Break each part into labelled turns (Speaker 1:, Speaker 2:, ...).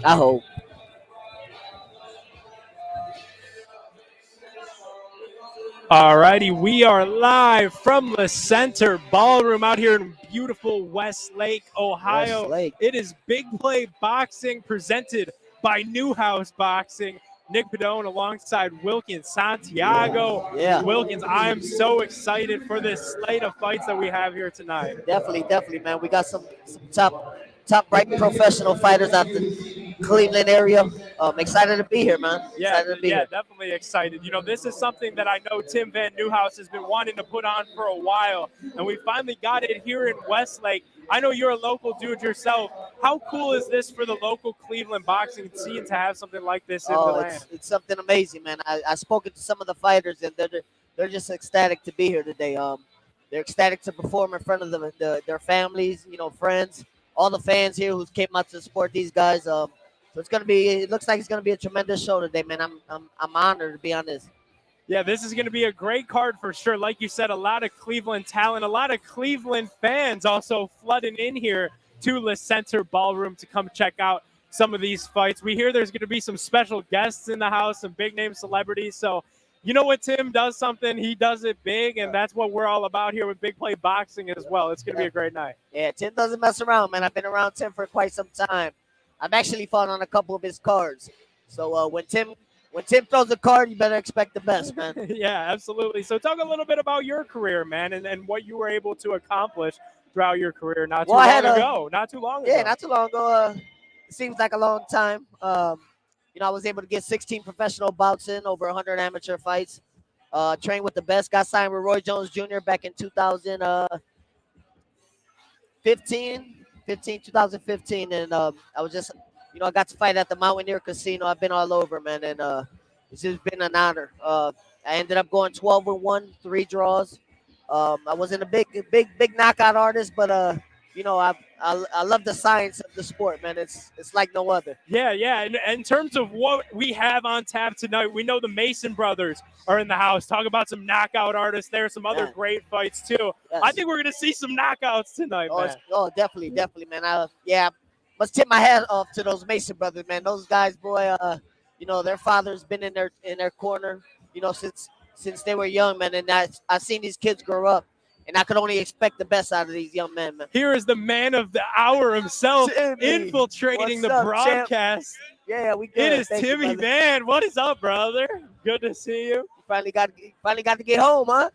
Speaker 1: I hope.
Speaker 2: All righty, we are live from the Center Ballroom out here in beautiful Westlake, Ohio.
Speaker 1: Westlake.
Speaker 2: It is Big Play Boxing presented by Newhouse Boxing. Nick Padone alongside Wilkins Santiago.
Speaker 1: Yeah.
Speaker 2: Wilkins, I am so excited for this slate of fights that we have here tonight.
Speaker 1: Definitely, man. We got some top right professional fighters out the Cleveland area. Excited to be here, man.
Speaker 2: Yeah,
Speaker 1: Excited to be
Speaker 2: yeah,
Speaker 1: here.
Speaker 2: definitely excited. You know, this is something that I know Tim VanNewhouse has been wanting to put on for a while, and we finally got it here in Westlake. I know you're a local dude yourself. How cool is this for the local Cleveland boxing scene to have something like this in the
Speaker 1: Oh,
Speaker 2: land?
Speaker 1: it's something amazing, man. I spoken to some of the fighters, and they're just ecstatic to be here today. They're ecstatic to perform in front of their families, friends, all the fans here who came out to support these guys. So it's gonna be. It looks like it's gonna be a tremendous show today, man. I'm honored to be on this.
Speaker 2: Yeah, this is going to be a great card for sure. Like you said, a lot of Cleveland talent, a lot of Cleveland fans also flooding in here to the Center Ballroom to come check out some of these fights. We hear there's going to be some special guests in the house, some big name celebrities. So, you know what, Tim does something, he does it big, and that's what we're all about here with Big Play Boxing as well. It's going to be a great night.
Speaker 1: Yeah, Tim doesn't mess around, man. I've been around Tim for quite some time. I've actually fought on a couple of his cards. So when Tim throws a card, you better expect the best, man.
Speaker 2: Yeah, absolutely. So talk a little bit about your career, man, and what you were able to accomplish throughout your career not too long ago.
Speaker 1: Not too long ago. It seems like a long time. I was able to get 16 professional bouts in, over 100 amateur fights. Trained with the best. Got signed with Roy Jones Jr. back in 2015, and I was just, I got to fight at the Mountaineer Casino. I've been all over, man, and it's just been an honor. I ended up going 12-1, 3 draws. I wasn't a big knockout artist, but I love the science of the sport, man. It's like no other.
Speaker 2: Yeah. And in terms of what we have on tap tonight, we know the Mason brothers are in the house. Talk about some knockout artists there, some other great fights too. Yes. I think we're gonna see some knockouts tonight, man.
Speaker 1: Definitely, man. Must tip my hat off to those Mason brothers, man. Those guys, boy, their father's been in their corner, since they were young, man. And I've seen these kids grow up. And I could only expect the best out of these young men, man.
Speaker 2: Here is the man of the hour himself, infiltrating the broadcast.
Speaker 1: Champ? Yeah, we good.
Speaker 2: It is Timmy Van. What is up, brother? Good to see you.
Speaker 1: Finally got to get home, huh?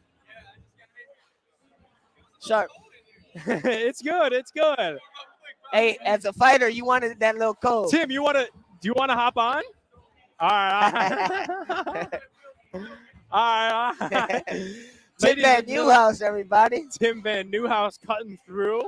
Speaker 1: Sharp.
Speaker 2: It's good.
Speaker 1: Hey, as a fighter, you wanted that little code.
Speaker 2: Tim, do you want to hop on? All right. All right.
Speaker 1: Tim VanNewhouse, everybody.
Speaker 2: Tim VanNewhouse cutting through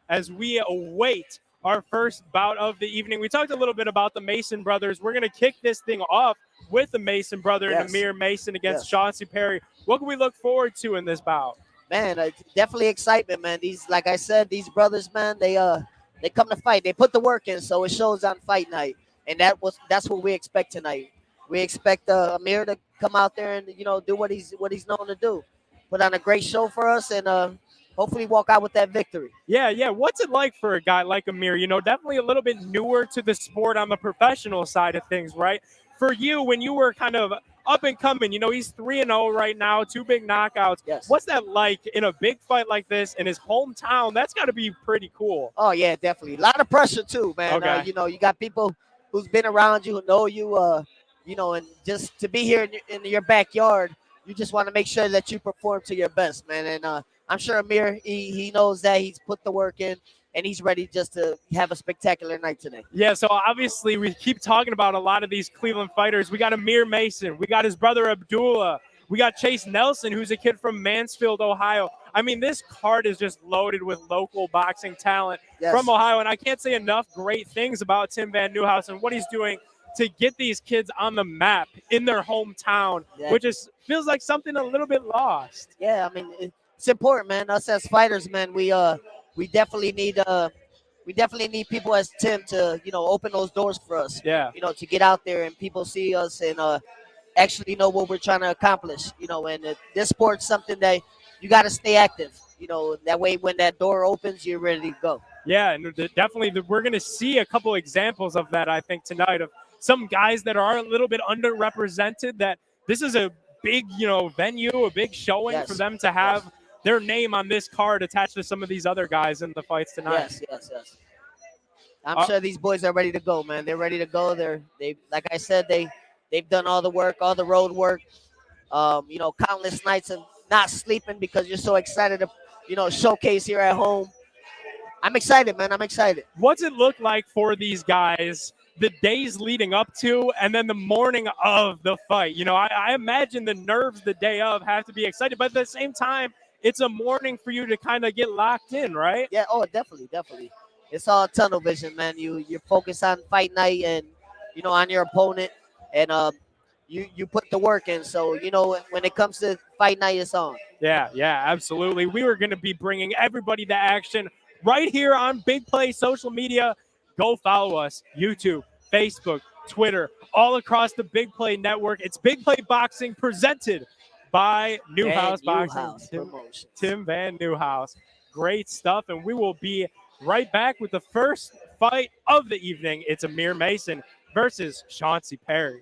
Speaker 2: as we await our first bout of the evening. We talked a little bit about the Mason brothers. We're going to kick this thing off with the Mason brother, Amir Mason against Chauncey Perry. What can we look forward to in this bout?
Speaker 1: Man, definitely excitement, man. Like I said, these brothers, man, they come to fight. They put the work in, so it shows on fight night, and that's what we expect tonight. We expect Amir to come out there and do what he's known to do. Put on a great show for us, and hopefully walk out with that victory.
Speaker 2: Yeah. What's it like for a guy like Amir? Definitely a little bit newer to the sport on the professional side of things, right? For you, when you were kind of up and coming, he's 3-0 right now, 2 big knockouts.
Speaker 1: Yes.
Speaker 2: What's that like in a big fight like this in his hometown? That's got to be pretty cool.
Speaker 1: Oh, yeah, definitely. A lot of pressure, too, man.
Speaker 2: Okay.
Speaker 1: You got people who's been around you, who know you, and just to be here in your backyard, you just want to make sure that you perform to your best, man. And I'm sure Amir, he knows that. He's put the work in, and he's ready just to have a spectacular night today.
Speaker 2: Yeah, so obviously we keep talking about a lot of these Cleveland fighters. We got Amir Mason. We got his brother Abdullah. We got Chase Nelson, who's a kid from Mansfield, Ohio. I mean, this card is just loaded with local boxing talent from Ohio, and I can't say enough great things about Tim VanNewhouse and what he's doing to get these kids on the map in their hometown, which feels like something a little bit lost.
Speaker 1: Yeah, I mean, it's important, man. Us as fighters, man, we definitely need people as Tim to open those doors for us.
Speaker 2: Yeah.
Speaker 1: To get out there and people see us and actually know what we're trying to accomplish. And this sport's something that you got to stay active. That way when that door opens, you're ready to go.
Speaker 2: Yeah, and definitely we're going to see a couple examples of that, I think, tonight, of some guys that are a little bit underrepresented, that this is a big, venue, a big showing for
Speaker 1: Yes,
Speaker 2: them to
Speaker 1: yes,
Speaker 2: have their name on this card attached to some of these other guys in the fights tonight.
Speaker 1: yes, yes, yes. I'm
Speaker 2: Uh,
Speaker 1: sure these boys are ready to go, man. They're ready to go. They like I said, they've done all the work, all the road work. Countless nights of not sleeping because you're so excited to, showcase here at home. I'm excited, man. I'm excited.
Speaker 2: what's it look like for these guys the days leading up to and then the morning of the fight? I imagine the nerves the day of have to be excited, but at the same time, it's a morning for you to kind of get locked in, right?
Speaker 1: Yeah. Oh, definitely, definitely. It's all tunnel vision, man. You focus on fight night and on your opponent, and you put the work in. So when it comes to fight night, it's on.
Speaker 2: Yeah, absolutely. We were going to be bringing everybody to action right here on Big Play social media. Go follow us, YouTube, Facebook, Twitter, all across the Big Play network. It's Big Play Boxing presented by
Speaker 1: Van
Speaker 2: Newhouse Boxing.
Speaker 1: Newhouse Promotions.
Speaker 2: Tim VanNewhouse. Great stuff. And we will be right back with the first fight of the evening. It's Amir Mason versus Chauncey Perry.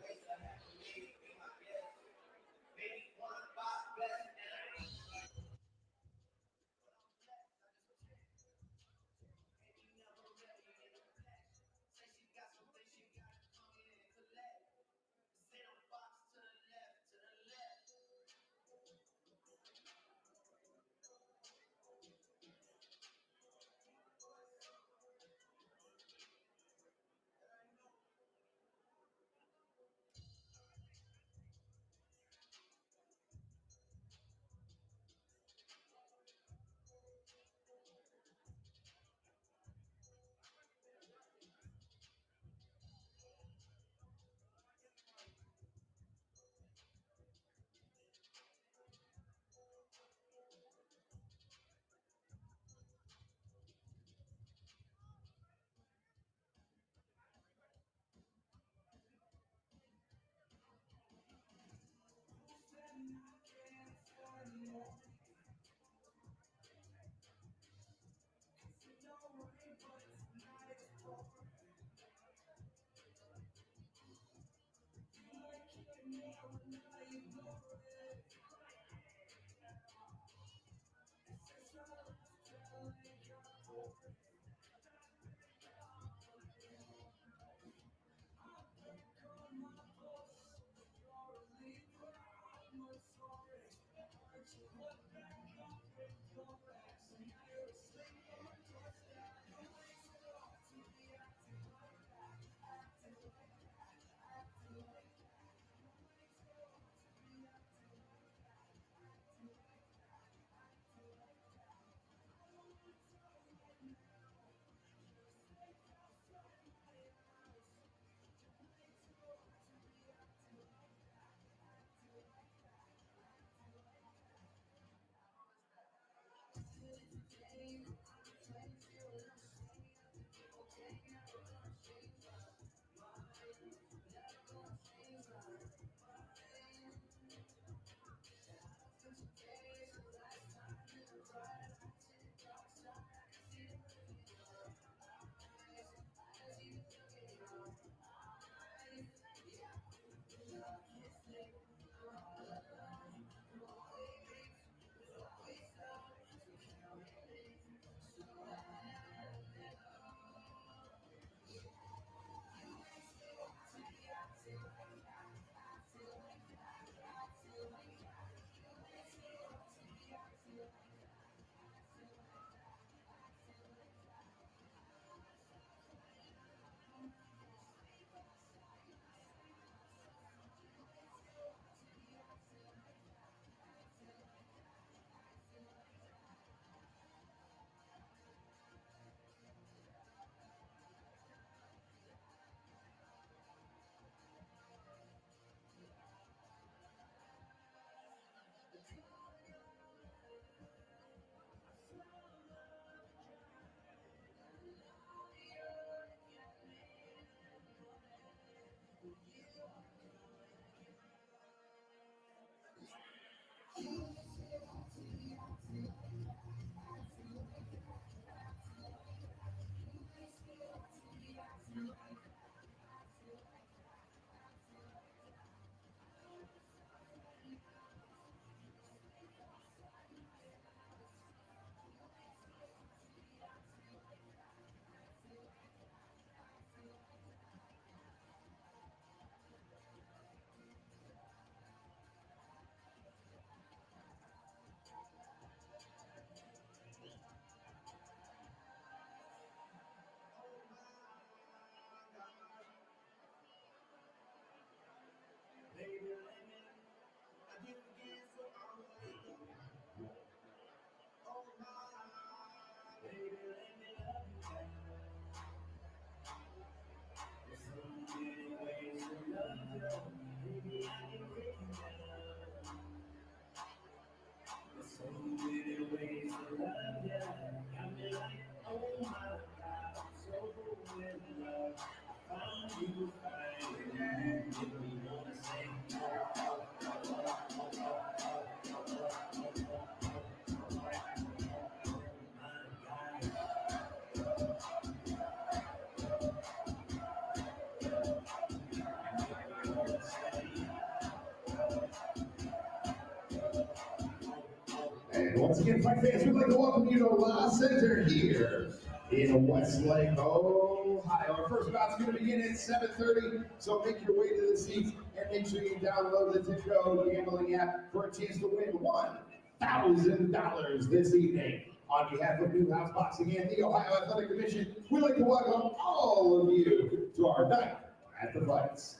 Speaker 3: And once again, fight fans, we'd like to welcome you to La Center here in Westlake, Ohio. Our first bout's going to begin at 7:30, so make your way to the seats and make sure you download the Junco gambling app for a chance to win $1,000 this evening. On behalf of Newhouse Boxing and the Ohio Athletic Commission, we'd like to welcome all of you to our night at the fights.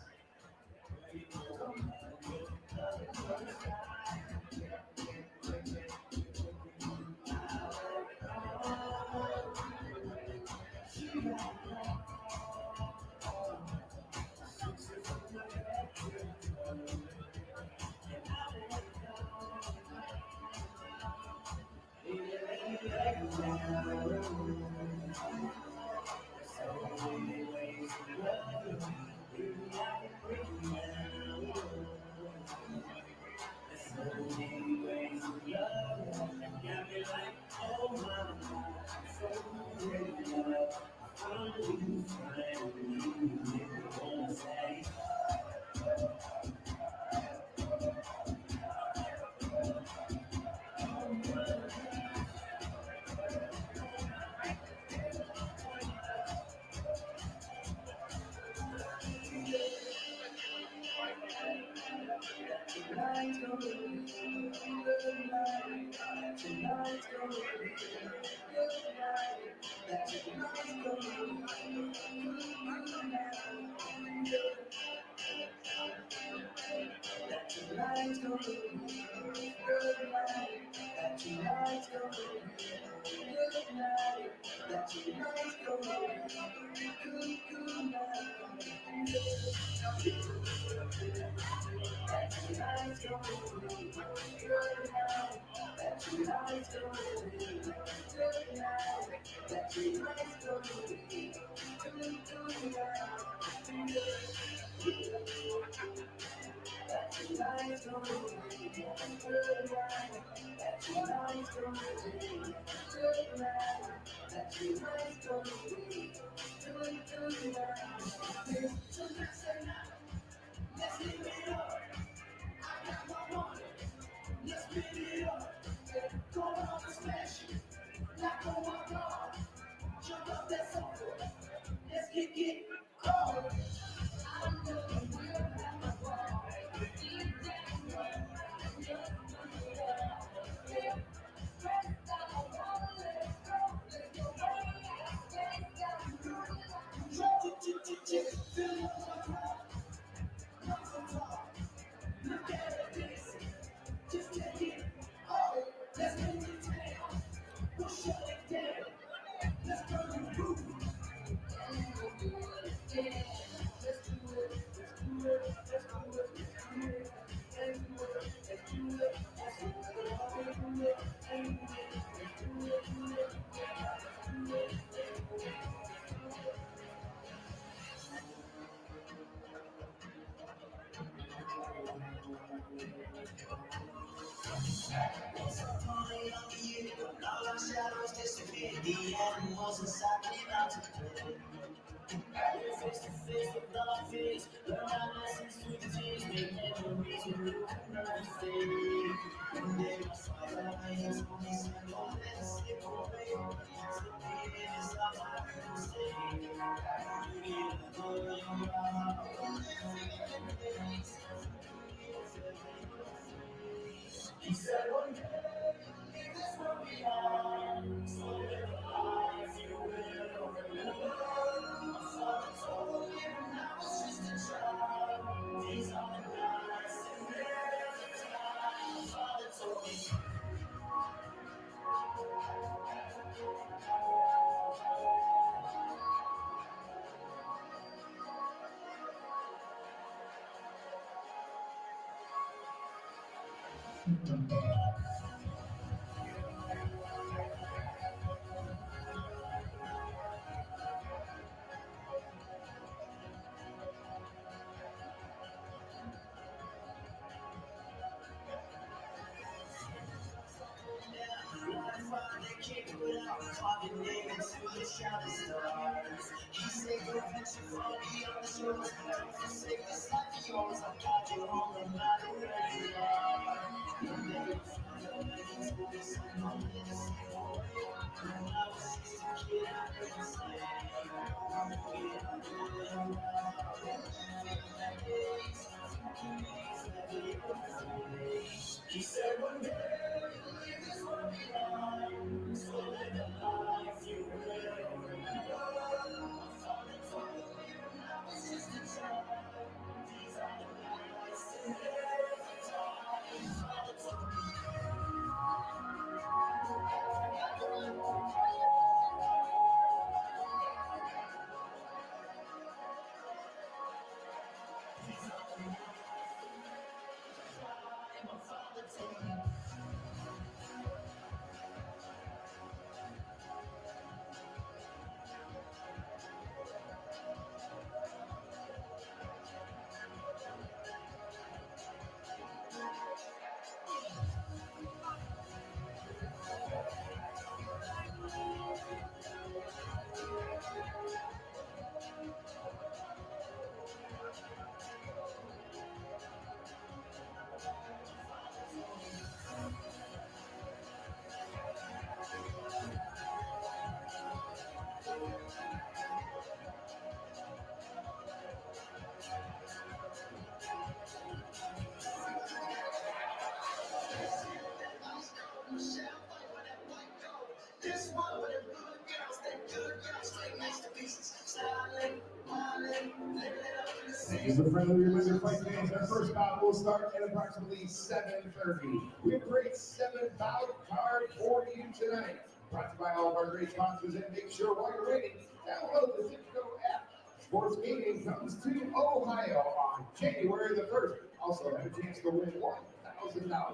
Speaker 3: Thank you for friendly reminder, fight fans. Our first bout will start at approximately 7:30. We have a great 7-bout card for you tonight. Brought to you by all of our great sponsors, and make sure while you're waiting, download the Junco app. Sports Gaming comes to Ohio on January the 1st. Also have a chance to win $1,000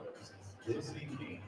Speaker 3: this evening.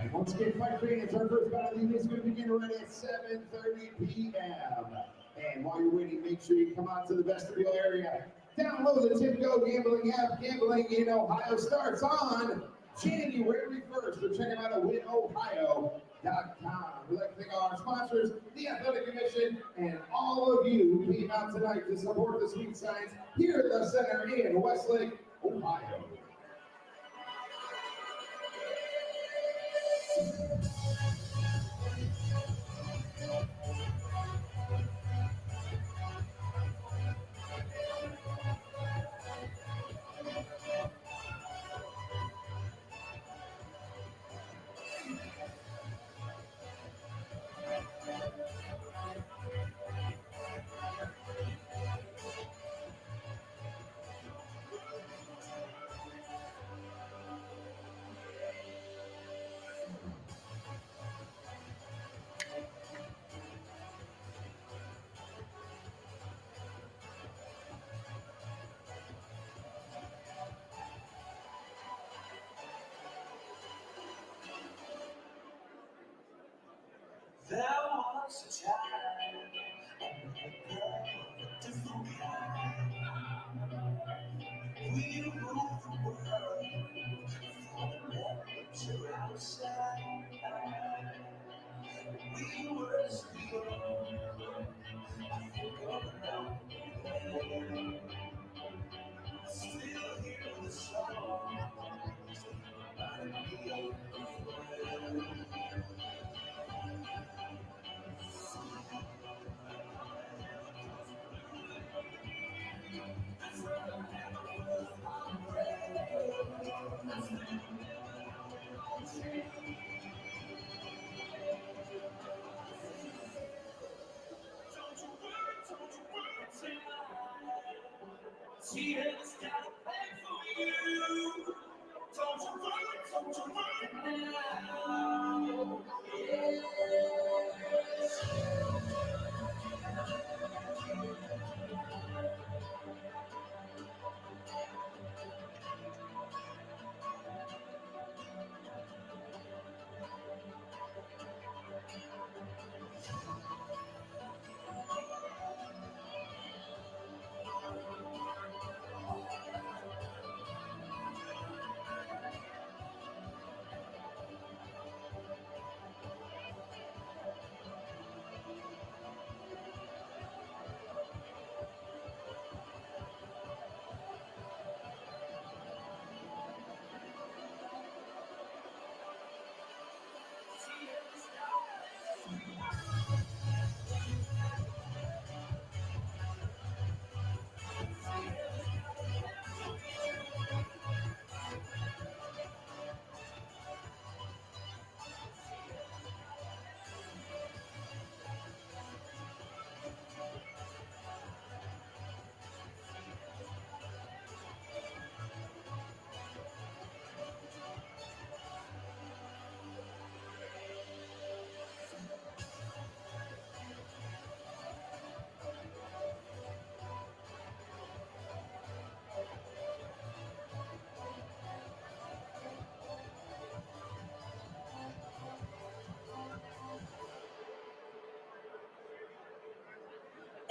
Speaker 3: And once again, fight fans, our first battle is going to begin right at 7:30 p.m. And while you're waiting, make sure you come out to the vestibule area. Download the TipGo Gambling app. Gambling in Ohio starts on January 1st. So check them out at winohio.com. We'd like to thank our sponsors, the Athletic Commission, and all of you who came out tonight to support the Sweet Signs here at the center in Westlake, Ohio.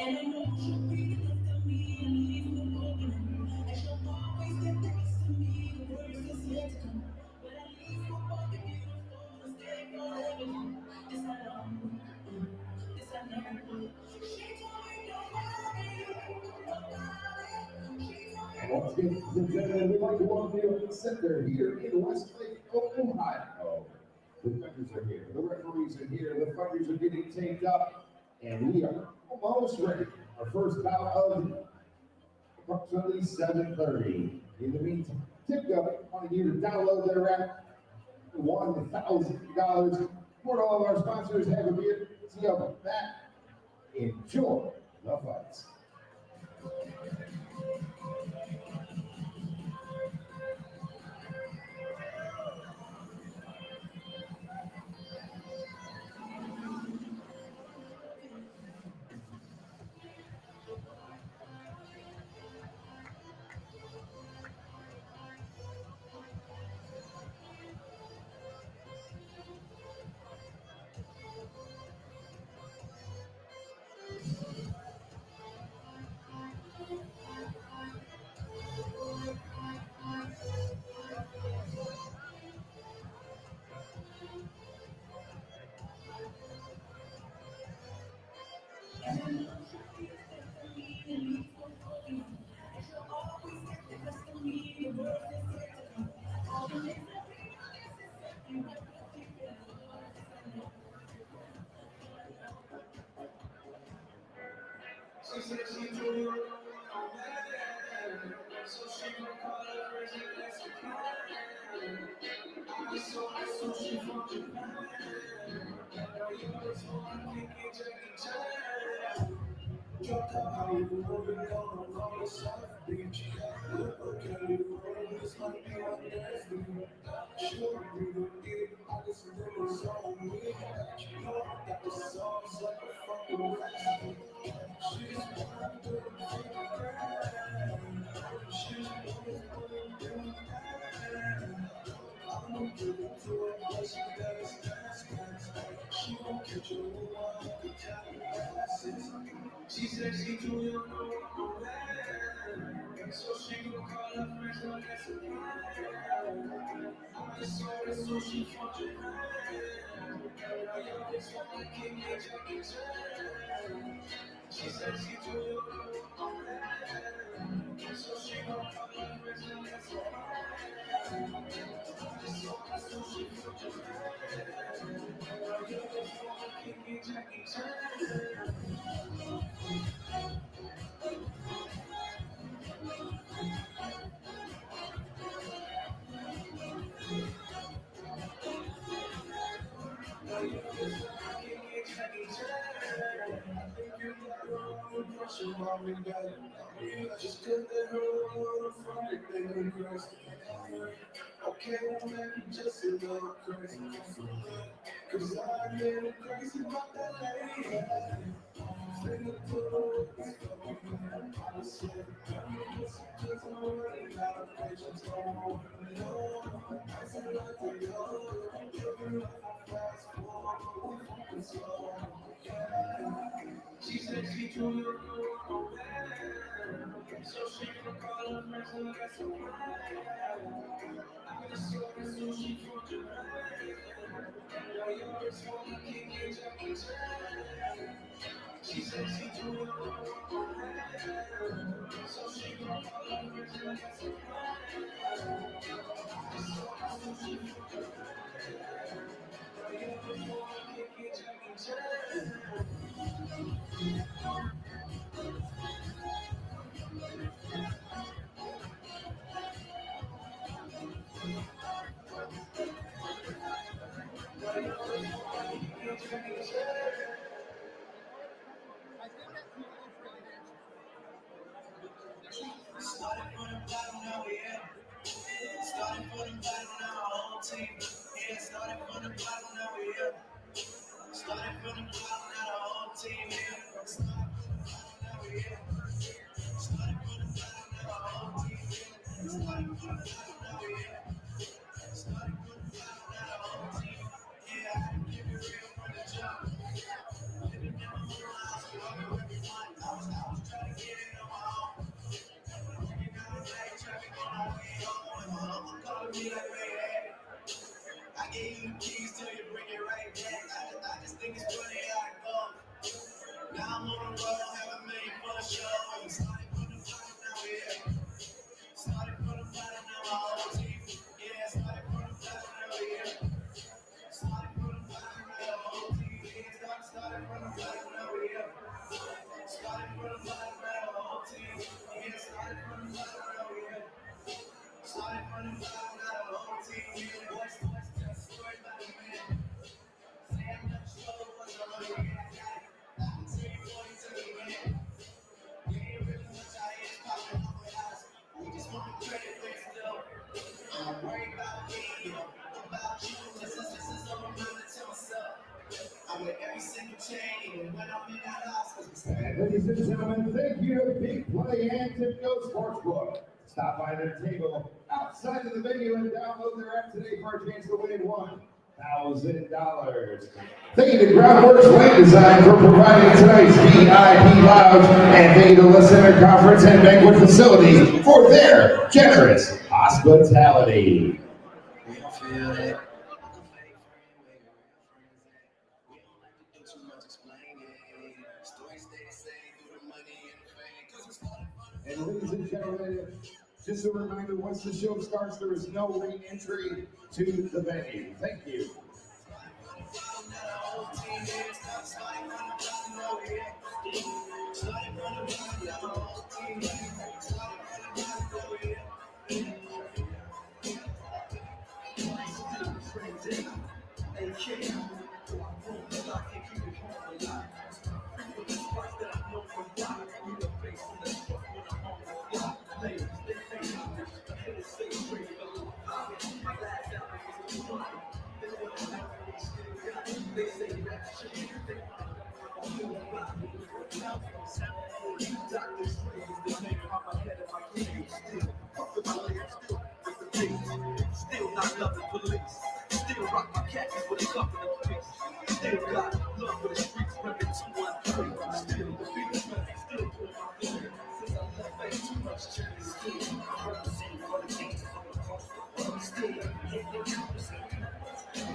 Speaker 4: And I know you'll be left of me and leave me broken as your
Speaker 3: Once again, ladies and gentlemen, we'd like to welcome you to the center here in Westlake, Ohio. The judges are here, the referees are here, the fighters are getting taped up, and we are almost ready. Our first bout of approximately 7:30. In the meantime, TikTok wanting you to download their app. $1,000 for all of our sponsors. Have a beer. See you back. Enjoy the fights.
Speaker 4: She said she do you no matter, so she gon' call her friends and ask her plan. I so she from Japan. Girl, you know so I can get Jackie Chan. Drop out how you moving on the South Beach. Okay, you rolling this might be my next thing. Sure, you don't need it, I just really on me. You know I got the songs like a fucking recipe. She's one to the grand. She's one to the grand. I'm gonna give it to her, but she got a stance. She won't catch a woman with the glasses. She said she too young to walk around, so she gon' call her friends and that's a plan. I just saw her, so she from Japan. Now y'all just wanna kick me, Jackie Chan. She said she too young to walk around, so she gon' call her friends and that's a plan. I just saw her, so she from Japan. Now y'all just wanna kick me, Jackie Chan. Just cause they heard a little from it, they were crazy. Okay, maybe just a little crazy. Cause I get crazy about that lady. Finger to the lips, I said, cause I'm running out of patience. Oh, no, I said, like the other, fast forward, slow. She said she too young to walk around, so she gon' call her friends and that's a plan. I just saw her, so she from Japan. Now y'all just wanna kick it, Jackie Chan. She said she too young to walk around, so she gon' call her friends and that's a plan. I just saw her, so she from Japan. Now y'all just wanna kick it, Jackie Chan. Started from the bottom, now we here. Started from the bottom, now our whole team. Yeah, started from the bottom, now we here. Started from the bottom, now our whole team here. Started from the bottom, now we here. Started from the bottom, now our whole team here. Started from the bottom, now we here. Started from the bottom, now our whole team. Yeah, I had to keep it real from the jump.
Speaker 3: And ladies and gentlemen, thank you to Big Play and Junco Sportsbook. Stop by their table outside of the venue and download their app today for a chance to win $1,000. Thank you to Groundworks Land Design for providing tonight's VIP lounge, and thank you to the Center Conference and Banquet Facility for their generous hospitality. And ladies and gentlemen, just a reminder, once the show starts, there is no re-entry to the venue. Thank you.
Speaker 4: Still not loving police. Still rock my khakis with a cuff in the face. Still got love for the streets, reppin' 213. Still the beat is back, still doing my thing. Since I left, ain't too much change. Still, I represent for the gangsters on the coast. Still, hitting the campus.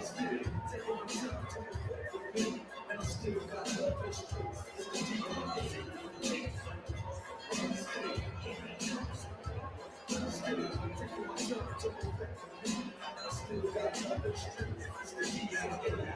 Speaker 4: Still, taking my time to perfect the beat. And I still got love for the streets. It's the deal I'm hitting the gangsters. Still, hitting the campus. Still, taking my time to perfect the beat. Still got love for the streets. It's the deal I'm hitting.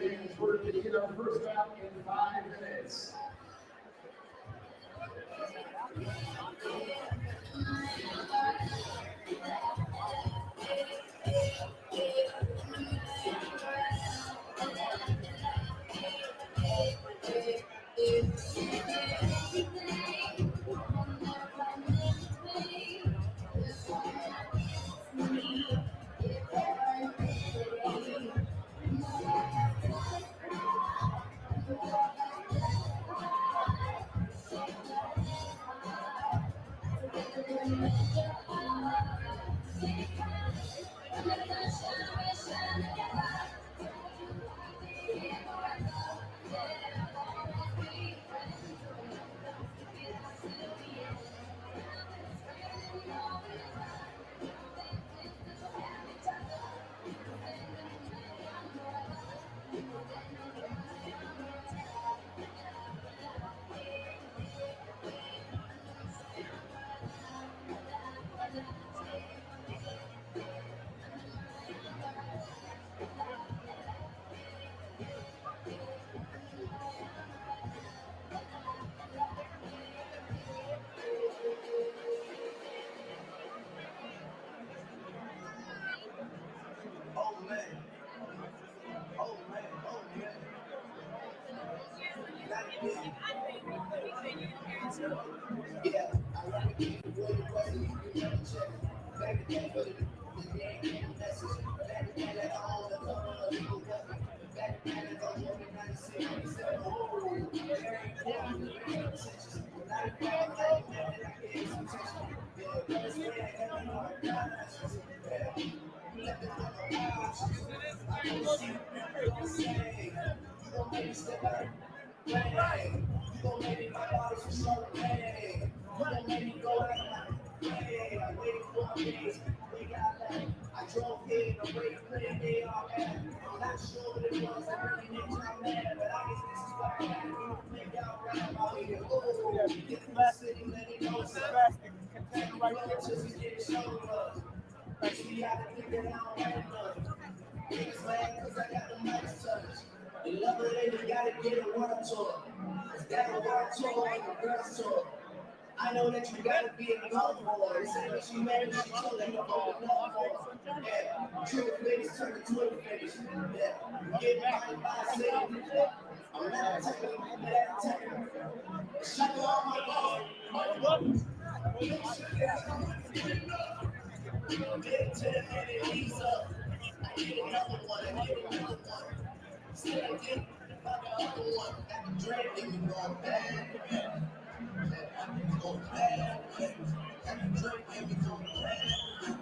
Speaker 3: Fans, we're going to get our first out in 5 minutes.
Speaker 4: drove here, the way clear they are at. I'm not sure what it was that really made y'all mad, but I guess this is why I got to make y'all rap out here. Oh, get from the city, let it know it's a best. Right there, just to get the show love. Like, see, I can think that I don't have enough. Niggas mad cause I got the mic touch. The love it, they gotta get a word to her. It's got a word to her and the girls to her. I know that you gotta be a love for her. Say that she married, she told her to go to love for her. Yeah, true face turn to Twitter face. Yeah, get back by saying, I'm not taking shut off my balls. Get to the head and ease up. I get another one, I get another one. Still I get about the other one. Got the dread, they be going bad. Going bad. Got the dread, they be going bad.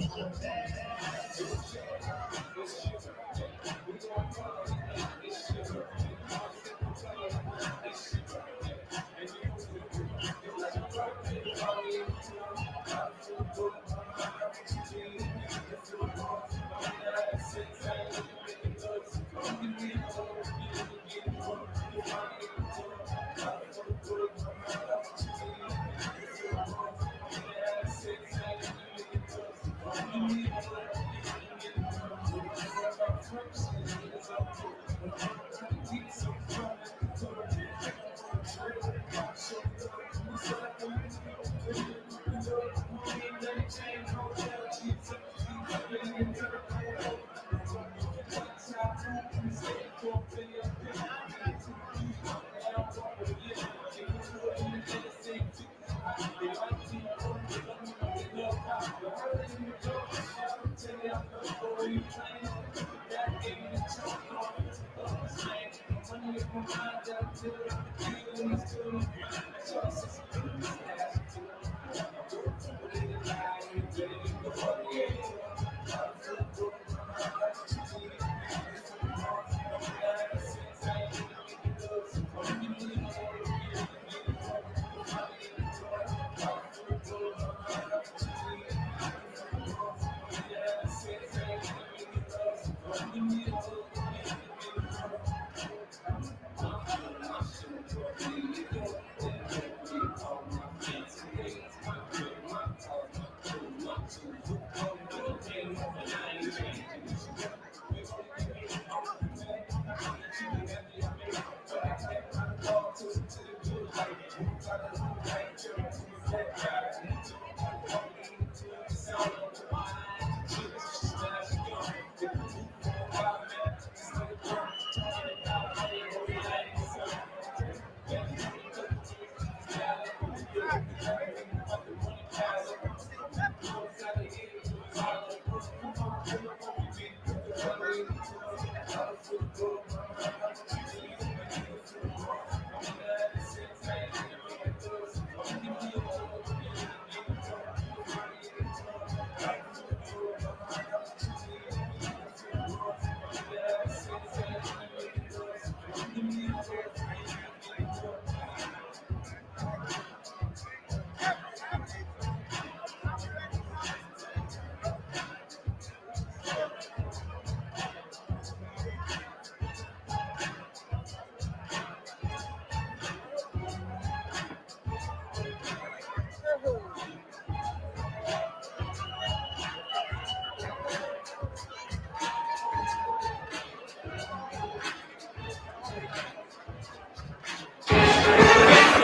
Speaker 4: Going bad.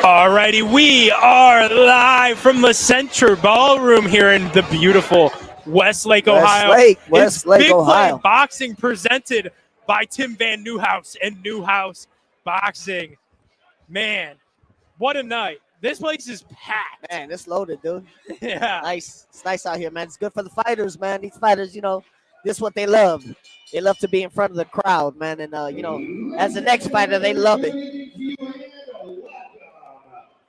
Speaker 2: Alrighty, we are live from the Center Ballroom here in the beautiful Westlake, Ohio.
Speaker 1: Westlake,
Speaker 2: Big Play
Speaker 1: Ohio.
Speaker 2: Boxing presented by Tim VanNewhouse and Newhouse Boxing. Man, what a night. This place is packed.
Speaker 1: Man, it's loaded, dude.
Speaker 2: Yeah.
Speaker 1: Nice. It's nice out here, man. It's good for the fighters, man. These fighters, this is what they love. They love to be in front of the crowd, man. And, as the next fighter, they love it.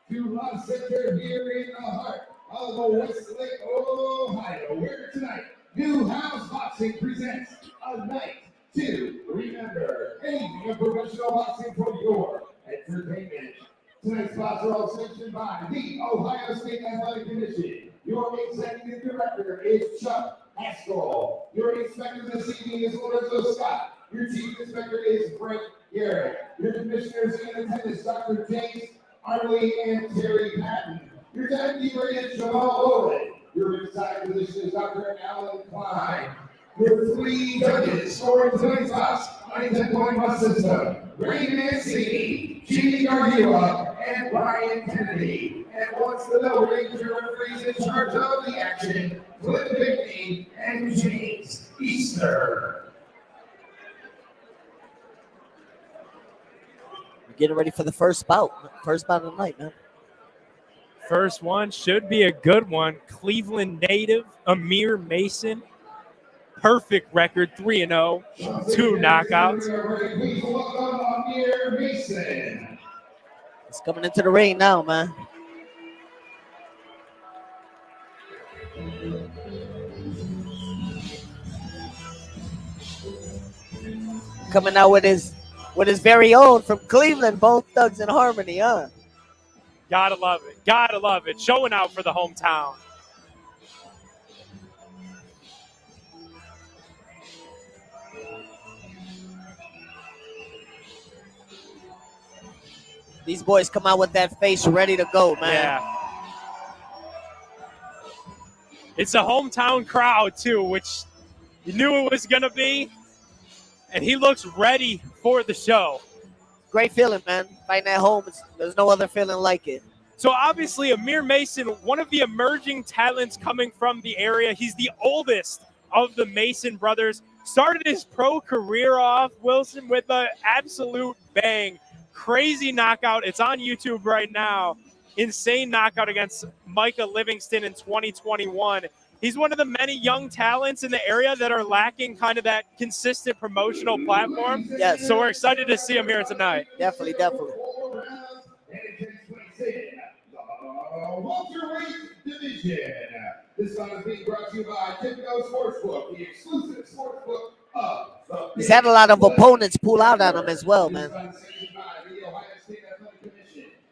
Speaker 3: To Ross Center here in the heart of the Westlake, Ohio, where tonight Newhouse Boxing presents a night to remember. Anything of professional boxing for your entertainment. Tonight's spots are all sanctioned by the Ohio State Athletic Commission. Your executive director is Chuck Haskell. Your inspector this evening is Lorenzo Scott. Your chief inspector is Brent Garrett. Your commissioners in attendance, Dr. James Arley and Terry Patton. Your timekeeper is Jamal Rowland. Your ringside physician is Dr. Alan Klein. Your three judges scoring tonight's box on a 10-point bus system. Ray Mancini, Gene Gargula, and Brian Kennedy. And once the bell rings, your referees in charge of the action, Cliff Bickney and James Easter.
Speaker 1: We're getting ready for the first bout. First bout of the night, man.
Speaker 2: First one should be a good one. Cleveland native Amir Mason. Perfect record, 3-0, 2 knockouts.
Speaker 3: Please welcome Amir Mason.
Speaker 1: It's coming into the ring now, man. Coming out with his very own from Cleveland, Bone Thugs and Harmony, huh?
Speaker 2: Gotta love it. Gotta love it. Showing out for the hometown.
Speaker 1: These boys come out with that face ready to go, man.
Speaker 2: Yeah. It's a hometown crowd, too, which you knew it was going to be. And he looks ready for the show.
Speaker 1: Great feeling, man. Fighting at home, there's no other feeling like it.
Speaker 2: So obviously, Amir Mason, one of the emerging talents coming from the area. He's the oldest of the Mason brothers. Started his pro career off, Wilson, with an absolute bang. Crazy knockout. It's on YouTube right now. Insane knockout against Micah Livingston in 2021. He's one of the many young talents in the area that are lacking kind of that consistent promotional platform.
Speaker 1: Yes.
Speaker 2: So we're excited to see him here tonight.
Speaker 1: Definitely.
Speaker 3: Welterweight division. This one is being brought to you by Junco Sportsbook, the exclusive sportsbook of the
Speaker 1: He's had a lot of opponents pull out on him as well, man.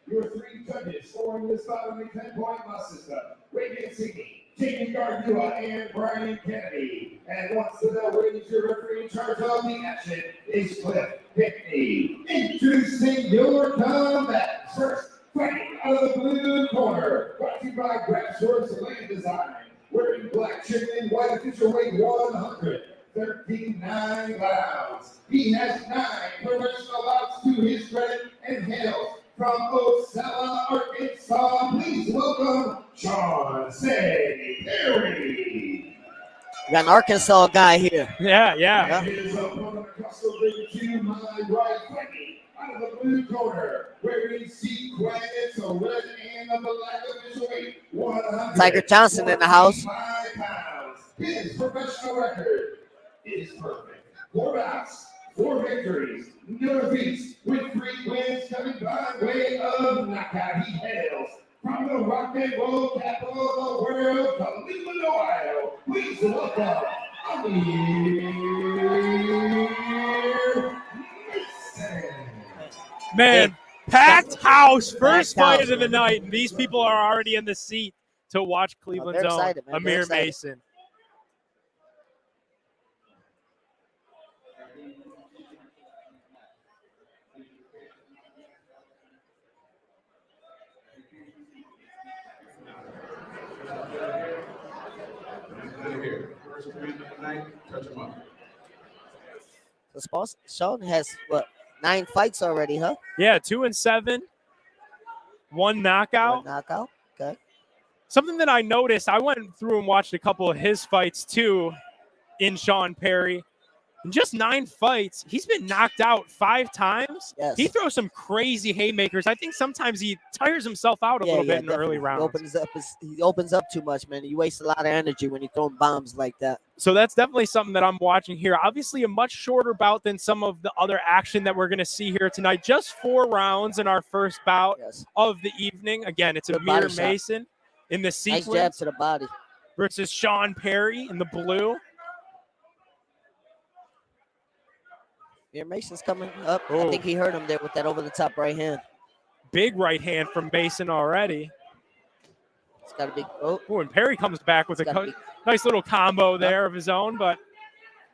Speaker 3: Your three judges scoring this bout on the 10-point bus system. Ray Mancini, Jamie Gargula, and Brian Kennedy. And once the bell rings, your referee in charge of the action is Cliff Bickney. Introducing your combat. First, fighting out of the blue corner. Brought to you by Grab Shorts Land Design. Wearing black chicken and white official weight 139 pounds. He has 9 professional bouts to his credit and hails from Ocala, Arkansas. Please welcome Sean Perry.
Speaker 1: We got an Arkansas guy here.
Speaker 2: Yeah.
Speaker 3: And his opponent across the ring to my right, fighting out of the blue corner, wearing sequins, a red and a black official weight 100.
Speaker 1: Tiger Johnson in the house.
Speaker 3: Pounds. His professional record is perfect. 4 bouts, 4 victories, no defeats, with 3 wins coming by way of knockout. He hails from the rock and roll capital of the world, Cleveland, Ohio. Please welcome Amir Mason.
Speaker 2: Man, packed house, first
Speaker 1: Packed
Speaker 2: fight
Speaker 1: house,
Speaker 2: of the night. And these people are already in the seat to watch Cleveland's
Speaker 1: they're
Speaker 2: own
Speaker 1: excited, man. They're
Speaker 2: Amir
Speaker 1: excited.
Speaker 2: Mason.
Speaker 1: So Sean has, 9 fights already, huh?
Speaker 2: Yeah, 2-7, 1 knockout.
Speaker 1: One knockout. Okay.
Speaker 2: Something that I noticed, I went through and watched a couple of his fights too in Sean Perry. In just 9 fights, he's been knocked out 5 times.
Speaker 1: Yes.
Speaker 2: He throws some crazy haymakers. I think sometimes he tires himself out a little bit in the early
Speaker 1: definitely.
Speaker 2: rounds.
Speaker 1: He opens up too much, man. You waste a lot of energy when you're throwing bombs like that.
Speaker 2: So that's definitely something that I'm watching here. Obviously, a much shorter bout than some of the other action that we're going to see here tonight. Just 4 rounds in our first bout
Speaker 1: Yes.
Speaker 2: of the evening. Again, it's
Speaker 1: Good
Speaker 2: Amir
Speaker 1: body shot.
Speaker 2: Mason in the
Speaker 1: Nice jab
Speaker 2: sequence
Speaker 1: to the body.
Speaker 2: versus Sean Perry in the blue.
Speaker 1: Amir Mason's coming up. I
Speaker 2: Oh.
Speaker 1: think he hurt him there with that over the top right hand.
Speaker 2: Big right hand from Mason already.
Speaker 1: It's got a big. Oh,
Speaker 2: Oh, and Perry comes back with
Speaker 1: It's
Speaker 2: a
Speaker 1: gotta be-
Speaker 2: nice little combo there of his own. But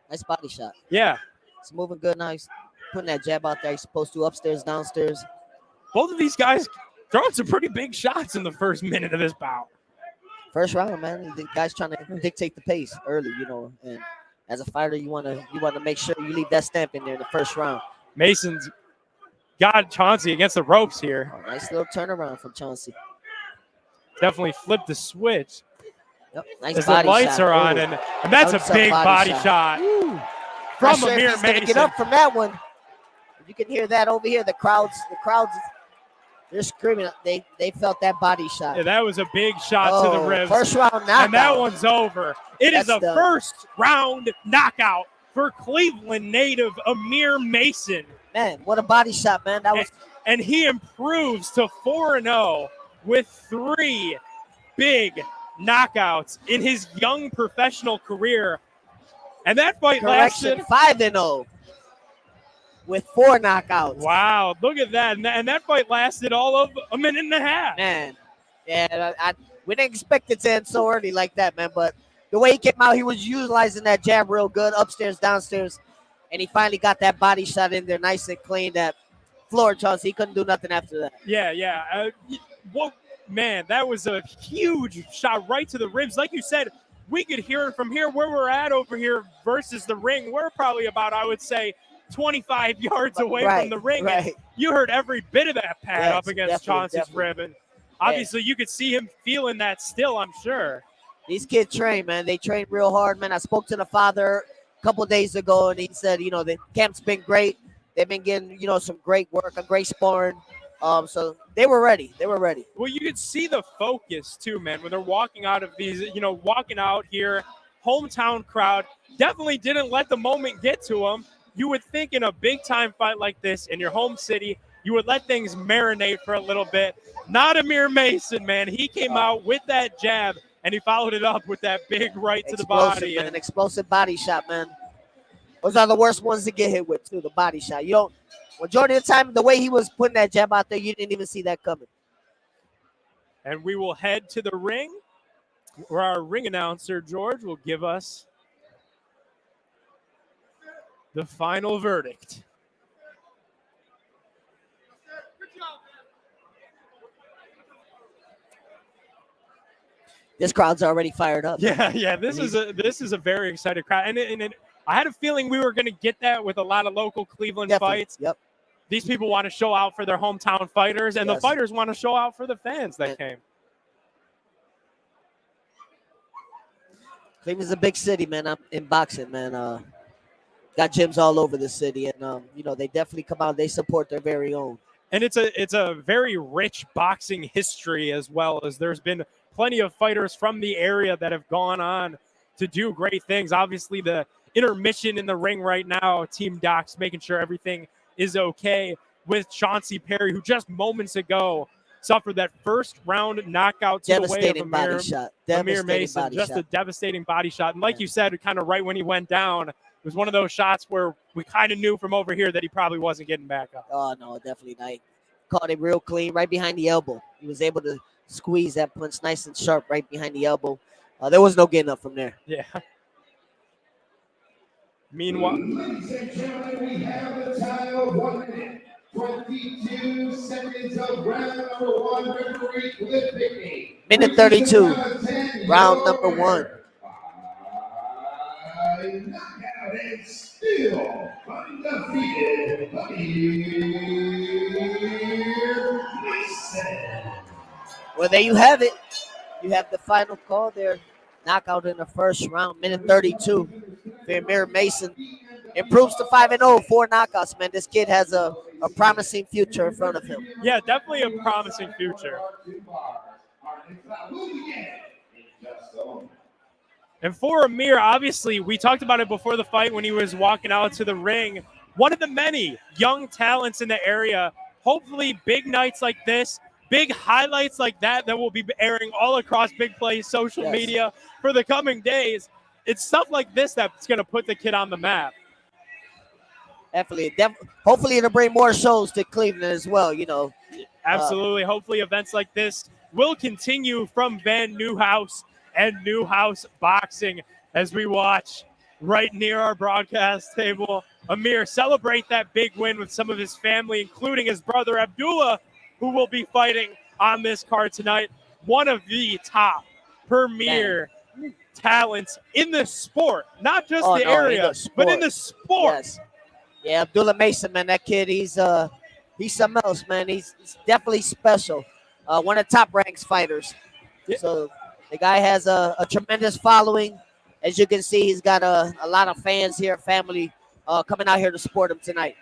Speaker 1: nice body shot.
Speaker 2: yeah,
Speaker 1: It's moving good now. He's putting that jab out there. He's supposed to upstairs, downstairs.
Speaker 2: both of these guys throwing some pretty big shots in the first minute of this bout.
Speaker 1: First round, man. The guy's trying to dictate the pace early, and as a fighter, you want to make sure you leave that stamp in there in the first round.
Speaker 2: Mason's got Chauncey against the ropes here.
Speaker 1: Oh, nice little turnaround from Chauncey.
Speaker 2: Definitely flipped the switch
Speaker 1: Yep, nice
Speaker 2: as the
Speaker 1: body
Speaker 2: lights
Speaker 1: shot.
Speaker 2: are on,
Speaker 1: Ooh.
Speaker 2: and that's a
Speaker 1: That's a
Speaker 2: big
Speaker 1: body
Speaker 2: body shot
Speaker 1: Not
Speaker 2: from
Speaker 1: sure if
Speaker 2: Amir
Speaker 1: he's gonna
Speaker 2: Mason.
Speaker 1: get up from that one. You can hear that over here. The crowds, they're screaming. They felt that body shot.
Speaker 2: Yeah, that was a big shot to the ribs.
Speaker 1: First round knockout.
Speaker 2: And that one's over. It is
Speaker 1: That's
Speaker 2: a
Speaker 1: done.
Speaker 2: first round knockout for Cleveland native Amir Mason.
Speaker 1: Man, what a body shot, man. That was
Speaker 2: And he improves to 4-0 with 3 big knockouts in his young professional career. And that fight
Speaker 1: correction.
Speaker 2: lasted.
Speaker 1: 5-0 with 4 knockouts.
Speaker 2: Wow, look at that. And that fight lasted all of a minute and a half.
Speaker 1: Man, yeah, we didn't expect it to end so early like that, man. But the way he came out, he was utilizing that jab real good, upstairs, downstairs, and he finally got that body shot in there nice and clean. That floor, Chauncey, he couldn't do nothing after that.
Speaker 2: Yeah. Man, that was a huge shot right to the ribs. Like you said, we could hear it from here where we're at over here versus the ring. We're probably about, I would say, 25 yards away from the ring.
Speaker 1: Right.
Speaker 2: And you heard every bit of that pad
Speaker 1: Yes,
Speaker 2: up against
Speaker 1: definitely,
Speaker 2: Chauncey's
Speaker 1: definitely.
Speaker 2: rib. And obviously, you could see him feeling that still, I'm sure.
Speaker 1: These kids train, man. They train real hard, man. I spoke to the father a couple days ago, and he said, the camp's been great. They've been getting, some great work, a great sparring. So they were ready.
Speaker 2: Well, you could see the focus too, man, when they're walking out of these, walking out here, hometown crowd definitely didn't let the moment get to them. You would think in a big time fight like this in your home city, you would let things marinate for a little bit. Not Amir Mason, man. He came out with that jab and he followed it up with that big right to the body.
Speaker 1: Man, an explosive body shot, man. Those are the worst ones to get hit with, too, the body shot. Majority of the time, the way he was putting that jab out there, you didn't even see that coming.
Speaker 2: And we will head to the ring where our ring announcer, George, will give us the final verdict.
Speaker 1: This crowd's already fired up.
Speaker 2: Yeah. This is a very excited crowd, and I had a feeling we were going to get that with a lot of local Cleveland
Speaker 1: Definitely.
Speaker 2: fights.
Speaker 1: Yep.
Speaker 2: These people want to show out for their hometown fighters, and the
Speaker 1: Yes.
Speaker 2: fighters want to show out for the fans that came.
Speaker 1: Cleveland's a big city, man. I'm in boxing, man. Got gyms all over the city, and they definitely come out. They support their very own.
Speaker 2: And it's a very rich boxing history as well, as there's been plenty of fighters from the area that have gone on to do great things. Obviously, the intermission in the ring right now, Team Doc's making sure everything is okay with Chauncey Perry, who just moments ago suffered that first round knockout to the way of
Speaker 1: Devastating body shot.
Speaker 2: Amir
Speaker 1: Devastating
Speaker 2: Mason.
Speaker 1: body
Speaker 2: Just
Speaker 1: shot.
Speaker 2: a devastating body shot. And like you said, kind of right when he went down, it was one of those shots where we kind of knew from over here that he probably wasn't getting back up.
Speaker 1: Oh, no, definitely not. He caught it real clean right behind the elbow. He was able to squeeze that punch nice and sharp right behind the elbow. There was no getting up from there.
Speaker 2: Yeah. Meanwhile,
Speaker 3: Ladies and gentlemen, we have the time of 1 minute, 22 seconds of round number 1, referee Griffin.
Speaker 1: Minute 32, round number 1.
Speaker 3: Knockout and still undefeated, Amir Mason.
Speaker 1: Well, there you have it. You have the final call there. Knockout in the first round, minute 32. Amir Mason improves to 5-0, 4 knockouts, man. This kid has a promising future in front of him.
Speaker 2: yeah, definitely a promising future. And for Amir, obviously, we talked about it before the fight when he was walking out to the ring. One of the many young talents in the area. Hopefully, big nights like this, big highlights like that will be airing all across BIGPLAY social media for the coming days. It's stuff like this that's going to put the kid on the map.
Speaker 1: Definitely. Hopefully, it'll bring more shows to Cleveland as well,
Speaker 2: Absolutely. Hopefully, events like this will continue from VanNewhouse and Newhouse Boxing as we watch right near our broadcast table Amir celebrate that big win with some of his family, including his brother Abdullah, who will be fighting on this card tonight. One of the top premier talents in the sport, not just the area, but in the sport.
Speaker 1: Yes. Yeah, Abdullah Mason, man, that kid, he's something else, man. He's definitely special. One of the top ranks fighters.
Speaker 2: Yeah.
Speaker 1: So the guy has a tremendous following. As you can see, he's got a lot of fans here, family coming out here to support him tonight.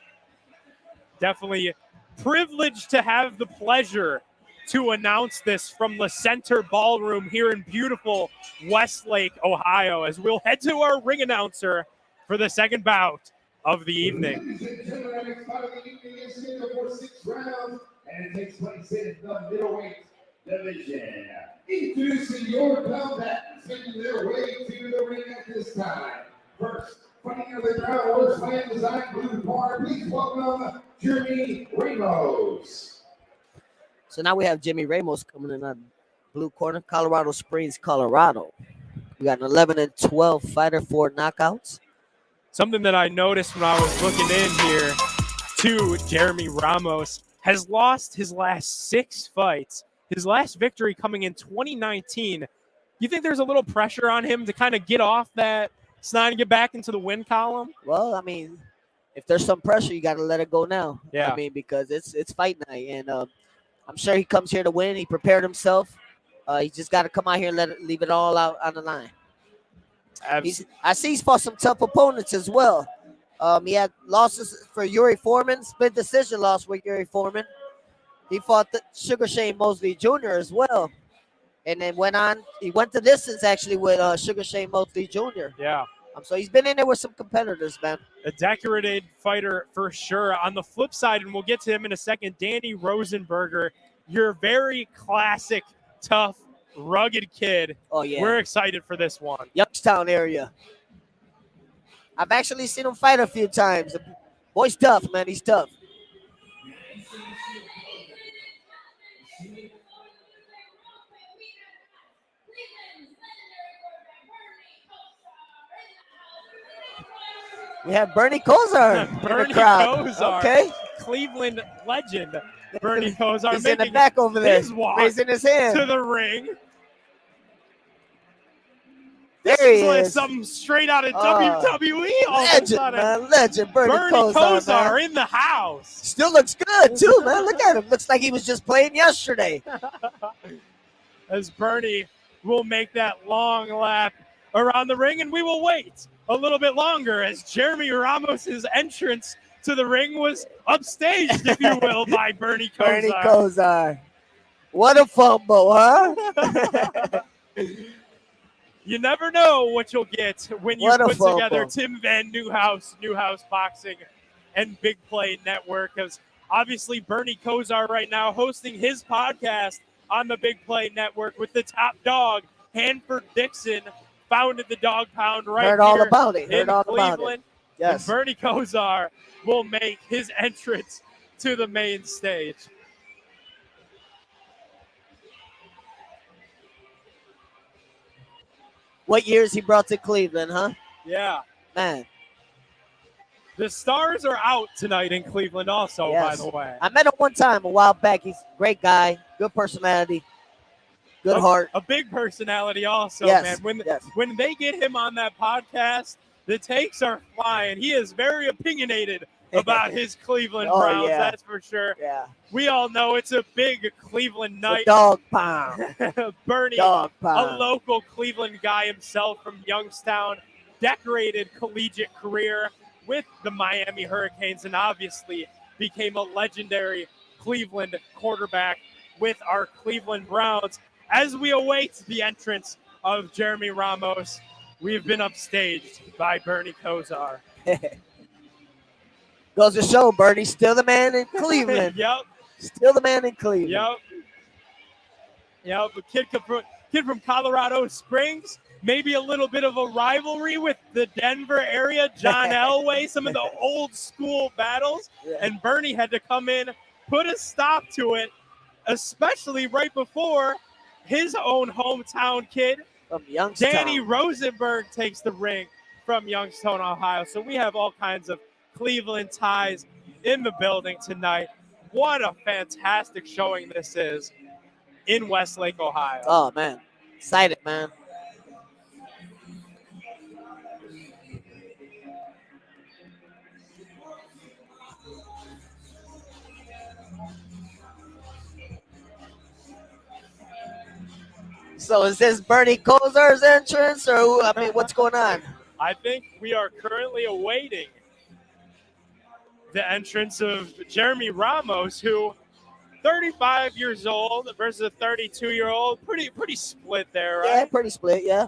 Speaker 2: Definitely privileged to have the pleasure to announce this from the Center Ballroom here in beautiful Westlake, Ohio, as we'll head to our ring announcer for the second bout of the evening.
Speaker 3: Ladies and gentlemen, our next fight of the evening is scheduled for 6 rounds, and it takes place in the middleweight division. Introducing your combatants making their way to the ring at this time. First, fighting out of the crowd, horse land design blue bar. Please welcome Jeremy Ramos.
Speaker 1: So now we have Jimmy Ramos coming in on blue corner, Colorado Springs, Colorado. We got an 11-12 fighter, 4 knockouts.
Speaker 2: Something that I noticed when I was looking in here to Jeremy Ramos has lost his last 6 fights. His last victory coming in 2019. You think there's a little pressure on him to kind of get off that snide and get back into the win column?
Speaker 1: Well, I mean, if there's some pressure, you got to let it go now.
Speaker 2: Yeah.
Speaker 1: I mean, because it's fight night, and I'm sure he comes here to win. He prepared himself. He just got to come out here and leave it all out on the line. I see he's fought some tough opponents as well. He had losses for Yuri Foreman, split decision loss with Yuri Foreman. He fought the Sugar Shane Mosley Jr. as well. And then he went the distance actually with Sugar Shane Mosley Jr.
Speaker 2: Yeah.
Speaker 1: So he's been in there with some competitors, man.
Speaker 2: A decorated fighter for sure. On the flip side, and we'll get to him in a second, Danny Rosenberger, your very classic, tough, rugged kid.
Speaker 1: Oh, yeah.
Speaker 2: We're excited for this one.
Speaker 1: Youngstown area. I've actually seen him fight a few times. The boy's tough, man. He's tough. We have Bernie Kosar in the crowd.
Speaker 2: Kosar,
Speaker 1: okay.
Speaker 2: Cleveland legend. Bernie Kosar.
Speaker 1: He's in the back over there, raising his hand
Speaker 2: to the ring.
Speaker 1: There
Speaker 2: this
Speaker 1: he
Speaker 2: is like
Speaker 1: is.
Speaker 2: something straight out of WWE.
Speaker 1: Legend, man. Legend. Bernie
Speaker 2: Kosar in the house.
Speaker 1: Still looks good, too, man. Look at him. Looks like he was just playing yesterday.
Speaker 2: As Bernie will make that long lap around the ring, and we will wait a little bit longer as Jeremy Ramos's entrance to the ring was upstaged, if you will, by Bernie Kosar.
Speaker 1: Bernie Kosar. What a fumble, huh?
Speaker 2: You never know what you'll get when you put together Tim VanNewhouse, Newhouse Boxing, and Big Play Network. Because obviously Bernie Kosar right now hosting his podcast on the Big Play Network with the top dog, Hanford Dixon, founded the Dog Pound right
Speaker 1: Heard
Speaker 2: here
Speaker 1: all about it.
Speaker 2: in
Speaker 1: Heard all
Speaker 2: Cleveland.
Speaker 1: about it. Yes.
Speaker 2: And Bernie Kosar will make his entrance to the main stage.
Speaker 1: What years he brought to Cleveland, huh?
Speaker 2: Yeah.
Speaker 1: Man.
Speaker 2: The stars are out tonight in Cleveland also,
Speaker 1: yes.
Speaker 2: by the way.
Speaker 1: I met him one time a while back. He's a great guy, good personality, good heart.
Speaker 2: A big personality also,
Speaker 1: yes.
Speaker 2: man.
Speaker 1: Yes.
Speaker 2: When they get him on that podcast, the takes are flying. He is very opinionated about his Cleveland Browns,
Speaker 1: yeah.
Speaker 2: that's for sure.
Speaker 1: Yeah.
Speaker 2: We all know it's a big Cleveland night.
Speaker 1: The Dog Pound.
Speaker 2: Bernie,
Speaker 1: Dog Pound.
Speaker 2: a local Cleveland guy himself from Youngstown, decorated collegiate career with the Miami Hurricanes, and obviously became a legendary Cleveland quarterback with our Cleveland Browns. As we await the entrance of Jeremy Ramos, we have been upstaged by Bernie Kosar.
Speaker 1: Goes to show Bernie's still the man in Cleveland.
Speaker 2: Yep.
Speaker 1: Still the man in Cleveland.
Speaker 2: Yep. A kid from Colorado Springs. Maybe a little bit of a rivalry with the Denver area, John Elway, some of the old school battles. Yeah. And Bernie had to come in, put a stop to it, especially right before his own hometown kid,
Speaker 1: From Youngstown.
Speaker 2: Danny Rosenberger, takes the ring from Youngstown, Ohio. So we have all kinds of Cleveland ties in the building tonight. What a fantastic showing this is in Westlake, Ohio.
Speaker 1: Oh, man. Excited, man. So is this Bernie Kosar's entrance, or who, I mean, what's going on?
Speaker 2: I think we are currently awaiting the entrance of Jeremy Ramos, who 35 years old versus a 32-year-old. Pretty split there, right?
Speaker 1: Yeah, pretty split, yeah.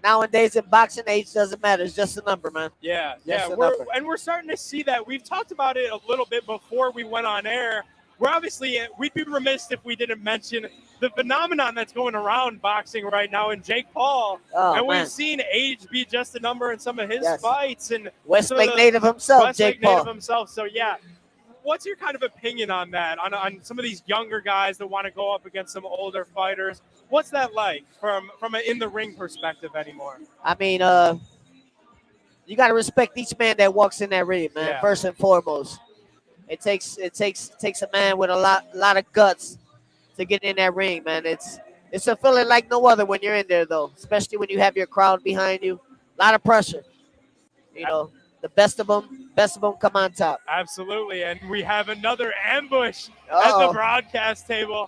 Speaker 1: Nowadays in boxing, age doesn't matter. It's just a number, man.
Speaker 2: Yeah.
Speaker 1: Just a
Speaker 2: We're
Speaker 1: number.
Speaker 2: we're starting to see that. We've talked about it a little bit before we went on air. We're obviously, we'd be remiss if we didn't mention the phenomenon that's going around boxing right now in Jake Paul.
Speaker 1: Oh,
Speaker 2: and
Speaker 1: man.
Speaker 2: we've seen age be just a number in some of his
Speaker 1: Yes.
Speaker 2: fights. And
Speaker 1: Westlake
Speaker 2: some of the-
Speaker 1: native himself,
Speaker 2: Westlake
Speaker 1: Jake Paul.
Speaker 2: native himself. So, yeah. What's your kind of opinion on that, on some of these younger guys that want to go up against some older fighters? What's that like from an in-the-ring perspective anymore?
Speaker 1: I mean, you got to respect each man that walks in that ring, man.
Speaker 2: Yeah.
Speaker 1: First and foremost, it takes a man with a lot of guts to get in that ring, man. It's a feeling like no other when you're in there, though. Especially when you have your crowd behind you. A lot of pressure. You know, the best of them come on top.
Speaker 2: Absolutely, and we have another ambush at
Speaker 1: Uh-oh.
Speaker 2: the broadcast table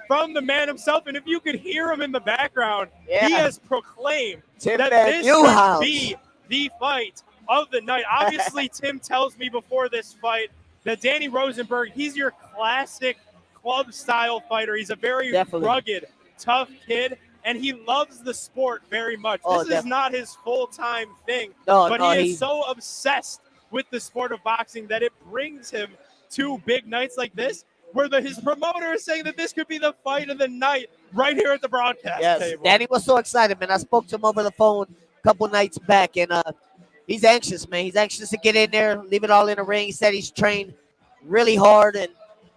Speaker 2: from the man himself. And if you could hear him in the background,
Speaker 1: Yeah.
Speaker 2: he has proclaimed
Speaker 1: Tim
Speaker 2: that
Speaker 1: Van
Speaker 2: this
Speaker 1: Newhouse.
Speaker 2: could be the fight of the night. Obviously, Tim tells me before this fight that Danny Rosenberger, he's your classic club-style fighter. He's a very
Speaker 1: Definitely.
Speaker 2: rugged, tough kid, and he loves the sport very much.
Speaker 1: Oh,
Speaker 2: This is
Speaker 1: definitely.
Speaker 2: not his full-time thing,
Speaker 1: No,
Speaker 2: but
Speaker 1: no,
Speaker 2: he is so obsessed with the sport of boxing that it brings him to big nights like this, where his promoter is saying that this could be the fight of the night right here at the broadcast
Speaker 1: Yes,
Speaker 2: table.
Speaker 1: Danny was so excited, man. I spoke to him over the phone a couple nights back, and he's anxious, man. He's anxious to get in there, leave it all in the ring. He said he's trained really hard, and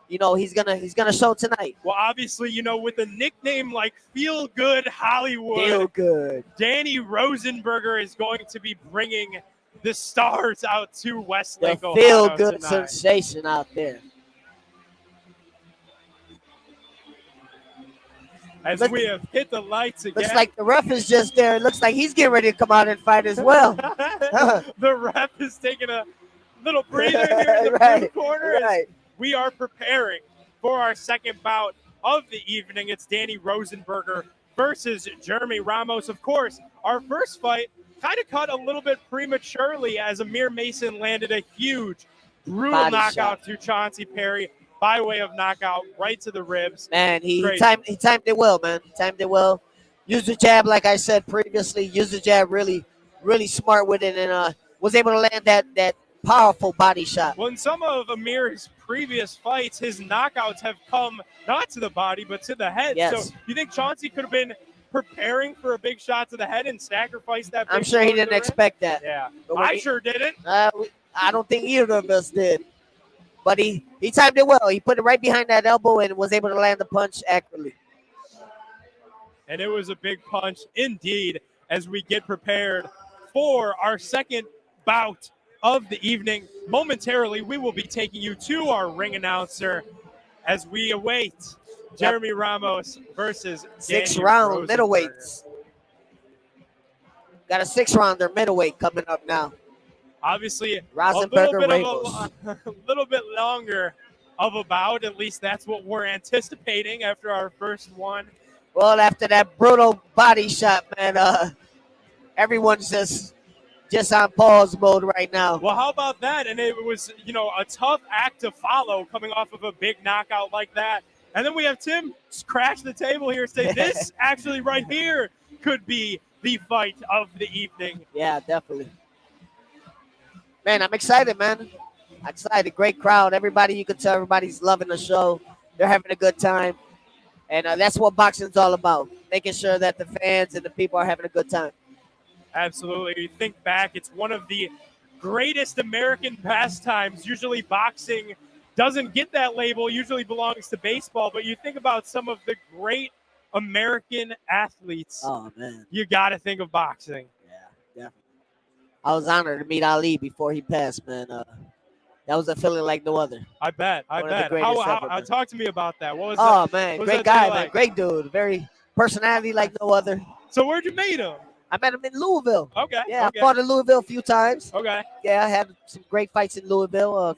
Speaker 1: you know he's gonna show tonight.
Speaker 2: Well, obviously, you know, with a nickname like Feel Good Hollywood,
Speaker 1: Feel good.
Speaker 2: Danny Rosenberger is going to be bringing the stars out to
Speaker 1: The
Speaker 2: Westlake, Ohio
Speaker 1: feel good
Speaker 2: tonight.
Speaker 1: sensation out there.
Speaker 2: As
Speaker 1: Look-
Speaker 2: we have hit the lights again.
Speaker 1: Looks like the ref is just there. It looks like he's getting ready to come out and fight as well.
Speaker 2: The ref is taking a little breather here in the
Speaker 1: Right,
Speaker 2: blue corner. as
Speaker 1: right.
Speaker 2: We are preparing for our second bout of the evening. It's Danny Rosenberger versus Jeremy Ramos. Of course, our first fight kind of cut a little bit prematurely as Amir Mason landed a huge, brutal
Speaker 1: Body
Speaker 2: knockout to Chauncey Perry by way of knockout right to the ribs.
Speaker 1: Man, he
Speaker 2: Great.
Speaker 1: timed it well, man. Timed it well. Used the jab, like I said previously. Used the jab really smart with it, and was able to land that powerful body shot.
Speaker 2: Well, in some of Amir's previous fights, his knockouts have come not to the body, but to the head.
Speaker 1: Yes.
Speaker 2: So you think Chauncey could have been preparing for a big shot to the head and sacrificed that?
Speaker 1: I'm
Speaker 2: big
Speaker 1: sure he
Speaker 2: blow to
Speaker 1: didn't
Speaker 2: the rim?
Speaker 1: expect that.
Speaker 2: Yeah,
Speaker 1: But when
Speaker 2: I
Speaker 1: he-
Speaker 2: sure didn't.
Speaker 1: I don't think either of us did. But he timed it well. He put it right behind that elbow and was able to land the punch accurately.
Speaker 2: And it was a big punch indeed as we get prepared for our second bout of the evening. Momentarily, we will be taking you to our ring announcer as we await Jeremy Ramos versus
Speaker 1: Six
Speaker 2: Danny
Speaker 1: round
Speaker 2: Rosenberger.
Speaker 1: middleweights. Got a 6-rounder middleweight coming up now.
Speaker 2: Obviously,
Speaker 1: Rosenberger,
Speaker 2: a
Speaker 1: Ramos.
Speaker 2: little bit longer of a bout. At least that's what we're anticipating after our first one.
Speaker 1: Well, after that brutal body shot, man, everyone's just on pause mode right now.
Speaker 2: Well, how about that? And it was, you know, a tough act to follow coming off of a big knockout like that. And then we have Tim crash the table here and say, this actually right here could be the fight of the evening.
Speaker 1: Yeah, definitely. Man, I'm excited, man. Excited. Great crowd. Everybody, you can tell everybody's loving the show. They're having a good time. And that's what boxing's all about, making sure that the fans and the people are having a good time.
Speaker 2: Absolutely. You think back, it's one of the greatest American pastimes. Usually boxing doesn't get that label, usually belongs to baseball. But you think about some of the great American athletes,
Speaker 1: Oh man,
Speaker 2: you got to think of boxing.
Speaker 1: yeah, definitely. I was honored to meet Ali before he passed, man. That was a feeling like no other.
Speaker 2: I bet. I
Speaker 1: One of the
Speaker 2: bet.
Speaker 1: greatest ever, man.
Speaker 2: Talk to me about that. What was
Speaker 1: Oh
Speaker 2: that?
Speaker 1: man,
Speaker 2: What was
Speaker 1: great
Speaker 2: that day
Speaker 1: guy, man.
Speaker 2: like?
Speaker 1: Great dude. Very personality like no other.
Speaker 2: So where'd you meet him?
Speaker 1: I met him in Louisville.
Speaker 2: Okay.
Speaker 1: Yeah,
Speaker 2: Okay.
Speaker 1: I fought in Louisville a few times.
Speaker 2: Okay.
Speaker 1: Yeah, I had some great fights in Louisville.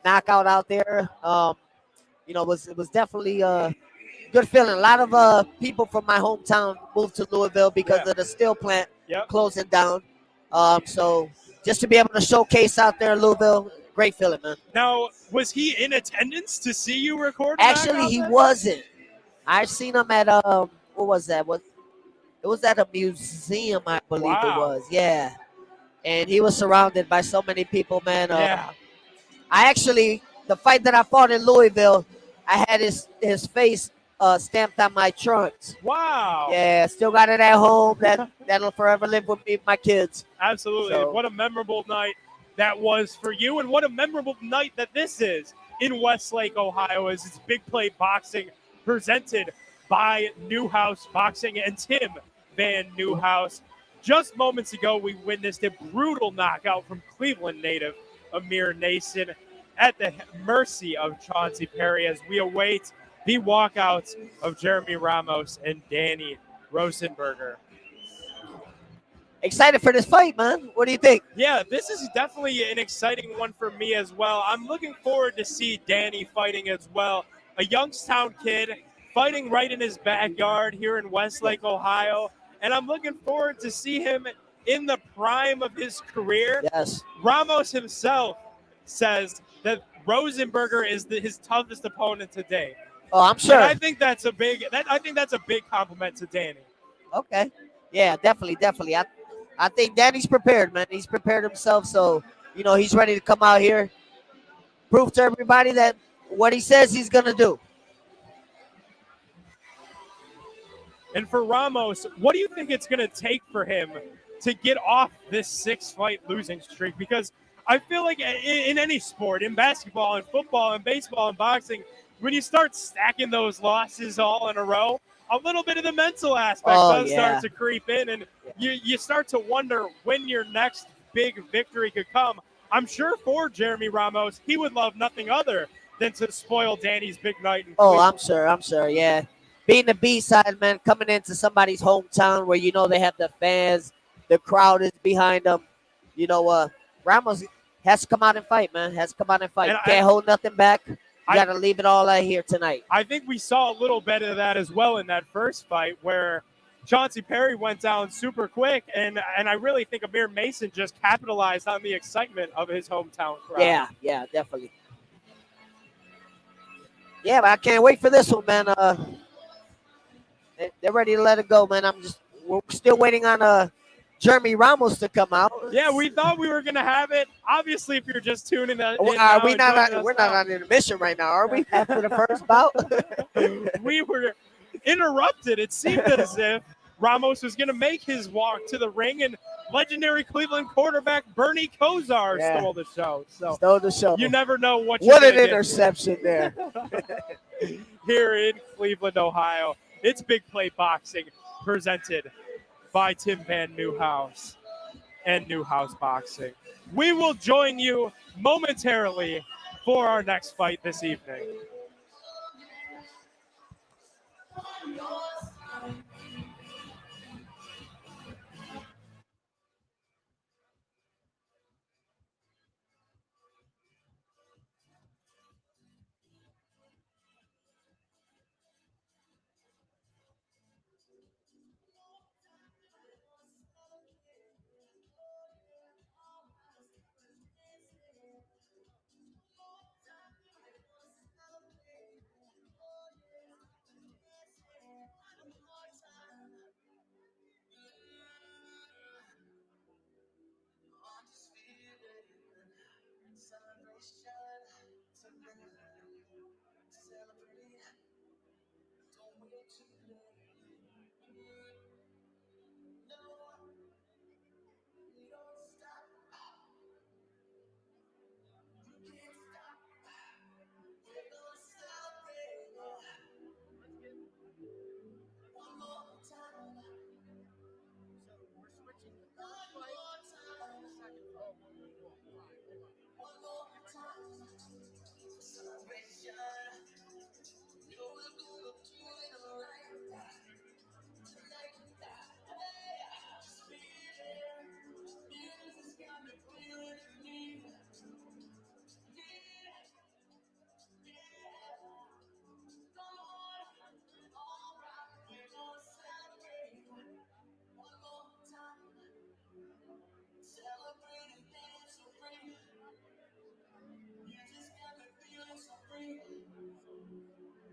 Speaker 1: Knockout out there. It was definitely a good feeling. A lot of people from my hometown moved to Louisville because
Speaker 2: Yeah.
Speaker 1: of the steel plant
Speaker 2: Yep.
Speaker 1: closing down. So just to be able to showcase out there in Louisville, great feeling, man.
Speaker 2: Now, was he in attendance to see you record?
Speaker 1: Actually, he wasn't. I seen him at what was that? It was at a museum, I believe it
Speaker 2: Wow.
Speaker 1: was. Yeah, and he was surrounded by so many people, man.
Speaker 2: Yeah.
Speaker 1: I actually, the fight that I fought in Louisville, I had his face stamped on my trunks.
Speaker 2: Wow.
Speaker 1: Yeah, still got it at home. That'll forever live with me and my kids.
Speaker 2: Absolutely.
Speaker 1: So-
Speaker 2: What a memorable night that was for you, and what a memorable night that this is in Westlake, Ohio, as it's Big Play Boxing presented by Newhouse Boxing and Tim VanNewhouse. Just moments ago, we witnessed a brutal knockout from Cleveland native Amir Nason at the mercy of Chauncey Perry as we await the walkouts of Jeremy Ramos and Danny Rosenberger.
Speaker 1: Excited for this fight, man. What do you think?
Speaker 2: Yeah, this is definitely an exciting one for me as well. I'm looking forward to see Danny fighting as well. A Youngstown kid fighting right in his backyard here in Westlake, Ohio. And I'm looking forward to see him in the prime of his career.
Speaker 1: Yes.
Speaker 2: Ramos himself says that Rosenberger is his toughest opponent today.
Speaker 1: Oh, I'm sure.
Speaker 2: And I think that's a big compliment to Danny.
Speaker 1: Okay. Yeah, definitely. I think Danny's prepared, man. He's prepared himself, so he's ready to come out here, prove to everybody that what he says he's gonna do.
Speaker 2: And for Ramos, what do you think it's going to take for him to get off this 6-fight losing streak? Because I feel like in any sport, in basketball and football and baseball and boxing, when you start stacking those losses all in a row, a little bit of the mental aspect does start to creep in, and you start to wonder when your next big victory could come. I'm sure for Jeremy Ramos, he would love nothing other than to spoil Danny's big night.
Speaker 1: I'm sure. Yeah. Being the B-side, man, coming into somebody's hometown where they have the fans, the crowd is behind them. Ramos has to come out and fight, man. Has to come out and fight. Can't hold nothing back. You got to leave it all out here tonight.
Speaker 2: I think we saw a little bit of that as well in that first fight where Chauncey Perry went down super quick, and I really think Amir Mason just capitalized on the excitement of his hometown crowd.
Speaker 1: Yeah, definitely. Yeah, but I can't wait for this one, man. They're ready to let it go, man. We're still waiting on Jeremy Ramos to come out.
Speaker 2: Yeah, we thought we were gonna have it. Obviously, if you're just tuning in,
Speaker 1: We're not on intermission right now, are we? After the first bout,
Speaker 2: we were interrupted. It seemed as if Ramos was gonna make his walk to the ring, and legendary Cleveland quarterback Bernie Kosar stole the show. So
Speaker 1: stole the show.
Speaker 2: You never know what
Speaker 1: an interception there.
Speaker 2: Here in Cleveland, Ohio. It's Big Play Boxing presented by Tim VanNewhouse and Newhouse Boxing. We will join you momentarily for our next fight this evening.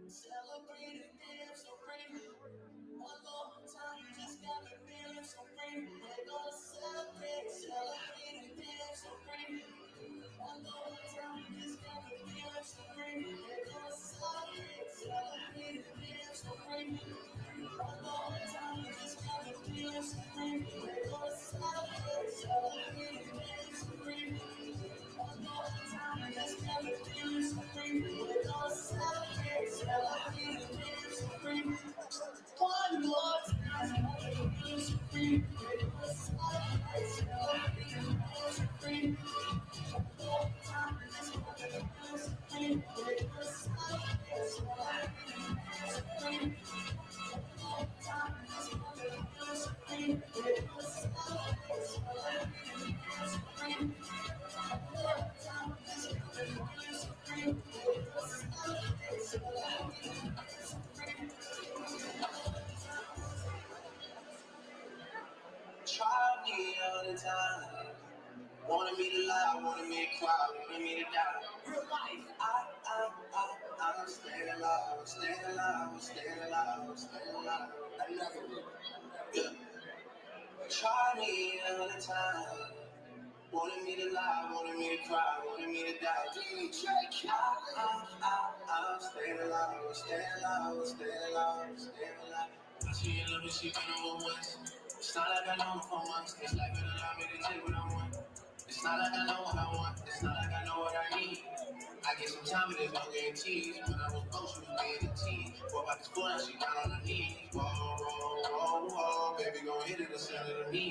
Speaker 4: Celebrate and dance so great. One more time, you just got me feeling so free. We're gonna celebrate and dance so great. One more time, you just got me feeling so free. We're gonna celebrate and dance so great. One more time, you just got me feeling so free. We're gonna celebrate and dance so great. One more time, you just got me feeling so free. We're gonna celebrate and dance so free. One more time, you so free. We're gonna celebrate and dance so free. One more time, you just got me feeling so free. We're gonna celebrate and dance so free. One more time, you just got me feeling so free. We're gonna celebrate and dance so free. Try me all the time. Wanted me to lie, wanted me to cry, wanted me to die. Real life. I'm staying alive, I'm staying alive, I'm staying alive, I'm staying alive. I never will. Yeah. Try me all the time. Wanted me to lie, wanted me to cry, wanted me to die. I'm staying alive, I'm staying alive, I'm staying alive, I'm staying alive. I see you looking, she been over once. It's not like I know for months. This life will allow me to take what I want. It's not like I know what I want. It's not like I know what I need. I get some time, but there's no guarantees. When I was broke, she was being a teen. Boy, about this floor, now she down on her knees. Whoa, whoa, whoa, whoa. Baby, gon' hit it the center of me.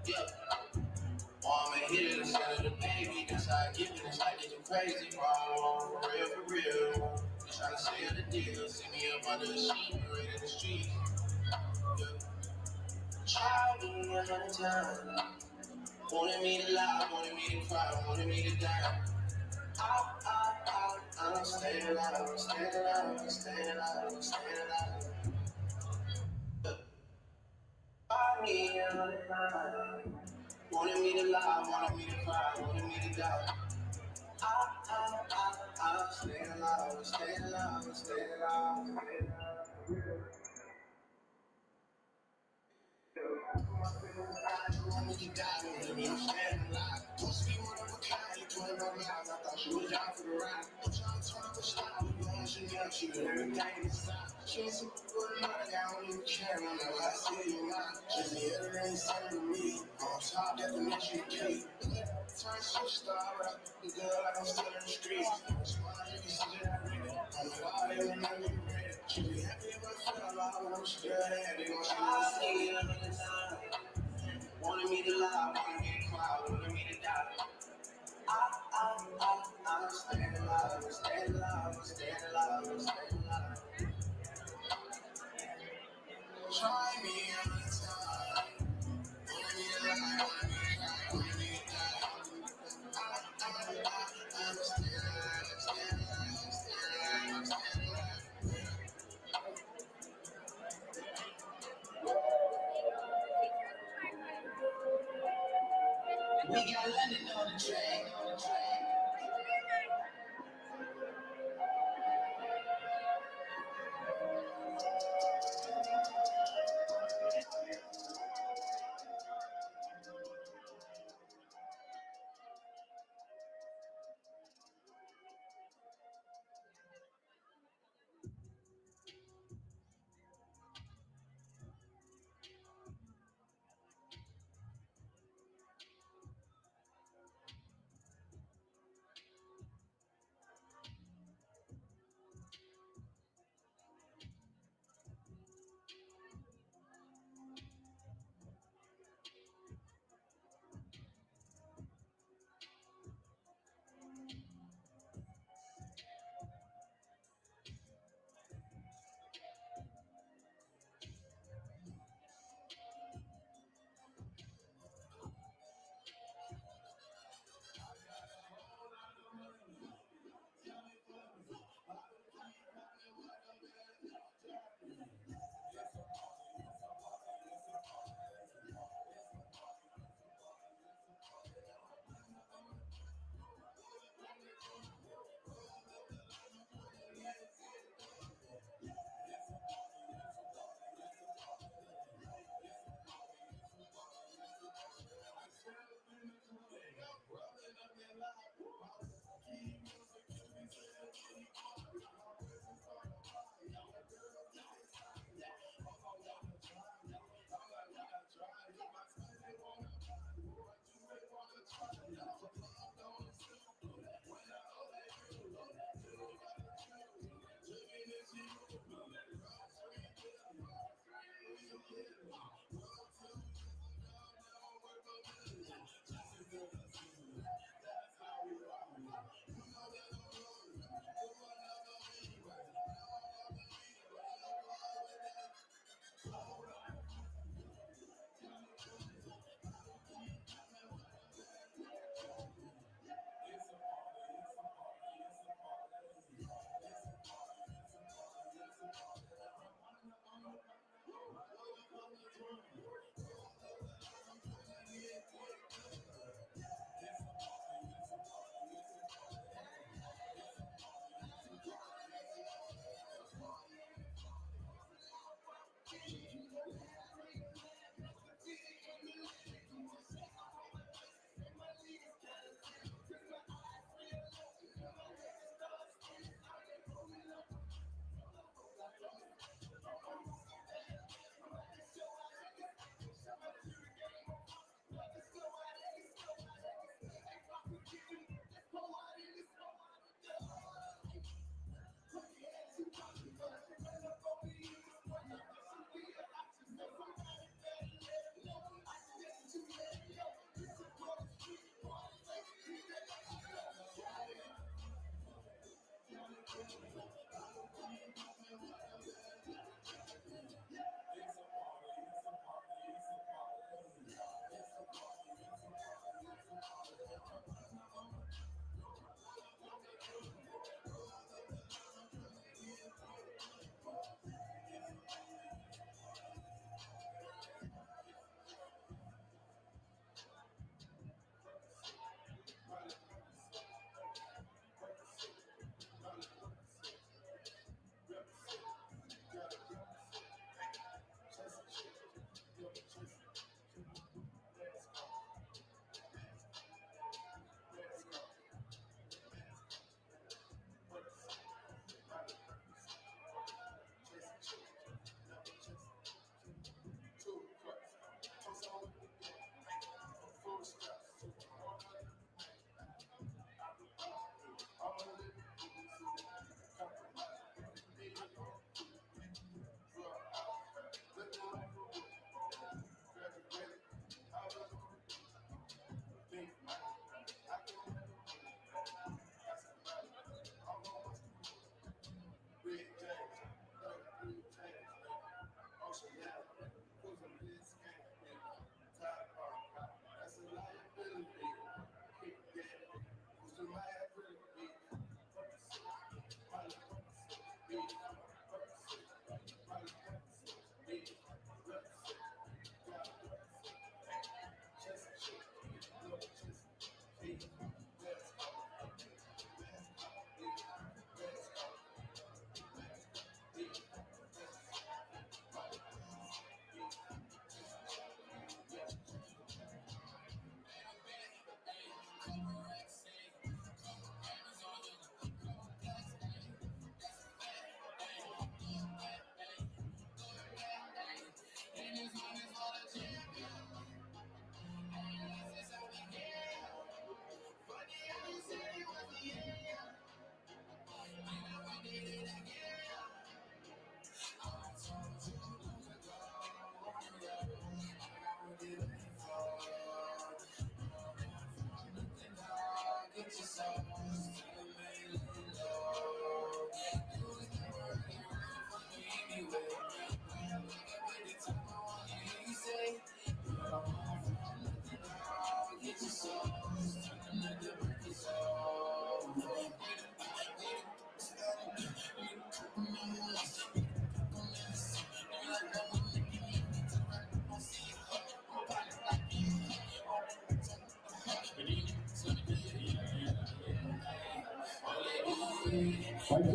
Speaker 4: Yeah. Oh, I'm a hitter, the center of the baby. That's how I give it. It's like it's crazy. Whoa, for real, for real. You tryna seal the deal. See me up under the sheet, right in the street. Yeah. Try me another time. Wanted me to lie, wanted me to cry, wanted me to die. I'm staying alive, I'm staying alive, I'm staying alive, I'm staying alive. Try me another time. Wanted me to lie, wanted me to cry, wanted me to die. I'm staying alive, I'm staying alive, I'm staying alive. I'm really dying, baby, I'm staying alive. Supposed to be one of a kind, you put it on live. I thought you was down for the ride. I'm trying to turn up the style, we going Chanel, she did everything inside. She ain't super good money, I don't even care whenever I see you mine. Just the other ain't saying to me, on top, definition of key. Turn superstar up, the girl like I'm still in the streets. Smile, you can see that I read it. I'm like, oh, they will never be ready. She be happy if I feel alive, when I'm scared, they gon' try to see it another time. Wanted me to lie, wanted me to cry, wanted me to die. I'm staying alive, I'm staying alive, I'm staying alive, I'm staying alive. Try me another time. Wanted me to lie, wanted me to cry, wanted me to die. I'm staying alive, I'm staying alive, I'm staying alive, I'm staying alive. We got London on the track, on the track.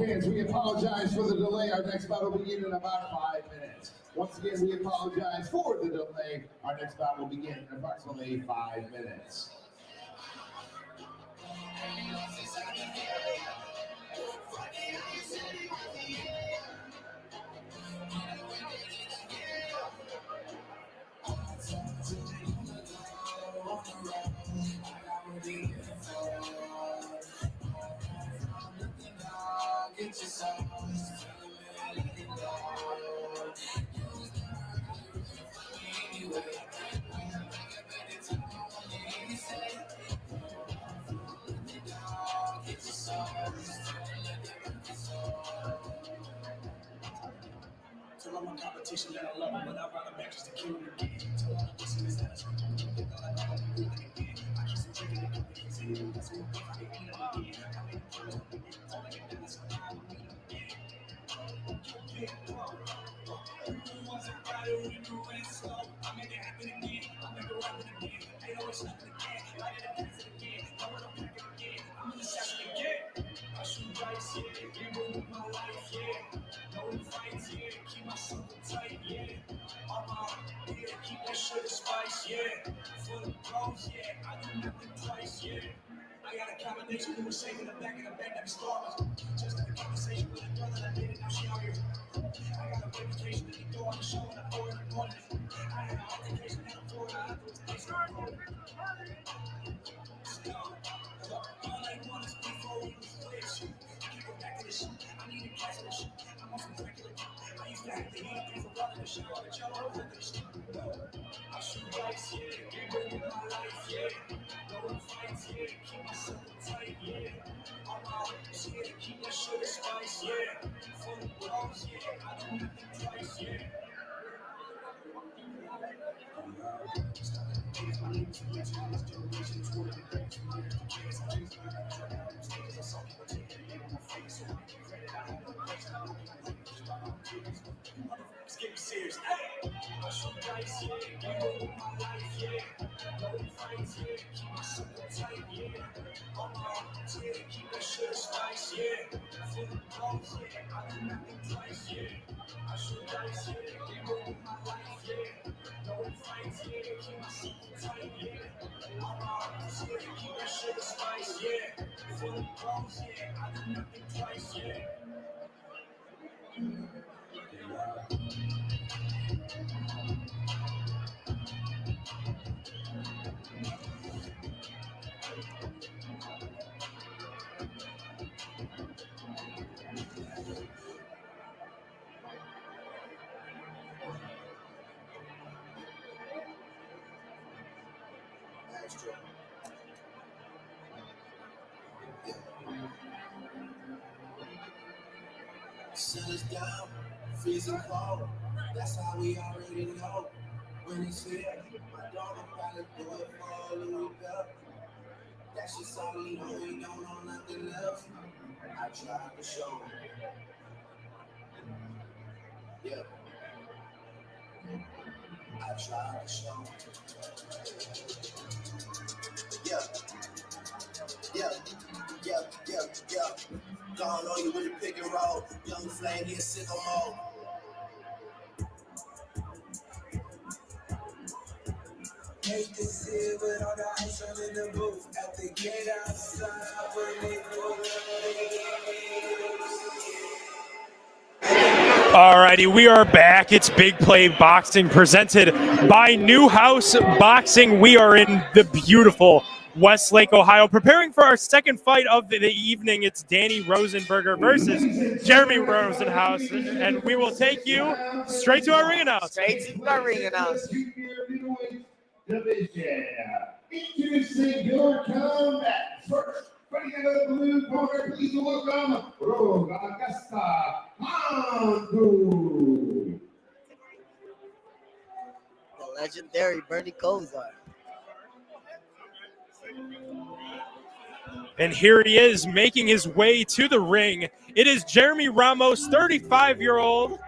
Speaker 3: fans, we apologize for the delay. Our next bout will begin in about 5 minutes. Once again, we apologize for the delay. Our next bout will begin in approximately 5 minutes.
Speaker 4: Tell all my competition that I love them, but I'd rather back just to kill them again. Tell all the listeners that I scream them, they thought I know I'm doing it again. I keep some drinking and cooking and sitting, that's what I can eat them again. I made it first, I'm thinking, it's all I can do is come out and meet them again. Who wasn't right when you ran slow? I made it happen again, I'll make it happen again. Ain't always nothing again, I did it pass it again. I want to pack it again, I'm gonna sack it again. I shoot dice, yeah, gamble with my life, yeah. No fights, yeah, keep my circle tight, yeah. I'm out, yeah, keep that sugar spice, yeah. For the pros, yeah, I do nothing twice, yeah. I got a combination who was safe in the back of the bank that be starvers. Just had a conversation with a girl that I dated, now she out here. I got a reputation that he throw on the show and I throw it in the morning. I had an altercation in Florida, I threw it to place in the morning. All I want is before we was clear shit. I can't go back to this shit. I need a cash for this shit. I'm on some regular. I used to have to heat up for water to shower the jello over this shit. I shoot dice, yeah. Gamble with my life, yeah. No fights, yeah. Keep my circle tight, yeah. I'm out, yeah. Keep that sugar spice, yeah. For the bros, yeah. I do nothing twice, yeah. Let's get serious. Hey! I shoot dice, yeah. Gamble with my life, yeah. No fights, yeah. Keep my circle tight, yeah. I'm out, yeah. Keep that sugar spice, yeah. For the bros, yeah. I do nothing twice, yeah. I shoot dice, yeah. Gamble with my life, yeah. No fights, yeah. Keep my circle tight, yeah. I'm out, yeah. Keep that sugar spice, yeah. For the bros, yeah. I do nothing twice, yeah.
Speaker 5: Sun is down, freezing cold. That's how we already know. When it's here, my daughter probably do it for Louis Bell. That's just all we know. We don't know nothing else. I tried to show him. Yeah. I tried to show him. Yeah. Yeah. Yeah. Yeah. Yeah. Gone on you with the pick and roll. Young flame, he a sicko mode. Hate to see it with all the ice on in the booth. At the gate outside, when they pull
Speaker 2: Alrighty, we are back. It's Big Play Boxing presented by Newhouse Boxing. We are in the beautiful Westlake, Ohio, preparing for our second fight of the evening. It's Danny Rosenberger versus Jeremy Rosenhouse, and we will take you straight to our ring announcement.
Speaker 1: Straight to our ring announcement.
Speaker 3: Division. Introducing your combat first. Fighting out of the blue corner, please welcome Augusta Junco.
Speaker 1: The legendary Bernie Kosar.
Speaker 2: And here he is making his way to the ring. It is Jeremy Ramos, 35-year-old.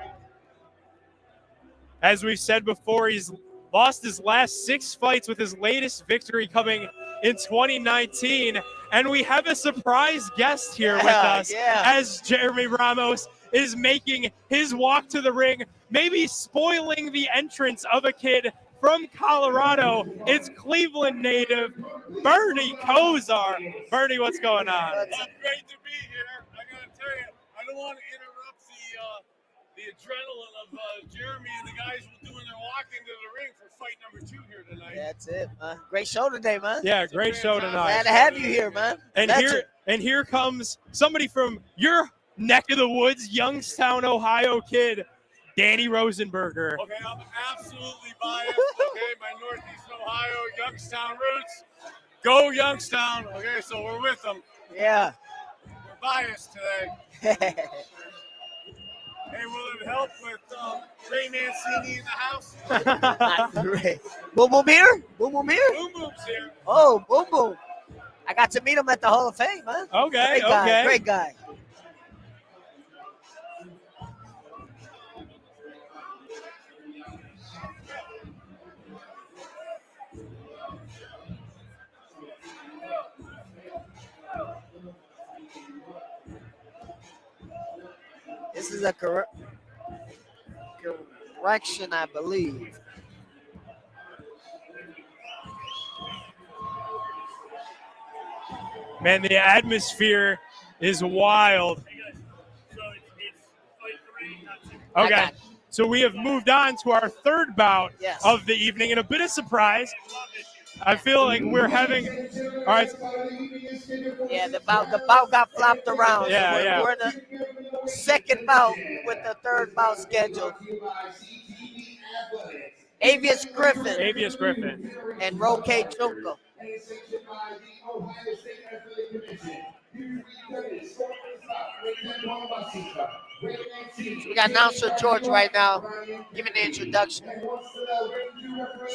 Speaker 2: As we've said before, he's lost his last 6 fights, with his latest victory coming in 2019. And we have a surprise guest here with us as Jeremy Ramos is making his walk to the ring, maybe spoiling the entrance of a kid from Colorado. It's Cleveland native Bernie Kosar. Bernie, what's going on?
Speaker 6: It's great to be here. I gotta tell you, I don't want to interrupt the adrenaline of Jeremy and the guys doing their walk into the ring for fight number 2 here tonight.
Speaker 1: That's it, man. Great show today, man.
Speaker 2: Yeah, great show tonight.
Speaker 1: Glad to have you here, man.
Speaker 2: And here comes somebody from your neck of the woods, Youngstown, Ohio kid, Danny Rosenberger.
Speaker 6: Okay, I'm absolutely biased. Okay, my Northeast Ohio Youngstown roots. Go Youngstown. Okay, so we're with them.
Speaker 1: Yeah.
Speaker 6: We're biased today. Hey, will it help with Ray Mancini in the house?
Speaker 1: Great. Boom Boom here? Boom Boom here?
Speaker 6: Boom Boom's here.
Speaker 1: Oh, Boom Boom. I got to meet him at the Hall of Fame, man.
Speaker 2: Okay,
Speaker 1: Great guy,
Speaker 2: okay.
Speaker 1: Great guy. This is a correction, I believe.
Speaker 2: Man, the atmosphere is wild. Okay, so we have moved on to our third bout of the evening, and a bit of surprise. I feel like we're having. All right.
Speaker 1: Yeah, the bout got flopped around.
Speaker 2: Yeah,
Speaker 1: we're in the second bout with the third bout scheduled. Avius Griffin. And Roque Junco. We got announcer George right now giving the introduction.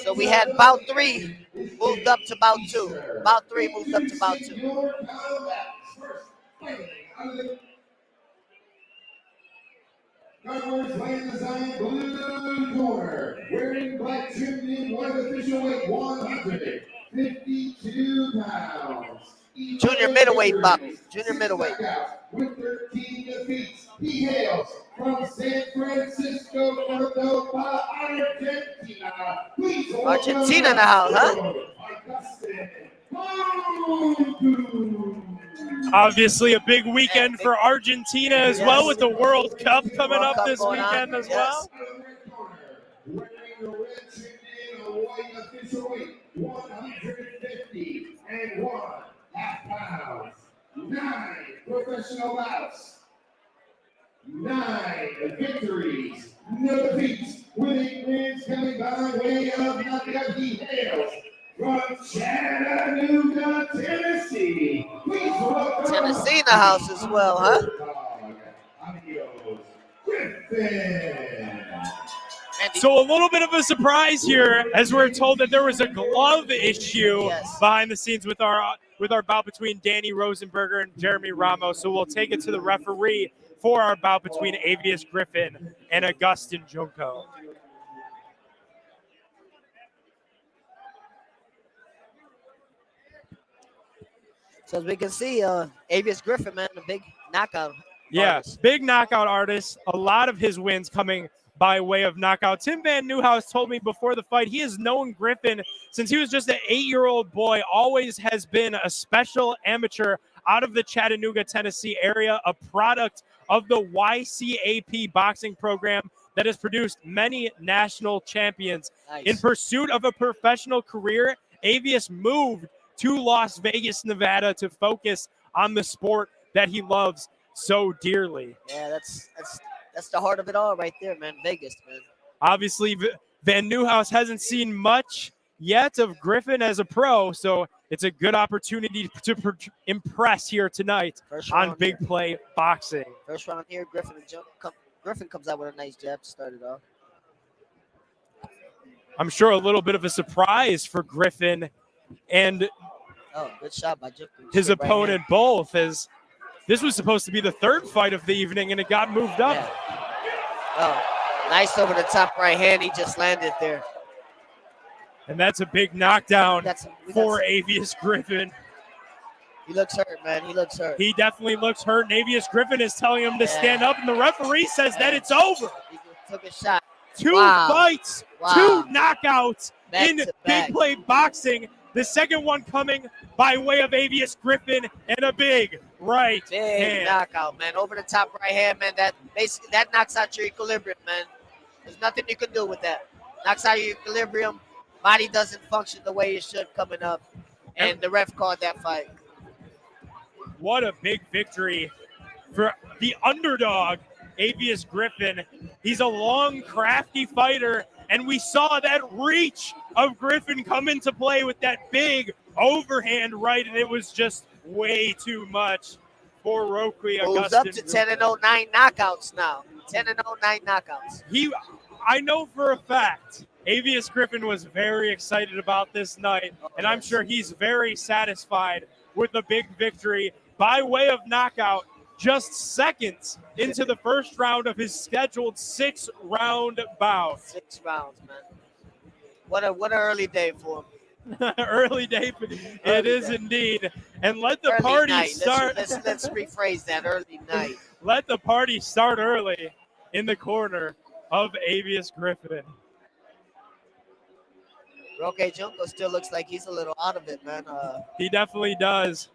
Speaker 1: So we had bout 3 moved up to bout 2. Bout 3 moved up to bout 2.
Speaker 3: Numbers playing the Zion blue corner, wearing black trim in one official weight, 152 pounds.
Speaker 1: Junior middleweight bout. Junior middleweight.
Speaker 3: With 13 defeats, he hails from San Francisco, Córdoba, Argentina. Please
Speaker 1: Argentina in the house, huh?
Speaker 2: Obviously, a big weekend for Argentina as well, with the World Cup coming up this weekend as well.
Speaker 3: Wearing the red trim in a white official weight, 151.5 pounds. 9 professional bouts, 9 victories, no defeats, winning wins coming by way of knockout. He hails from Chattanooga, Tennessee. Please welcome
Speaker 1: Tennessee in the house as well, huh?
Speaker 3: Griffin.
Speaker 2: So a little bit of a surprise here, as we're told that there was a glove issue behind the scenes with our bout between Danny Rosenberger and Jeremy Ramos. So we'll take it to the referee for our bout between Avius Griffin and Augustin Junco.
Speaker 1: So as we can see, Avius Griffin, man, a big knockout.
Speaker 2: Yeah,
Speaker 1: artist.
Speaker 2: big knockout artist. A lot of his wins coming by way of knockout. Tim VanNewhouse told me before the fight he has known Griffin since he was just an 8-year-old boy, always has been a special amateur out of the Chattanooga, Tennessee area, a product of the YCAP boxing program that has produced many national champions.
Speaker 1: Nice.
Speaker 2: In pursuit of a professional career, Avius moved to Las Vegas, Nevada to focus on the sport that he loves so dearly.
Speaker 1: Yeah, that's the heart of it all right there, man. Vegas, man.
Speaker 2: Obviously, VanNewhouse hasn't seen much yet of Griffin as a pro, so it's a good opportunity to impress here tonight on Big Play Boxing.
Speaker 1: First round here, Griffin comes out with a nice jab to start it off.
Speaker 2: I'm sure a little bit of a surprise for Griffin and
Speaker 1: good shot by Junco.
Speaker 2: His opponent both, as this was supposed to be the third fight of the evening, and it got moved up.
Speaker 1: Yeah. Oh, nice over the top right hand. He just landed there.
Speaker 2: And that's a big knockdown
Speaker 1: we
Speaker 2: for Avius Griffin.
Speaker 1: He looks hurt, man. He looks hurt.
Speaker 2: He definitely looks hurt. And Avius Griffin is telling him to stand up, and the referee says that it's over.
Speaker 1: He took a shot.
Speaker 2: Two fights, two knockouts
Speaker 1: back
Speaker 2: in
Speaker 1: to back.
Speaker 2: Big Play Boxing. The second one coming by way of Avius Griffin and a big right hand.
Speaker 1: Knockout, man. Over the top right hand, man. That knocks out your equilibrium, man. There's nothing you can do with that. Knocks out your equilibrium. Body doesn't function the way it should coming up. And the ref called that fight.
Speaker 2: What a big victory for the underdog, Avius Griffin. He's a long, crafty fighter, and we saw that reach of Griffin come into play with that big overhand right, and it was just way too much for Roquy
Speaker 1: Moves
Speaker 2: Augustin.
Speaker 1: up to 10-0, 9 knockouts now. 10-0, 9 knockouts.
Speaker 2: I know for a fact Avius Griffin was very excited about this night, and I'm sure he's very satisfied with the big victory by way of knockout, just seconds into the first round of his scheduled 6-round bout.
Speaker 1: 6 rounds, man. What an early day for him.
Speaker 2: Early day, it is indeed. And let the party start.
Speaker 1: Let's rephrase that. Early night.
Speaker 2: Let the party start early in the corner of Avius Griffin.
Speaker 1: Okay, Junco still looks like he's a little out of it, man.
Speaker 2: He definitely does.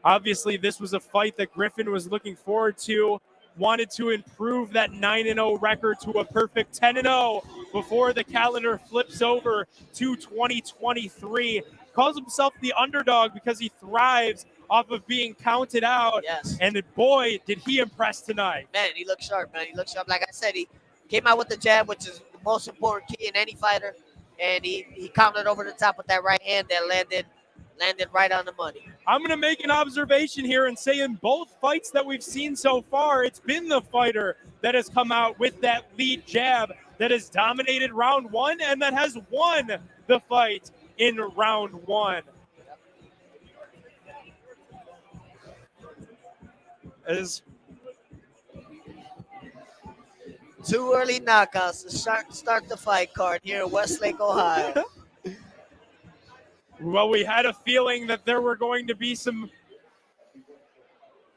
Speaker 2: Obviously, this was a fight that Griffin was looking forward to, wanted to improve that 9-0 record to a perfect 10-0 before the calendar flips over to 2023. Calls himself the underdog because he thrives off of being counted out.
Speaker 1: Yes.
Speaker 2: And boy, did he impress tonight.
Speaker 1: Man, he looked sharp, man. He looked sharp. Like I said, he came out with the jab, which is the most important key in any fighter. And he counted over the top with that right hand that landed right on the money.
Speaker 2: I'm going to make an observation here and say in both fights that we've seen so far, it's been the fighter that has come out with that lead jab that has dominated round one and that has won the fight in round one. As
Speaker 1: 2 early knockouts to start the fight card here in Westlake, Ohio.
Speaker 2: Well, we had a feeling that there were going to be some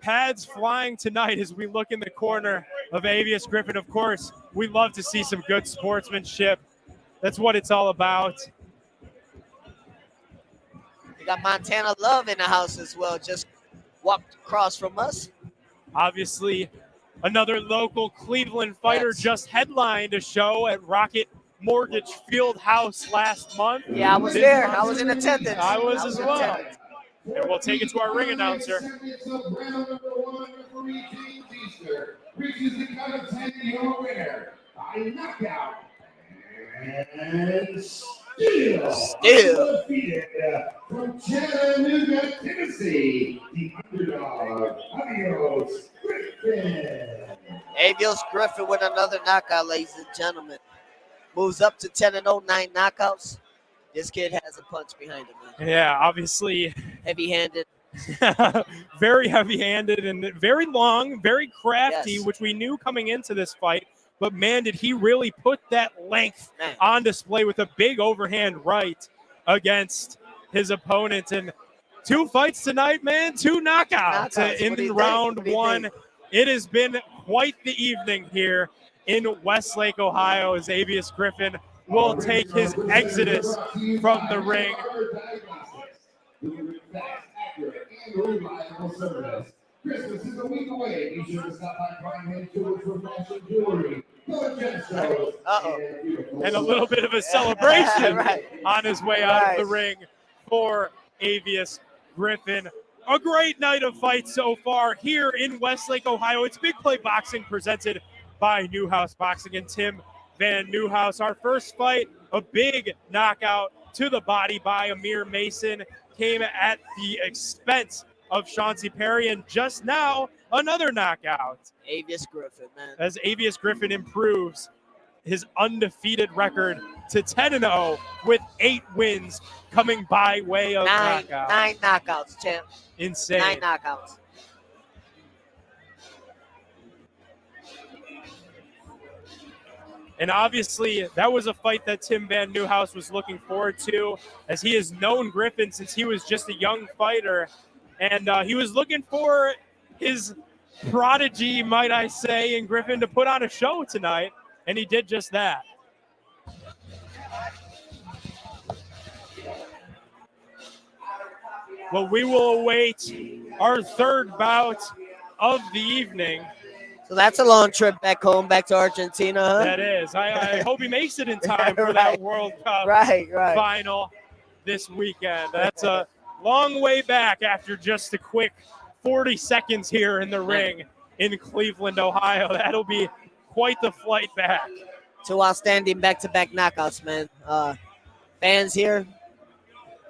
Speaker 2: pads flying tonight as we look in the corner of Avius Griffin. Of course, we love to see some good sportsmanship. That's what it's all about.
Speaker 1: We got Montana Love in the house as well, just walked across from us.
Speaker 2: Obviously, another local Cleveland fighter just headlined a show at Rocket Mortgage Field House last month.
Speaker 1: Yeah, I was there. I was in attendance.
Speaker 2: I was as well. And we'll take it to our ring announcer.
Speaker 3: Reaches the count of 10, your winner by knockout. And still defeated from Chattanooga, Tennessee, the underdog, Avius Griffin.
Speaker 1: Avius Griffin with another knockout, ladies and gentlemen. Moves up to 10-0, 9 knockouts. This kid has a punch behind him, man.
Speaker 2: Yeah, obviously.
Speaker 1: Heavy-handed.
Speaker 2: Very heavy-handed and very long, very crafty,
Speaker 1: Yes.
Speaker 2: which we knew coming into this fight. But, man, did he really put that length on display with a big overhand right against his opponent. And 2 fights tonight, man, 2 knockouts in round one. It has been quite the evening here in Westlake, Ohio, as Avius Griffin will take his exodus from the ring.
Speaker 3: Christmas is a week away. Be sure to stop by Prime Head Jewelry for fashion jewelry.
Speaker 2: And a little bit of a celebration on his way out of the ring for Avius Griffin. A great night of fights so far here in Westlake, Ohio. It's Big Play Boxing presented by Newhouse Boxing and Tim VanNewhouse. Our first fight, a big knockout to the body by Amir Mason, came at the expense of Chauncey Perry, and just now another knockout.
Speaker 1: Avius Griffin, man.
Speaker 2: As Avius Griffin improves his undefeated record to 10-0 with 8 wins coming by way of knockout.
Speaker 1: 9 knockouts, champ.
Speaker 2: Insane.
Speaker 1: 9 knockouts.
Speaker 2: And obviously, that was a fight that Tim VanNewhouse was looking forward to, as he has known Griffin since he was just a young fighter. And he was looking for his prodigy, might I say, in Griffin to put on a show tonight, and he did just that. Well, we will await our third bout of the evening.
Speaker 1: So that's a long trip back home, back to Argentina, huh?
Speaker 2: That is. I hope he makes it in time for
Speaker 1: Right.
Speaker 2: that World Cup
Speaker 1: Right.
Speaker 2: final this weekend. That's a long way back after just a quick 40 seconds here in the ring in Cleveland, Ohio. That'll be quite the flight back.
Speaker 1: Two outstanding back-to-back knockouts, man. Fans here,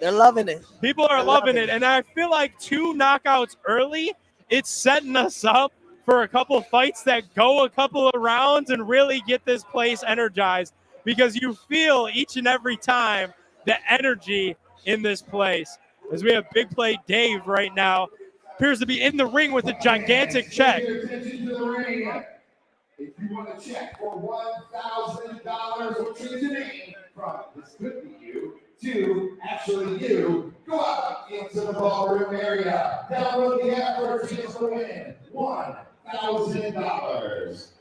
Speaker 1: they're loving it.
Speaker 2: People are loving it, and I feel like 2 knockouts early, it's setting us up for a couple fights that go a couple of rounds and really get this place energized, because you feel each and every time the energy in this place. As we have Big Play Dave right now, appears to be in the ring with a gigantic check.
Speaker 3: If you want to check for $1,000, or change the name from "This Could Be You" to "Actually You," go out into the ballroom area. Download the app for a chance to win $1,000.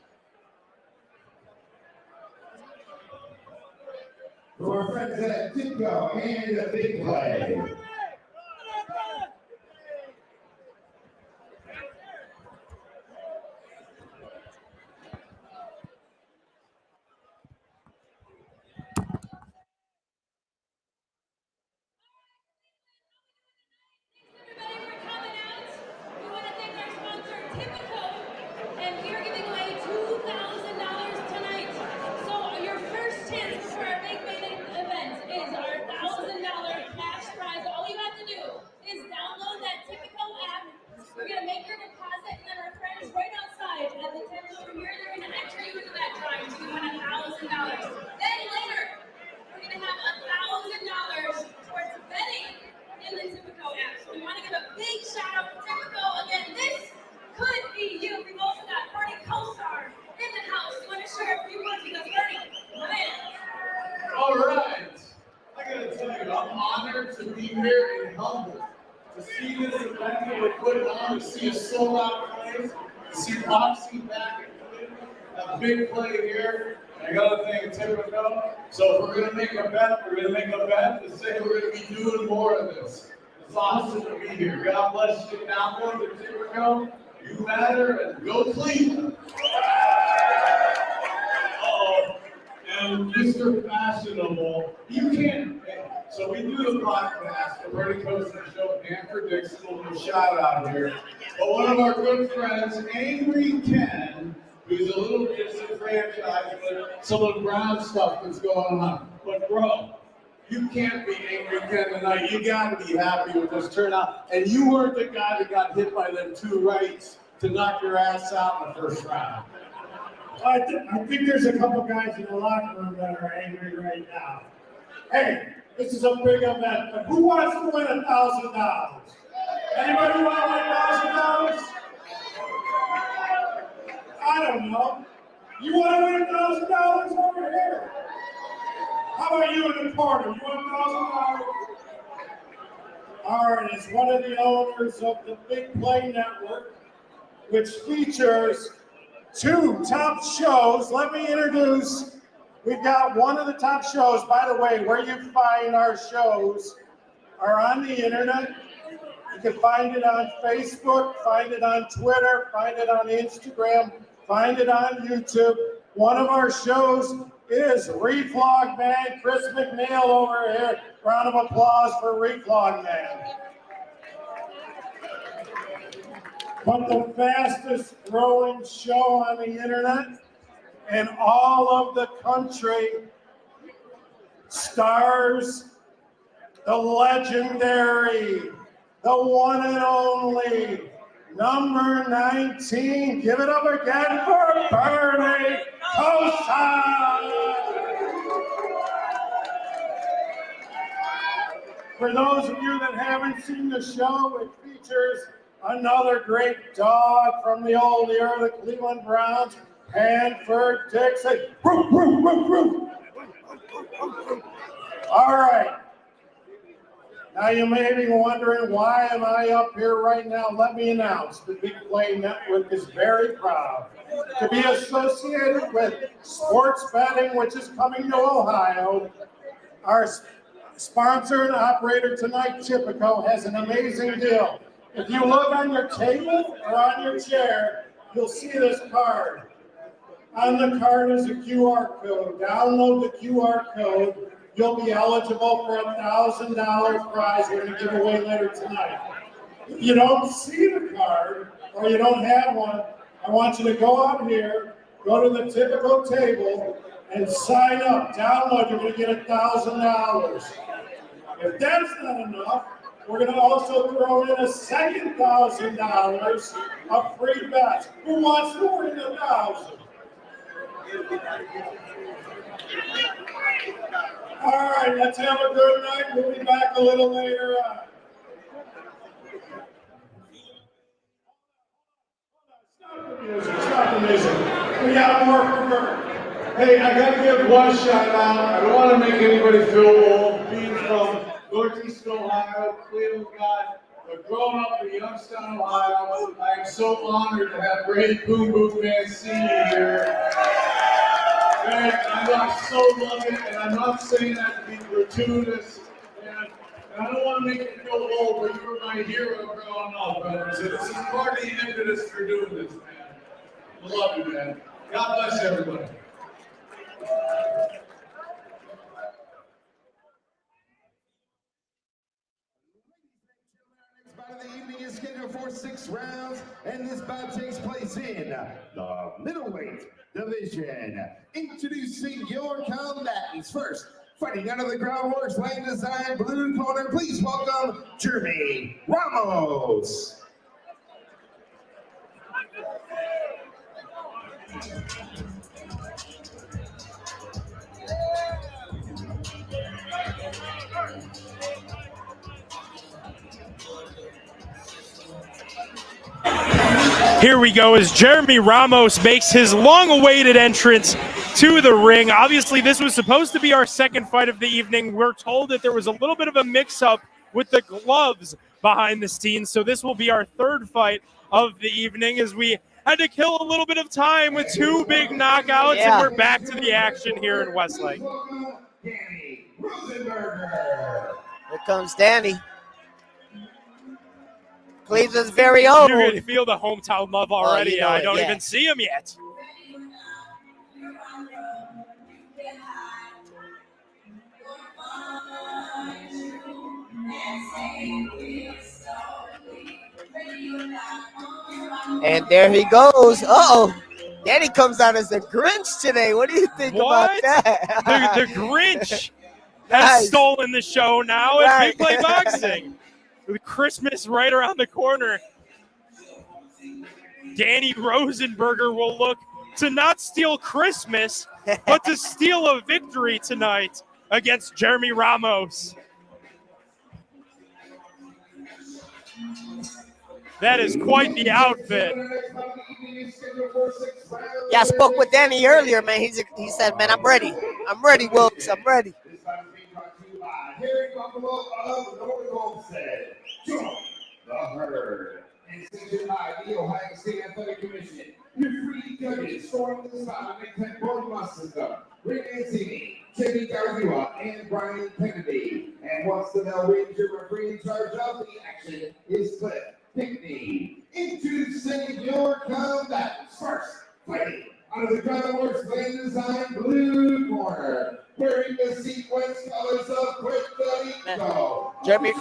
Speaker 3: For our friends at Junco and BIGPLAY.
Speaker 6: All right. I gotta tell you, I'm honored to be here and humbled to see this event that we're putting on, to see a sold out place, to see boxing back in Cleveland, a big play here. I gotta thank Typico. So if we're gonna make a bet, we're gonna make a bet to say we're gonna be doing more of this. It's awesome to be here. God bless you. Now going to Typico. You matter, and go Cleveland. And Mr. Fashionable, you can't. So we do the podcast, the Verdi Coast Show, Dan Predicts, a little shout out here. But one of our good friends, Angry Ken, who's a little disenfranchised with some of the brown stuff that's going on. But bro, you can't be Angry Ken tonight. You gotta be happy with this turnout. And you weren't the guy that got hit by them 2 rights to knock your ass out in the first round.
Speaker 7: I think there's a couple guys in the locker room that are angry right now. Hey, this is a big event, but who wants to win $1,000? Anybody want to win $1,000? I don't know. You want to win $1,000 over here? How about you in the corner? You want $1,000? All right, as one of the owners of the BIGPLAY Network, which features 2 top shows. Let me introduce, we've got one of the top shows. By the way, where you find our shows are on the internet. You can find it on Facebook, find it on Twitter, find it on Instagram, find it on YouTube. One of our shows is Reflog Man, Chris McNeil over here. Round of applause for Reflog Man. But the fastest growing show on the internet in all of the country stars the legendary, the one and only, number 19. Give it up again for Bernie Kosar. For those of you that haven't seen the show, it features another great dog from the old era, the Cleveland Browns, Hanford Dixon. Woo, woo, woo, woo. All right. Now you may be wondering, why am I up here right now? Let me announce the Big Play Network is very proud to be associated with sports betting, which is coming to Ohio. Our sponsor and operator tonight, Typico, has an amazing deal. If you look on your table or on your chair, you'll see this card. On the card is a QR code. Download the QR code. You'll be eligible for a $1,000 prize we're going to give away later tonight. If you don't see the card or you don't have one, I want you to go out here, go to the typical table, and sign up. Download, you're going to get $1,000. If that's not enough, we're going to also throw in a second $1,000 of free bets. Who wants to win $1,000? All right, let's have a good night. We'll be back a little later on. Stop the music. We got more for her.
Speaker 6: Hey, I gotta give one shout out. I don't want to make anybody feel old. Being from Northeast Ohio, Cleveland guy, but growing up in Youngstown, Ohio, I am so honored to have Ray Boom Boom Man Sr. here. And I so love it, and I'm not saying that to be gratuitous. And I don't want to make you feel old, but you were my hero growing up, brother. So this is part of the impetus for doing this, man. I love you, man. God bless everybody.
Speaker 3: Bout of the evening is scheduled for 6 rounds, and this bout takes place in the middleweight division. Introducing your combatants. First, fighting out of the ground horse land design blue corner, please welcome Jeremy Ramos.
Speaker 2: Here we go as Jeremy Ramos makes his long-awaited entrance to the ring. Obviously, this was supposed to be our second fight of the evening. We're told that there was a little bit of a mix-up with the gloves behind the scenes, so this will be our third fight of the evening as we had to kill a little bit of time with two big knockouts, and we're back to the action here in Westlake.
Speaker 3: Danny Rosenberger.
Speaker 1: Here comes Danny. Cleveland's very own.
Speaker 2: You can feel the hometown love already.
Speaker 1: You know
Speaker 2: I don't even see him yet.
Speaker 1: And there he goes. Uh-oh. Danny comes out as the Grinch today. What do you think about that?
Speaker 2: The Grinch has stolen the show now at Big Play Boxing. With Christmas right around the corner, Danny Rosenberger will look to not steal Christmas, but to steal a victory tonight against Jeremy Ramos. That is quite the outfit.
Speaker 1: Yeah, I spoke with Danny earlier, man. He said, man, I'm ready. I'm ready, Wilkes. I'm ready.
Speaker 3: Harry Buffalo of North Homestead, Junco, the Herd, and sanctioned by the Ohio State Athletic Commission. Your free judges storm the spot and make both muscles up. Rick Mancini, Jimmy Garcia, and Brian Kennedy. And once the bell rings, your referee in charge of the action is Cliff Pickney. Introducing your combatants. First, fighting out of the groundworks land design blue corner, wearing the sequence colors of Puerto Rico.
Speaker 1: Jeremy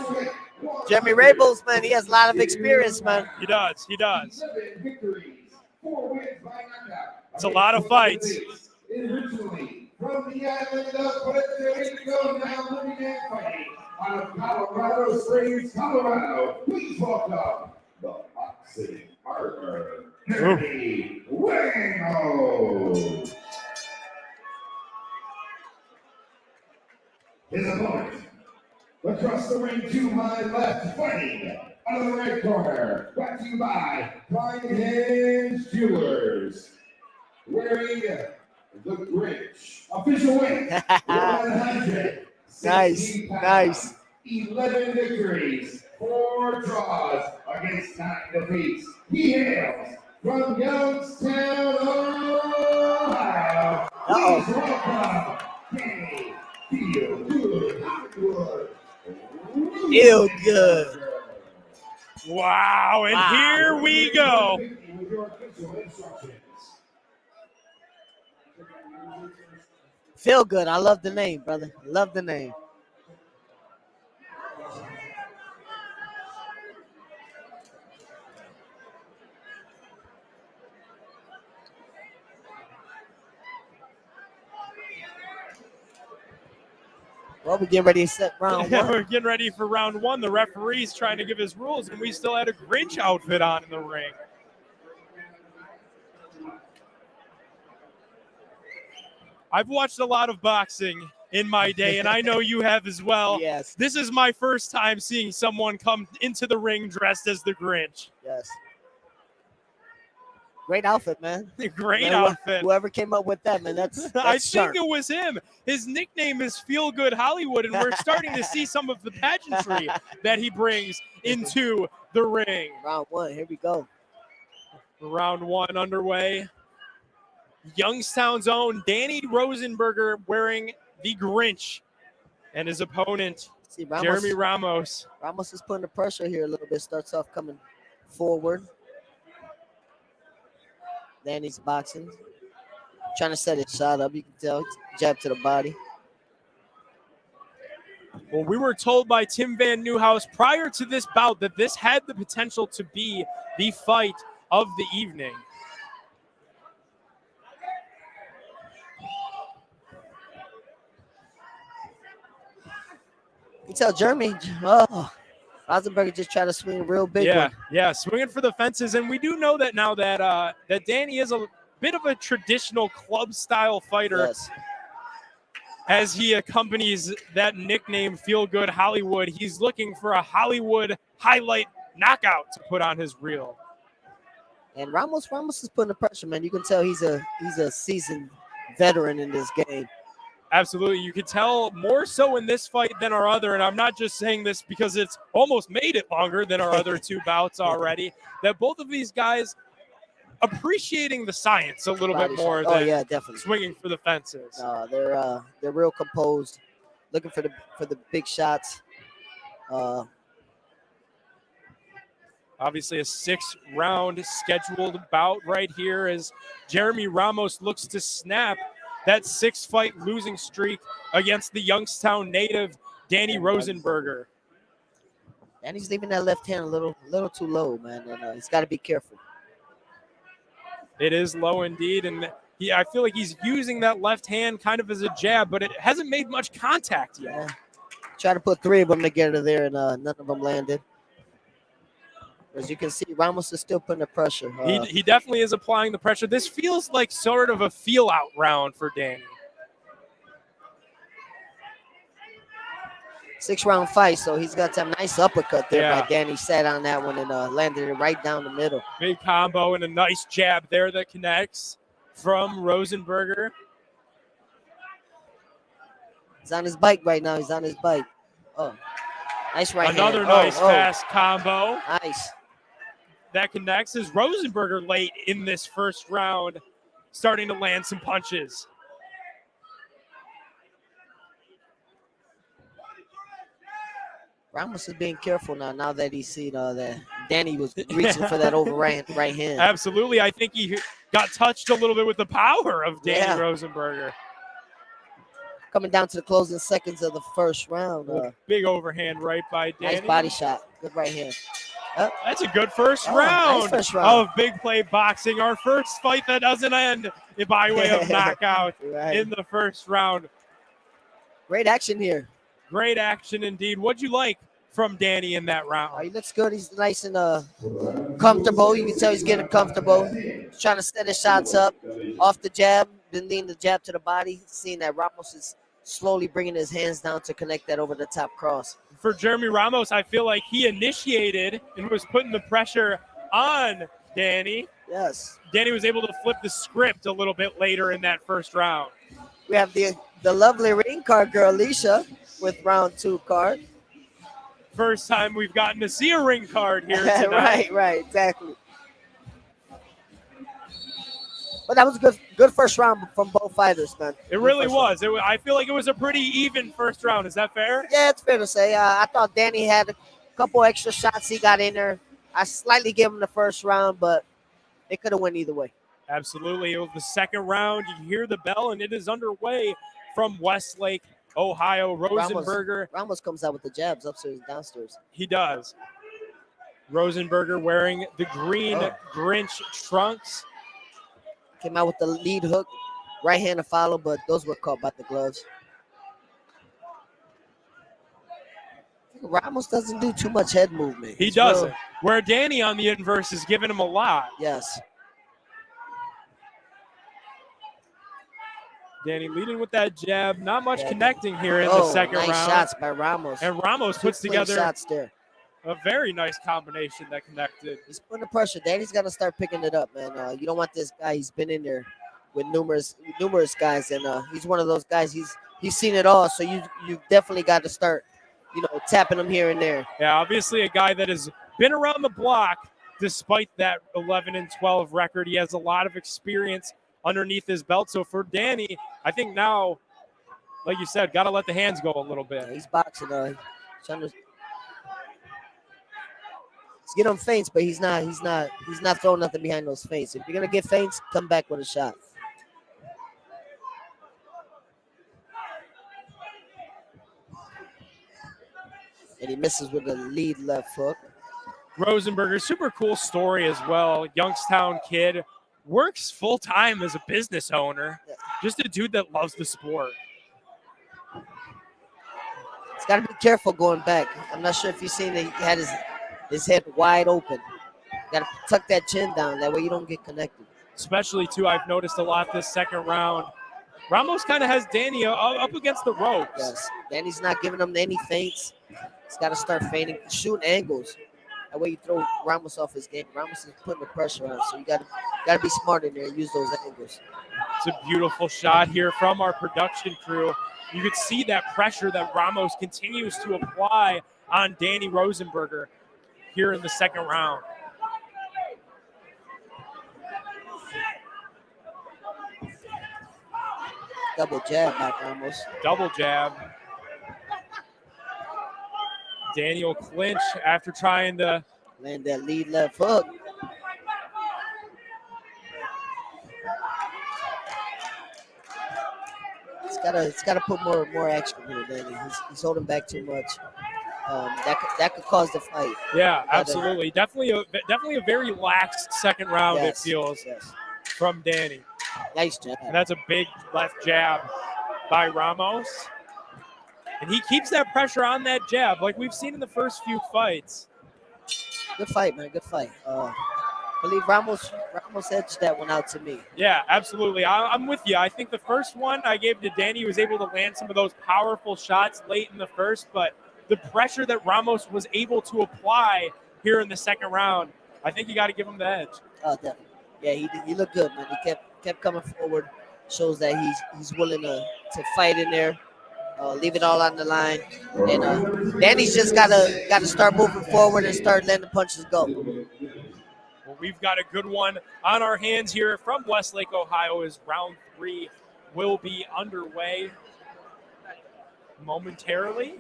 Speaker 1: Ramos, man, he has a lot of experience, man.
Speaker 2: He does. He does.
Speaker 3: 7 victories, 4 wins by knockout.
Speaker 2: It's a lot of fights.
Speaker 3: Originally from the island of Puerto Rico, now living and fighting out of Colorado Springs, Colorado. Please welcome the boxing partner, Jeremy Ramos. His opponent, across the ring to my left, fighting out of the right corner, brought to you by Baines Jewelers. wearing the Grinch. Official weight, 116
Speaker 1: Nice,
Speaker 3: pounds,
Speaker 1: nice.
Speaker 3: 11 victories, 4 draws against 9 defeats. He hails from Youngstown, Ohio. Please welcome Danny Feel Good Hollywood.
Speaker 1: Feel good.
Speaker 2: Wow, and
Speaker 1: Wow.
Speaker 2: here we go.
Speaker 3: With your official instructions.
Speaker 1: Feel good. I love the name, brother. Love the name. Well, we're getting ready to set round one.
Speaker 2: We're getting ready for round one. The referee's trying to give his rules, and we still had a Grinch outfit on in the ring. I've watched a lot of boxing in my day, and I know you have as well.
Speaker 1: Yes.
Speaker 2: This is my first time seeing someone come into the ring dressed as the Grinch.
Speaker 1: Yes. Great outfit, man.
Speaker 2: Great
Speaker 1: Man,
Speaker 2: outfit.
Speaker 1: Whoever came up with that, man, that's
Speaker 2: I
Speaker 1: sharp.
Speaker 2: think it was him. His nickname is Feel Good Hollywood, and we're starting to see some of the pageantry that he brings into the ring.
Speaker 1: Round one, here we go.
Speaker 2: Round one underway. Youngstown's own Danny Rosenberger wearing the Grinch, and his opponent,
Speaker 1: See, Ramos,
Speaker 2: Jeremy Ramos.
Speaker 1: Ramos is putting the pressure here a little bit. Starts off coming forward. Danny's boxing. Trying to set his shot up. You can tell. Jab to the body.
Speaker 2: Well, we were told by Tim VanNewhouse prior to this bout that this had the potential to be the fight of the evening.
Speaker 1: You can tell Jeremy, Rosenberger just tried to swing a real big one.
Speaker 2: Yeah, swinging for the fences. And we do know that now that that Danny is a bit of a traditional club-style fighter.
Speaker 1: Yes.
Speaker 2: As he accompanies that nickname, Feel Good Hollywood, he's looking for a Hollywood highlight knockout to put on his reel.
Speaker 1: And Ramos is putting the pressure, man. You can tell he's a seasoned veteran in this game.
Speaker 2: Absolutely. You could tell more so in this fight than our other, and I'm not just saying this because it's almost made it longer than our other two bouts already, that both of these guys appreciating the science a little bit more than
Speaker 1: definitely
Speaker 2: swinging for the fences.
Speaker 1: They're real composed, looking for the big shots.
Speaker 2: Obviously a 6-round scheduled bout right here as Jeremy Ramos looks to snap that 6-fight losing streak against the Youngstown native, Danny Rosenberger.
Speaker 1: And he's leaving that left hand a little too low, man. And he's got to be careful.
Speaker 2: It is low indeed, and I feel like he's using that left hand kind of as a jab, but it hasn't made much contact yet.
Speaker 1: Yeah. Try to put 3 of them together there, and none of them landed. As you can see, Ramos is still putting the pressure.
Speaker 2: He definitely is applying the pressure. This feels like sort of a feel-out round for Danny.
Speaker 1: 6-round fight, so he's got some nice uppercut there by Danny. Sat on that one and landed it right down the middle.
Speaker 2: Big combo and a nice jab there that connects from Rosenberger.
Speaker 1: He's on his bike right now. He's on his bike. Oh, nice right hand.
Speaker 2: Another nice fast combo.
Speaker 1: Nice.
Speaker 2: That connects as Rosenberger late in this first round, starting to land some punches.
Speaker 1: Ramos is being careful now that he's seen that Danny was reaching for that right hand.
Speaker 2: Absolutely. I think he got touched a little bit with the power of Danny Rosenberger.
Speaker 1: Coming down to the closing seconds of the first round.
Speaker 2: Big overhand right by Danny.
Speaker 1: Nice body shot. Good right hand.
Speaker 2: That's a good first round,
Speaker 1: nice first round
Speaker 2: of Big Play Boxing. Our first fight that doesn't end by way of knockout in the first round.
Speaker 1: Great action here.
Speaker 2: Great action indeed. What'd you like from Danny in that round?
Speaker 1: He looks good. He's nice and comfortable. You can tell he's getting comfortable. He's trying to set his shots up off the jab, then lean the jab to the body. Seeing that Ramos is slowly bringing his hands down to connect that over the top cross.
Speaker 2: For Jeremy Ramos, I feel like he initiated and was putting the pressure on Danny.
Speaker 1: Yes.
Speaker 2: Danny was able to flip the script a little bit later in that first round.
Speaker 1: We have the lovely ring card girl, Alicia, with round 2 card.
Speaker 2: First time we've gotten to see a ring card here tonight.
Speaker 1: right, exactly. But that was a good first round from both fighters, man.
Speaker 2: It really was. I feel like it was a pretty even first round. Is that fair?
Speaker 1: Yeah, it's fair to say. I thought Danny had a couple extra shots he got in there. I slightly gave him the first round, but they could have went either way.
Speaker 2: Absolutely. It was the second round. You hear the bell, and it is underway from Westlake, Ohio. Rosenberger.
Speaker 1: Ramos comes out with the jabs upstairs and downstairs.
Speaker 2: He does. Rosenberger wearing the green Grinch trunks.
Speaker 1: Came out with the lead hook, right hand to follow, but those were caught by the gloves. Ramos doesn't do too much head movement.
Speaker 2: He doesn't. Where Danny on the inverse is giving him a lot.
Speaker 1: Yes.
Speaker 2: Danny leading with that jab. Not much connecting here in the second
Speaker 1: nice
Speaker 2: round.
Speaker 1: Shots by Ramos.
Speaker 2: And Ramos puts together
Speaker 1: shots there.
Speaker 2: A very nice combination that connected.
Speaker 1: He's putting the pressure. Danny's got to start picking it up, man. You don't want this guy. He's been in there with numerous guys, and he's one of those guys. He's seen it all. So you definitely got to start, tapping him here and there.
Speaker 2: Yeah, obviously a guy that has been around the block despite that 11-12 record. He has a lot of experience underneath his belt. So for Danny, I think now, like you said, got to let the hands go a little bit.
Speaker 1: Yeah, he's boxing. He's getting him feints, but he's not throwing nothing behind those feints. If you're gonna get feints, come back with a shot. And he misses with a lead left hook.
Speaker 2: Rosenberger, super cool story as well. Youngstown kid, works full time as a business owner. Just a dude that loves the sport.
Speaker 1: He's got to be careful going back. I'm not sure if you've seen it. He had his head wide open. Got to tuck that chin down. That way you don't get connected.
Speaker 2: Especially, too, I've noticed a lot this second round. Ramos kind of has Danny up against the ropes.
Speaker 1: Yes. Danny's not giving him any feints. He's got to start feinting, shooting angles. That way you throw Ramos off his game. Ramos is putting the pressure on, so you got to be smart in there and use those angles.
Speaker 2: It's a beautiful shot here from our production crew. You could see that pressure that Ramos continues to apply on Danny Rosenberger here in the second round.
Speaker 1: Double jab by Ramos.
Speaker 2: Double jab. Daniel clinch after trying to
Speaker 1: land that lead left hook. It's gotta put more action here, Danny. He's holding back too much. That could cause the fight.
Speaker 2: Yeah, absolutely. Definitely a very lax second round,
Speaker 1: yes,
Speaker 2: it feels, from Danny.
Speaker 1: Nice jab.
Speaker 2: And that's a big left jab by Ramos. And he keeps that pressure on that jab like we've seen in the first few fights.
Speaker 1: Good fight, man. Good fight. I believe Ramos edged that one out to me.
Speaker 2: Yeah, absolutely. I'm with you. I think the first one I gave to Danny, was able to land some of those powerful shots late in the first, but the pressure that Ramos was able to apply here in the second round, I think you got to give him the edge.
Speaker 1: Oh, definitely. Yeah, he looked good, man. He kept coming forward. Shows that he's willing to fight in there. Leave it all on the line, and Danny's just gotta start moving forward and start letting the punches go.
Speaker 2: Well, we've got a good one on our hands here from Westlake, Ohio, as round 3 will be underway momentarily.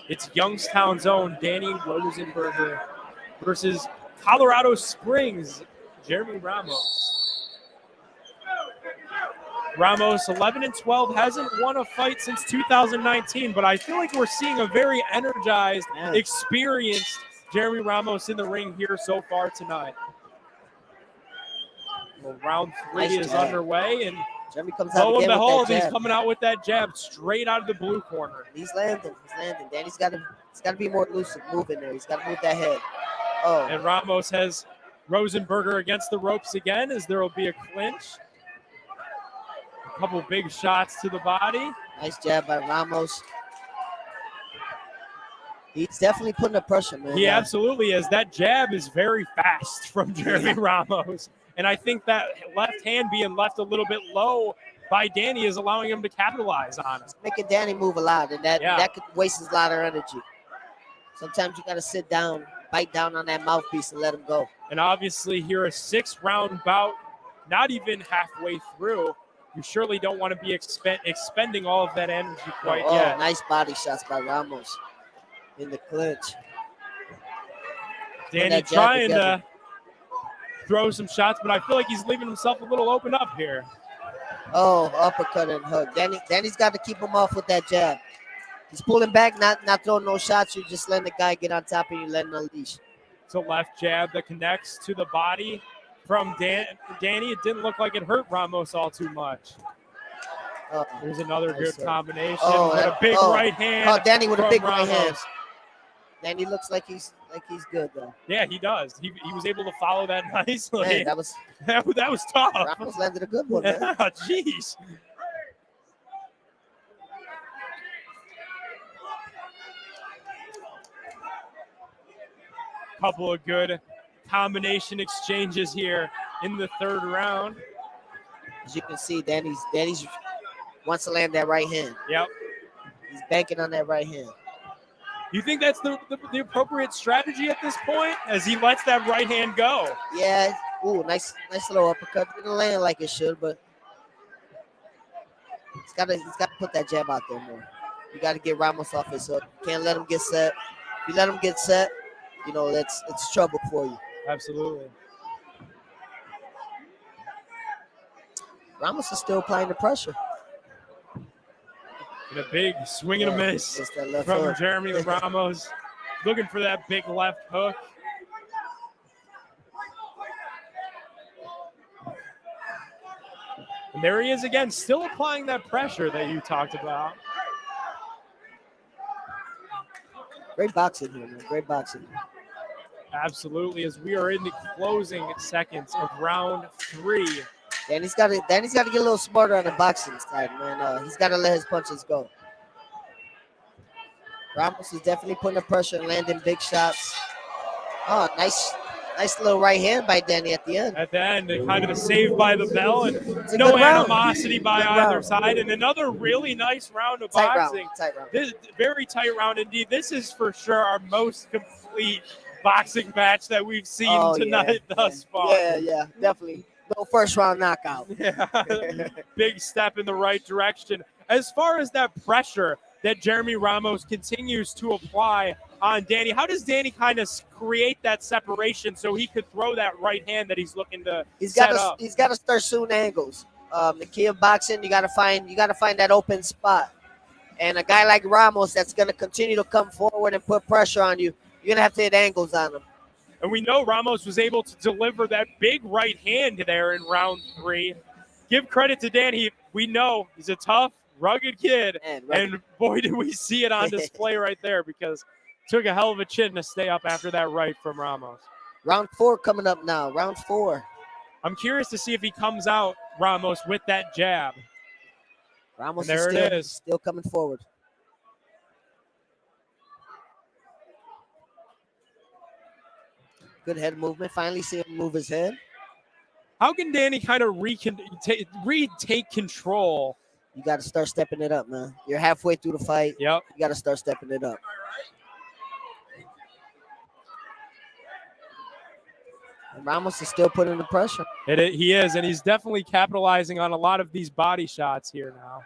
Speaker 2: It's Youngstown's own Danny Rosenberger versus Colorado Springs, Jeremy Ramos. Ramos, 11-12, hasn't won a fight since 2019, but I feel like we're seeing a very energized, experienced Jeremy Ramos in the ring here so far tonight. Well, round 3 is underway, and
Speaker 1: Jeremy comes out
Speaker 2: lo and
Speaker 1: again
Speaker 2: behold,
Speaker 1: with that
Speaker 2: he's
Speaker 1: jab.
Speaker 2: coming out with that jab straight out of the blue corner.
Speaker 1: He's landing. Danny's got to be more elusive, move in there. He's got to move that head. Oh,
Speaker 2: And Ramos has Rosenberger against the ropes again, as there will be a clinch. A couple big shots to the body.
Speaker 1: nice jab by Ramos. He's definitely putting the pressure, man.
Speaker 2: He absolutely is. That jab is very fast from Jeremy Ramos. And I think that left hand being left a little bit low by Danny is allowing him to capitalize on it.
Speaker 1: Making Danny move a lot, and that could waste a lot of energy. Sometimes you got to sit down, bite down on that mouthpiece, and let him go.
Speaker 2: And obviously here, a 6-round bout, not even halfway through. You surely don't want to be expending all of that energy quite yet.
Speaker 1: Nice body shots by Ramos in the clinch.
Speaker 2: Danny trying to throw some shots, but I feel like he's leaving himself a little open up here.
Speaker 1: Oh, uppercut and hook. Danny's got to keep him off with that jab. He's pulling back, not throwing no shots. You're just letting the guy get on top of you, letting unleash.
Speaker 2: It's a left jab that connects to the body from Danny. It didn't look like it hurt Ramos all too much. There's another good combination. With a big right hand.
Speaker 1: Oh, Danny with a big
Speaker 2: Ramos.
Speaker 1: right hand. Danny looks like he's good though.
Speaker 2: Yeah, he does. He was able to follow that nicely.
Speaker 1: Man,
Speaker 2: that was tough.
Speaker 1: Ramos landed a good one, man.
Speaker 2: Yeah, jeez. Couple of good combination exchanges here in the third round.
Speaker 1: As you can see, Danny's wants to land that right hand.
Speaker 2: Yep.
Speaker 1: He's banking on that right hand.
Speaker 2: You think that's the appropriate strategy at this point as he lets that right hand go?
Speaker 1: Yeah. Ooh, nice little uppercut. Didn't land like it should, but he's got to put that jab out there more. You got to get Ramos off his hook. Can't let him get set. If you let him get set, it's trouble for you.
Speaker 2: Absolutely.
Speaker 1: Ramos is still applying the pressure.
Speaker 2: And a big swing and a miss from
Speaker 1: hook.
Speaker 2: Jeremy Ramos. Looking for that big left hook. And there he is again, still applying that pressure that you talked about.
Speaker 1: Great boxing here, man. Great boxing.
Speaker 2: Absolutely, as we are in the closing seconds of round 3.
Speaker 1: Danny's got to get a little smarter on the boxing side, man. He's got to let his punches go. Ramos is definitely putting the pressure and landing big shots. Oh, nice little right hand by Danny at the end.
Speaker 2: At the end, kind of a save by the bell, and no animosity by either side. And another really nice round of boxing.
Speaker 1: Tight round.
Speaker 2: This very tight round indeed. This is for sure our most complete boxing match that we've seen tonight thus far.
Speaker 1: Yeah, definitely. No first round knockout.
Speaker 2: Yeah, big step in the right direction. As far as that pressure that Jeremy Ramos continues to apply on Danny, how does Danny kind of create that separation so he could throw that right hand that he's looking to set up?
Speaker 1: He's got to start soon angles. The key of boxing, you got to find that open spot. And a guy like Ramos that's going to continue to come forward and put pressure on you, you're going to have to hit angles on him.
Speaker 2: And we know Ramos was able to deliver that big right hand there in round 3. Give credit to Danny. We know he's a tough, rugged kid. And boy, did we see it on display right there, because it took a hell of a chin to stay up after that right from Ramos.
Speaker 1: Round 4 coming up now. Round 4.
Speaker 2: I'm curious to see if he comes out, Ramos, with that jab.
Speaker 1: Ramos
Speaker 2: it is.
Speaker 1: Still coming forward. Good head movement. Finally see him move his head.
Speaker 2: How can Danny kind of retake control?
Speaker 1: You got to start stepping it up, man. You're halfway through the fight.
Speaker 2: Yep.
Speaker 1: You got to start stepping it up. And Ramos is still putting the pressure.
Speaker 2: He is, and he's definitely capitalizing on a lot of these body shots here now.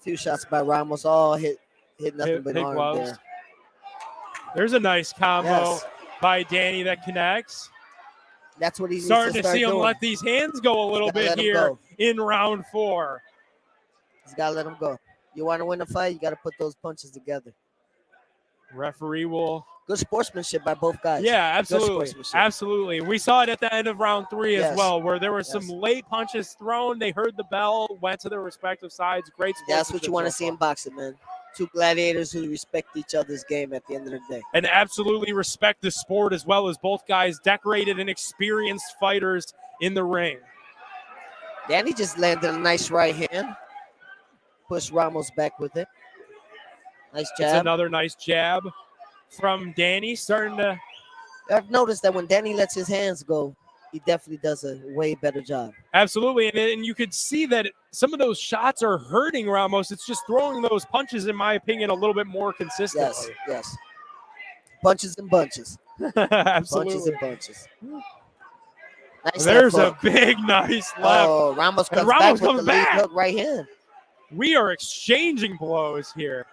Speaker 1: Few shots by Ramos, all hit nothing but arm
Speaker 2: gloves.
Speaker 1: there.
Speaker 2: There's a nice combo by Danny that connects.
Speaker 1: That's what he's
Speaker 2: starting to see him
Speaker 1: doing.
Speaker 2: let these hands go a little bit here in round 4.
Speaker 1: He's got to let him go. You want to win a fight, you got to put those punches together.
Speaker 2: Referee will.
Speaker 1: Good sportsmanship by both guys.
Speaker 2: Yeah, absolutely. Absolutely. We saw it at the end of round 3 as well, where there were some late punches thrown. They heard the bell, went to their respective sides. Great sportsmanship.
Speaker 1: That's what you want to see in boxing, man. Two gladiators who respect each other's game at the end of the day.
Speaker 2: And absolutely respect the sport, as well as both guys decorated and experienced fighters in the ring.
Speaker 1: Danny just landed a nice right hand. Pushed Ramos back with it. Nice
Speaker 2: It's
Speaker 1: jab.
Speaker 2: another nice jab from Danny, starting to.
Speaker 1: I've noticed that when Danny lets his hands go, he definitely does a way better job.
Speaker 2: Absolutely, and you could see that some of those shots are hurting Ramos. It's just throwing those punches, in my opinion, a little bit more consistently.
Speaker 1: Yes, yes. Punches and bunches.
Speaker 2: Absolutely.
Speaker 1: Bunches and bunches. Nice
Speaker 2: There's
Speaker 1: left
Speaker 2: a
Speaker 1: hook.
Speaker 2: big, nice left.
Speaker 1: Oh, Ramos
Speaker 2: And
Speaker 1: comes
Speaker 2: Ramos
Speaker 1: back
Speaker 2: comes
Speaker 1: with the lead
Speaker 2: back.
Speaker 1: hook right hand.
Speaker 2: We are exchanging blows here.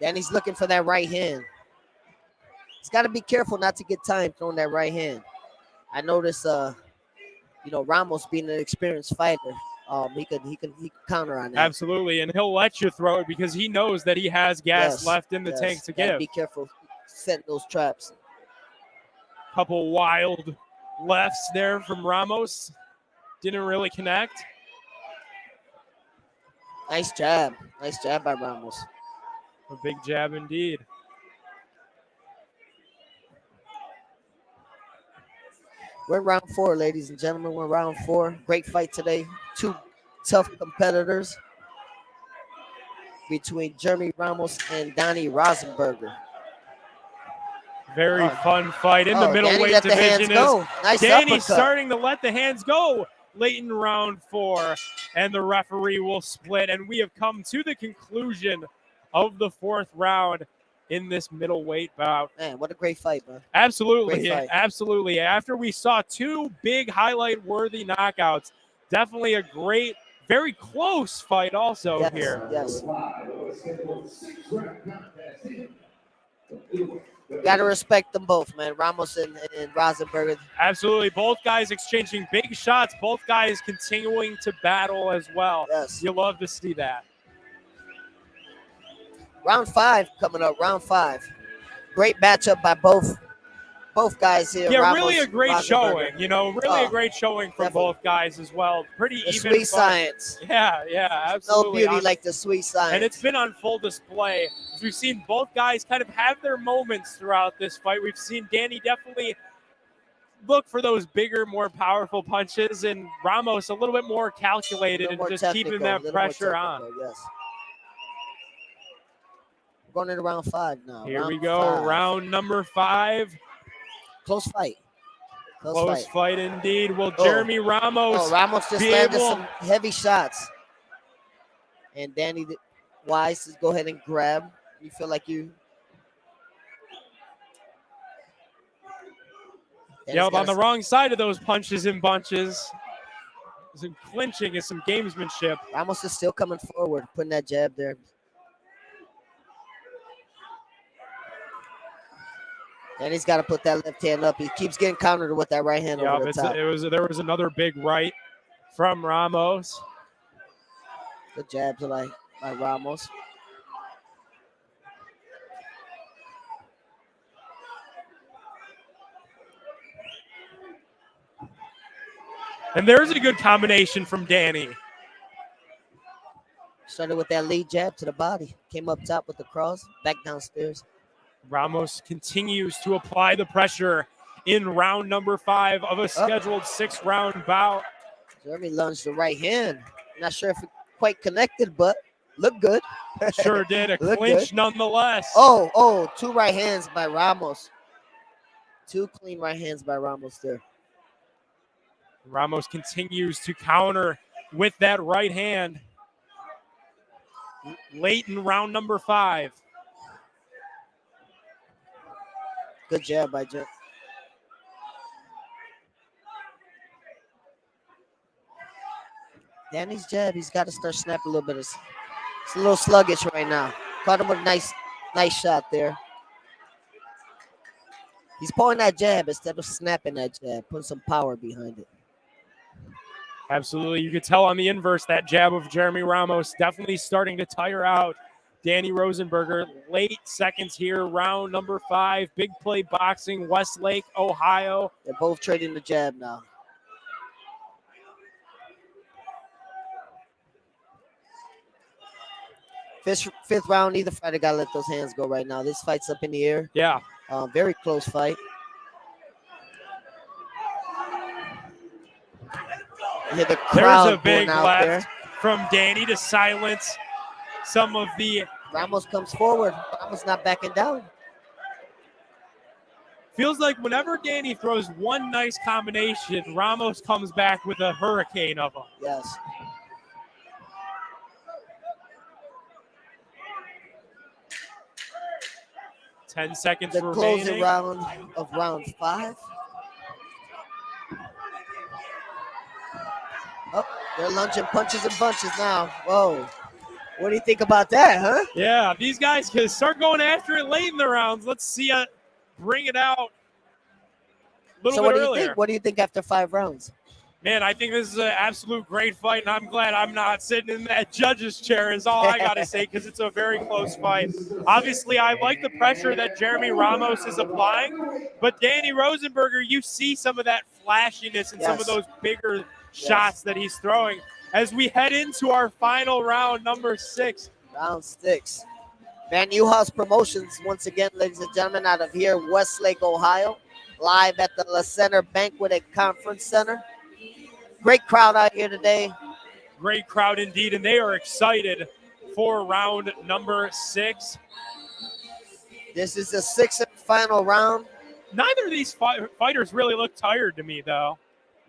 Speaker 1: Danny's looking for that right hand. He's got to be careful not to get timed throwing that right hand. I noticed, Ramos being an experienced fighter, he could counter on that.
Speaker 2: Absolutely, and he'll let you throw it because he knows that he has gas
Speaker 1: Yes,
Speaker 2: left in the
Speaker 1: yes.
Speaker 2: tank to
Speaker 1: Gotta
Speaker 2: give.
Speaker 1: Be careful setting those traps.
Speaker 2: Couple wild lefts there from Ramos. Didn't really connect.
Speaker 1: Nice jab. Nice jab by Ramos.
Speaker 2: A big jab indeed.
Speaker 1: We're in round 4, ladies and gentlemen. We're in round 4. Great fight today. 2 tough competitors between Jeremy Ramos and Donnie Rosenberger.
Speaker 2: Very fun fight in the
Speaker 1: Danny
Speaker 2: middleweight
Speaker 1: let the hands
Speaker 2: division.
Speaker 1: go. Nice
Speaker 2: Danny
Speaker 1: uppercut.
Speaker 2: starting to let the hands go late in round 4, and the referee will split. And we have come to the conclusion of the 4th round in this middleweight bout.
Speaker 1: Man, what a great fight, man.
Speaker 2: Absolutely,
Speaker 1: Great fight.
Speaker 2: absolutely. After we saw 2 big highlight-worthy knockouts, definitely a great, very close fight also
Speaker 1: Yes,
Speaker 2: here.
Speaker 1: yes. Got to respect them both, man. Ramos and Rosenberger.
Speaker 2: Absolutely. Both guys exchanging big shots. Both guys continuing to battle as well.
Speaker 1: Yes.
Speaker 2: You love to see that.
Speaker 1: Round 5 coming up. Round 5. Great matchup by both guys here.
Speaker 2: Yeah,
Speaker 1: Ramos,
Speaker 2: really a great
Speaker 1: Rosenberger.
Speaker 2: showing. Really a great showing from
Speaker 1: definitely.
Speaker 2: both guys as well. Pretty
Speaker 1: The
Speaker 2: even
Speaker 1: sweet
Speaker 2: fight.
Speaker 1: science.
Speaker 2: Yeah,
Speaker 1: No
Speaker 2: absolutely.
Speaker 1: beauty like the sweet science.
Speaker 2: And it's been on full display. As we've seen both guys kind of have their moments throughout this fight. We've seen Danny definitely look for those bigger, more powerful punches, and Ramos a little bit more calculated and
Speaker 1: more
Speaker 2: just keeping
Speaker 1: technical,
Speaker 2: that
Speaker 1: little more
Speaker 2: pressure on.
Speaker 1: technical, Yes. We're going into round 5 now.
Speaker 2: Here
Speaker 1: round
Speaker 2: we go,
Speaker 1: 5.
Speaker 2: round number 5.
Speaker 1: Close fight.
Speaker 2: Close fight indeed. Will
Speaker 1: Oh.
Speaker 2: Jeremy Ramos
Speaker 1: Ramos just
Speaker 2: be
Speaker 1: landed
Speaker 2: able-
Speaker 1: some heavy shots. And Danny Wise to go ahead and grab. You feel like you.
Speaker 2: Yep, on the wrong side of those punches and bunches. Some clinching and some gamesmanship.
Speaker 1: Ramos is still coming forward, putting that jab there. And he's got to put that left hand up. He keeps getting countered with that right hand over the top.
Speaker 2: There was another big right from Ramos.
Speaker 1: Good jabs by Ramos.
Speaker 2: And there's a good combination from Danny.
Speaker 1: Started with that lead jab to the body. Came up top with the cross, back downstairs.
Speaker 2: Ramos continues to apply the pressure in round number 5 of a scheduled 6-round bout.
Speaker 1: Jeremy lunged the right hand. Not sure if it quite connected, but looked good.
Speaker 2: Sure did. A
Speaker 1: Looked
Speaker 2: clinch
Speaker 1: good.
Speaker 2: nonetheless.
Speaker 1: Oh, 2 right hands by Ramos. 2 clean right hands by Ramos there.
Speaker 2: Ramos continues to counter with that right hand. Late in round number 5.
Speaker 1: Good jab by Jeff. Danny's jab, he's got to start snapping a little bit. It's a little sluggish right now. Caught him with a nice shot there. He's pulling that jab instead of snapping that jab, putting some power behind it.
Speaker 2: Absolutely. You could tell on the inverse that jab of Jeremy Ramos definitely starting to tire out Danny Rosenberger. Late seconds here, round number 5. Big Play Boxing, Westlake, Ohio.
Speaker 1: They're both trading the jab now. Fifth round, either fighter got to let those hands go right now. This fight's up in the air.
Speaker 2: Yeah.
Speaker 1: Very close fight. You hear the
Speaker 2: There's
Speaker 1: crowd
Speaker 2: a big
Speaker 1: going out
Speaker 2: left
Speaker 1: there.
Speaker 2: from Danny to silence some of the.
Speaker 1: Ramos comes forward. Ramos not backing down.
Speaker 2: Feels like whenever Danny throws one nice combination, Ramos comes back with a hurricane of them.
Speaker 1: Yes.
Speaker 2: Ten seconds
Speaker 1: The closing
Speaker 2: remaining.
Speaker 1: round of round 5. Oh, they're lunging punches and bunches now. Whoa. What do you think about that, huh?
Speaker 2: Yeah, these guys can start going after it late in the rounds. Let's see it bring it out a little
Speaker 1: So
Speaker 2: bit
Speaker 1: what do you
Speaker 2: earlier.
Speaker 1: think? What do you think after 5 rounds?
Speaker 2: Man, I think this is an absolute great fight, and I'm glad I'm not sitting in that judge's chair is all I got to say, because it's a very close fight. Obviously, I like the pressure that Jeremy Ramos is applying, but Danny Rosenberger, you see some of that flashiness and some of
Speaker 1: Yes.
Speaker 2: those bigger shots that he's throwing. As we head into our final round, number 6.
Speaker 1: Round 6. VanNewhouse Promotions, once again, ladies and gentlemen, out of here, Westlake, Ohio, live at the La Center Banquet and Conference Center. Great crowd out here today.
Speaker 2: Great crowd indeed, and they are excited for round number 6.
Speaker 1: This is the 6th and final round.
Speaker 2: Neither of these fighters really look tired to me, though.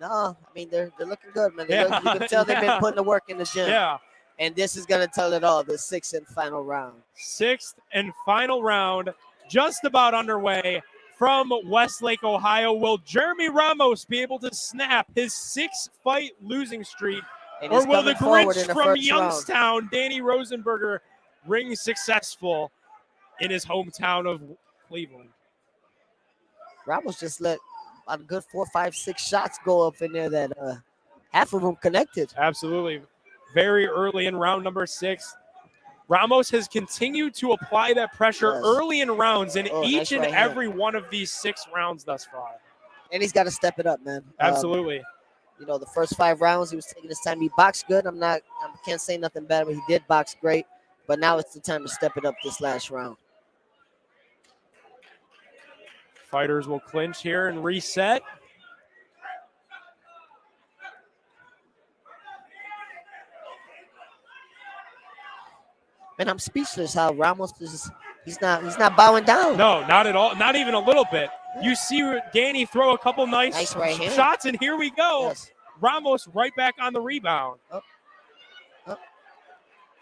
Speaker 1: No, I mean, they're looking good, man.
Speaker 2: Yeah.
Speaker 1: You can tell they've been putting the work in the gym.
Speaker 2: Yeah.
Speaker 1: And this is going to tell it all, the 6th and final round.
Speaker 2: 6th and final round, just about underway from Westlake, Ohio. Will Jeremy Ramos be able to snap his 6-fight losing streak,
Speaker 1: And
Speaker 2: or
Speaker 1: he's
Speaker 2: will the
Speaker 1: coming forward
Speaker 2: Grinch
Speaker 1: in the
Speaker 2: from
Speaker 1: first round.
Speaker 2: Youngstown, Danny Rosenberger, ring successful in his hometown of Cleveland?
Speaker 1: Ramos just let a good 4, 5, 6 shots go up in there that half of them connected.
Speaker 2: Absolutely. Very early in round number 6. Ramos has continued to apply that pressure
Speaker 1: Yes.
Speaker 2: early in rounds in
Speaker 1: Oh,
Speaker 2: each
Speaker 1: nice
Speaker 2: and
Speaker 1: right hand.
Speaker 2: every one of these 6 rounds thus far.
Speaker 1: And he's got to step it up, man.
Speaker 2: Absolutely.
Speaker 1: You know, the first 5 rounds, he was taking his time. He boxed good. I can't say nothing bad, but he did box great. But now it's the time to step it up this last round.
Speaker 2: Fighters will clinch here and reset.
Speaker 1: Man, I'm speechless how Ramos he's not bowing down.
Speaker 2: No, not at all. Not even a little bit. You see Danny throw a couple nice
Speaker 1: right hand.
Speaker 2: shots, and here we go.
Speaker 1: Yes.
Speaker 2: Ramos right back on the rebound.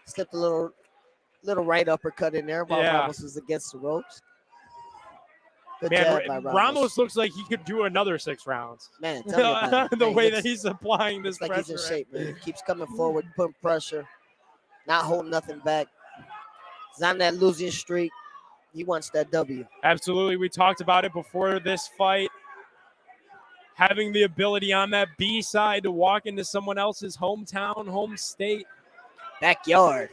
Speaker 1: Slipped a little right uppercut in there while
Speaker 2: Yeah.
Speaker 1: Ramos was against the ropes. Good
Speaker 2: Man,
Speaker 1: jab by
Speaker 2: Ramos looks like he could do another 6 rounds.
Speaker 1: Man, tell me about it.
Speaker 2: The
Speaker 1: Man,
Speaker 2: way
Speaker 1: he
Speaker 2: that
Speaker 1: looks-
Speaker 2: he's applying this
Speaker 1: looks like he's in
Speaker 2: pressure.
Speaker 1: shape, man. He keeps coming forward, putting pressure, not holding nothing back. He's on that losing streak. He wants that W.
Speaker 2: Absolutely. We talked about it before this fight. Having the ability on that B side to walk into someone else's hometown, home state,
Speaker 1: Backyard.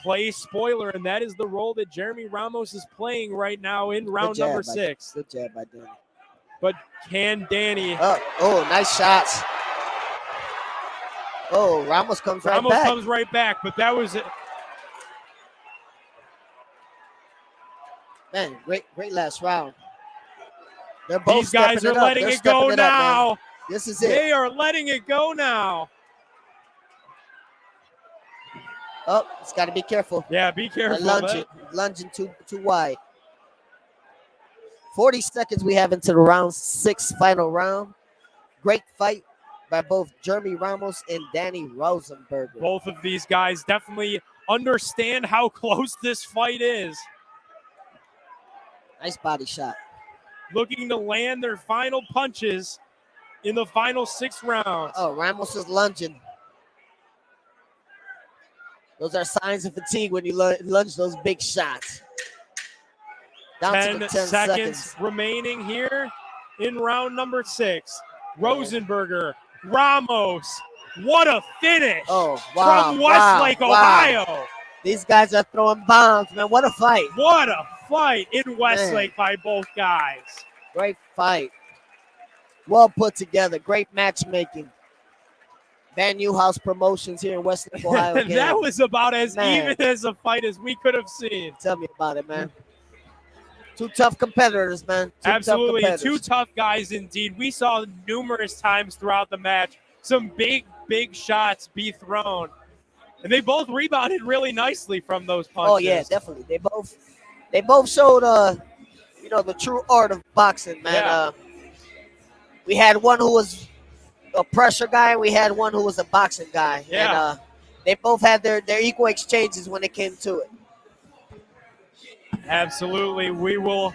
Speaker 2: play spoiler, and that is the role that Jeremy Ramos is playing right now in round
Speaker 1: jab
Speaker 2: number
Speaker 1: by-
Speaker 2: 6.
Speaker 1: Good jab by Danny.
Speaker 2: But can Danny?
Speaker 1: Oh, nice shots. Oh, Ramos comes right
Speaker 2: Ramos
Speaker 1: back.
Speaker 2: comes right back, but that was it.
Speaker 1: Man, great last round. They're both
Speaker 2: These guys
Speaker 1: stepping
Speaker 2: are
Speaker 1: it up.
Speaker 2: letting
Speaker 1: They're
Speaker 2: it go
Speaker 1: stepping it up, man.
Speaker 2: now.
Speaker 1: This is it.
Speaker 2: They are letting it go now.
Speaker 1: Oh, it's got to be careful.
Speaker 2: Yeah, be careful.
Speaker 1: Lunging too wide. 40 seconds we have into the round 6 final round. Great fight by both Jeremy Ramos and Danny Rosenberger.
Speaker 2: Both of these guys definitely understand how close this fight is.
Speaker 1: Nice body shot.
Speaker 2: Looking to land their final punches in the final 6 rounds.
Speaker 1: Oh, Ramos is lunging. Those are signs of fatigue when you lunge those big shots. Down to
Speaker 2: 10
Speaker 1: the 10
Speaker 2: seconds remaining here in round number 6. Rosenberger, Ramos. What a finish
Speaker 1: Oh, wow.
Speaker 2: from Westlake,
Speaker 1: wow.
Speaker 2: Ohio.
Speaker 1: These guys are throwing bombs, man. What a fight.
Speaker 2: What a fight in Westlake by both guys.
Speaker 1: Great fight. Well put together. Great matchmaking. VanNewhouse Promotions here in Westlake, Ohio. Again.
Speaker 2: That was about as
Speaker 1: Man.
Speaker 2: even as a fight as we could have seen.
Speaker 1: Tell me about it, man. 2 tough competitors, man.
Speaker 2: Absolutely.
Speaker 1: Tough competitors.
Speaker 2: 2 tough guys indeed. We saw numerous times throughout the match some big shots be thrown. And they both rebounded really nicely from those punches.
Speaker 1: Oh yeah, definitely. They both showed the true art of boxing, man.
Speaker 2: Yeah.
Speaker 1: We had one who was a pressure guy, and we had one who was a boxing guy.
Speaker 2: Yeah.
Speaker 1: And they both had their equal exchanges when it came to it.
Speaker 2: Absolutely. We will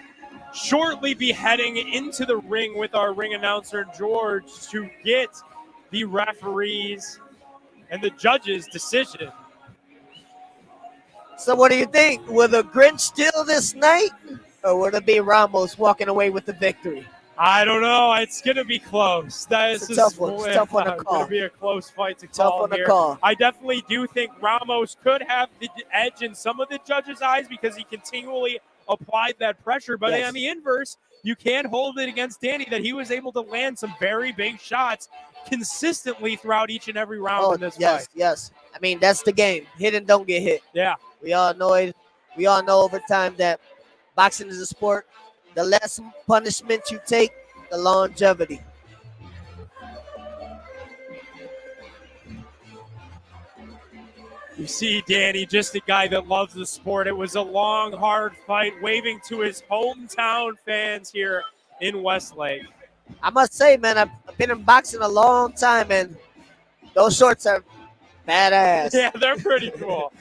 Speaker 2: shortly be heading into the ring with our ring announcer, George, to get the referees and the judges' decision.
Speaker 1: So what do you think? Will the Grinch steal this night, or will it be Ramos walking away with the victory?
Speaker 2: I don't know. It's going to be close.
Speaker 1: It's a tough one. It's tough one to
Speaker 2: It's
Speaker 1: call.
Speaker 2: going to be a close fight to
Speaker 1: Tough
Speaker 2: call
Speaker 1: one to
Speaker 2: here.
Speaker 1: call.
Speaker 2: I definitely do think Ramos could have the edge in some of the judges' eyes because he continually applied that pressure. But
Speaker 1: Yes.
Speaker 2: on the inverse, you can't hold it against Danny that he was able to land some very big shots consistently throughout each and every round in this fight.
Speaker 1: Yes. I mean, that's the game. Hit and don't get hit.
Speaker 2: Yeah.
Speaker 1: We all know it. We all know over time that boxing is a sport. The less punishment you take, the longevity.
Speaker 2: You see Danny, just a guy that loves the sport. It was a long, hard fight, waving to his hometown fans here in Westlake.
Speaker 1: I must say, man, I've been in boxing a long time, and those shorts are badass.
Speaker 2: Yeah, they're pretty cool.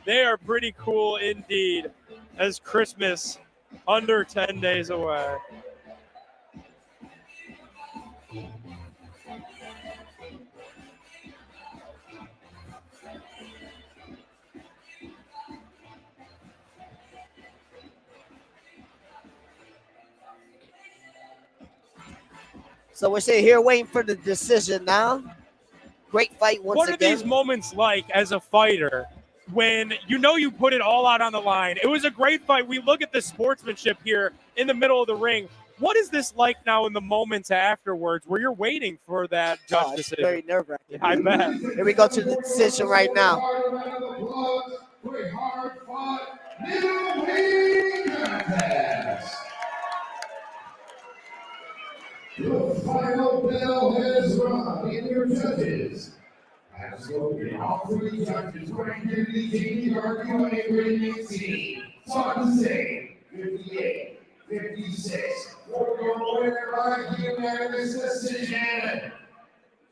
Speaker 2: They are pretty cool indeed, as Christmas under 10 days away.
Speaker 1: So we're sitting here waiting for the decision now. Great fight once
Speaker 2: What are
Speaker 1: again.
Speaker 2: these moments like as a fighter when you know you put it all out on the line? It was a great fight. We look at the sportsmanship here in the middle of the ring. What is this like now in the moments afterwards where you're waiting for that judge
Speaker 1: It's
Speaker 2: decision?
Speaker 1: very nerve-wracking.
Speaker 2: I bet.
Speaker 1: Here we go to the decision right now.
Speaker 3: Very hard fought middleweight contest. The final bell has rung in your judges. Absolutely, all three judges rank here to argue on a winning team. Some say 58, 56. For your winner by unanimous decision.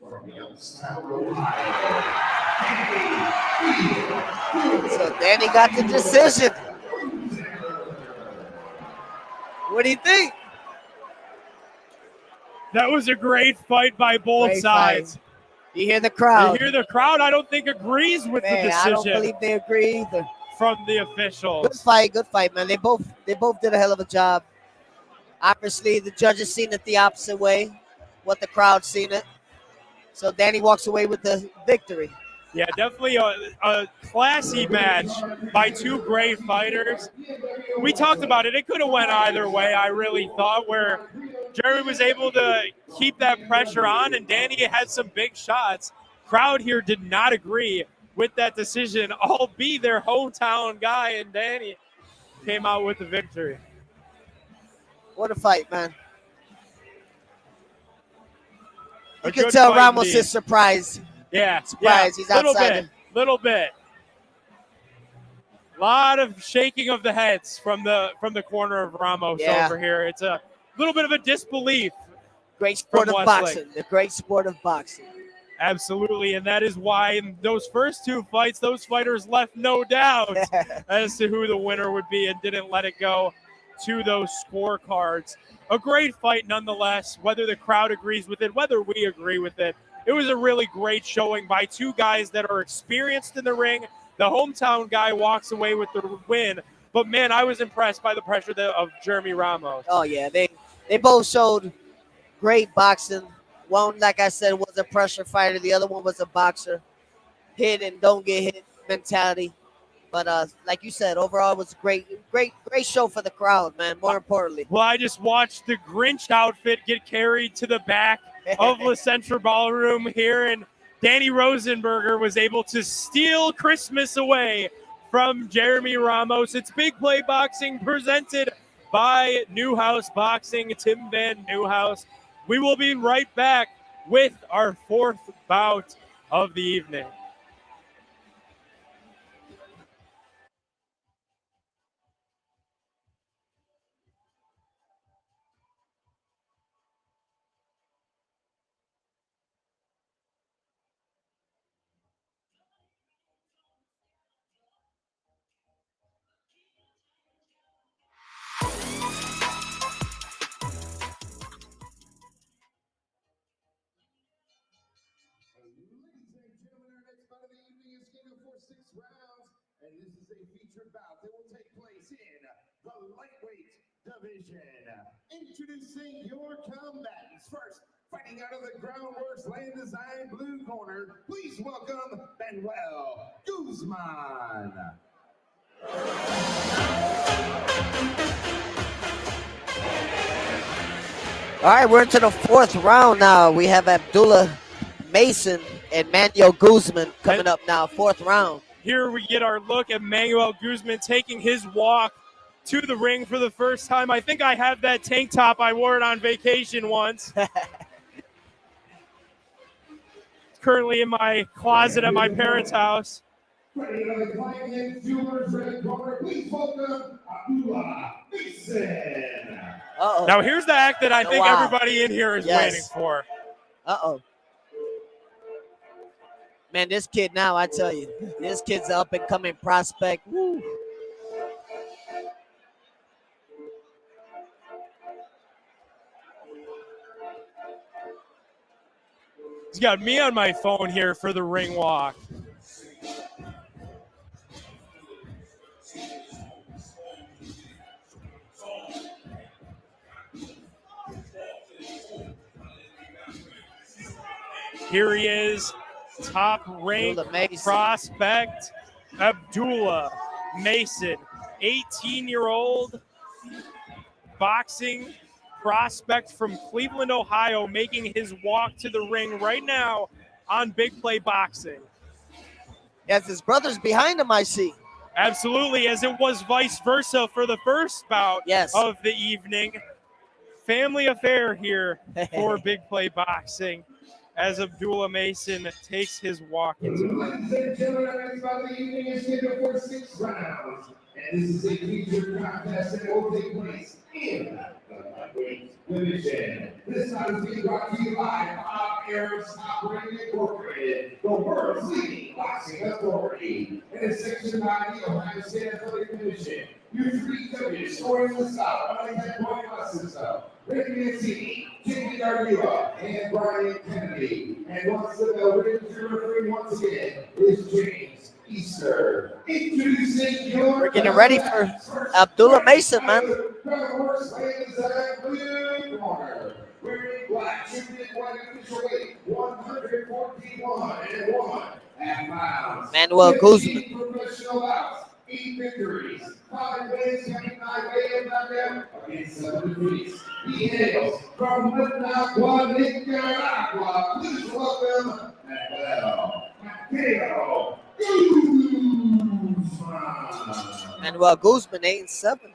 Speaker 3: From Youngstown, Ohio.
Speaker 1: So Danny got the decision. What do you think?
Speaker 2: That was a great fight by both
Speaker 1: Great
Speaker 2: sides.
Speaker 1: fight. You hear the crowd.
Speaker 2: You hear the crowd, I don't think agrees with the
Speaker 1: Man, I don't
Speaker 2: decision
Speaker 1: believe they agree either.
Speaker 2: from the officials.
Speaker 1: Good fight, man. They both did a hell of a job. Obviously, the judges seen it the opposite way, what the crowd seen it. So Danny walks away with the victory.
Speaker 2: Yeah, definitely a classy match by two great fighters. We talked about it. It could have went either way, I really thought, where Jeremy was able to keep that pressure on, and Danny had some big shots. Crowd here did not agree with that decision, albeit their hometown guy, and Danny came out with the victory.
Speaker 1: What a fight, man. You
Speaker 2: A
Speaker 1: can
Speaker 2: good
Speaker 1: tell
Speaker 2: fight
Speaker 1: Ramos
Speaker 2: indeed.
Speaker 1: is surprised.
Speaker 2: Yeah,
Speaker 1: Surprise, he's outside.
Speaker 2: Little bit. A lot of shaking of the heads from the corner of Ramos over here. It's a little bit of a disbelief.
Speaker 1: Great sport
Speaker 2: From
Speaker 1: of
Speaker 2: Westlake.
Speaker 1: boxing. The great sport of boxing.
Speaker 2: Absolutely, and that is why in those first two fights, those fighters left no doubt as to who the winner would be and didn't let it go to those scorecards. A great fight nonetheless, whether the crowd agrees with it, whether we agree with it. It was a really great showing by two guys that are experienced in the ring. The hometown guy walks away with the win. But, man, I was impressed by the pressure of Jeremy Ramos.
Speaker 1: Oh, yeah. They both showed great boxing. One, like I said, was a pressure fighter. The other one was a boxer. Hit and don't get hit mentality. But like you said, overall it was a great show for the crowd, man, more importantly.
Speaker 2: Well, I just watched the Grinch outfit get carried to the back of La Centra Ballroom here, and Danny Rosenberger was able to steal Christmas away from Jeremy Ramos. It's Big Play Boxing presented by Newhouse Boxing, Tim VanNewhouse. We will be right back with our fourth bout of the evening.
Speaker 3: And this is a featured bout that will take place in the lightweight division. Introducing your combatants. First, fighting out of the Groundworks Land Design blue corner, please welcome Guzman.
Speaker 1: All right, we're into the fourth round now. We have Abdullah Mason and Manuel Guzman coming up now, fourth round.
Speaker 2: Here we get our look at Manuel Guzman taking his walk to the ring for the first time. I think I have that tank top. I wore it on vacation once. It's currently in my closet at my parents' house.
Speaker 1: Uh-oh.
Speaker 2: Now here's the act that I think
Speaker 1: wow.
Speaker 2: everybody in here is waiting for.
Speaker 1: Uh-oh. Man, this kid now, I tell you, this kid's an up-and-coming prospect. Woo.
Speaker 2: He's got me on my phone here for the ring walk. Here he is, top-ranked prospect, Abdullah Mason, 18-year-old boxing prospect from Cleveland, Ohio, making his walk to the ring right now on Big Play Boxing.
Speaker 1: Yes, his brother's behind him, I see.
Speaker 2: Absolutely, as it was vice versa for the first bout of the evening. Family affair here for Big Play Boxing as Abdullah Mason takes his walk into the ring.
Speaker 3: Ladies and gentlemen, our next bout of the evening is scheduled for 6 rounds. And this is a featured contest that will take place in the lightweight division. This time is being brought to you by Bob Aaron's Operating Incorporated, the world's leading boxing authority. And it's sanctioned by the Ohio State Athletic Commission. Use 3W, scoring the South, running 10 point buses up. Ricky Mancini, Jimmy Garcia, and Brian Kennedy. And once the bell rings, your referee once again is James Easter. Introducing your
Speaker 1: We're getting ready for Abdullah Mason, man.
Speaker 3: Wearing black, white official weight, 141.5 pounds.
Speaker 1: Manuel Guzman.
Speaker 3: Professional bouts, 8 victories, 5 wins, 9 knockout against 7 defeats. He hails from Managua, Nicaragua. Please welcome Manuel Guzman.
Speaker 1: Manuel Guzman, 8-7,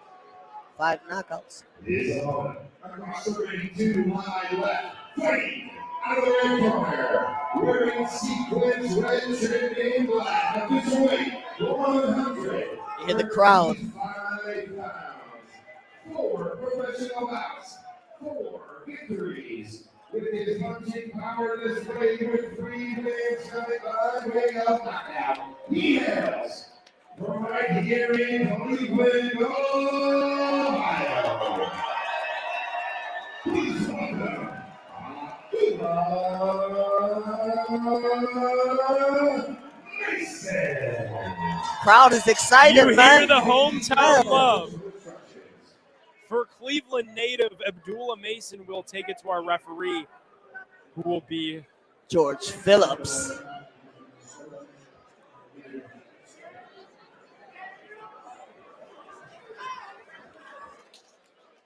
Speaker 1: 5 knockouts.
Speaker 3: His opponent, across the ring to my left, fighting out of the corner, wearing sequins, red shirt, and black, official weight, 100.
Speaker 1: You hear the crowd.
Speaker 3: 4 professional bouts, 4 victories. With his punching power displayed with 3 wins coming by way of knockout. He hails from right here in Cleveland, Ohio. Please welcome Abdullah Mason.
Speaker 1: Crowd is excited,
Speaker 2: You
Speaker 1: man.
Speaker 2: hear the hometown love. For Cleveland native Abdullah Mason, will take it to our referee, who will be
Speaker 1: George Phillips.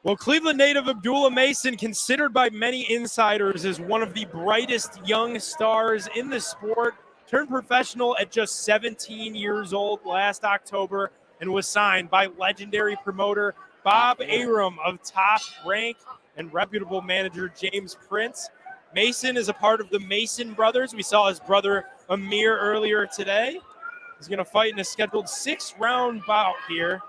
Speaker 2: Well, Cleveland native Abdullah Mason, considered by many insiders as one of the brightest young stars in the sport, turned professional at just 17 years old last October and was signed by legendary promoter Bob Arum of Top Rank and reputable manager James Prince. Mason is a part of the Mason brothers. We saw his brother Amir earlier today. He's going to fight in a scheduled 6-round bout here.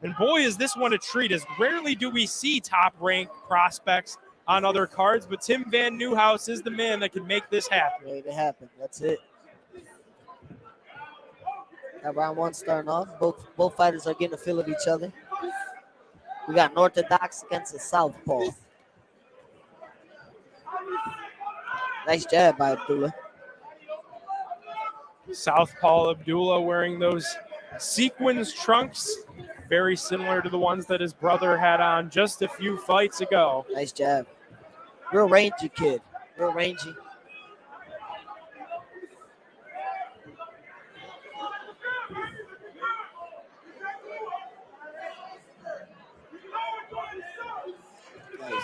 Speaker 2: And boy, is this one a treat, as rarely do we see top-ranked prospects on other cards, but Tim VanNewhouse is the man that can make this happen.
Speaker 1: Made it happen. That's it. That round one starting off. Both fighters are getting a feel of each other. We got an orthodox against a southpaw. Nice jab by Abdullah.
Speaker 2: Southpaw Abdullah wearing those sequins trunks, very similar to the ones that his brother had on just a few fights ago.
Speaker 1: Nice jab. Real rangy kid. Real rangy. Nice.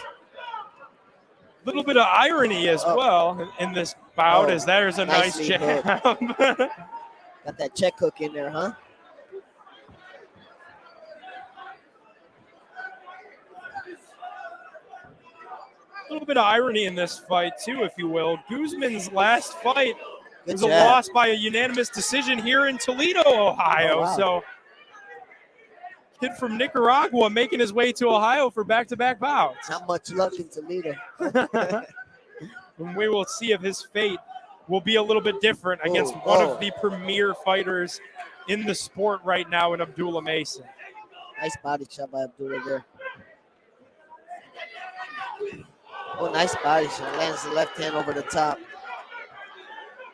Speaker 2: Little bit of irony as well in this bout, as there's a nice
Speaker 1: nicely
Speaker 2: jab.
Speaker 1: Got that check hook in there, huh?
Speaker 2: A little bit of irony in this fight too, if you will. Guzman's last fight was a
Speaker 1: jab.
Speaker 2: loss by a unanimous decision here in Toledo, Ohio.
Speaker 1: Oh, wow.
Speaker 2: So kid from Nicaragua making his way to Ohio for back-to-back bouts.
Speaker 1: Not much luck in Toledo.
Speaker 2: And we will see if his fate will be a little bit different against one of the premier fighters in the sport right now in Abdullah Mason.
Speaker 1: Nice body shot by Abdullah there. Oh, nice body shot. Lands the left hand over the top.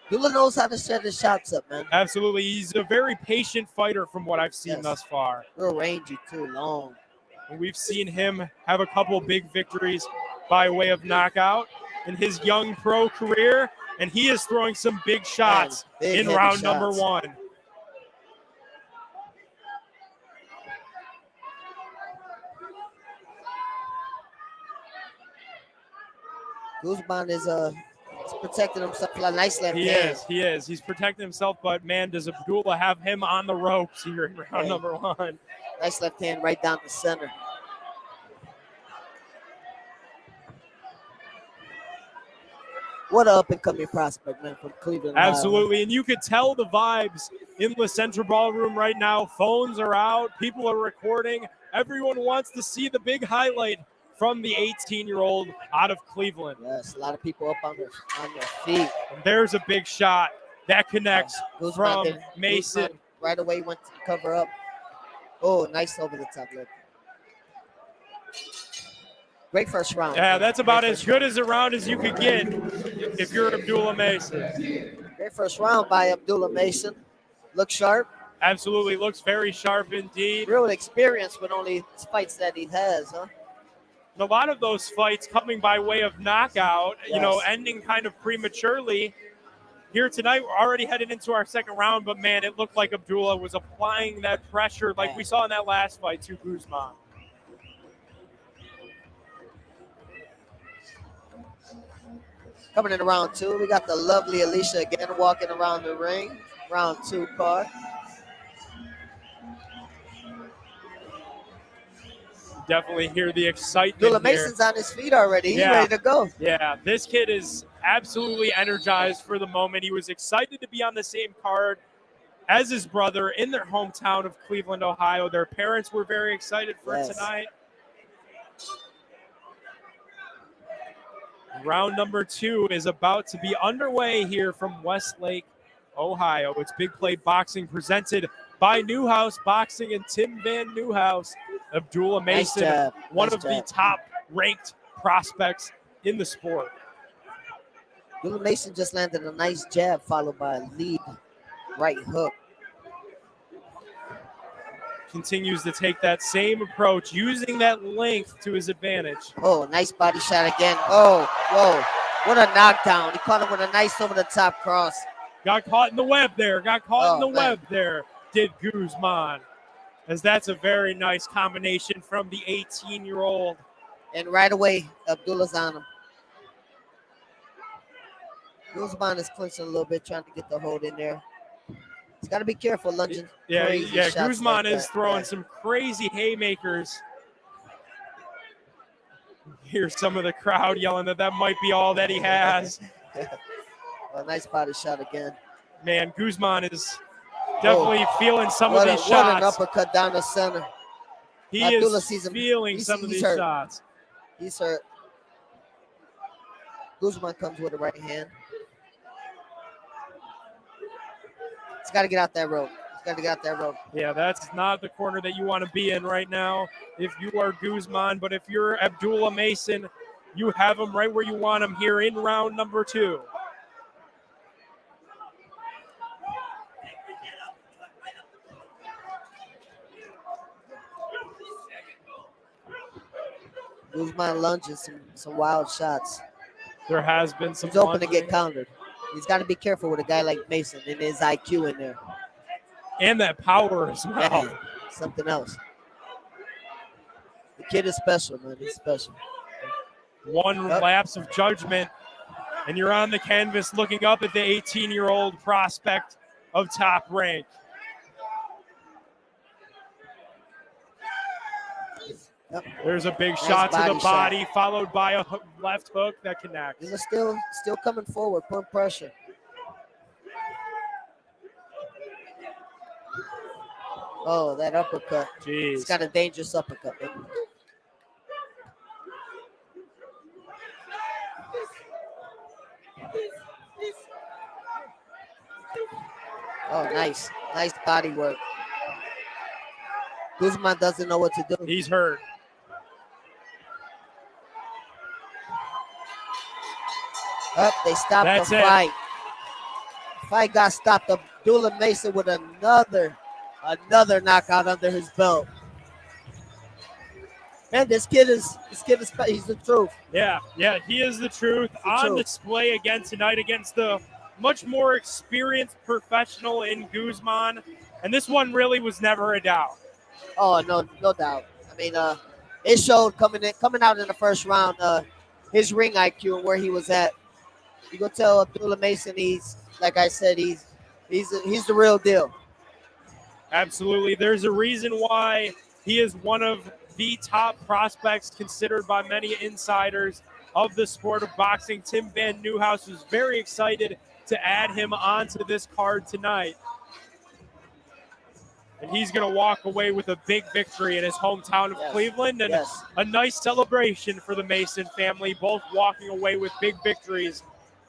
Speaker 1: Abdullah knows how to set his shots up, man.
Speaker 2: Absolutely. He's a very patient fighter from what I've seen thus far.
Speaker 1: Real rangy, too, long.
Speaker 2: And we've seen him have a couple big victories by way of knockout in his young pro career, and he is throwing some big shots
Speaker 1: big
Speaker 2: in
Speaker 1: heavy
Speaker 2: round
Speaker 1: shots.
Speaker 2: number one.
Speaker 1: Guzman is protecting himself with a nice left hand.
Speaker 2: He is. He's protecting himself, but man, does Abdullah have him on the ropes here in round number one.
Speaker 1: Nice left hand right down the center. What an up-and-coming prospect, man, from Cleveland.
Speaker 2: Absolutely, and you could tell the vibes in the Central Ballroom right now. Phones are out. People are recording. Everyone wants to see the big highlight from the 18-year-old out of Cleveland.
Speaker 1: Yes, a lot of people up on their feet.
Speaker 2: And there's a big shot that connects from Mason.
Speaker 1: Guzman right away went to cover up. Oh, nice over the top lip. Great first round.
Speaker 2: Yeah, that's about as good as a round as you could get if you're Abdullah Mason.
Speaker 1: Great first round by Abdullah Mason. Looks sharp.
Speaker 2: Absolutely, looks very sharp indeed.
Speaker 1: Real experience with only fights that he has, huh?
Speaker 2: And a lot of those fights coming by way of knockout, ending kind of prematurely. Here tonight, we're already headed into our second round, but man, it looked like Abdullah was applying that pressure like we saw in that last fight to Guzman.
Speaker 1: Coming in round two, we got the lovely Alicia again walking around the ring. Round two card.
Speaker 2: Definitely hear the excitement.
Speaker 1: Abdullah Mason's on his feet already. He's ready to go.
Speaker 2: Yeah, this kid is absolutely energized for the moment. He was excited to be on the same card as his brother in their hometown of Cleveland, Ohio. Their parents were very excited for tonight. Round number two is about to be underway here from Westlake, Ohio. It's Big Play Boxing presented by Newhouse Boxing and Tim VanNewhouse. Abdullah Mason, one of the top-ranked prospects in the sport.
Speaker 1: Abdullah Mason just landed a nice jab followed by a lead right hook.
Speaker 2: Continues to take that same approach, using that length to his advantage.
Speaker 1: Oh, nice body shot again. Oh, whoa. What a knockdown. He caught him with a nice over-the-top cross.
Speaker 2: Got caught in the web there. Web there, did Guzman. As that's a very nice combination from the 18-year-old.
Speaker 1: And right away, Abdullah's on him. Guzman is clinching a little bit, trying to get the hold in there. He's got to be careful lunging.
Speaker 2: Yeah, Guzman
Speaker 1: like
Speaker 2: is throwing some crazy haymakers. Hear some of the crowd yelling that might be all that he has.
Speaker 1: A nice body shot again.
Speaker 2: Man, Guzman is definitely feeling some of these
Speaker 1: What an
Speaker 2: shots.
Speaker 1: uppercut down the center.
Speaker 2: He
Speaker 1: Abdullah
Speaker 2: is
Speaker 1: sees him.
Speaker 2: feeling some of these
Speaker 1: hurt.
Speaker 2: shots.
Speaker 1: He's hurt. Guzman comes with a right hand. He's got to get out that rope.
Speaker 2: Yeah, that's not the corner that you want to be in right now if you are Guzman. But if you're Abdullah Mason, you have him right where you want him here in round number 2.
Speaker 1: Guzman lunges some wild shots.
Speaker 2: There has been some.
Speaker 1: He's open to get countered. He's got to be careful with a guy like Mason and his IQ in there.
Speaker 2: And that power as well.
Speaker 1: Yeah, something else. The kid is special, man. He's special.
Speaker 2: One lapse of judgment, and you're on the canvas looking up at the 18-year-old prospect of Top Rank.
Speaker 1: Yep.
Speaker 2: There's a big
Speaker 1: Nice
Speaker 2: shot to the body,
Speaker 1: shot.
Speaker 2: followed by a left hook that connects.
Speaker 1: He's still coming forward, putting pressure. Oh, that uppercut.
Speaker 2: Jeez.
Speaker 1: He's got a dangerous uppercut, man. Oh, nice. Nice body work. Guzman doesn't know what to do.
Speaker 2: He's hurt.
Speaker 1: Up, they stopped the fight. The fight got stopped. Abdullah Mason with another knockout under his belt. Man, this kid is he's the truth.
Speaker 2: Yeah, he is the truth. On display again tonight against the much more experienced professional in Guzman. And this one really was never a doubt.
Speaker 1: Oh, no doubt. I mean, it showed coming out in the first round, his ring IQ and where he was at. You go tell Abdullah Mason he's, like I said, he's the real deal.
Speaker 2: Absolutely. There's a reason why he is one of the top prospects considered by many insiders of the sport of boxing. Tim VanNewhouse was very excited to add him onto this card tonight. And he's going to walk away with a big victory in his hometown of Cleveland, and a nice celebration for the Mason family, both walking away with big victories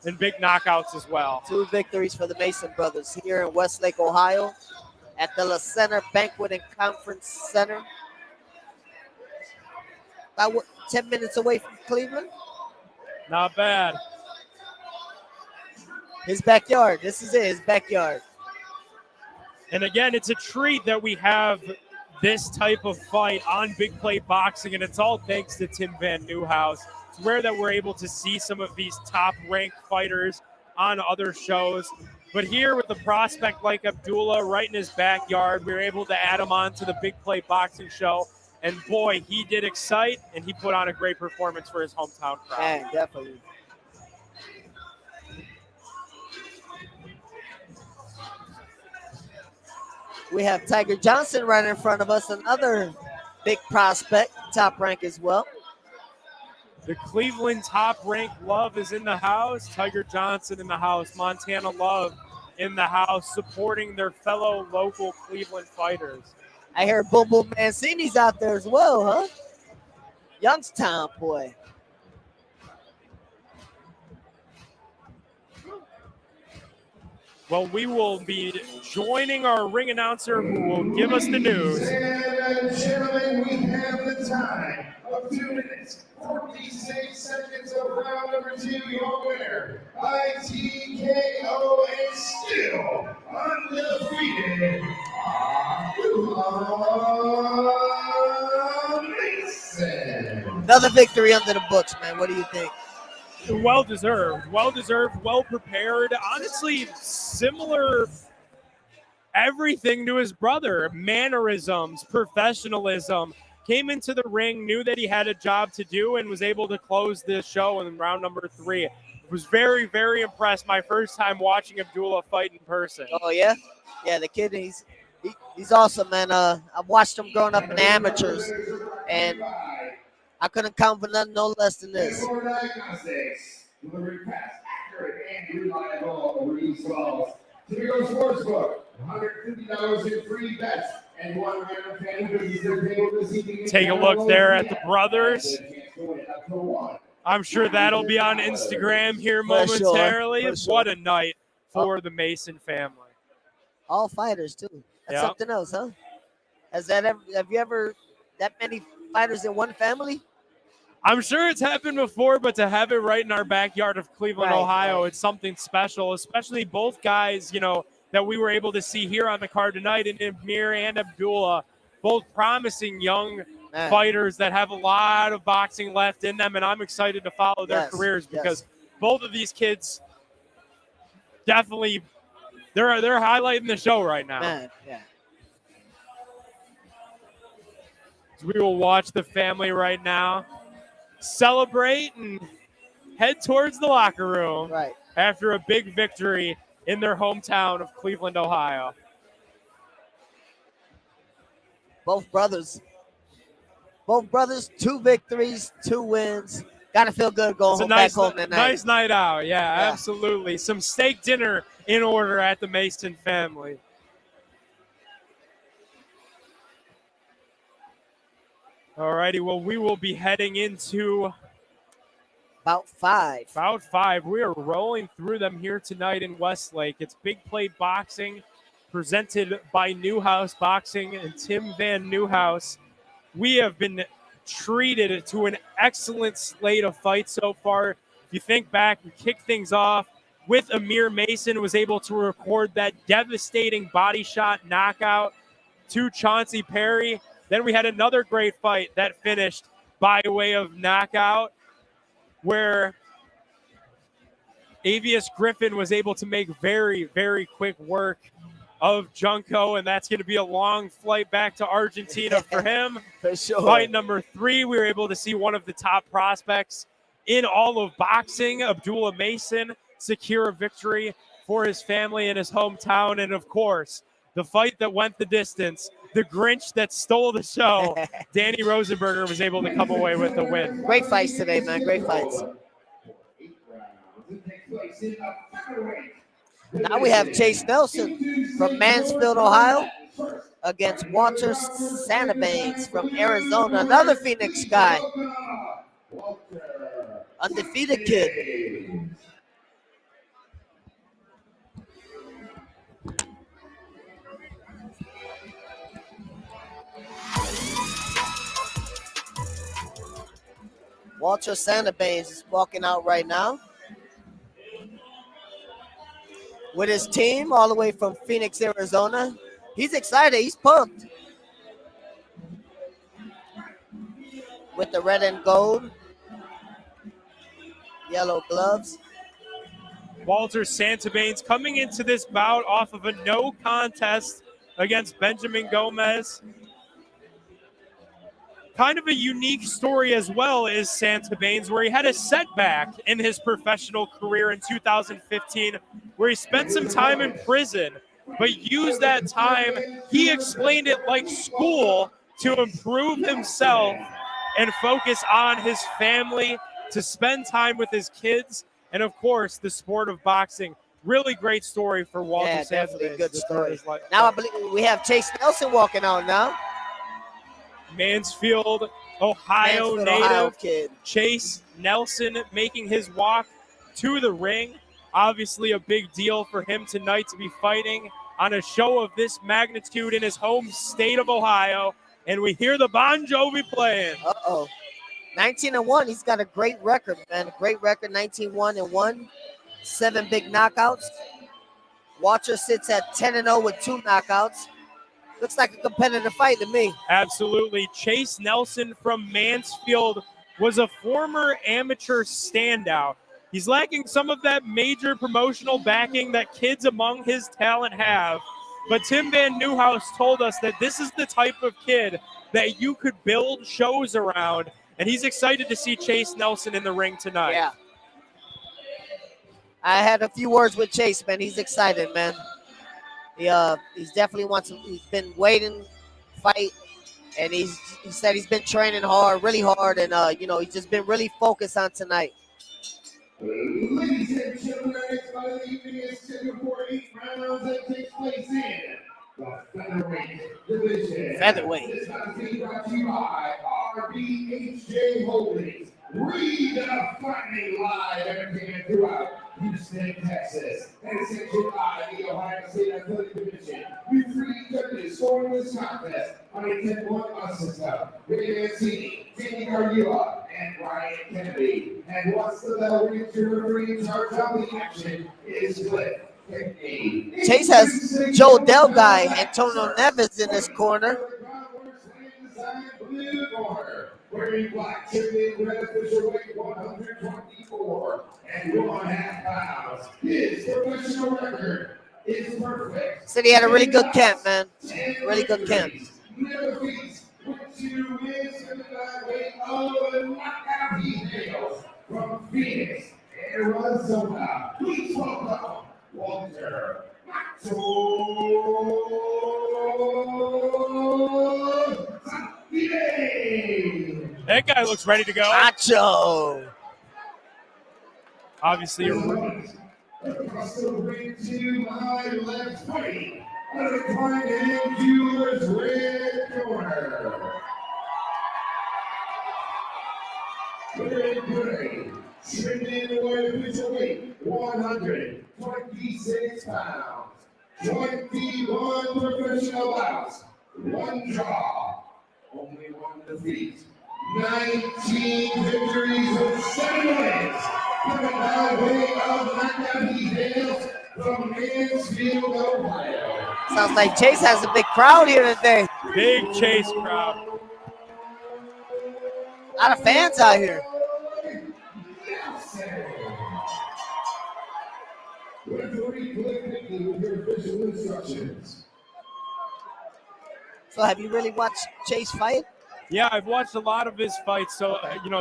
Speaker 2: and big knockouts as well.
Speaker 1: 2 victories for the Mason brothers here in Westlake, Ohio, at the La Center Banquet and Conference Center. About 10 minutes away from Cleveland.
Speaker 2: Not bad.
Speaker 1: His backyard. This is it, his backyard.
Speaker 2: And again, it's a treat that we have this type of fight on Big Play Boxing, and it's all thanks to Tim VanNewhouse. It's rare that we're able to see some of these top-ranked fighters on other shows. But here with a prospect like Abdullah right in his backyard, we were able to add him on to the Big Play Boxing show. And boy, he did excite, and he put on a great performance for his hometown crowd.
Speaker 1: Man, definitely. We have Tiger Johnson right in front of us, another big prospect, Top Rank as well.
Speaker 2: The Cleveland Top Rank Love is in the house. Tiger Johnson in the house. Montana Love in the house, supporting their fellow local Cleveland fighters.
Speaker 1: I hear Boom Boom Mancini's out there as well, huh? Youngstown boy.
Speaker 2: Well, we will be joining our ring announcer who will give us the news.
Speaker 3: And gentlemen, we have the time of 2 minutes, 46 seconds of round number 2. Your winner, by TKO and still undefeated, Mason.
Speaker 1: Another victory under the books, man. What do you think?
Speaker 2: Well deserved, well prepared. Honestly, similar everything to his brother. Mannerisms, professionalism. Came into the ring, knew that he had a job to do, and was able to close this show in round number 3. Was very, very impressed. My first time watching Abdullah fight in person.
Speaker 1: Oh yeah, yeah. The kid, he's awesome, man. I've watched him growing up in the amateurs, and I couldn't count for nothing no less than this.
Speaker 3: Behringer Diagnostics, delivering fast, accurate, and reliable results. Typical Sportsbook, $150 in free bets, and one random fan visitor table this evening.
Speaker 2: Take a look there at the brothers. I'm sure that'll be on Instagram here
Speaker 1: For sure,
Speaker 2: momentarily.
Speaker 1: for sure.
Speaker 2: What a night for the Mason family.
Speaker 1: All fighters too. That's
Speaker 2: Yeah.
Speaker 1: something else, huh? Have you ever that many fighters in one family?
Speaker 2: I'm sure it's happened before, but to have it right in our backyard of Cleveland,
Speaker 1: Right,
Speaker 2: Ohio,
Speaker 1: right.
Speaker 2: it's something special, especially both guys, that we were able to see here on the card tonight, and Amir and Abdullah, both promising young
Speaker 1: Man.
Speaker 2: fighters that have a lot of boxing left in them, and I'm excited to follow their
Speaker 1: Yes,
Speaker 2: careers
Speaker 1: yes.
Speaker 2: because both of these kids definitely they're highlighting the show right now.
Speaker 1: Man, yeah.
Speaker 2: So we will watch the family right now celebrate and head towards the locker room
Speaker 1: Right.
Speaker 2: after a big victory in their hometown of Cleveland, Ohio.
Speaker 1: Both brothers, 2 victories, 2 wins. Gotta feel good going
Speaker 2: It's a
Speaker 1: back home tonight.
Speaker 2: nice night out. Yeah,
Speaker 1: Yeah.
Speaker 2: absolutely. Some steak dinner in order at the Mason family. All righty, well, we will be heading into
Speaker 1: About 5.
Speaker 2: about 5. We are rolling through them here tonight in Westlake. It's Big Play Boxing presented by Newhouse Boxing and Tim VanNewhouse. We have been treated to an excellent slate of fights so far. If you think back, we kicked things off with Amir Mason, was able to record that devastating body shot knockout to Chauncey Perry. Then we had another great fight that finished by way of knockout, where Avius Griffin was able to make very, very quick work of Junco, and that's going to be a long flight back to Argentina for him.
Speaker 1: For sure.
Speaker 2: Fight number 3, we were able to see one of the top prospects in all of boxing, Abdullah Mason, secure a victory for his family in his hometown. And, of course, the fight that went the distance, the Grinch that stole the show, Danny Rosenberger was able to come away with the win.
Speaker 1: Great fights today, man. Great fights. Now we have Chase Nelson from Mansfield, Ohio, against Walter Baines from Arizona, another Phoenix guy, undefeated kid. Walter Baines is walking out right now with his team all the way from Phoenix, Arizona. He's excited. He's pumped. With the red and gold, yellow gloves.
Speaker 2: Walter Baines coming into this bout off of a no contest against Benjamin Gomez. Kind of a unique story as well is Baines, where he had a setback in his professional career in 2015, where he spent some time in prison, but used that time, he explained it like school, to improve himself and focus on his family, to spend time with his kids, and of course, the sport of boxing. Really great story for Walter
Speaker 1: Yeah, definitely
Speaker 2: Baines.
Speaker 1: good story. Now I believe we have Chase Nelson walking out now.
Speaker 2: Mansfield, Ohio
Speaker 1: Mansfield,
Speaker 2: native
Speaker 1: Ohio kid.
Speaker 2: Chase Nelson making his walk to the ring. Obviously a big deal for him tonight to be fighting on a show of this magnitude in his home state of Ohio. And we hear the Bon Jovi playing.
Speaker 1: 19-1. He's got a great record, man. A great record, 19-1, 7 big knockouts. Walter sits at 10-0 with 2 knockouts. Looks like a competitive fight to me.
Speaker 2: Absolutely. Chase Nelson from Mansfield was a former amateur standout. He's lacking some of that major promotional backing that kids among his talent have. But Tim VanNewhouse told us that this is the type of kid that you could build shows around. And he's excited to see Chase Nelson in the ring tonight.
Speaker 1: Yeah. I had a few words with Chase, man. He's excited, man. He's definitely wants to. He's been waiting, fight And he said he's been training hard, really hard, and you know, he's just been really focused on tonight.
Speaker 3: Ladies and gentlemen, our next fight of the evening is scheduled for 8 rounds that takes place in the featherweight division.
Speaker 1: Featherweight.
Speaker 3: This fight is being brought to you by RBHJ Holdings. Redefining live entertainment throughout Houston, Texas. And sanctioned by the Ohio State Athletic Division. We freely judges scoring this contest on a 10-1 system. Ricky Mancini, Jamie Gargula, and Ryan Kennedy. And once the bell rings, your referee in charge of the action is Cliff.
Speaker 1: Chase has Joe Delguy, Antonio Neves in his corner.
Speaker 3: Wearing black chicken, red official weight 124 and 1.5 pounds. His professional record is perfect.
Speaker 1: Said he had a really good camp, man. Really good camp.
Speaker 3: Never beats with 2 wins in the weight of the knockout details from Phoenix, Arizona. Please welcome Walter
Speaker 2: That guy looks ready to go.
Speaker 1: Macho.
Speaker 2: Obviously,
Speaker 3: across the ring to my left fight, Reclining Viewers red corner. Red gray, trending away official weight 126 pounds. 21 professional bouts, 1 draw, only 1 defeat. 19 victories and 7 wins. Coming by way of knockout details from Mansfield, Ohio.
Speaker 1: Sounds like Chase has a big crowd here today.
Speaker 2: big Chase crowd.
Speaker 1: A lot of fans out here.
Speaker 3: Referee Cliff Hickey with your official instructions.
Speaker 1: So have you really watched Chase fight?
Speaker 2: Yeah, I've watched a lot of his fights, so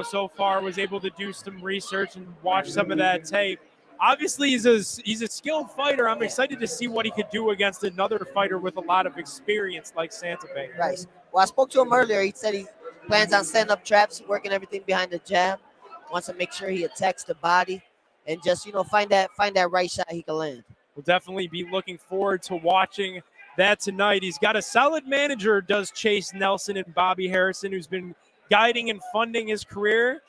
Speaker 2: so far was able to do some research and watch some of that tape. Obviously, he's a skilled fighter. I'm excited to see what he could do against another fighter with a lot of experience like Santa Fe.
Speaker 1: Right. Well, I spoke to him earlier. He said he plans on setting up traps, working everything behind the jab. Wants to make sure he attacks the body and just find that right shot he can land.
Speaker 2: We'll definitely be looking forward to watching that tonight. He's got a solid manager, does Chase Nelson and Bobby Harrison, who's been guiding and funding his career.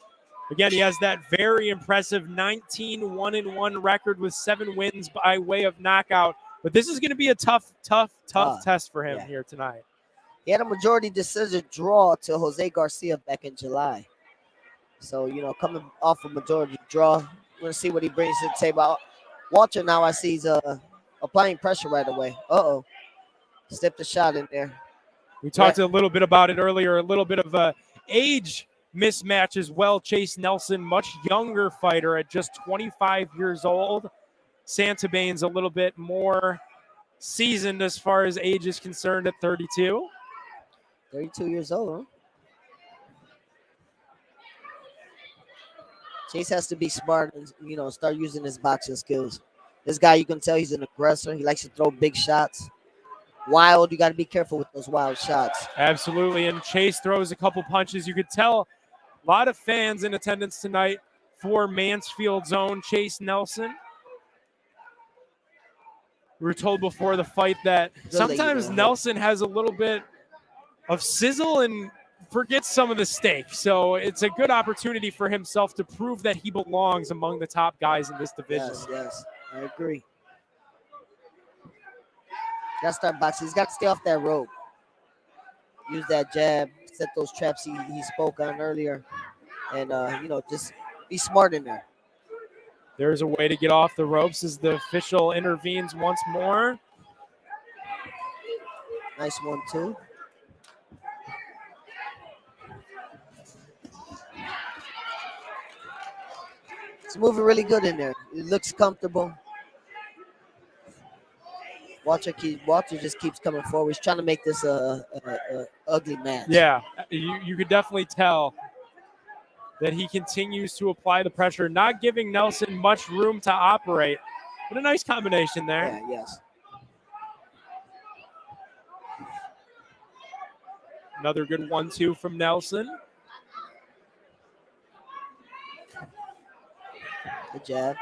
Speaker 2: Again, he has that very impressive 19-1-1 record with 7 wins by way of knockout. But this is going to be a tough test for him here tonight.
Speaker 1: He had a majority decision draw to Jose Garcia back in July. So, coming off a majority draw, we're going to see what he brings to the table. Walter now I see he's applying pressure right away. Uh-oh. Slipped a shot in there.
Speaker 2: We talked a little bit about it earlier, a little bit of a age mismatch as well. Chase Nelson, much younger fighter at just 25 years old. Santa Baines a little bit more seasoned as far as age is concerned at 32.
Speaker 1: 32 years old, huh? Chase has to be smart and, start using his boxing skills. This guy, you can tell he's an aggressor. He likes to throw big shots. Wild, you got to be careful with those wild shots.
Speaker 2: Absolutely, and Chase throws a couple punches. You could tell a lot of fans in attendance tonight for Mansfield's own Chase Nelson. We were told before the fight that sometimes Nelson has a little bit of sizzle and forgets some of the steak. So it's a good opportunity for himself to prove that he belongs among the top guys in this division.
Speaker 1: Yes, I agree. Got to start boxing. He's got to stay off that rope. Use that jab, set those traps he spoke on earlier, and, just be smart in there.
Speaker 2: There's a way to get off the ropes as the official intervenes once more.
Speaker 1: Nice one, too. It's moving really good in there. It looks comfortable. Walter just keeps coming forward. He's trying to make this a ugly match.
Speaker 2: Yeah, you could definitely tell that he continues to apply the pressure, not giving Nelson much room to operate. But a nice combination there.
Speaker 1: Yeah, yes.
Speaker 2: Another good 1-2 from Nelson.
Speaker 1: Good jab.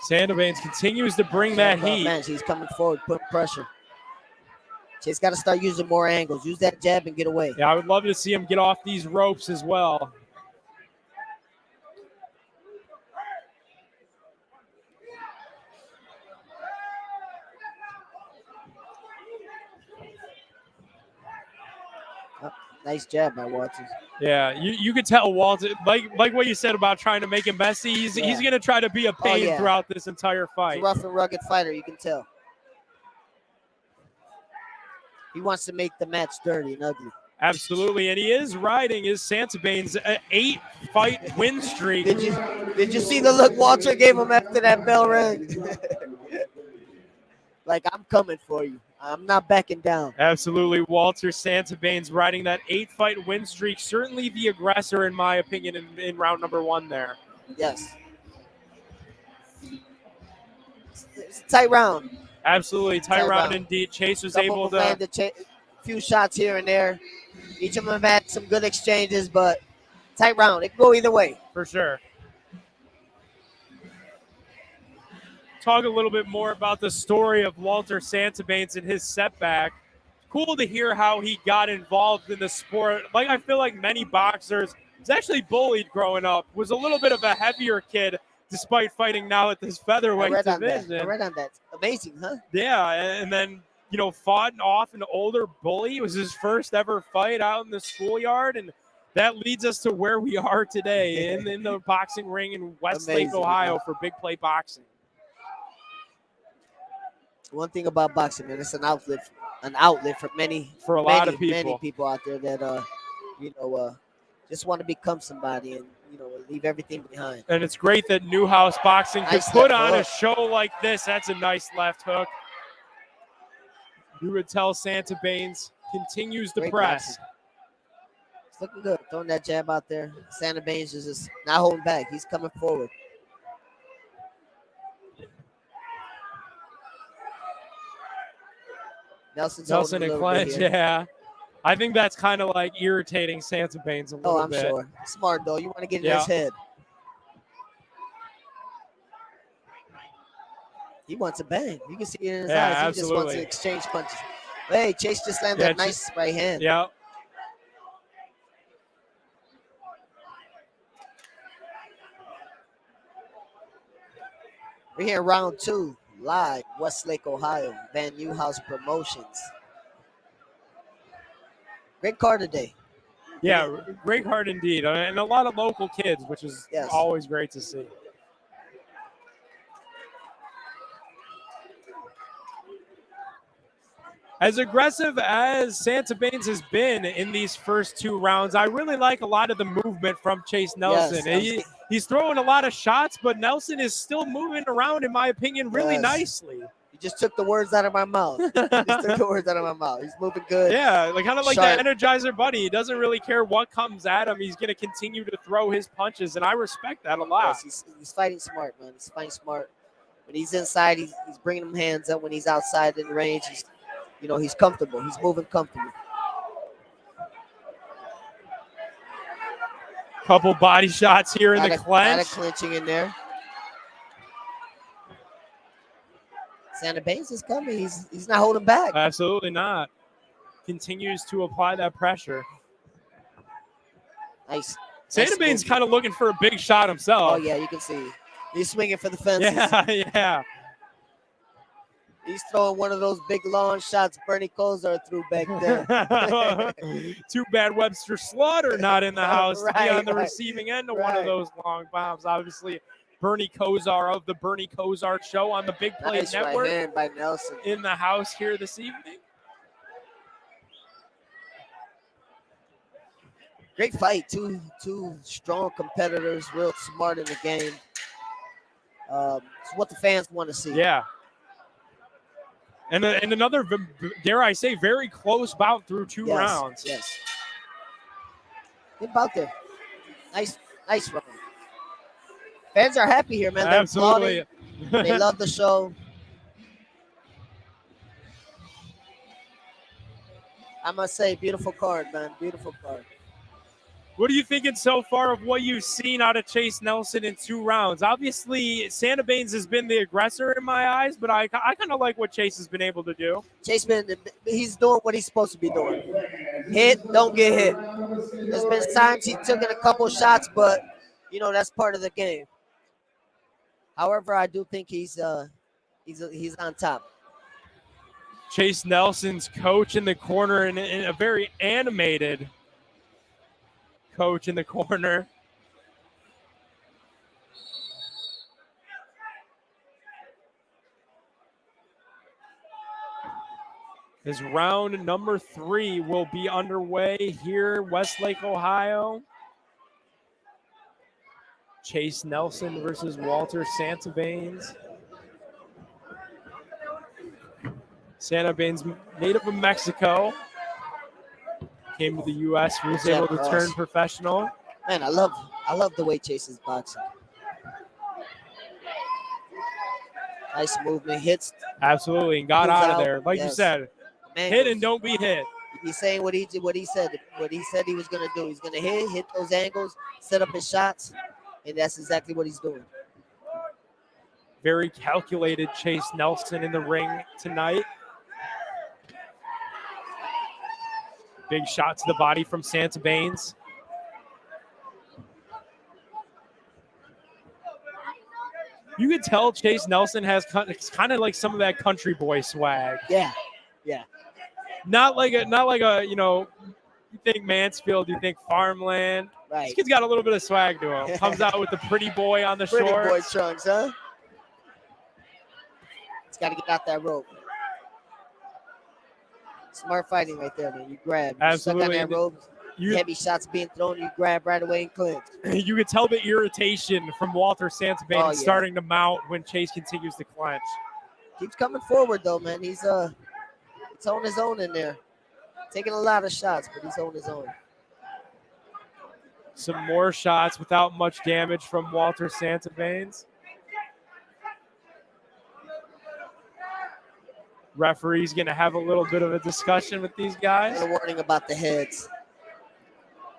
Speaker 2: Baines continues to bring that heat.
Speaker 1: Bench. He's coming forward, putting pressure. Chase got to start using more angles. Use that jab and get away.
Speaker 2: Yeah, I would love to see him get off these ropes as well.
Speaker 1: Nice jab by Walters.
Speaker 2: Yeah, you could tell Walter, like what you said about trying to make it messy. He's going to try to be a pain throughout this entire fight.
Speaker 1: He's a rough and rugged fighter, you can tell. He wants to make the match dirty and ugly.
Speaker 2: Absolutely, and he is riding his Baines' 8-fight win streak.
Speaker 1: Did you see the look Walter gave him after that bell rang? Like, I'm coming for you. I'm not backing down.
Speaker 2: Absolutely, Walter Baines riding that 8-fight win streak. Certainly the aggressor, in my opinion, in round number 1 there.
Speaker 1: Yes. It's a tight round.
Speaker 2: Absolutely, tight round indeed. Chase was able to
Speaker 1: land a few shots here and there. Each of them have had some good exchanges, but tight round. It can go either way.
Speaker 2: For sure. Talk a little bit more about the story of Walter Baines and his setback. Cool to hear how he got involved in the sport. Like, I feel like many boxers, he's actually bullied growing up, was a little bit of a heavier kid despite fighting now at this featherweight division.
Speaker 1: I read on that. Amazing, huh?
Speaker 2: Yeah, and then, fought off an older bully. It was his first ever fight out in the schoolyard, and that leads us to where we are today in the boxing ring in Westlake, Ohio for Big Play Boxing.
Speaker 1: One thing about boxing, man, it's an outlet for
Speaker 2: a lot of people.
Speaker 1: Many people out there that just want to become somebody and leave everything behind.
Speaker 2: And it's great that Newhouse Boxing could put on a show like this. That's a nice left hook. You would tell Baines continues to press.
Speaker 1: Boxing. It's looking good. Throwing that jab out there. Baines is just not holding back. He's coming forward.
Speaker 2: Nelson and clench, yeah. I think that's kind of like irritating Baines a little bit.
Speaker 1: I'm sure. Smart, though. You want to get in his head. He wants a bang. You can see it in his eyes.
Speaker 2: Absolutely.
Speaker 1: He just wants to exchange punches. Hey, Chase just landed a nice right hand.
Speaker 2: Yeah.
Speaker 1: We're here in round 2. Live, Westlake, Ohio, VanNewhouse Promotions. Great card today.
Speaker 2: Yeah, great card indeed. And a lot of local kids, which is always great to see. As aggressive as Baines has been in these first 2 rounds, I really like a lot of the movement from Chase Nelson. He's throwing a lot of shots, but Nelson is still moving around, in my opinion, really nicely.
Speaker 1: He just took the words out of my mouth. He's moving good.
Speaker 2: Yeah, kind of like the Energizer Bunny. He doesn't really care what comes at him. He's going to continue to throw his punches, and I respect that a lot.
Speaker 1: Yes, he's fighting smart, man. He's fighting smart. When he's inside, he's bringing them hands up. When he's outside in the range, he's comfortable. He's moving comfortable.
Speaker 2: Couple body shots here in the clinch.
Speaker 1: Lot of clinching in there. Baines is coming. He's not holding back.
Speaker 2: Absolutely not. Continues to apply that pressure.
Speaker 1: Nice.
Speaker 2: Baines kind of looking for a big shot himself.
Speaker 1: Oh, yeah, you can see. He's swinging for the fences.
Speaker 2: Yeah.
Speaker 1: He's throwing one of those big long shots Bernie Kosar threw back there.
Speaker 2: Too bad Webster Slaughter not in the house to be on the receiving end of one of those long bombs. Obviously, Bernie Kosar of the Bernie Kosar Show on the Big Play Network.
Speaker 1: Right hand by Nelson.
Speaker 2: In the house here this evening.
Speaker 1: Great fight. Two strong competitors, real smart in the game. It's what the fans want to see.
Speaker 2: Yeah. And another, dare I say, very close bout through 2 rounds.
Speaker 1: Yes. Good bout there. Nice round. Fans are happy here, man. They're
Speaker 2: Absolutely.
Speaker 1: applauding. They love the show. I must say, beautiful card, man. Beautiful card.
Speaker 2: What are you thinking so far of what you've seen out of Chase Nelson in 2 rounds? Obviously, Santa Baines has been the aggressor in my eyes, but I kind of like what Chase has been able to do.
Speaker 1: He's doing what he's supposed to be doing. Hit, don't get hit. There's been times he took in a couple shots, but you know that's part of the game. However, I do think he's on top.
Speaker 2: Chase Nelson's coach in the corner and a very animated coach in the corner. As round number 3 will be underway here, Westlake, Ohio. Chase Nelson versus Walter Santa Baines. Santa Baines, native of Mexico, came to the U.S. He was able to turn professional.
Speaker 1: Man, I love the way Chase is boxing. Nice movement, hits.
Speaker 2: Absolutely, and got out of there. Like you said,
Speaker 1: Man,
Speaker 2: hit and don't be hit.
Speaker 1: He's saying what he said he was gonna do. He's gonna hit those angles, set up his shots, and that's exactly what he's doing.
Speaker 2: Very calculated Chase Nelson in the ring tonight. Big shot to the body from Santa Baines. You could tell Chase Nelson has kind of like some of that country boy swag.
Speaker 1: Yeah.
Speaker 2: Not like a you know, you think Mansfield, you think farmland.
Speaker 1: Right.
Speaker 2: This kid's got a little bit of swag to him. Comes out with the pretty boy on the
Speaker 1: Pretty
Speaker 2: shorts.
Speaker 1: boy trunks, huh? He's got to get out that rope. Smart fighting right there, man. You grab. You
Speaker 2: Absolutely.
Speaker 1: Stuck on that rope. Heavy shots being thrown. You grab right away and clinch.
Speaker 2: You could tell the irritation from Walter Santa Baines starting to mount when Chase continues to clench.
Speaker 1: Keeps coming forward, though, man. He's on his own in there. Taking a lot of shots, but he's on his own.
Speaker 2: Some more shots without much damage from Walter Santa Baines. Referee's going to have a little bit of a discussion with these guys.
Speaker 1: And a warning about the heads.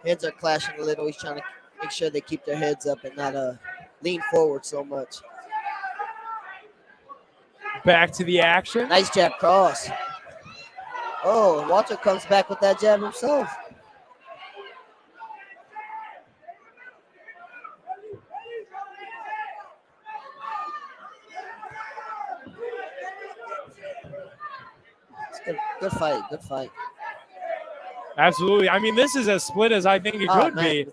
Speaker 1: Heads are clashing a little. He's trying to make sure they keep their heads up and not lean forward so much.
Speaker 2: Back to the action.
Speaker 1: Nice jab cross. Oh, Walter comes back with that jab himself. Good fight, good fight.
Speaker 2: Absolutely. I mean, this is as split as I think it could be.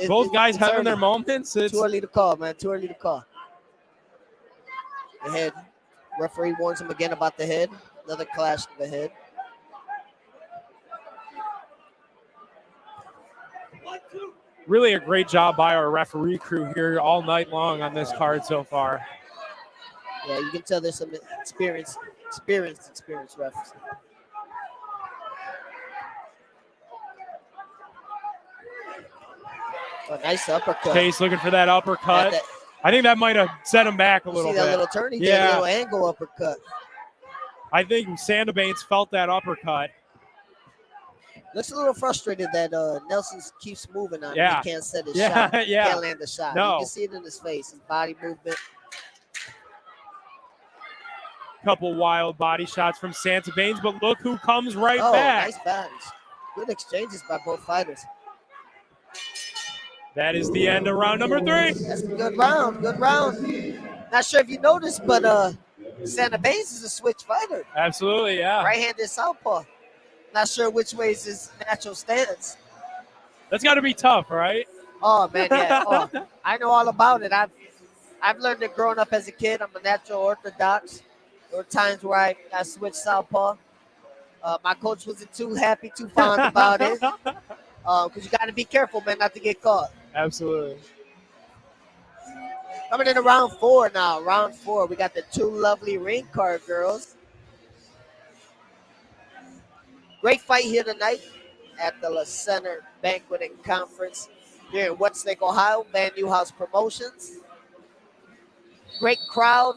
Speaker 2: Both guys having their moments. It's
Speaker 1: too early to call, man. Too early to call. The head. Referee warns him again about the head. Another clash to the head.
Speaker 2: Really a great job by our referee crew here all night long on this card so far.
Speaker 1: Yeah, you can tell there's some experienced refs. Oh, nice uppercut.
Speaker 2: Chase looking for that uppercut. I think that might have set him back a little bit.
Speaker 1: See that little turn? He did a little angle uppercut.
Speaker 2: I think Santa Baines felt that uppercut.
Speaker 1: Looks a little frustrated that Nelson keeps moving on him. He can't set his shot. Can't land the shot.
Speaker 2: No.
Speaker 1: You can see it in his face, his body movement.
Speaker 2: Couple wild body shots from Santa Baines, but look who comes right back.
Speaker 1: Nice balance. Good exchanges by both fighters.
Speaker 2: That is the end of round number 3.
Speaker 1: That's a good round. Good round. Not sure if you noticed, but Santa Baines is a switch fighter.
Speaker 2: Absolutely, yeah.
Speaker 1: Right-handed southpaw. Not sure which way is his natural stance.
Speaker 2: That's got to be tough, right?
Speaker 1: Oh man, yeah. Oh, I know all about it. I've learned it growing up as a kid. I'm a natural orthodox. There were times where I switched southpaw. My coach wasn't too happy, too fond about it. Because you got to be careful, man, not to get caught.
Speaker 2: Absolutely.
Speaker 1: Coming into round 4 now. Round 4, we got the two lovely ring card girls. Great fight here tonight at the La Center Banquet and Conference here in Westlake, Ohio. VanNewhouse Promotions. Great crowd.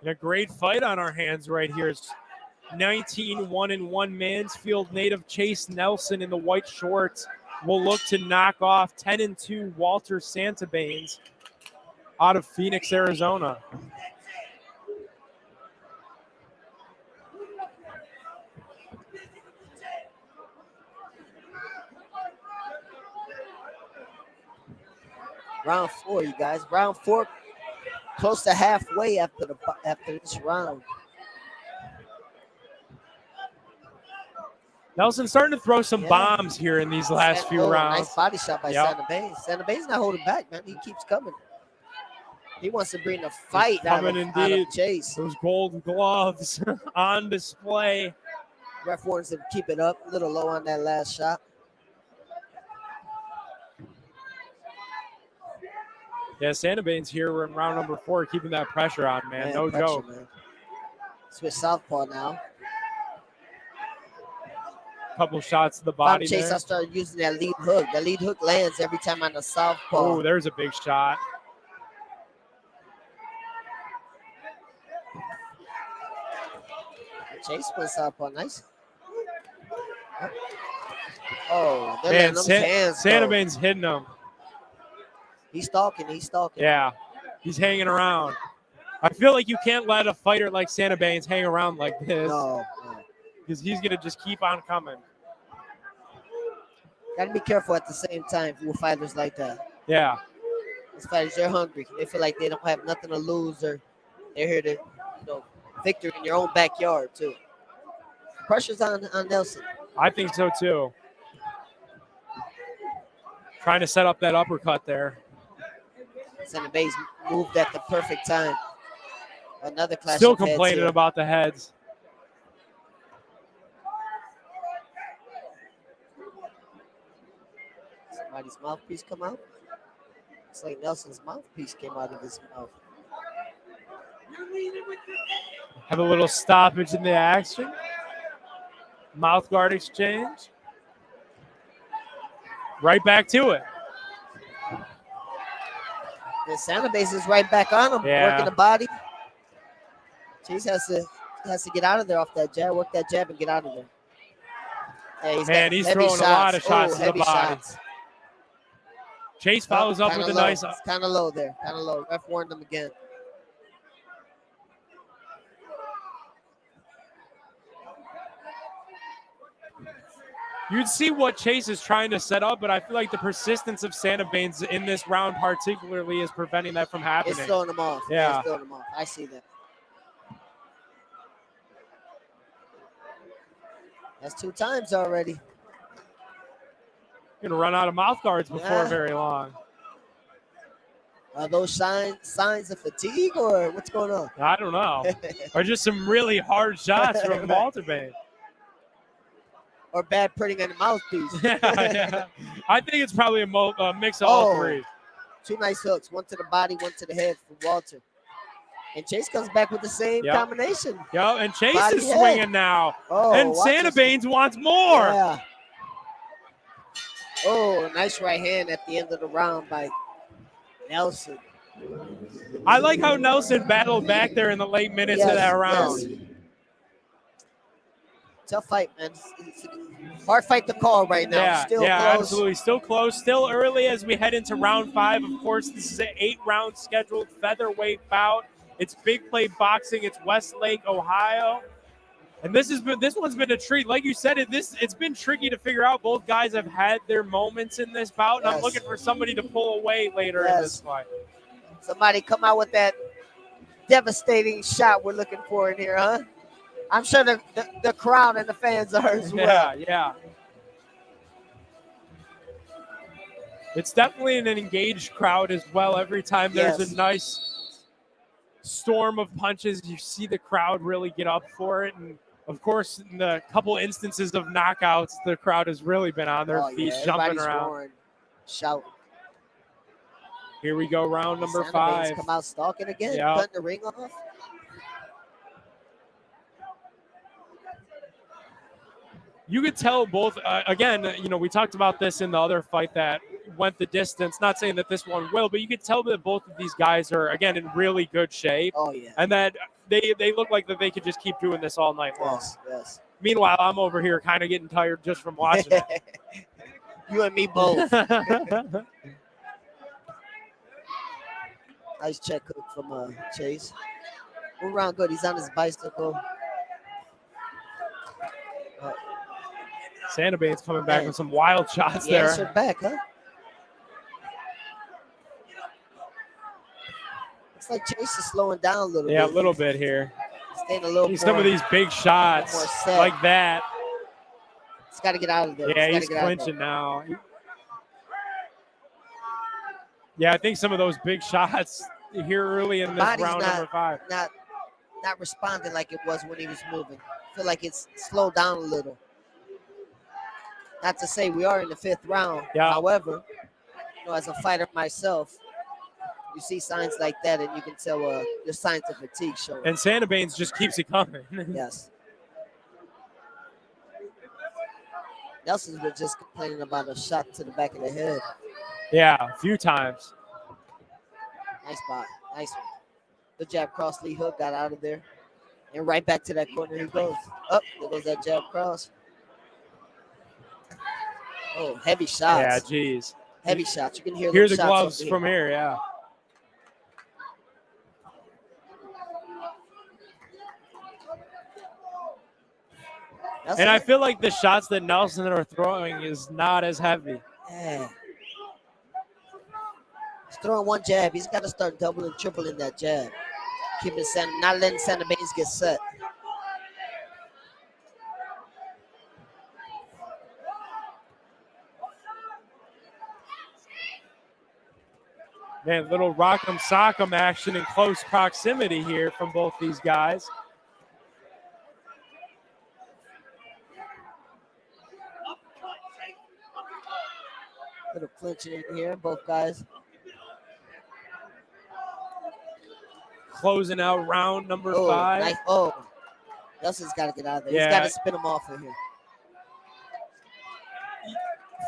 Speaker 2: And a great fight on our hands right here. 19-1-1 Mansfield native Chase Nelson in the white shorts will look to knock off 10-2 Walter Baines out of Phoenix, Arizona.
Speaker 1: Round 4, you guys. Round 4, close to halfway after this round.
Speaker 2: Nelson's starting to throw some bombs here in these last few rounds.
Speaker 1: Nice body shot by Santa Baines. Santa Baines not holding back, man. He keeps coming. He wants to bring the fight out of Chase.
Speaker 2: Those gold gloves on display.
Speaker 1: Ref wants him to keep it up. A little low on that last shot.
Speaker 2: Yeah, Santa Baines here. We're in round number 4, keeping that pressure on, man. No joke. Man.
Speaker 1: Switch southpaw now.
Speaker 2: Couple shots to the body.
Speaker 1: Chase,
Speaker 2: there.
Speaker 1: I started using that lead hook. The lead hook lands every time on the southpaw.
Speaker 2: Oh, there's a big shot.
Speaker 1: Chase went southpaw, nice. Oh, they're
Speaker 2: man,
Speaker 1: letting them hands
Speaker 2: Santa
Speaker 1: go.
Speaker 2: Baines hitting him.
Speaker 1: He's stalking.
Speaker 2: Yeah, he's hanging around. I feel like you can't let a fighter like Santa Baines hang around like this.
Speaker 1: No.
Speaker 2: Because he's going to just keep on coming.
Speaker 1: Got to be careful at the same time with fighters like that.
Speaker 2: Yeah.
Speaker 1: These fighters, they're hungry. They feel like they don't have nothing to lose, or they're here to, victory in your own backyard, too. Pressure's on Nelson.
Speaker 2: I think so, too. Trying to set up that uppercut there.
Speaker 1: Santa Baines moved at the perfect time. Another clash.
Speaker 2: Still complaining about the heads.
Speaker 1: Somebody's mouthpiece come out. It's like Nelson's mouthpiece came out of his mouth.
Speaker 2: Have a little stoppage in the action. Mouth guard exchange. Right back to it.
Speaker 1: The Santa Baines is right back on him, working the body. Chase has to get out of there off that jab, work that jab and get out of there.
Speaker 2: Hey, he's throwing a lot of shots to the body.
Speaker 1: Shots.
Speaker 2: Chase follows up with a nice.
Speaker 1: It's kind of low there, kind of low. Ref warned him again.
Speaker 2: You'd see what Chase is trying to set up, but I feel like the persistence of Santa Baines in this round particularly is preventing that from happening.
Speaker 1: It's throwing him off.
Speaker 2: Yeah.
Speaker 1: It's throwing him off. I see that. That's 2 times already.
Speaker 2: Going to run out of mouth guards before very long.
Speaker 1: Are those signs of fatigue, or what's going on?
Speaker 2: I don't know. Or just some really hard shots from Walter Baines.
Speaker 1: Or bad putting on the mouthpiece.
Speaker 2: Yeah. I think it's probably a mix of all 3.
Speaker 1: 2 nice hooks, one to the body, one to the head from Walter. And Chase comes back with the same combination.
Speaker 2: Yo, and Chase
Speaker 1: body
Speaker 2: is
Speaker 1: head.
Speaker 2: swinging now. And Santa Baines wants more.
Speaker 1: Yeah. Oh, nice right hand at the end of the round by Nelson.
Speaker 2: I like how Nelson battled back there in the late minutes of that round.
Speaker 1: Yes. Tough fight, man. It's a hard fight to call right now.
Speaker 2: Yeah,
Speaker 1: Still close.
Speaker 2: Absolutely. Still close. Still early as we head into round 5. Of course, this is an 8-round scheduled featherweight bout. It's Big Play Boxing. It's Westlake, Ohio. And this one's been a treat. Like you said, it's been tricky to figure out. Both guys have had their moments in this bout, and I'm looking for somebody to pull away later in this fight.
Speaker 1: Somebody come out with that devastating shot we're looking for in here, huh? I'm sure the crowd and the fans are as well.
Speaker 2: Yeah. It's definitely an engaged crowd as well. Every time there's a nice storm of punches, you see the crowd really get up for it. And, of course, in the couple instances of knockouts, the crowd has really been on their feet, jumping around.
Speaker 1: Roaring, shouting.
Speaker 2: Here we go, round number
Speaker 1: Santa
Speaker 2: 5.
Speaker 1: Baines come out stalking again,
Speaker 2: Yep.
Speaker 1: cutting the ring off.
Speaker 2: You could tell both, again, we talked about this in the other fight that went the distance. Not saying that this one will, but you could tell that both of these guys are, again, in really good shape.
Speaker 1: Oh, yeah.
Speaker 2: And that they look like that they could just keep doing this all night long.
Speaker 1: Yes, yes.
Speaker 2: Meanwhile, I'm over here kind of getting tired just from watching it.
Speaker 1: You and me both. Nice check hook from Chase. Move around good. He's on his bicycle.
Speaker 2: Baines coming back with some wild shots
Speaker 1: He
Speaker 2: there.
Speaker 1: answered back, huh? Looks like Chase is slowing down a little bit.
Speaker 2: Yeah, a little bit here.
Speaker 1: Staying a little more.
Speaker 2: Some of these big shots like that.
Speaker 1: He's got to get out of there.
Speaker 2: Yeah, he's clinching now. Yeah, I think some of those big shots here early in this
Speaker 1: Body's
Speaker 2: round number 5.
Speaker 1: Not responding like it was when he was moving. I feel like it's slowed down a little. Not to say we are in the 5th round.
Speaker 2: Yeah.
Speaker 1: However, as a fighter myself, you see signs like that, and you can tell there's signs of fatigue showing.
Speaker 2: And Baines just keeps it coming.
Speaker 1: Yes. Nelson's been just complaining about a shot to the back of the head.
Speaker 2: Yeah, a few times.
Speaker 1: Nice spot. Nice one. Good jab cross, Lee hook, got out of there. And right back to that corner he goes. Up, there goes that jab cross. Oh, heavy shots.
Speaker 2: Yeah, geez.
Speaker 1: Heavy shots. You can hear
Speaker 2: the
Speaker 1: shots
Speaker 2: gloves from here, yeah. And I feel like the shots that Nelson are throwing is not as heavy.
Speaker 1: Yeah. He's throwing one jab. He's got to start doubling, tripling that jab. Keeping not letting Baines get set.
Speaker 2: Man, little rock'em sock'em action in close proximity here from both these guys.
Speaker 1: Little clinching in here, both guys.
Speaker 2: Closing out round number 5.
Speaker 1: Nice. Oh, Nelson's got to get out of there.
Speaker 2: Yeah.
Speaker 1: He's got to spin him off of here.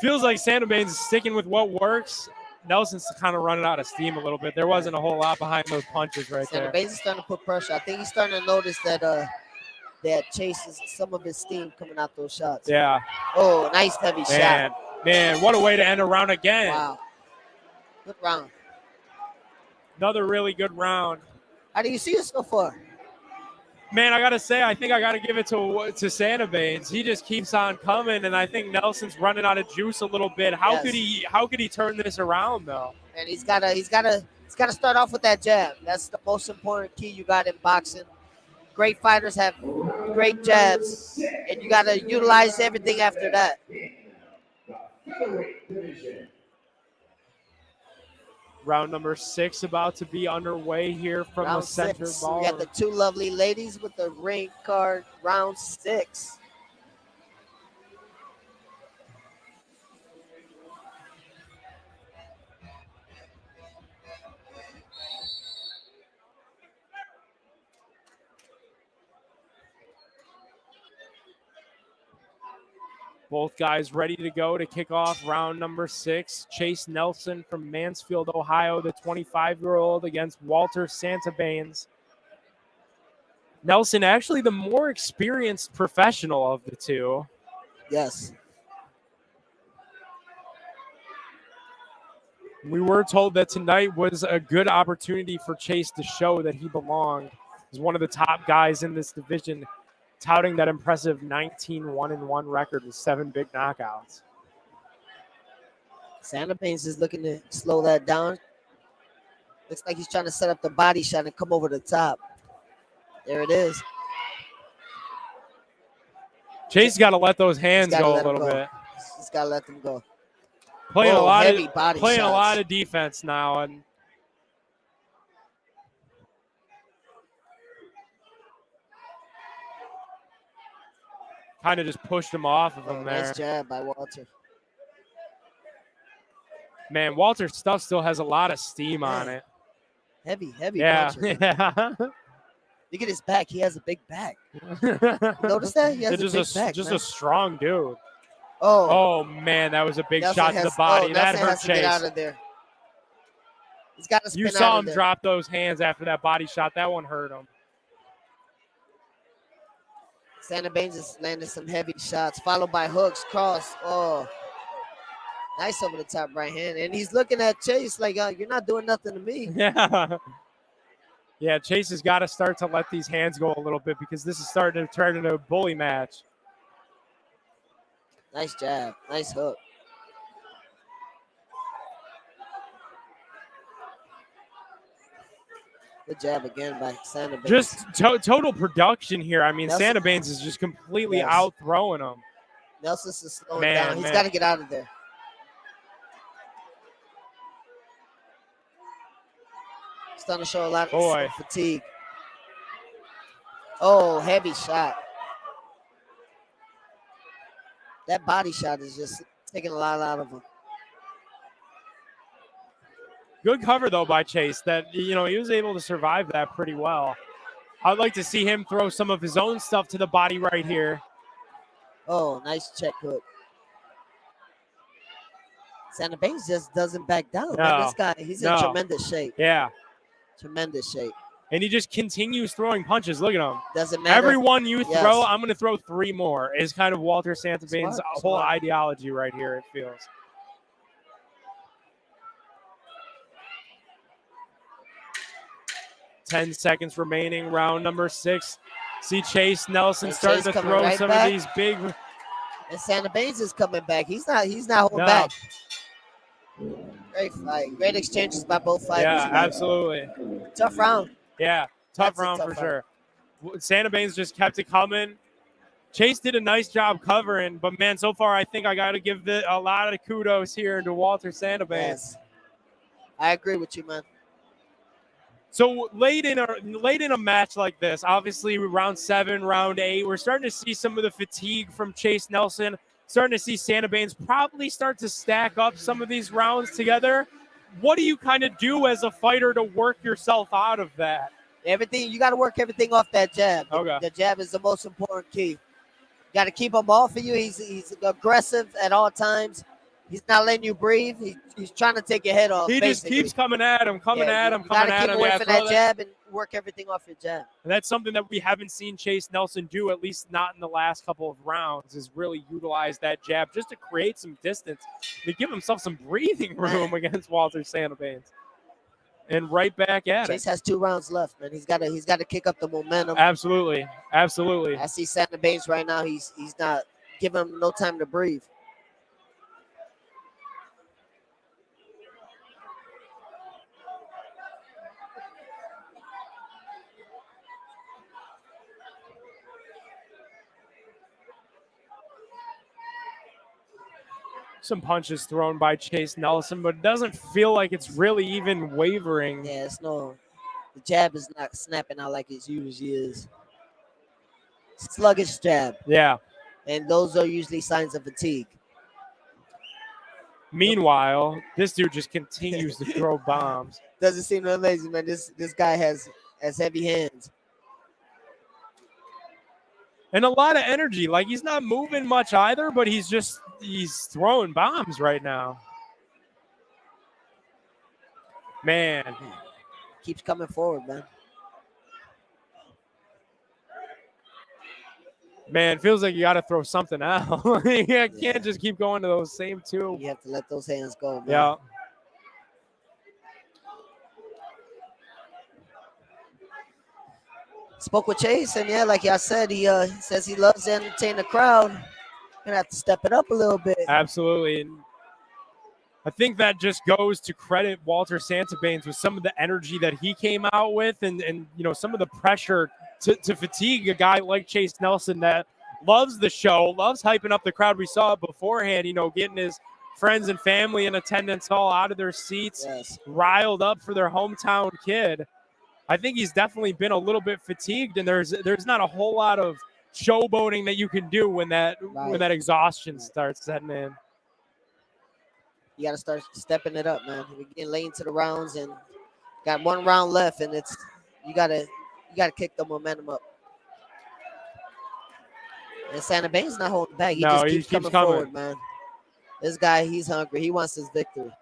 Speaker 2: Feels like Baines is sticking with what works. Nelson's kind of running out of steam a little bit. There wasn't a whole lot behind those punches right there.
Speaker 1: Baines is starting to put pressure. I think he's starting to notice that that chases some of his steam coming out those shots.
Speaker 2: Yeah.
Speaker 1: Oh, nice heavy shot.
Speaker 2: Man, what a way to end a round again.
Speaker 1: Wow. Good round.
Speaker 2: Another really good round.
Speaker 1: How do you see it so far?
Speaker 2: Man, I got to say, I think I got to give it to Baines. He just keeps on coming, and I think Nelson's running out of juice a little bit. How could he turn this around, though?
Speaker 1: And he's got to start off with that jab. That's the most important key you got in boxing. Great fighters have great jabs, and you got to utilize everything after that.
Speaker 2: Round number 6 about to be underway here from
Speaker 1: round
Speaker 2: the center
Speaker 1: 6.
Speaker 2: ball.
Speaker 1: We got the 2 lovely ladies with the ring card. Round 6.
Speaker 2: Both guys ready to go to kick off round number 6. Chase Nelson from Mansfield, Ohio, the 25-year-old against Walter Baines. Nelson, actually the more experienced professional of the two.
Speaker 1: Yes.
Speaker 2: We were told that tonight was a good opportunity for Chase to show that he belonged as one of the top guys in this division, touting that impressive 19-1-1 record with 7 big knockouts.
Speaker 1: Baines is looking to slow that down. Looks like he's trying to set up the body shot and come over the top. There it is.
Speaker 2: Chase got to let those hands go a little bit.
Speaker 1: He's got to let them go.
Speaker 2: Playing a lot
Speaker 1: shots.
Speaker 2: of defense now, and kind of just pushed him off of him there.
Speaker 1: Nice jab by Walter.
Speaker 2: Man, Walter's stuff still has a lot of steam on it.
Speaker 1: Heavy
Speaker 2: Yeah.
Speaker 1: puncher.
Speaker 2: Yeah.
Speaker 1: Look at his back. He has a big back. Notice that? He has a big back.
Speaker 2: Just
Speaker 1: man.
Speaker 2: a strong dude.
Speaker 1: Oh,
Speaker 2: man, that was a big
Speaker 1: Nelson
Speaker 2: shot to the body. That
Speaker 1: Nelson
Speaker 2: hurt
Speaker 1: has to get out
Speaker 2: Chase.
Speaker 1: of there. He's got to spin
Speaker 2: You
Speaker 1: out
Speaker 2: saw
Speaker 1: of
Speaker 2: him
Speaker 1: there.
Speaker 2: drop those hands after that body shot. That one hurt him.
Speaker 1: Santa Baines is landing some heavy shots, followed by hooks, cross. Oh, nice over the top right hand. And he's looking at Chase like, you're not doing nothing to me.
Speaker 2: Yeah. Yeah, Chase has got to start to let these hands go a little bit because this is starting to turn into a bully match.
Speaker 1: Nice jab. Nice hook. Good jab again by Santa Baines.
Speaker 2: Just total production here. I mean,
Speaker 1: Nelson,
Speaker 2: Santa Baines is just completely
Speaker 1: yes,
Speaker 2: out throwing him.
Speaker 1: Nelson's is slowing
Speaker 2: Man,
Speaker 1: down. He's
Speaker 2: man.
Speaker 1: got to get out of there. Starting to show a lot of fatigue. Oh, heavy shot. That body shot is just taking a lot out of him.
Speaker 2: Good cover, though, by Chase. That, you know, he was able to survive that pretty well. I'd like to see him throw some of his own stuff to the body right here.
Speaker 1: Oh, nice check hook. Santa Baines just doesn't back down.
Speaker 2: No,
Speaker 1: Man, this guy, he's in tremendous shape.
Speaker 2: Yeah.
Speaker 1: Tremendous shape.
Speaker 2: And he just continues throwing punches. Look at him.
Speaker 1: Doesn't matter.
Speaker 2: Everyone you
Speaker 1: Yes.
Speaker 2: throw, I'm going to throw 3 more is kind of Walter Santa Baines' whole
Speaker 1: Smart.
Speaker 2: ideology right here, it feels. Ten seconds remaining, round number 6. See Chase Nelson
Speaker 1: And
Speaker 2: starting
Speaker 1: Chase
Speaker 2: to
Speaker 1: coming
Speaker 2: throw
Speaker 1: right
Speaker 2: some
Speaker 1: back.
Speaker 2: of these big.
Speaker 1: And Santa Baines is coming back. He's not holding
Speaker 2: No.
Speaker 1: back. Great fight. Great exchanges by both fighters.
Speaker 2: Yeah,
Speaker 1: man.
Speaker 2: absolutely.
Speaker 1: Tough round.
Speaker 2: Yeah, tough
Speaker 1: That's a
Speaker 2: round
Speaker 1: tough
Speaker 2: for
Speaker 1: round.
Speaker 2: sure. Santa Baines just kept it coming. Chase did a nice job covering, but man, so far I think I got to give a lot of kudos here to Walter Santa Baines.
Speaker 1: Yes. I agree with you, man.
Speaker 2: So late in a match like this, obviously round 7, round 8, we're starting to see some of the fatigue from Chase Nelson. Starting to see Santa Baines probably start to stack up some of these rounds together. What do you kind of do as a fighter to work yourself out of that?
Speaker 1: Everything, you got to work everything off that jab.
Speaker 2: Okay.
Speaker 1: The jab is the most important key. You got to keep him off of you. He's aggressive at all times. He's not letting you breathe. He's trying to take your head off.
Speaker 2: He
Speaker 1: basically.
Speaker 2: just keeps coming at him, coming at him,
Speaker 1: You
Speaker 2: coming
Speaker 1: got to
Speaker 2: at
Speaker 1: keep
Speaker 2: him.
Speaker 1: away
Speaker 2: Yeah,
Speaker 1: from
Speaker 2: throw
Speaker 1: that jab and work everything off your jab.
Speaker 2: And that's something that we haven't seen Chase Nelson do, at least not in the last couple of rounds, is really utilize that jab just to create some distance, to give himself some breathing room against Walter Santa Baines. And right back at
Speaker 1: Chase
Speaker 2: it.
Speaker 1: has 2 rounds left, man. He's got to kick up the momentum.
Speaker 2: Absolutely, absolutely.
Speaker 1: I see Santa Baines right now. He's not giving him no time to breathe.
Speaker 2: Some punches thrown by Chase Nelson, but it doesn't feel like it's really even wavering.
Speaker 1: Yeah, the jab is not snapping out like it usually is. Sluggish jab.
Speaker 2: Yeah.
Speaker 1: And those are usually signs of fatigue.
Speaker 2: Meanwhile, this dude just continues to throw bombs.
Speaker 1: Doesn't seem amazing, man. This guy has heavy hands.
Speaker 2: And a lot of energy. Like, he's not moving much either, but he's throwing bombs right now. Man.
Speaker 1: Keeps coming forward, man.
Speaker 2: Man, it feels like you got to throw something out. You can't just keep going to those same 2.
Speaker 1: You have to let those hands go, man.
Speaker 2: Yeah.
Speaker 1: Spoke with Chase, and yeah, like I said, he says he loves to entertain the crowd. Gonna have to step it up a little bit.
Speaker 2: Absolutely. And I think that just goes to credit Walter Santa Baines with some of the energy that he came out with and you know, some of the pressure to fatigue a guy like Chase Nelson that loves the show, loves hyping up the crowd. We saw it beforehand, you know, getting his friends and family in attendance all out of their seats,
Speaker 1: Yes.
Speaker 2: riled up for their hometown kid. I think he's definitely been a little bit fatigued, and there's not a whole lot of showboating that you can do when that exhaustion starts setting in.
Speaker 1: You got to start stepping it up, man. We're getting late into the rounds, and got 1 round left, and you gotta kick the momentum up. And Santa Baines not holding back. He just keeps coming forward, man. This guy, he's hungry. He wants his victory.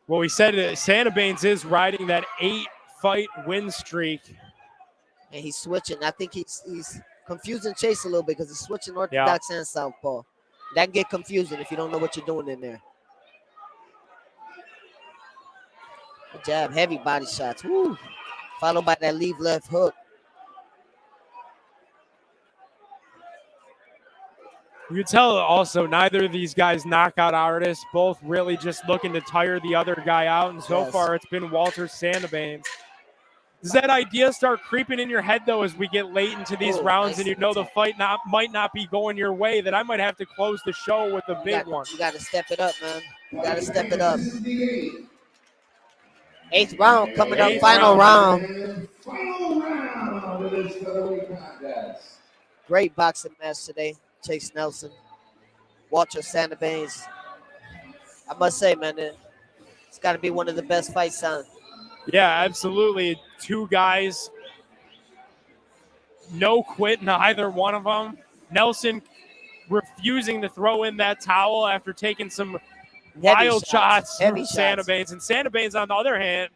Speaker 2: Well, we said that Santa Baines is riding that 8-fight win streak.
Speaker 1: And he's switching. I think he's confusing Chase a little bit because he's switching orthodox and southpaw. That can get confusing if you don't know what you're doing in there. Good jab, heavy body shots. Woo. Followed by that leave left hook.
Speaker 2: You can tell also neither of these guys knockout artists, both really just looking to tire the other guy out. And so far it's been Walter Sandabanes. Does that idea start creeping in your head though as we get late into these rounds
Speaker 1: nice
Speaker 2: and you know the fight might not be going your way, that I might have to close the show with a big one?
Speaker 1: You got to step it up, man. You got to step it up. 8th round coming up, final round.
Speaker 3: Final round of this featherweight contest.
Speaker 1: Great boxing match today. Chase Nelson, Walter Sandabanes. I must say, man, it's got to be one of the best fights on.
Speaker 2: Yeah, absolutely. Two guys, no quit in either one of them. Nelson refusing to throw in that towel after taking some wild shots from Sandabanes. And Sandabanes, on the other hand,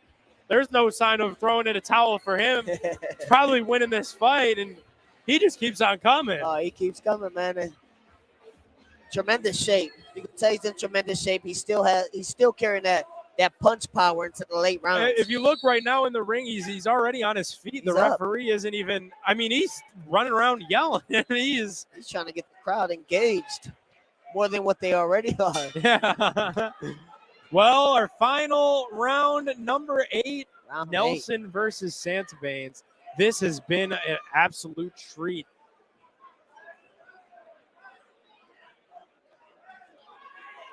Speaker 2: there's no sign of throwing in a towel for him. He's probably winning this fight, and he just keeps on coming.
Speaker 1: Oh, he keeps coming, man. And tremendous shape. You can tell he's in tremendous shape. He's still carrying that punch power into the late rounds.
Speaker 2: If you look right now in the ring, he's already on his feet. The referee isn't even. I mean, he's running around yelling. He's
Speaker 1: trying to get the crowd engaged more than what they already are.
Speaker 2: Yeah. Well, our final round, number 8, Nelson versus Sandabanes. This has been an absolute treat.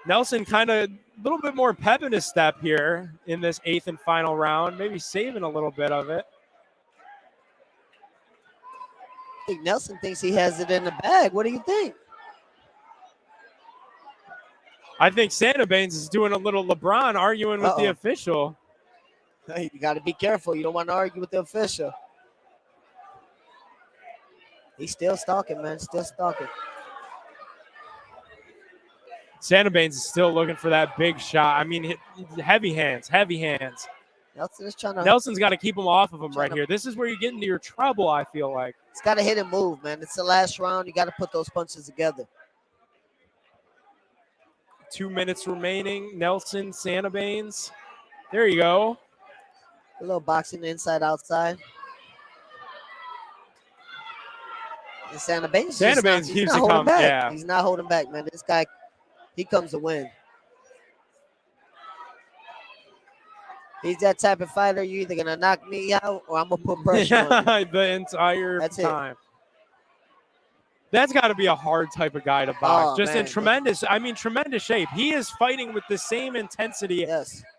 Speaker 2: Nelson kind of a little bit more pep in his step here in this 8th and final round, maybe saving a little bit of it.
Speaker 1: I think Nelson thinks he has it in the bag. What do you think?
Speaker 2: I think Sandabanes is doing a little LeBron arguing with the official.
Speaker 1: You got to be careful. You don't want to argue with the official. He's still stalking, man. Still stalking.
Speaker 2: Sandabanes is still looking for that big shot. I mean, heavy hands, heavy hands.
Speaker 1: Nelson is trying to.
Speaker 2: Nelson's got to keep him off of him right here. This is where you get into your trouble, I feel like.
Speaker 1: It's got to hit and move, man. It's the last round. You got to put those punches together.
Speaker 2: 2 minutes remaining. Nelson, Sandabanes. There you go.
Speaker 1: A little boxing inside, outside. And Sandabanes
Speaker 2: keeps it coming. Yeah.
Speaker 1: He's not holding back, man. This guy, he comes to win. He's that type of fighter. You're either going to knock me out or I'm going to put pressure on you.
Speaker 2: The entire time. That's got to be a hard type of guy to box. In tremendous shape. He is fighting with the same intensity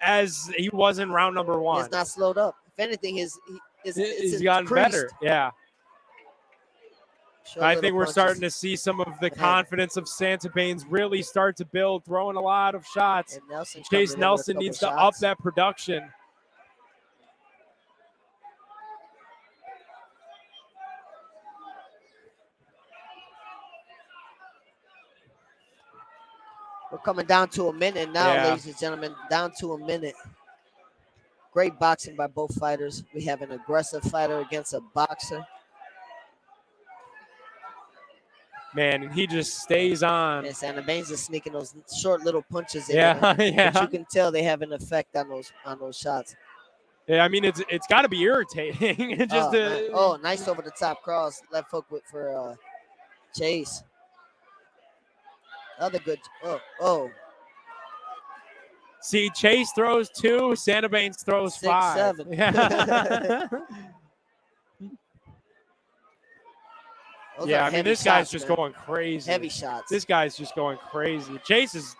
Speaker 2: as he was in round number 1.
Speaker 1: He's not slowed up. If anything, he's
Speaker 2: gotten better. Yeah. I think we're starting to see some of the confidence of Sandabanes really start to build, throwing a lot of shots. Chase Nelson needs to up that production.
Speaker 1: We're coming down to a minute now, ladies and gentlemen. Down to a minute. Great boxing by both fighters. We have an aggressive fighter against a boxer.
Speaker 2: Man, and he just stays on.
Speaker 1: And Sandabanes is sneaking those short little punches in.
Speaker 2: Yeah.
Speaker 1: But you can tell they have an effect on those shots.
Speaker 2: Yeah, I mean it's got to be irritating.
Speaker 1: Nice over the top cross, left hook for Chase. Another good.
Speaker 2: See, Chase throws 2, Sandabanes throws
Speaker 1: 6,
Speaker 2: 5.
Speaker 1: 7.
Speaker 2: Yeah, I mean, this guy's just going crazy.
Speaker 1: Heavy shots.
Speaker 2: This guy's just going crazy. Chase is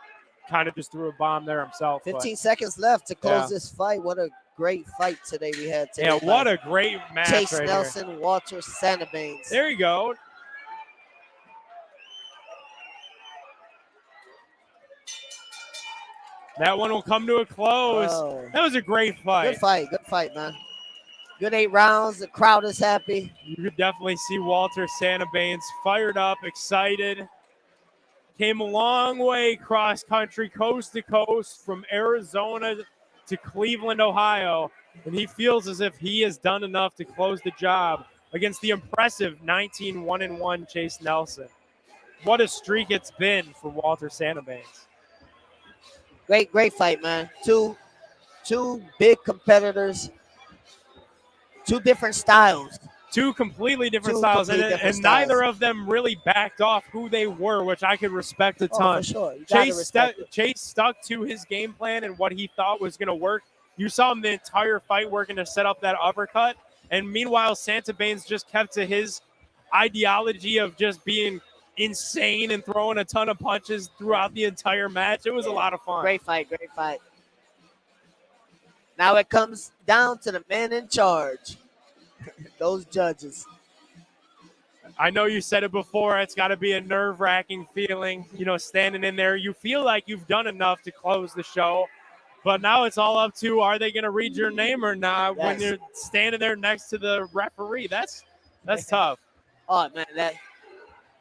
Speaker 2: kind of just threw a bomb there himself.
Speaker 1: 15 seconds left to close this fight. What a great fight today we had today.
Speaker 2: Yeah, what a great match.
Speaker 1: Chase
Speaker 2: right
Speaker 1: Nelson,
Speaker 2: here.
Speaker 1: Walter Sandabanes.
Speaker 2: There you go. That one will come to a close. That was a great fight.
Speaker 1: Good fight, man. Good 8 rounds. The crowd is happy.
Speaker 2: You could definitely see Walter Sandabanes fired up, excited. Came a long way cross country, coast to coast, from Arizona to Cleveland, Ohio. And he feels as if he has done enough to close the job against the impressive 19-1-1 Chase Nelson. What a streak it's been for Walter Santabanes.
Speaker 1: Great fight, man. Two big competitors, two different styles.
Speaker 2: Two completely different
Speaker 1: Two
Speaker 2: styles,
Speaker 1: completely different
Speaker 2: and neither
Speaker 1: styles.
Speaker 2: of them really backed off who they were, which I could respect a
Speaker 1: Oh,
Speaker 2: ton.
Speaker 1: for sure. You gotta respect it.
Speaker 2: Chase stuck to his game plan and what he thought was going to work. You saw him the entire fight working to set up that uppercut, and meanwhile, Santabanes just kept to his ideology of just being insane and throwing a ton of punches throughout the entire match. It was a lot of fun.
Speaker 1: Great fight. Now it comes down to the man in charge. Those judges.
Speaker 2: I know you said it before. It's got to be a nerve-wracking feeling, standing in there. You feel like you've done enough to close the show, but now it's all up to, are they going to read your name or not when you're standing there next to the referee? That's tough.
Speaker 1: Oh, man,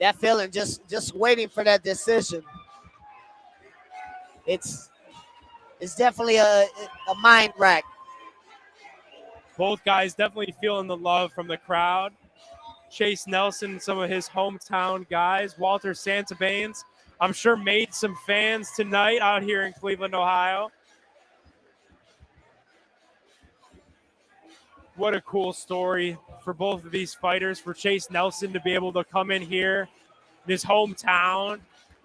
Speaker 1: that feeling, just waiting for that decision. It's definitely a mind rack.
Speaker 2: Both guys definitely feeling the love from the crowd. Chase Nelson, some of his hometown guys. Walter Santabanes, I'm sure, made some fans tonight out here in Cleveland, Ohio. What a cool story for both of these fighters, for Chase Nelson to be able to come in here in his hometown,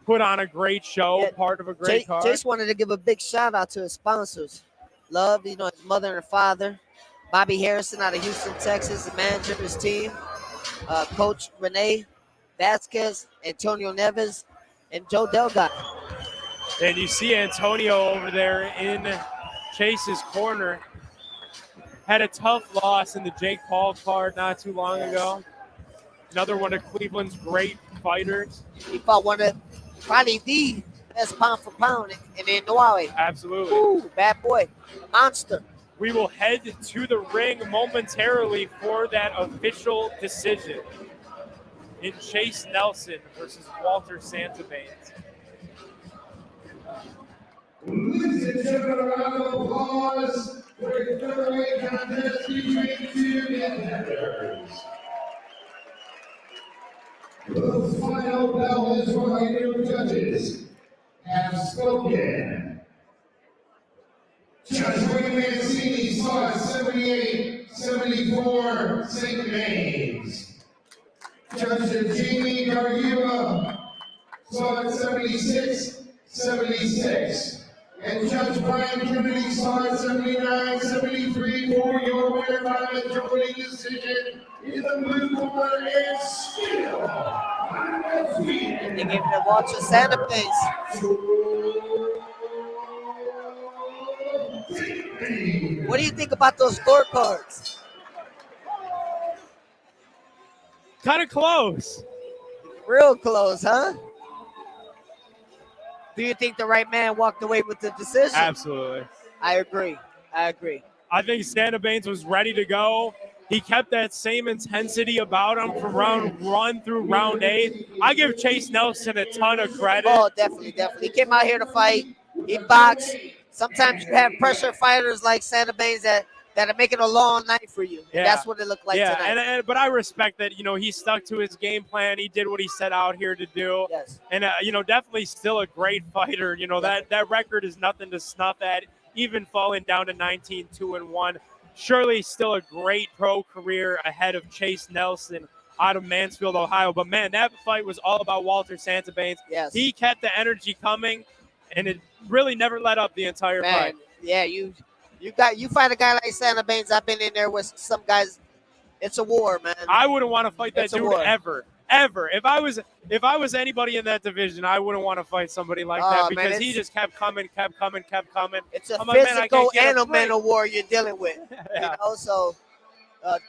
Speaker 2: put on a great show, part of a great card.
Speaker 1: Chase wanted to give a big shout out to his sponsors. Love, his mother and father. Bobby Harrison out of Houston, Texas, the manager of his team. Coach Renee Vasquez, Antonio Neves, and Joe Delgado.
Speaker 2: And you see Antonio over there in Chase's corner. Had a tough loss in the Jake Paul card not too long ago. Another one of Cleveland's great fighters.
Speaker 1: He fought one of probably the best pound for pound in Newhouse.
Speaker 2: Absolutely.
Speaker 1: Ooh, bad boy. A monster.
Speaker 2: We will head to the ring momentarily for that official decision in Chase Nelson versus Walter Santabanes.
Speaker 3: Ladies and gentlemen, a round of applause for a featherweight contest between two contenders. The final bell is for your judges have spoken. Judge William Mancini saw 78-74 St. Baines. Judge Jamie Gargua saw 76-76. And Judge Brian Kennedy saw 79-73 for your winner by majority decision in the blue corner is still undefeated.
Speaker 1: They gave it to Walter Santabanes. What do you think about those scorecards?
Speaker 2: Kind of close.
Speaker 1: Real close, huh? Do you think the right man walked away with the decision?
Speaker 2: Absolutely.
Speaker 1: I agree.
Speaker 2: I think Santabanes was ready to go. He kept that same intensity about him from round 1 through round 8. I give Chase Nelson a ton of credit.
Speaker 1: Oh, definitely. He came out here to fight. He boxed. Sometimes you have pressure fighters like Santabanes that are making a long night for you.
Speaker 2: Yeah.
Speaker 1: That's what it looked like tonight.
Speaker 2: But I respect that, he stuck to his game plan. He did what he set out here to do.
Speaker 1: Yes.
Speaker 2: And, definitely still a great fighter. That record is nothing to snuff at, even falling down to 19-2-1. Surely still a great pro career ahead of Chase Nelson out of Mansfield, Ohio. But, man, that fight was all about Walter Santabanes.
Speaker 1: Yes.
Speaker 2: He kept the energy coming, and it really never let up the entire fight.
Speaker 1: Yeah, you fight a guy like Santabanes. I've been in there with some guys. It's a war, man.
Speaker 2: I wouldn't want to fight that dude
Speaker 1: war.
Speaker 2: ever. If I was anybody in that division, I wouldn't want to fight somebody like that because he just kept coming.
Speaker 1: It's a physical and a mental war you're dealing with.
Speaker 2: Yeah.
Speaker 1: So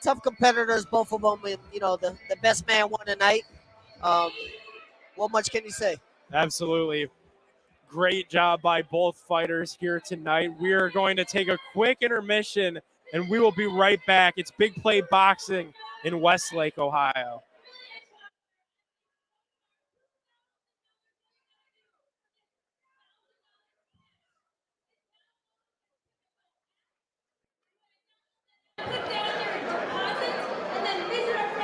Speaker 1: tough competitors, both of them. The best man won tonight. What much can you say?
Speaker 2: Absolutely. Great job by both fighters here tonight. We are going to take a quick intermission, and we will be right back. It's Big Play Boxing in Westlake, Ohio.
Speaker 8: Put down your deposits and then visit our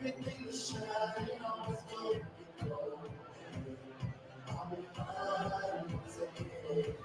Speaker 5: everything is shining, always good to go. I'll be fine once again.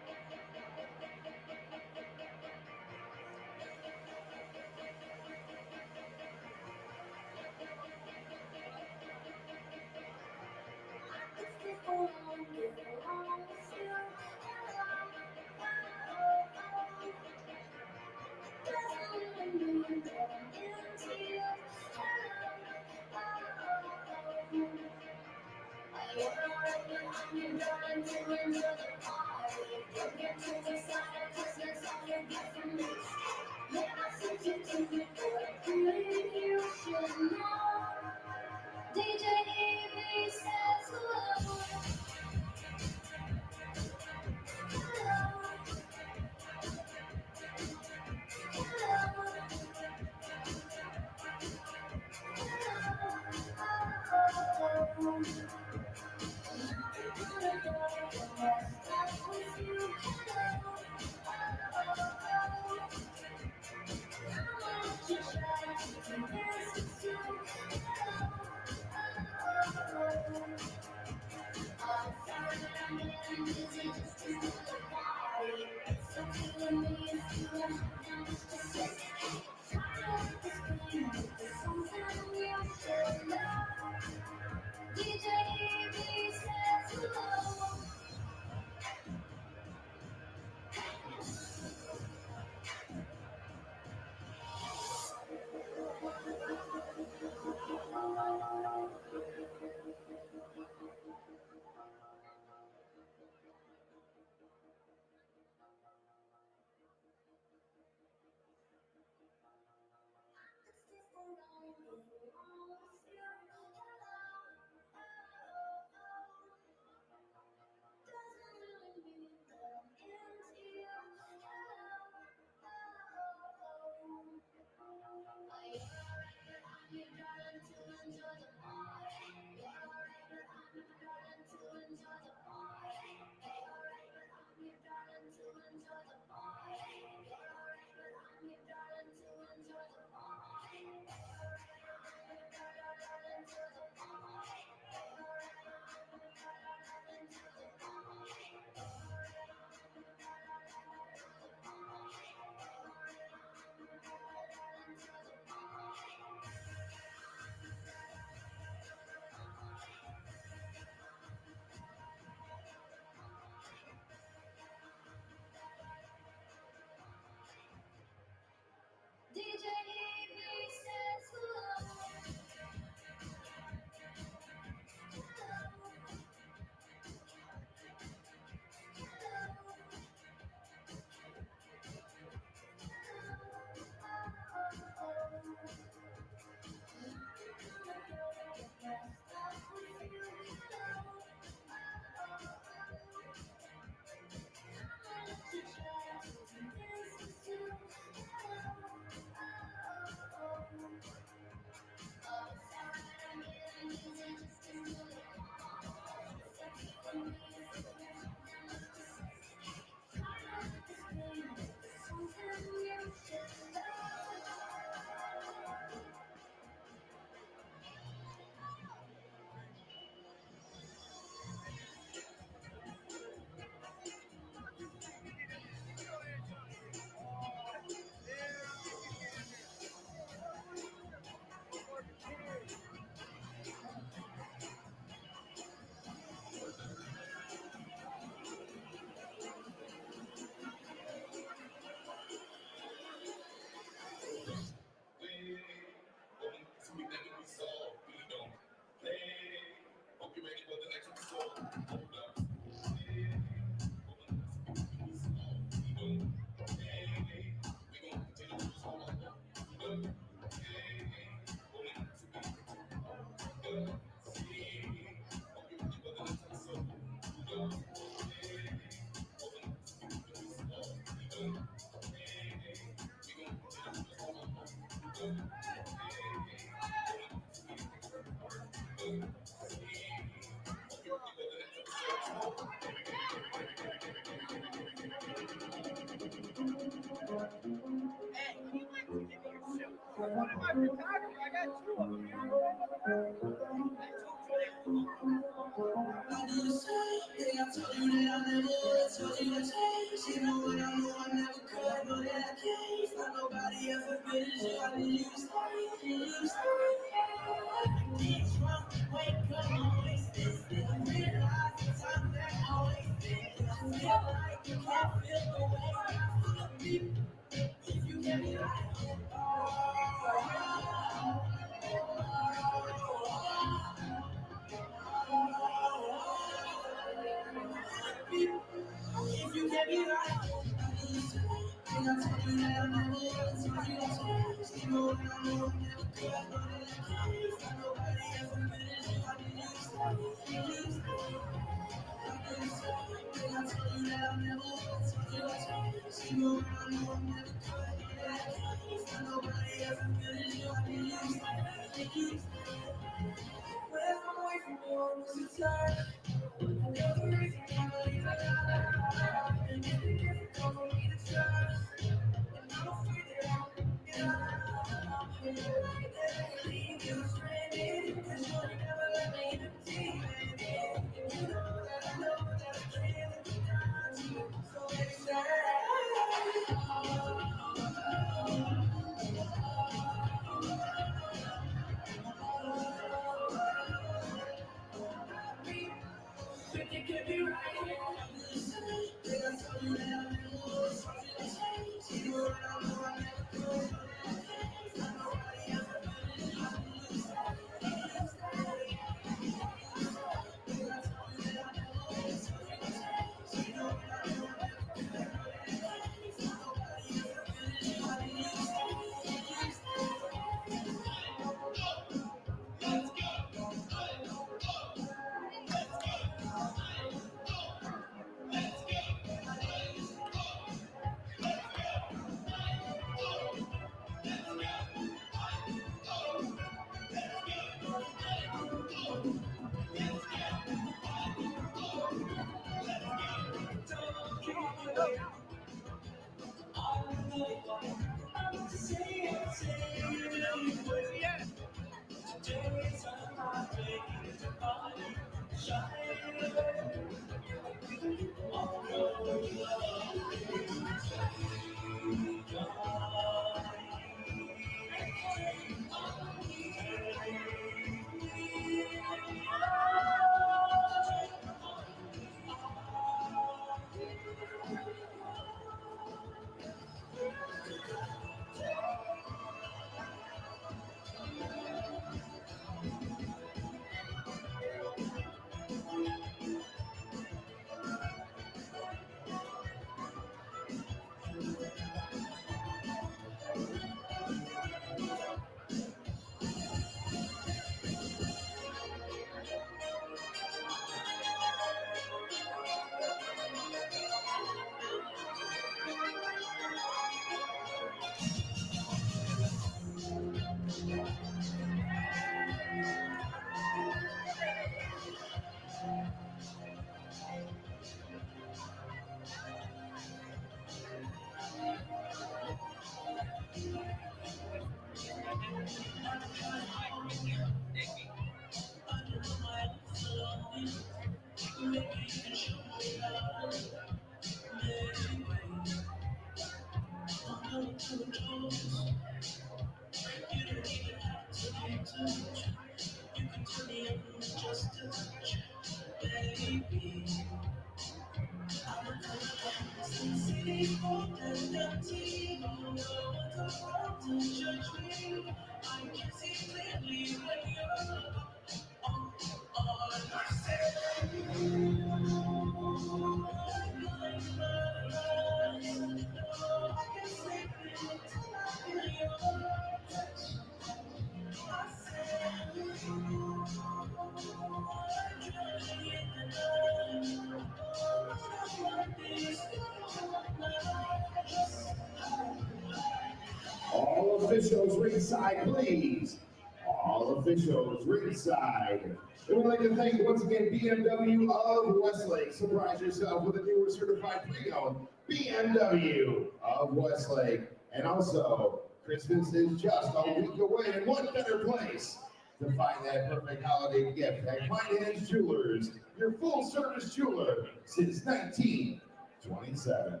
Speaker 3: officials ringside, please. All officials ringside. And we'd like to thank once again BMW of Westlake. Surprise yourself with a newer certified pre-owned BMW of Westlake. And also, Christmas is just a week away, and what better place to find that perfect holiday gift at Baines Jewelers, your full-service jeweler since 1927.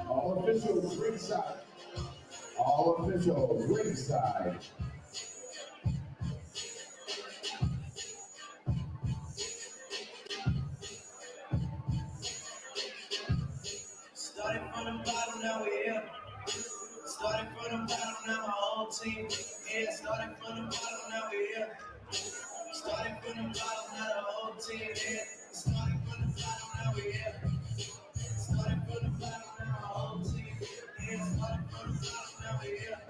Speaker 3: All officials ringside. All officials ringside.
Speaker 5: Started from the bottom, now we're here. Started from the bottom, now my whole team. Yeah, started from the bottom, now we're here. Started from the bottom, now the whole team. Yeah, started from the bottom, now we're here. Started from the bottom, now my whole team. Yeah, started from the bottom, now we're here.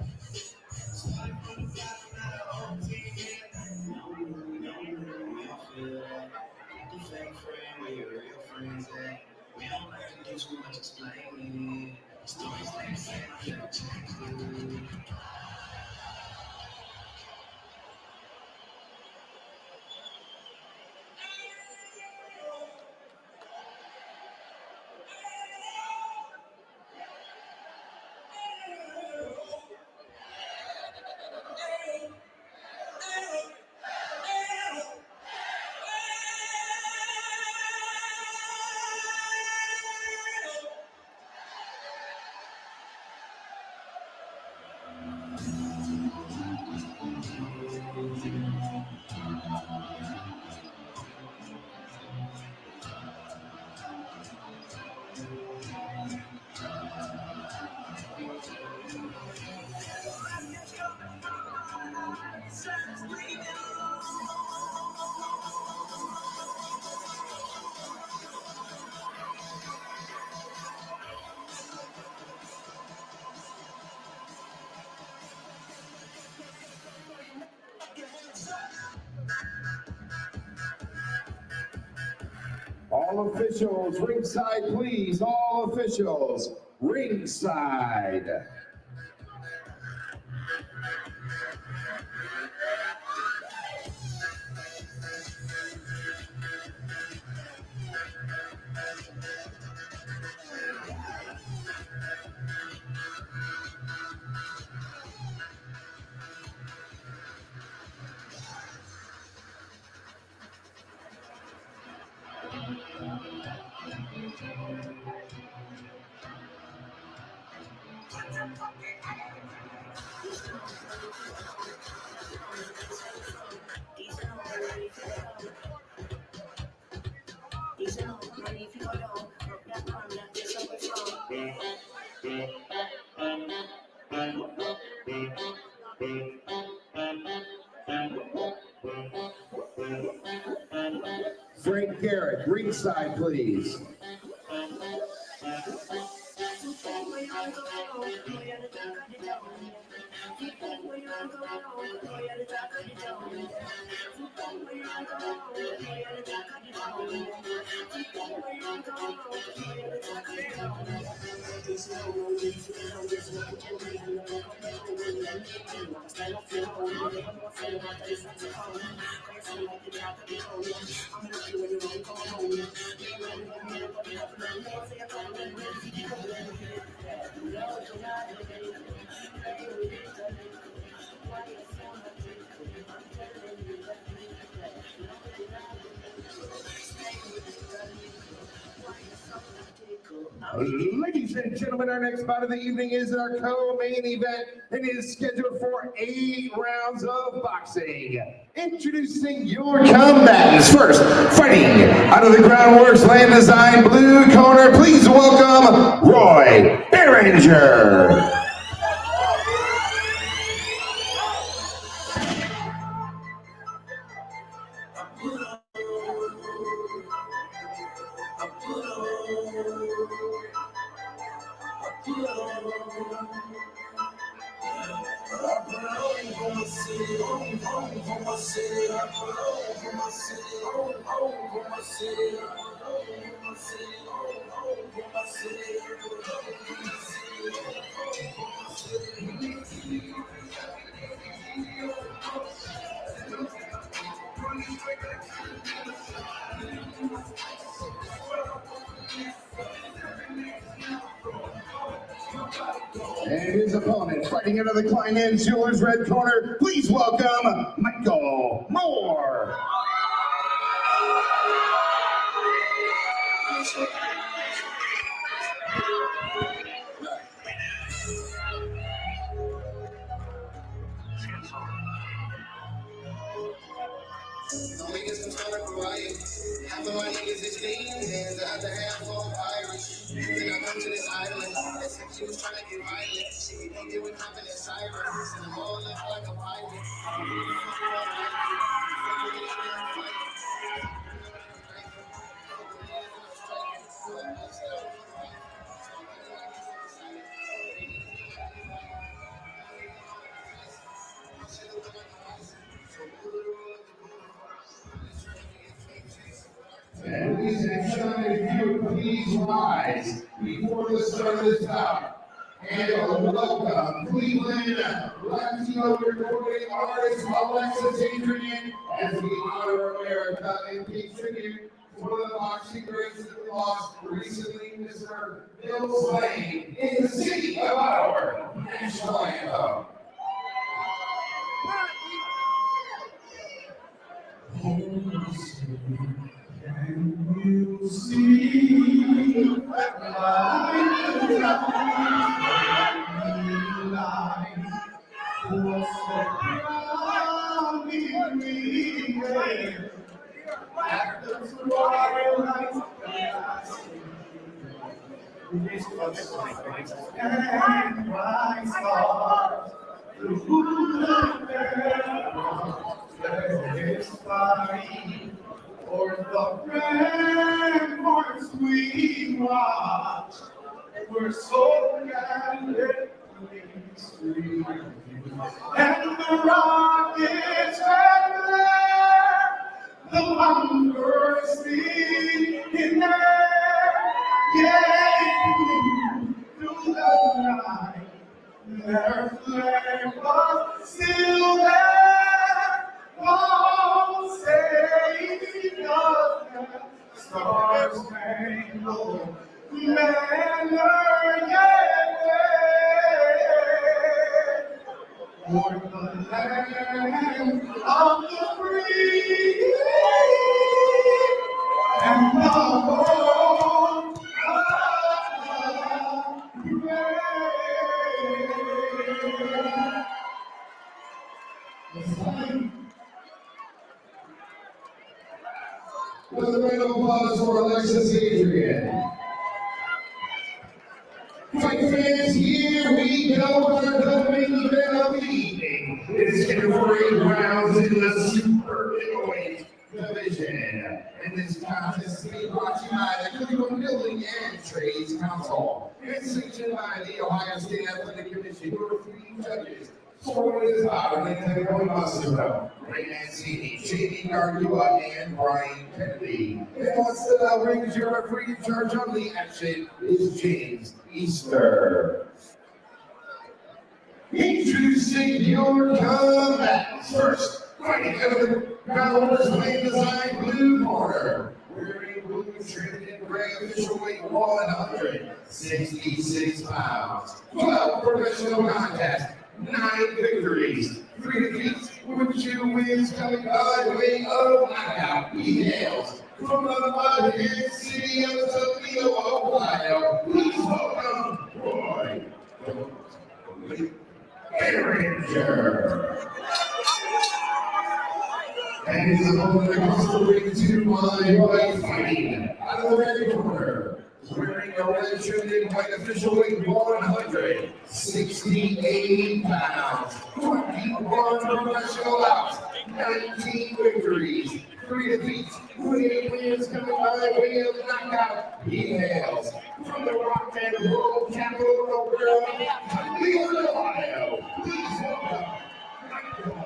Speaker 5: Started from the bottom, now the whole team. Yeah. We don't feel that. The fake friend, where your real friends at? We don't have to do too much explaining. Stories like the same, I never change.
Speaker 3: All officials ringside, please. All officials ringside. Frank Garrett, ringside, please. Ladies and gentlemen, our next bout of the evening is our co-main event. It is scheduled for 8 rounds of boxing. Introducing your combatants. First, fighting out of the Groundworks Land Design blue corner, please welcome Roy Behringer. And his opponent fighting out of the Kleinman Jewelers red corner, please welcome Michael Moore.
Speaker 5: No niggas can turn up a riot. Half of my niggas is fiends, and the other half all Irish. Then I come to this island, as if she was trying to get violent. She don't get with confident sirens, and I'm all up like a pirate.
Speaker 3: And ladies and gentlemen, if you would please rise before the start of this bout. And welcome Cleveland Latino recording artist Alexis Adrian as we honor America and pay tribute to one of the boxing greats that we lost recently, Mr. Bill Slade, in the city of our national anthem. Can you see that light was surrounding me at the twilight and my stars through the fire. For the ramparts we watched were so gallantly streamed, and the rockets had flared, the bomb bursting in air, yeah, through the night, their flame was still there. Oh, say nothing, star-spangled banner, yeah, for the land of the free and the home of the brave. With a round of applause for Alexis Adrian. Fight fans, here we go for the main event of the evening. It's 48 rounds in the super middleweight division. And this contest is being brought to you by the Cleveland Building and Trades Council. It's sanctioned by the Ohio State Athletic Commission, who are 3 judges. 4 is out, and then Tony Musselwell, Ray Mancini, J.D. Gargua, and Brian Kennedy. And once the bell rings, your referee in charge of the action is James Easter. Introducing your combatants. First, fighting out of the Growlers Lane Design blue corner. Wearing blue trimmed in gray official weight 166 pounds. 12 professional contests. 9 victories, 3 defeats, with 2 wins coming by way of knockout. He hails from the mud-hid city of Toledo, Ohio. Please welcome Roy Behringer. And his opponent across the ring to my right, fighting out of the red corner. Wearing a red trimmed white official weight 168 pounds, 21 professional outs, 19 victories, 3 defeats, 28 wins coming by way of knockout. He hails from the rock and roll capital of the world, Cleveland, Ohio. Please welcome Michael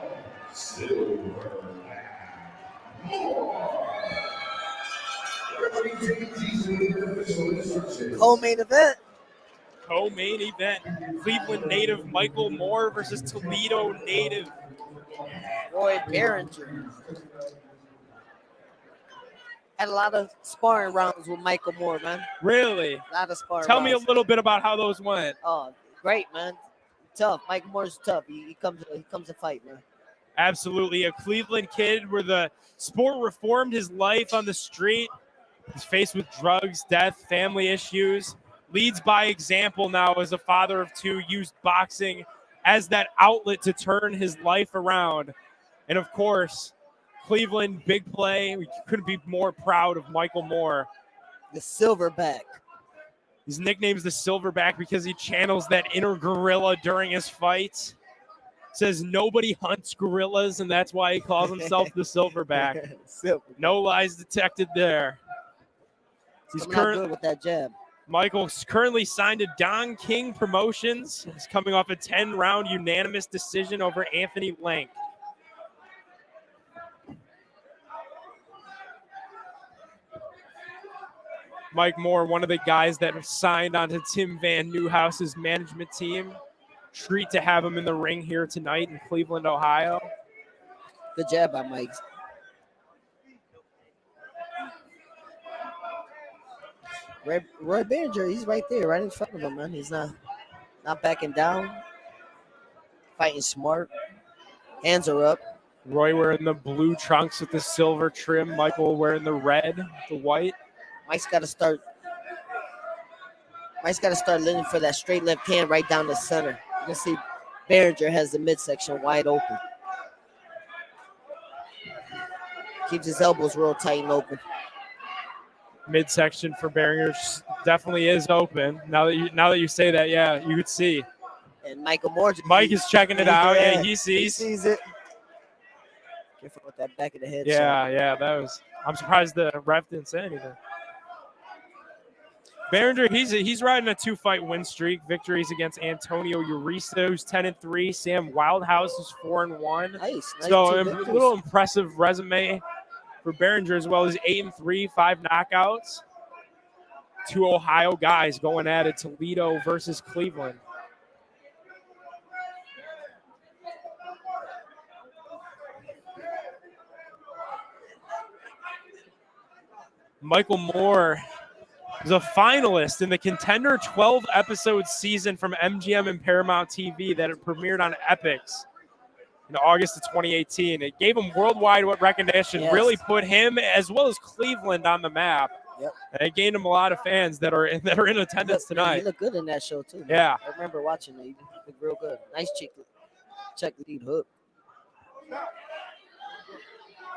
Speaker 3: Silverback Moore.
Speaker 1: Co-main event.
Speaker 2: Co-main event. Cleveland native Michael Moore versus Toledo native
Speaker 1: Roy Behringer. Had a lot of sparring rounds with Michael Moore, man.
Speaker 2: Really?
Speaker 1: A lot of sparring
Speaker 2: Tell me a
Speaker 1: rounds.
Speaker 2: little bit about how those went.
Speaker 1: Oh, great, man. Tough. Michael Moore's tough. He comes to fight, man.
Speaker 2: Absolutely. A Cleveland kid where the sport reformed his life on the street. He's faced with drugs, death, family issues. Leads by example now as a father of 2, used boxing as that outlet to turn his life around. And of course, Cleveland, big play. We couldn't be more proud of Michael Moore.
Speaker 1: The Silverback.
Speaker 2: His nickname's the Silverback because he channels that inner gorilla during his fights. Says nobody hunts gorillas, and that's why he calls himself the Silverback. No lies detected there. He's
Speaker 1: good with that jab.
Speaker 2: Michael's currently signed to Don King Promotions. He's coming off a 10-round unanimous decision over Anthony Lank. Mike Moore, one of the guys that signed onto Tim VanNewhouse's management team. Treat to have him in the ring here tonight in Cleveland, Ohio.
Speaker 1: Good jab by Mike. Roy Behringer, he's right there, right in front of him, man. He's not backing down. Fighting smart. Hands are up.
Speaker 2: Roy wearing the blue trunks with the silver trim. Michael wearing the red, the white.
Speaker 1: Mike's got to start looking for that straight left hand right down the center. You can see Behringer has the midsection wide open. Keeps his elbows real tight and open.
Speaker 2: Midsection for Behringer definitely is open. Now that you say that, yeah, you could see.
Speaker 1: And Michael Moore.
Speaker 2: Mike is checking it out. Yeah, he sees.
Speaker 1: He sees it. Careful with that back of the head.
Speaker 2: Yeah, that was. I'm surprised the ref didn't say anything. Behringer, he's riding a 2-fight win streak. Victories against Antonio Uriza, who's 10-3. Sam Wildhouse, who's 4-1.
Speaker 1: Nice.
Speaker 2: So a little impressive resume for Behringer, as well as 8-3, 5 knockouts. 2 Ohio guys going at it. Toledo versus Cleveland. Michael Moore is a finalist in the Contender 12-episode season from MGM and Paramount TV that it premiered on Epix in August of 2018. It gave him worldwide recognition, really put him as well as Cleveland on the map.
Speaker 1: Yep.
Speaker 2: And it gained him a lot of fans that are in attendance tonight.
Speaker 1: He looked good in that show too, man.
Speaker 2: Yeah.
Speaker 1: I remember watching it. He looked real good. Nice check lead hook.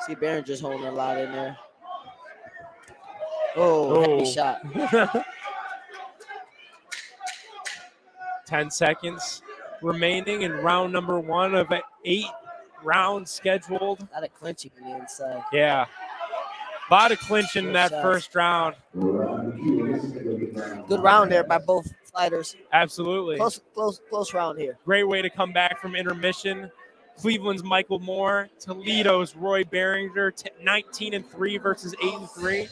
Speaker 1: See Behringer's holding a lot in there. Heavy shot.
Speaker 2: 10 seconds remaining in round number 1 of 8 rounds scheduled.
Speaker 1: A lot of clinching on the inside.
Speaker 2: Yeah. A lot of clinching in that first round.
Speaker 1: Good round there by both fighters.
Speaker 2: Absolutely.
Speaker 1: Close round here.
Speaker 2: Great way to come back from intermission. Cleveland's Michael Moore. Toledo's Roy Behringer. 19-3 versus 8-3.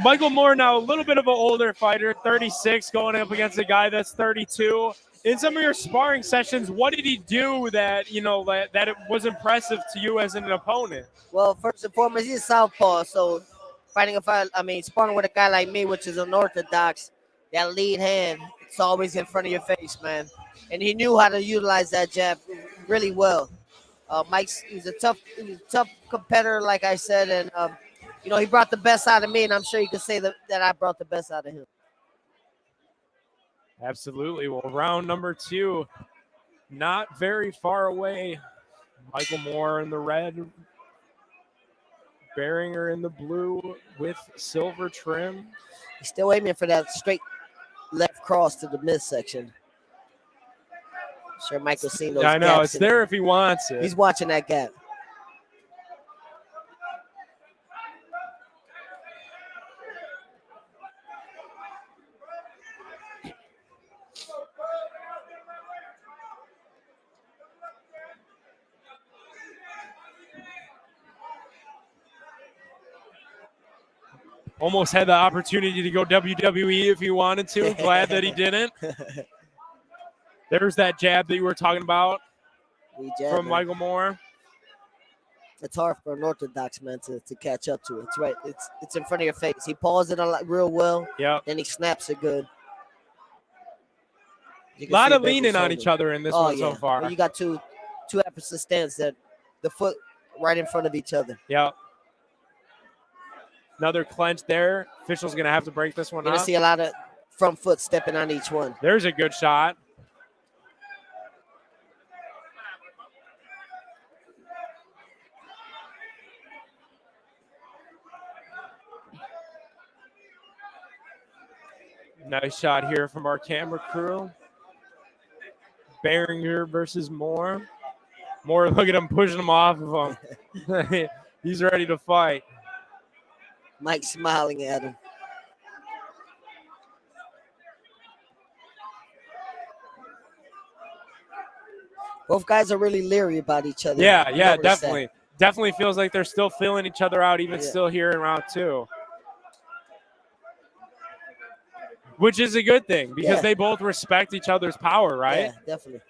Speaker 2: Michael Moore now a little bit of an older fighter, 36, going up against a guy that's 32. In some of your sparring sessions, what did he do that that it was impressive to you as an opponent?
Speaker 1: Well, first and foremost, he's a southpaw, so sparring with a guy like me, which is unorthodox, that lead hand, it's always in front of your face, man. And he knew how to utilize that jab really well. He's a tough competitor, like I said, and he brought the best out of me, and I'm sure you can say that I brought the best out of him.
Speaker 2: Absolutely. Well, round number 2, not very far away. Michael Moore in the red, Behringer in the blue with silver trim.
Speaker 1: He's still aiming for that straight left cross to the midsection. Sure, Michael's seen those.
Speaker 2: Yeah, I know.
Speaker 1: gaps
Speaker 2: It's
Speaker 1: in
Speaker 2: there
Speaker 1: it.
Speaker 2: if he wants it.
Speaker 1: He's watching that gap.
Speaker 2: Almost had the opportunity to go WWE if he wanted to. Glad that he didn't. There's that jab that you were talking about from Michael Moore.
Speaker 1: It's hard for an orthodox man to catch up to it. It's right. It's in front of your face. He paused it a lot real well.
Speaker 2: Yep.
Speaker 1: Then he snaps it good.
Speaker 2: A lot of leaning on each other in this one so far.
Speaker 1: Well, you got two opposite stance that the foot right in front of each other.
Speaker 2: Yep. Another clench there. Official's going to have to break this one
Speaker 1: You're
Speaker 2: up.
Speaker 1: going to see a lot of front foot stepping on each one.
Speaker 2: There's a good shot. Nice shot here from our camera crew. Behringer versus Moore. Moore, look at him pushing him off of him. He's ready to fight.
Speaker 1: Mike smiling at him. Both guys are really leery about each other.
Speaker 2: Yeah,
Speaker 1: You
Speaker 2: yeah,
Speaker 1: notice
Speaker 2: definitely. Definitely feels like they're still feeling each other out, even still here in round two. Which is a good thing because they both respect each other's power, right?
Speaker 1: Yeah, definitely.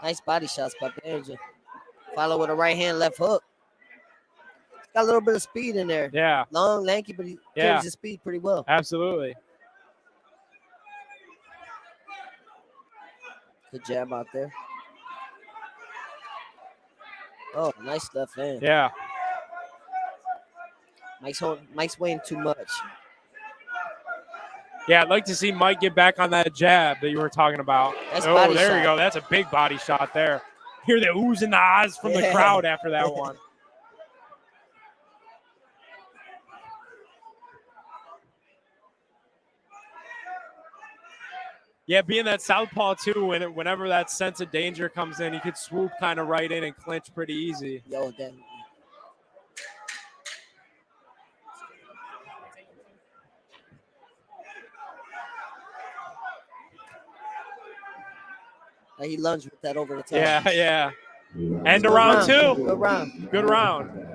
Speaker 1: Nice body shots by Behringer. Follow with a right hand, left hook. He's got a little bit of speed in there.
Speaker 2: Yeah.
Speaker 1: Long, lanky, but he carries his speed pretty well.
Speaker 2: Absolutely.
Speaker 1: Good jab out there. Oh, nice left hand.
Speaker 2: Yeah.
Speaker 1: Mike's weighing too much.
Speaker 2: Yeah, I'd like to see Mike get back on that jab that you were talking about.
Speaker 1: That's
Speaker 2: oh,
Speaker 1: body
Speaker 2: there
Speaker 1: shot.
Speaker 2: you go. That's a big body shot there. Hear the oohs and the ahs from the crowd after that one. Yeah, being that southpaw too, whenever that sense of danger comes in, he could swoop kind of right in and clinch pretty easy.
Speaker 1: Yo, damn. He lunged with that over the top.
Speaker 2: Yeah, yeah. And to round two.
Speaker 1: Good round.
Speaker 2: Good round.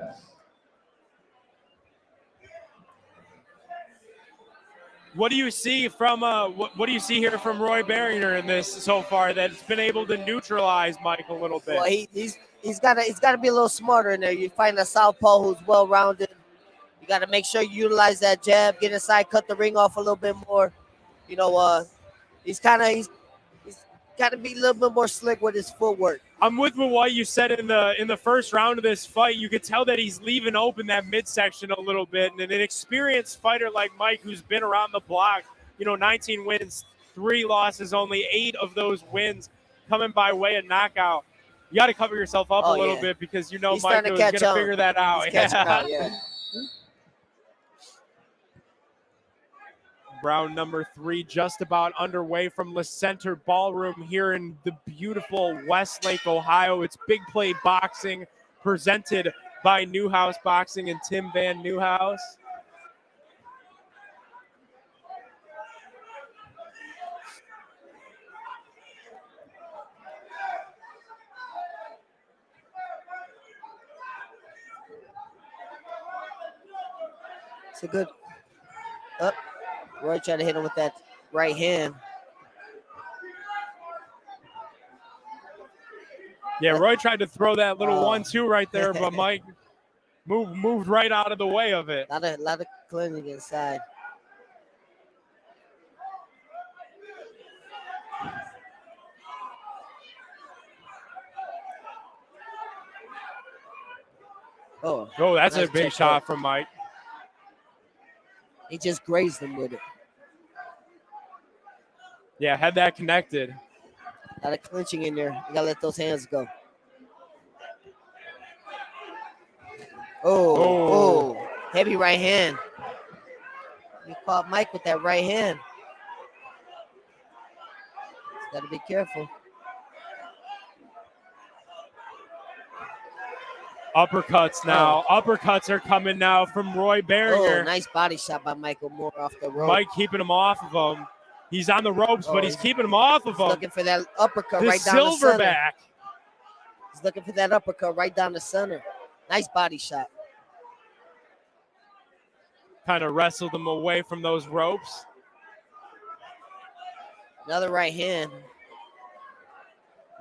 Speaker 2: What do you see from what do you see here from Roy Behringer in this so far that's been able to neutralize Mike a little bit?
Speaker 1: Well, he's got to be a little smarter in there. You find a southpaw who's well rounded. You got to make sure you utilize that jab, get inside, cut the ring off a little bit more. You know, he's got to be a little bit more slick with his footwork.
Speaker 2: I'm with what you said in the first round of this fight. You could tell that he's leaving open that midsection a little bit. And an experienced fighter like Mike, who's been around the block, 19 wins, 3 losses, only 8 of those wins coming by way of knockout. You got to cover yourself up a little bit because
Speaker 1: He's
Speaker 2: Mike is going to figure that out.
Speaker 1: He's catching out, yeah.
Speaker 2: Round number 3 just about underway from the Center Ballroom here in the beautiful Westlake, Ohio. It's Big Play Boxing presented by Newhouse Boxing and Tim VanNewhouse.
Speaker 1: It's a good up. Roy tried to hit him with that right hand.
Speaker 2: Yeah, Roy tried to throw that little 1-2 right there, but Mike moved right out of the way of it.
Speaker 1: A lot of cleansing inside. Oh,
Speaker 2: that's
Speaker 1: nice
Speaker 2: a big shot from Mike.
Speaker 1: He just grazed him with it.
Speaker 2: Yeah, had that connected.
Speaker 1: A lot of clinching in there. You gotta let those hands go. Oh, heavy right hand. He caught Mike with that right hand. Got to be careful.
Speaker 2: Uppercuts now. Uppercuts are coming now from Roy Behringer.
Speaker 1: Oh, nice body shot by Michael Moore off the rope.
Speaker 2: Mike keeping him off of him. He's on the ropes, but he's keeping him off of him.
Speaker 1: Looking for that uppercut
Speaker 2: the
Speaker 1: right down the center.
Speaker 2: Silverback.
Speaker 1: He's looking for that uppercut right down the center. Nice body shot.
Speaker 2: Kind of wrestled him away from those ropes.
Speaker 1: Another right hand.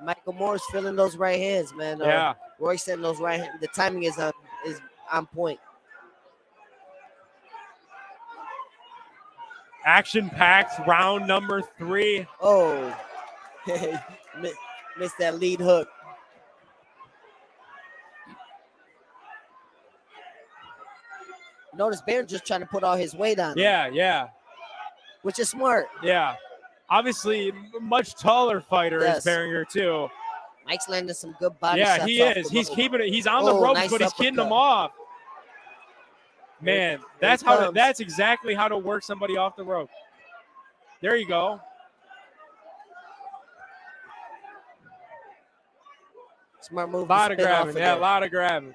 Speaker 1: Michael Moore's feeling those right hands, man.
Speaker 2: Yeah.
Speaker 1: Roy sending those right hands. The timing is on point.
Speaker 2: Action-packed round number 3.
Speaker 1: Oh, missed that lead hook. Notice Baines just trying to put all his weight on him.
Speaker 2: Yeah.
Speaker 1: Which is smart.
Speaker 2: Yeah. Obviously, much taller fighter is Behringer, too.
Speaker 1: Mike's landing some good body shots.
Speaker 2: Yeah, he is. He's keeping it. He's on the ropes, but he's kidding him off. Man, that's exactly how to work somebody off the rope. There you go.
Speaker 1: Smart move.
Speaker 2: A lot of grabbing. Yeah, a lot of grabbing.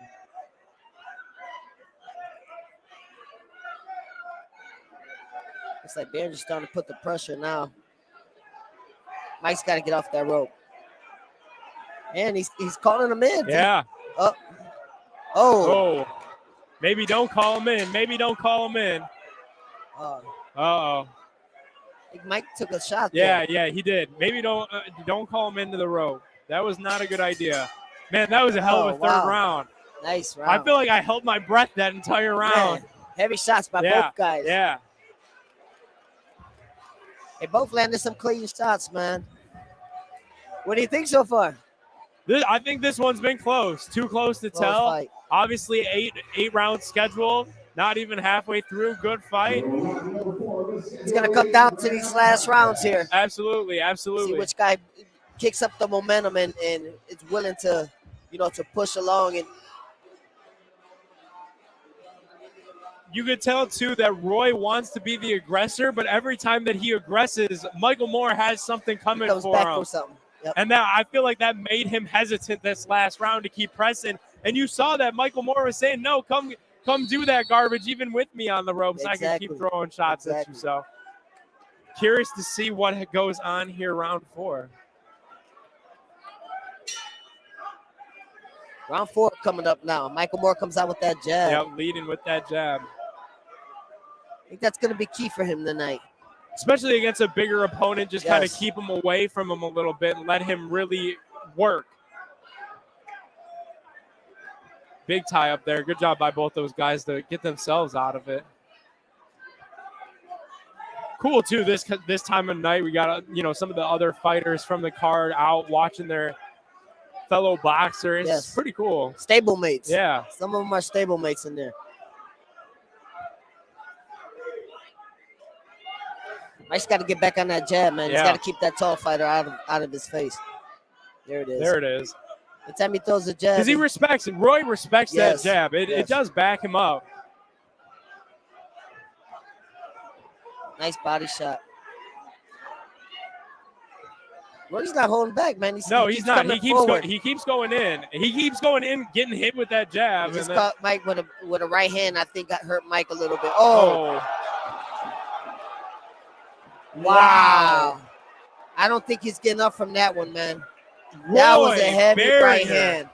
Speaker 1: It's like Behringer starting to put the pressure now. Mike's got to get off that rope. And he's calling him in.
Speaker 2: Yeah.
Speaker 1: Oh.
Speaker 2: Maybe don't call him in. Maybe don't call him in.
Speaker 1: Uh-oh.
Speaker 2: I
Speaker 1: think Mike took a shot
Speaker 2: there. Yeah, he did. Maybe don't call him into the rope. That was not a good idea. Man, that was a hell of a third round.
Speaker 1: Nice round.
Speaker 2: I feel like I held my breath that entire round.
Speaker 1: Man, heavy shots by both guys.
Speaker 2: Yeah.
Speaker 1: They both landed some clean shots, man. What do you think so far?
Speaker 2: I think this one's been close. Too close to tell.
Speaker 1: Fight.
Speaker 2: Obviously, eight round schedule. Not even halfway through. Good fight.
Speaker 1: It's going to come down to these last rounds here.
Speaker 2: Absolutely.
Speaker 1: See which guy kicks up the momentum and is willing to, to push along. And
Speaker 2: you could tell, too, that Roy wants to be the aggressor, but every time that he aggresses, Michael Moore has something coming for him.
Speaker 1: For something. Yep.
Speaker 2: And that I feel like that made him hesitant this last round to keep pressing. And you saw that Michael Moore was saying, no, come do that garbage even with me on the ropes.
Speaker 1: Exactly.
Speaker 2: I can keep throwing shots at you. So curious to see what goes on here round 4.
Speaker 1: Round 4 coming up now. Michael Moore comes out with that jab.
Speaker 2: Yep, leading with that jab.
Speaker 1: I think that's going to be key for him tonight.
Speaker 2: Especially against a bigger opponent, just kind of keep him away from him a little bit and let him really work. Big tie up there. Good job by both those guys to get themselves out of it. Cool, too, this time of night. We got, some of the other fighters from the card out watching their fellow boxers.
Speaker 1: Yes.
Speaker 2: Pretty cool.
Speaker 1: Stablemates.
Speaker 2: Yeah.
Speaker 1: Some of them are stablemates in there. Mike's got to get back on that jab, man. He's got to keep that tall fighter out of his face. There it is.
Speaker 2: There it is.
Speaker 1: The time he throws the jab.
Speaker 2: Because he respects it. Roy respects that jab. It does back him up.
Speaker 1: Nice body shot. Roy's not holding back, man.
Speaker 2: He's not. He keeps going in. He keeps going in, getting hit with that jab.
Speaker 1: He just caught Mike with a right hand. I think got hurt Mike a little bit. Oh. Wow. I don't think he's getting up from that one, man. That was a heavy right hand.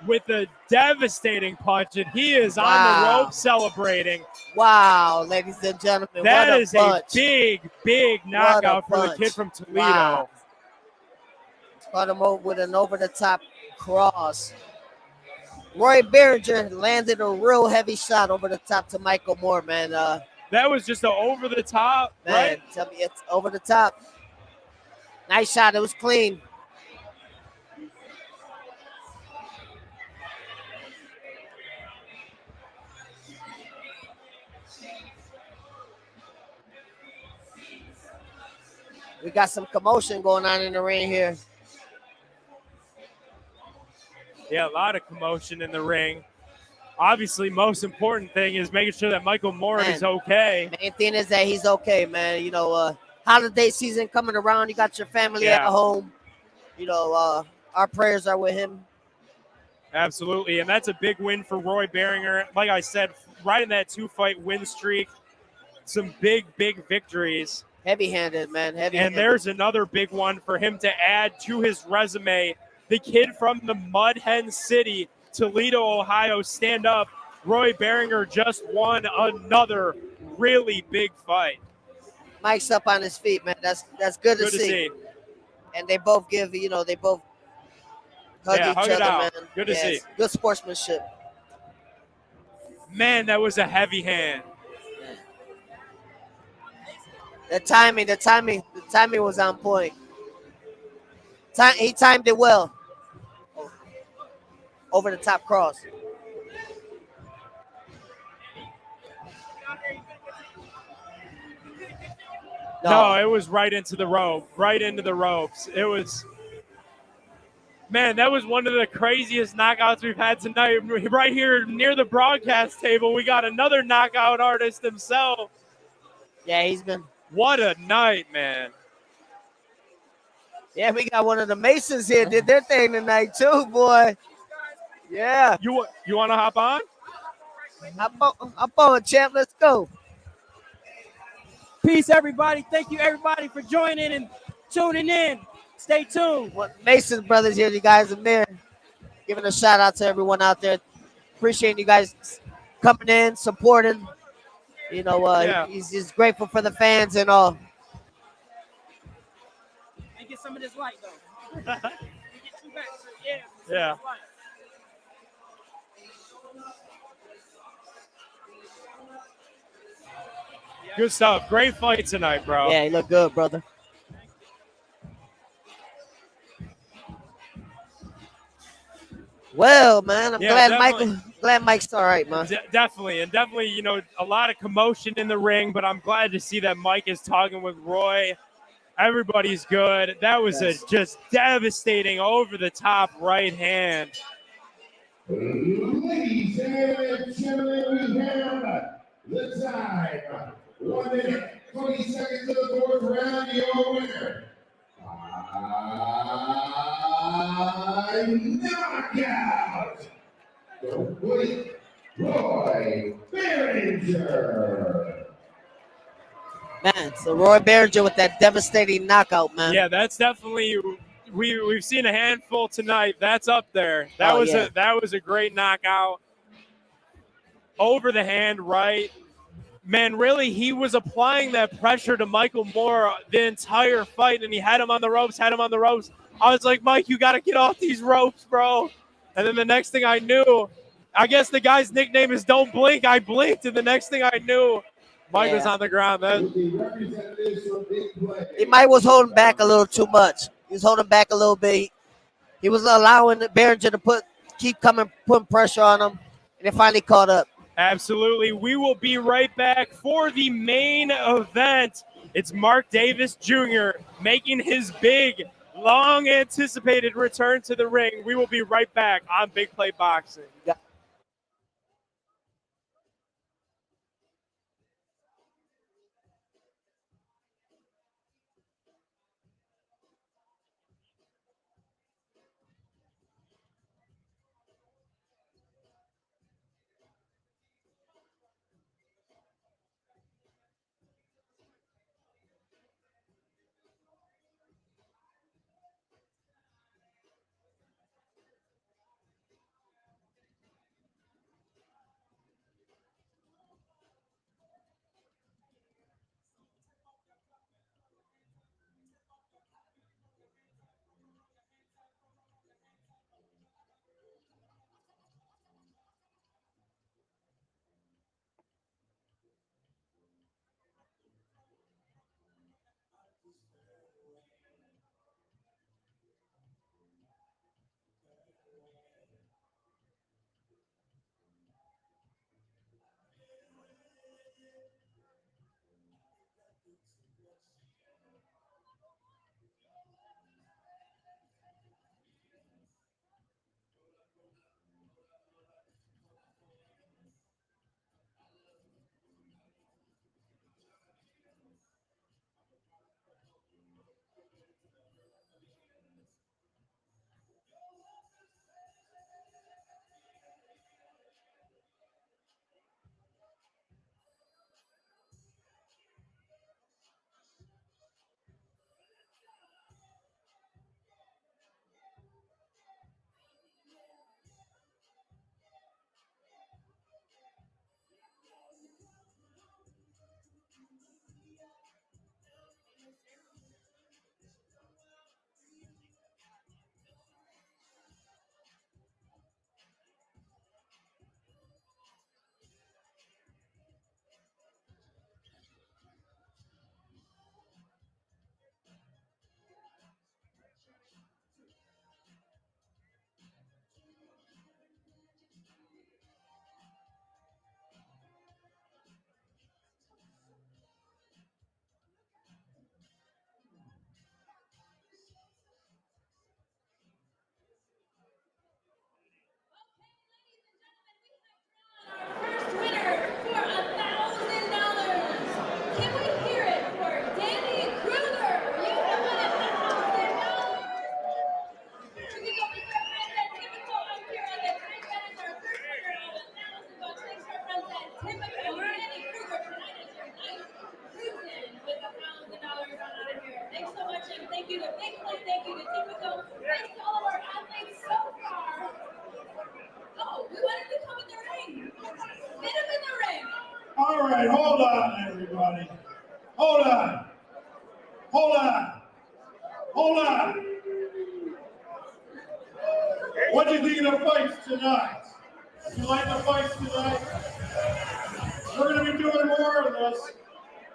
Speaker 2: With a devastating punch, and he is on the rope celebrating.
Speaker 1: Wow, ladies and gentlemen.
Speaker 2: That is a big knockout for the kid from Toledo. Wow.
Speaker 1: Caught him over with an over-the-top cross. Roy Behringer landed a real heavy shot over the top to Michael Moore, man.
Speaker 2: That was just an over-the-top, right?
Speaker 1: Tell me it's over the top. Nice shot. It was clean. We got some commotion going on in the ring here.
Speaker 2: Yeah, a lot of commotion in the ring. Obviously, most important thing is making sure that Michael Moore is okay.
Speaker 1: Main thing is that he's okay, man. holiday season coming around. You got your family at
Speaker 2: Yeah.
Speaker 1: home. You know, our prayers are with him.
Speaker 2: Absolutely, and that's a big win for Roy Behringer. Like I said, right in that 2-fight win streak, some big victories.
Speaker 1: Heavy-handed, man.
Speaker 2: And there's another big one for him to add to his resume. The kid from the Mud Hen City, Toledo, Ohio, stand up. Roy Behringer just won another really big fight.
Speaker 1: Mike's up on his feet, man. That's good to see. And they both give, they both hug each
Speaker 2: hug it
Speaker 1: other,
Speaker 2: out.
Speaker 1: man.
Speaker 2: Good to see.
Speaker 1: Good sportsmanship.
Speaker 2: Man, that was a heavy hand.
Speaker 1: The timing was on point. He timed it well. Over the top cross.
Speaker 2: No, it was right into the rope, right into the ropes. It was, man, that was one of the craziest knockouts we've had tonight. Right here near the broadcast table, we got another knockout artist himself.
Speaker 1: Yeah, he's been.
Speaker 2: What a night, man.
Speaker 1: Yeah, we got one of the Masons here. Did their thing tonight too, boy. Yeah.
Speaker 2: You want to hop on?
Speaker 1: Hop on, champ. Let's go.
Speaker 8: Peace, everybody. Thank you, everybody, for joining and tuning in. Stay tuned.
Speaker 1: Mason brothers here, you guys are there. Giving a shout out to everyone out there. Appreciate you guys coming in, supporting. He's just grateful for the fans and all.
Speaker 8: And get some of this light, though. Get you back.
Speaker 2: Yeah. Good stuff. Great fight tonight, bro.
Speaker 1: Yeah, you look good, brother. Well, man, I'm glad Mike's all right, man.
Speaker 2: Definitely, a lot of commotion in the ring, but I'm glad to see that Mike is talking with Roy. Everybody's good. That was a just devastating over-the-top right hand.
Speaker 3: Ladies and gentlemen, we have the time. 1 minute, 20 seconds of the fourth round. Your winner. Knockout. Complete Roy Behringer.
Speaker 1: Man, so Roy Behringer with that devastating knockout, man.
Speaker 2: Yeah, that's definitely we've seen a handful tonight. That's up there. That was a great knockout. Over the hand right. Man, really, he was applying that pressure to Michael Moore the entire fight, and he had him on the ropes. I was like, Mike, you got to get off these ropes, bro. And then the next thing I knew, I guess the guy's nickname is Don't Blink. I blinked, and the next thing I knew, Mike was on the ground.
Speaker 1: He might was holding back a little too much. He was holding back a little bit. He was allowing Behringer to keep putting pressure on him, and it finally caught up.
Speaker 2: Absolutely. We will be right back for the main event. It's Mark Davis Jr. making his big, long-anticipated return to the ring. We will be right back on Big Play Boxing.
Speaker 1: Yeah.
Speaker 9: Typical Randy Kruger tonight is your night. Guzman with $1,000 out of here. Thanks so much, and thank you to BIGPLAY, thank you to Typical, thanks to all of our athletes so far. Oh, we wanted to come in the ring. Get him in the ring.
Speaker 7: All right, hold on, everybody. Hold on. Hold on. Hold on. What do you think of the fights tonight? You like the fights tonight? We're going to be doing more of this,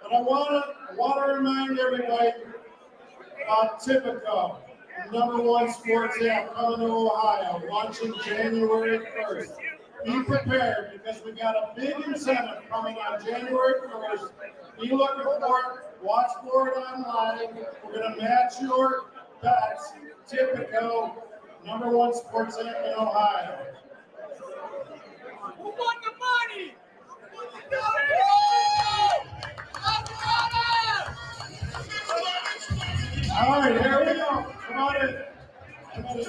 Speaker 7: but I want to remind everybody about Typico, the #1 sports app coming to Ohio, launching January 1st. Be prepared because we got a big incentive coming on January 1st. Be looking for it. Watch for it online. We're going to match your bets. Typico, #1 sports app in Ohio.
Speaker 8: Who won the money?
Speaker 7: All right, here we go. Come on in. Come on in.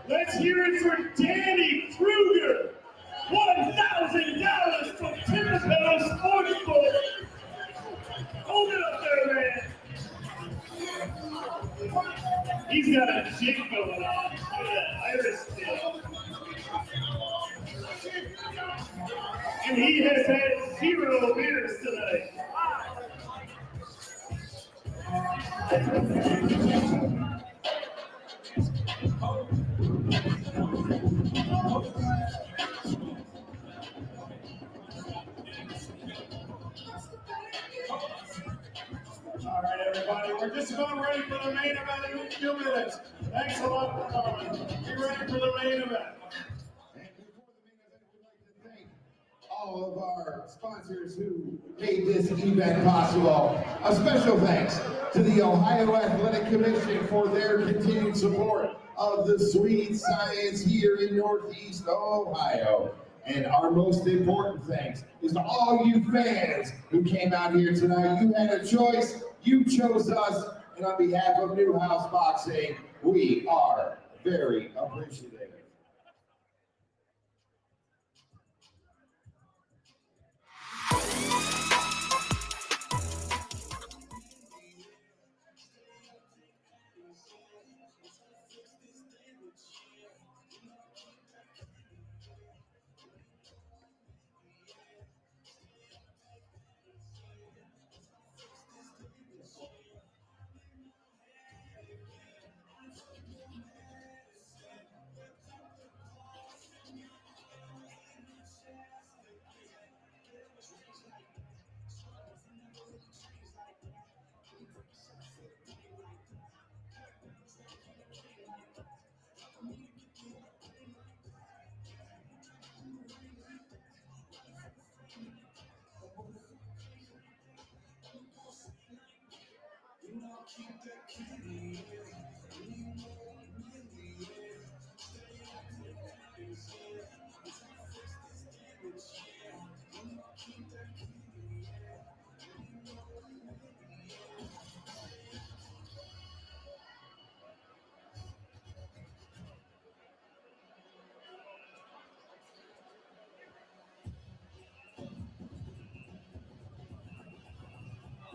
Speaker 6: Let's hear it for Danny Kruger. $1,000 from Typical Sportsbook. Hold it up there, man. He's got a jig going on. Look at that Irish still. And he has had 0 beers tonight.
Speaker 7: All right, everybody, we're just about ready for the main event in a few minutes. Thanks a lot for coming. Be ready for the main event.
Speaker 3: And before the main event, we'd like to thank all of our sponsors who made this event possible. A special thanks to the Ohio Athletic Commission for their continued support of the sweet science here in Northeast Ohio. And our most important thanks is to all you fans who came out here tonight. You had a choice, you chose us, and on behalf of Newhouse Boxing, we are very appreciative.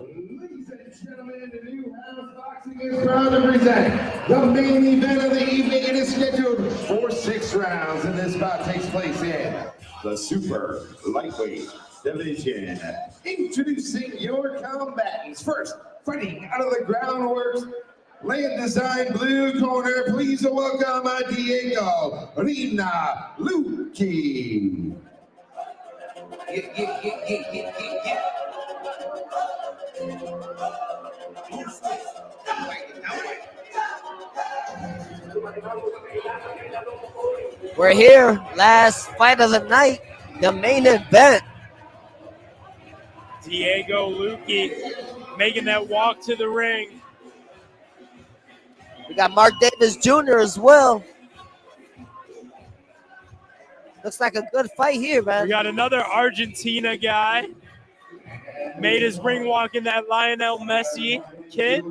Speaker 3: Ladies and gentlemen, the Newhouse Boxing is proud to present the main event of the evening. It is scheduled for 6 rounds, and this bout takes place in the super lightweight division. Introducing your combatants. First, fighting out of the groundworks, Land Design blue corner. Please welcome Diego Rina Luki.
Speaker 1: We're here, last fight of the night, the main event.
Speaker 2: Diego Luki making that walk to the ring.
Speaker 1: We got Mark Davis Jr. as well. Looks like a good fight here, man.
Speaker 2: We got another Argentina guy. Made his ring walk in that Lionel Messi kit.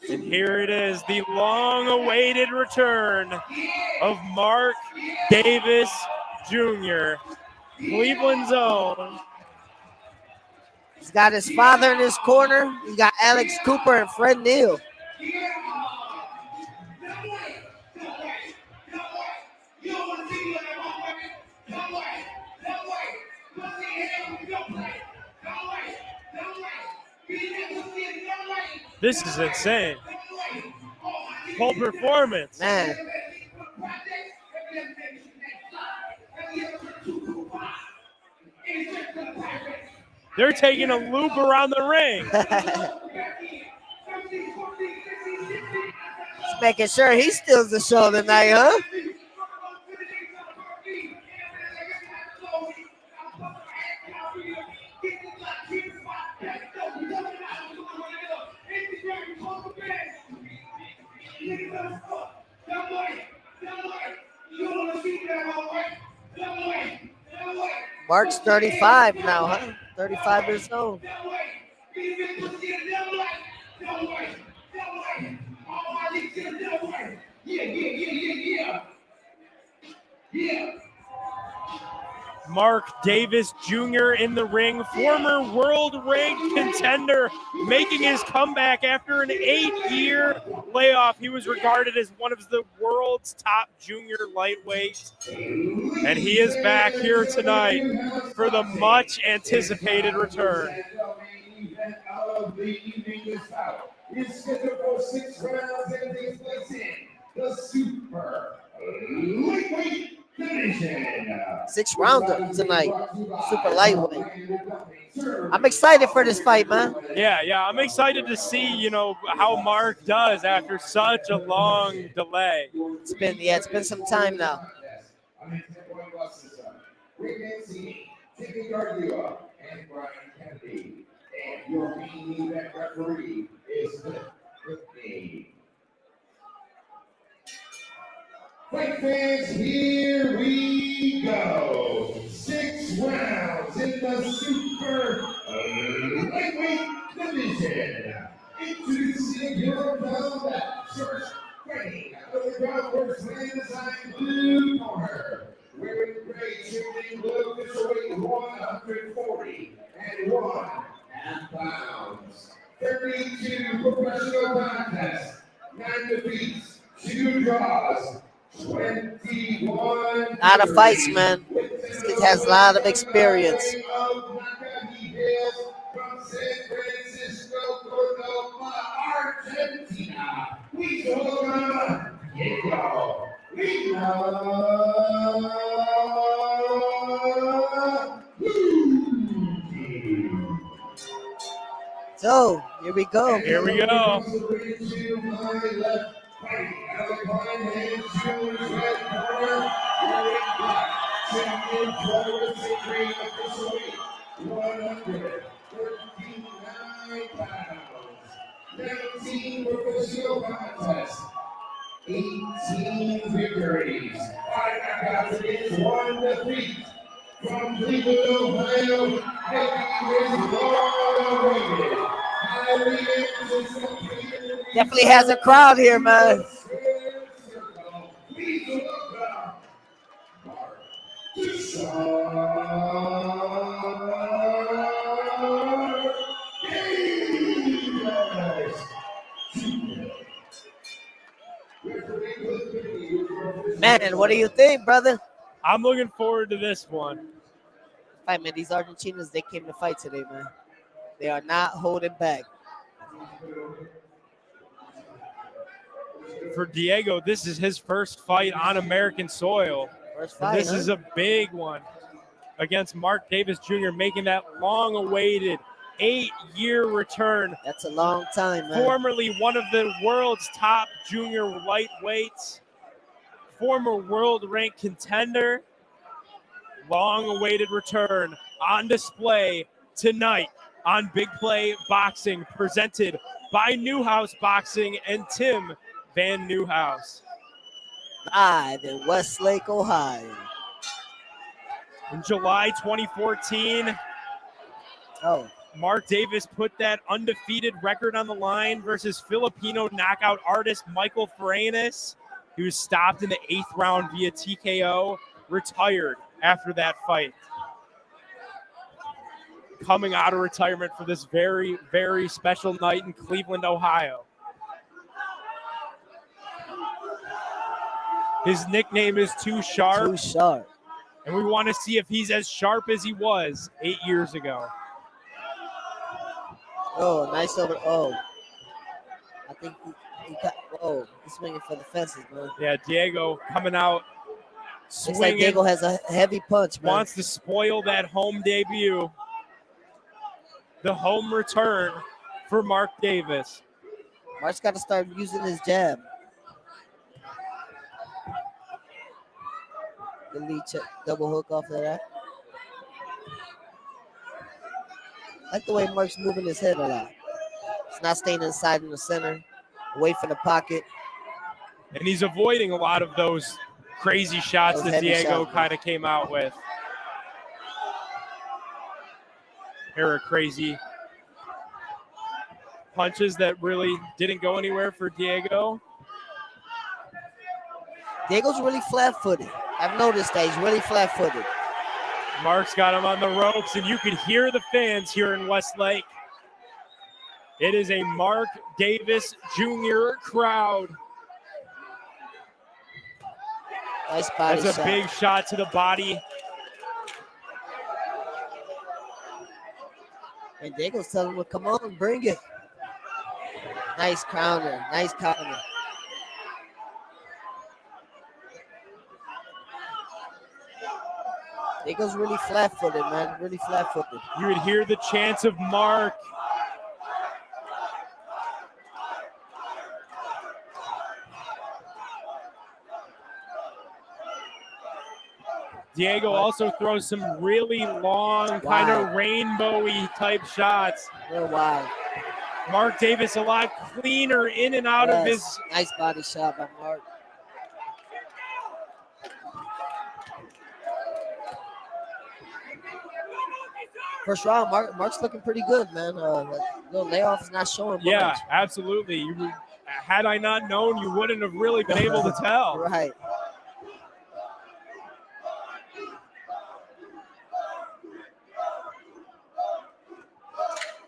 Speaker 2: And here it is, the long-awaited return of Mark Davis Jr., Cleveland's own.
Speaker 1: He's got his father in his corner. He's got Alex Cooper and Fred Neal.
Speaker 2: This is insane. Whole performance.
Speaker 1: Man.
Speaker 2: They're taking a loop around the ring.
Speaker 1: Just making sure he steals the show tonight, huh? Mark's 35 now, huh? 35 years old.
Speaker 2: Mark Davis Jr. in the ring, former world ranked contender, making his comeback after an 8-year layoff. He was regarded as one of the world's top junior lightweights, and he is back here tonight for the much anticipated return.
Speaker 3: It's scheduled for 6 rounds and takes place in the super lightweight division.
Speaker 1: 6 rounder tonight, super lightweight. I'm excited for this fight, man.
Speaker 2: Yeah, I'm excited to see, how Mark does after such a long delay.
Speaker 1: It's been some time now.
Speaker 3: And Brian Kennedy. And your main event referee is Griffin. Fight fans, here we go. 6 rounds in the super lightweight division. Introducing your combat first, fighting out of the groundwork slam blue corner. Wearing gray, shifting blue, weight 140 and 1.5 pounds. 32 professional contests, 9 defeats, 2 draws, 21.
Speaker 1: Lot of fights, man. This kid has a lot of experience.
Speaker 3: From San Francisco, Córdoba, Argentina. We go, Diego. We
Speaker 1: So, here we go.
Speaker 2: Here we go.
Speaker 3: Professional contests, 18 victories, 5 knockouts against 1 defeat. From Cleveland, Ohio,
Speaker 1: Definitely has a crowd here, man. Man, what do you think, brother?
Speaker 2: I'm looking forward to this one.
Speaker 1: Fight, man. These Argentinians, they came to fight today, man. They are not holding back.
Speaker 2: For Diego, this is his first fight on American soil.
Speaker 1: First fight,
Speaker 2: This is a big one against Mark Davis Jr., making that long-awaited 8-year return.
Speaker 1: That's a long time, man.
Speaker 2: Formerly one of the world's top junior lightweights, former world-ranked contender, long-awaited return on display tonight on Big Play Boxing, presented by Newhouse Boxing and Tim VanNewhouse.
Speaker 1: Live in Westlake, Ohio.
Speaker 2: In July 2014,
Speaker 1: Oh,
Speaker 2: Mark Davis put that undefeated record on the line versus Filipino knockout artist Michael Freitas. He was stopped in the 8th round via TKO, retired after that fight. Coming out of retirement for this very, very special night in Cleveland, Ohio. His nickname is Too Sharp.
Speaker 1: Too Sharp.
Speaker 2: And we want to see if he's as sharp as he was 8 years ago.
Speaker 1: Oh, nice over. Oh, I think he got. Oh, he's swinging for the fences, man.
Speaker 2: Yeah, Diego coming out
Speaker 1: Looks like
Speaker 2: swinging.
Speaker 1: Diego has a heavy punch, man.
Speaker 2: Wants to spoil that home debut. The home return for Mark Davis.
Speaker 1: Mark's got to start using his jab. The lead check, double hook off of that. I like the way Mark's moving his head a lot. It's not staying inside in the center, away from the pocket.
Speaker 2: And he's avoiding a lot of those crazy shots
Speaker 1: Those
Speaker 2: that
Speaker 1: heavy
Speaker 2: Diego
Speaker 1: shots,
Speaker 2: kind of came out with. Here are crazy punches that really didn't go anywhere for Diego.
Speaker 1: Diego's really flat-footed. I've noticed that he's really flat-footed.
Speaker 2: Mark's got him on the ropes, and you could hear the fans here in Westlake. It is a Mark Davis Jr. crowd.
Speaker 1: Nice body
Speaker 2: That's a
Speaker 1: shot.
Speaker 2: big shot to the body.
Speaker 1: And Diego's telling him, well, come on, bring it. Nice counter. Nice counter. Diego's really flat-footed, man. Really flat-footed.
Speaker 2: You would hear the chants of Mark. Diego also throws some really long, kind of rainbowy type shots.
Speaker 1: Real wide.
Speaker 2: Mark Davis a lot cleaner in and out of his.
Speaker 1: Nice body shot by Mark. First round, Mark's looking pretty good, man. That little layoff is not showing
Speaker 2: Yeah,
Speaker 1: much.
Speaker 2: absolutely. Had I not known, you wouldn't have really been able to tell.
Speaker 1: Right.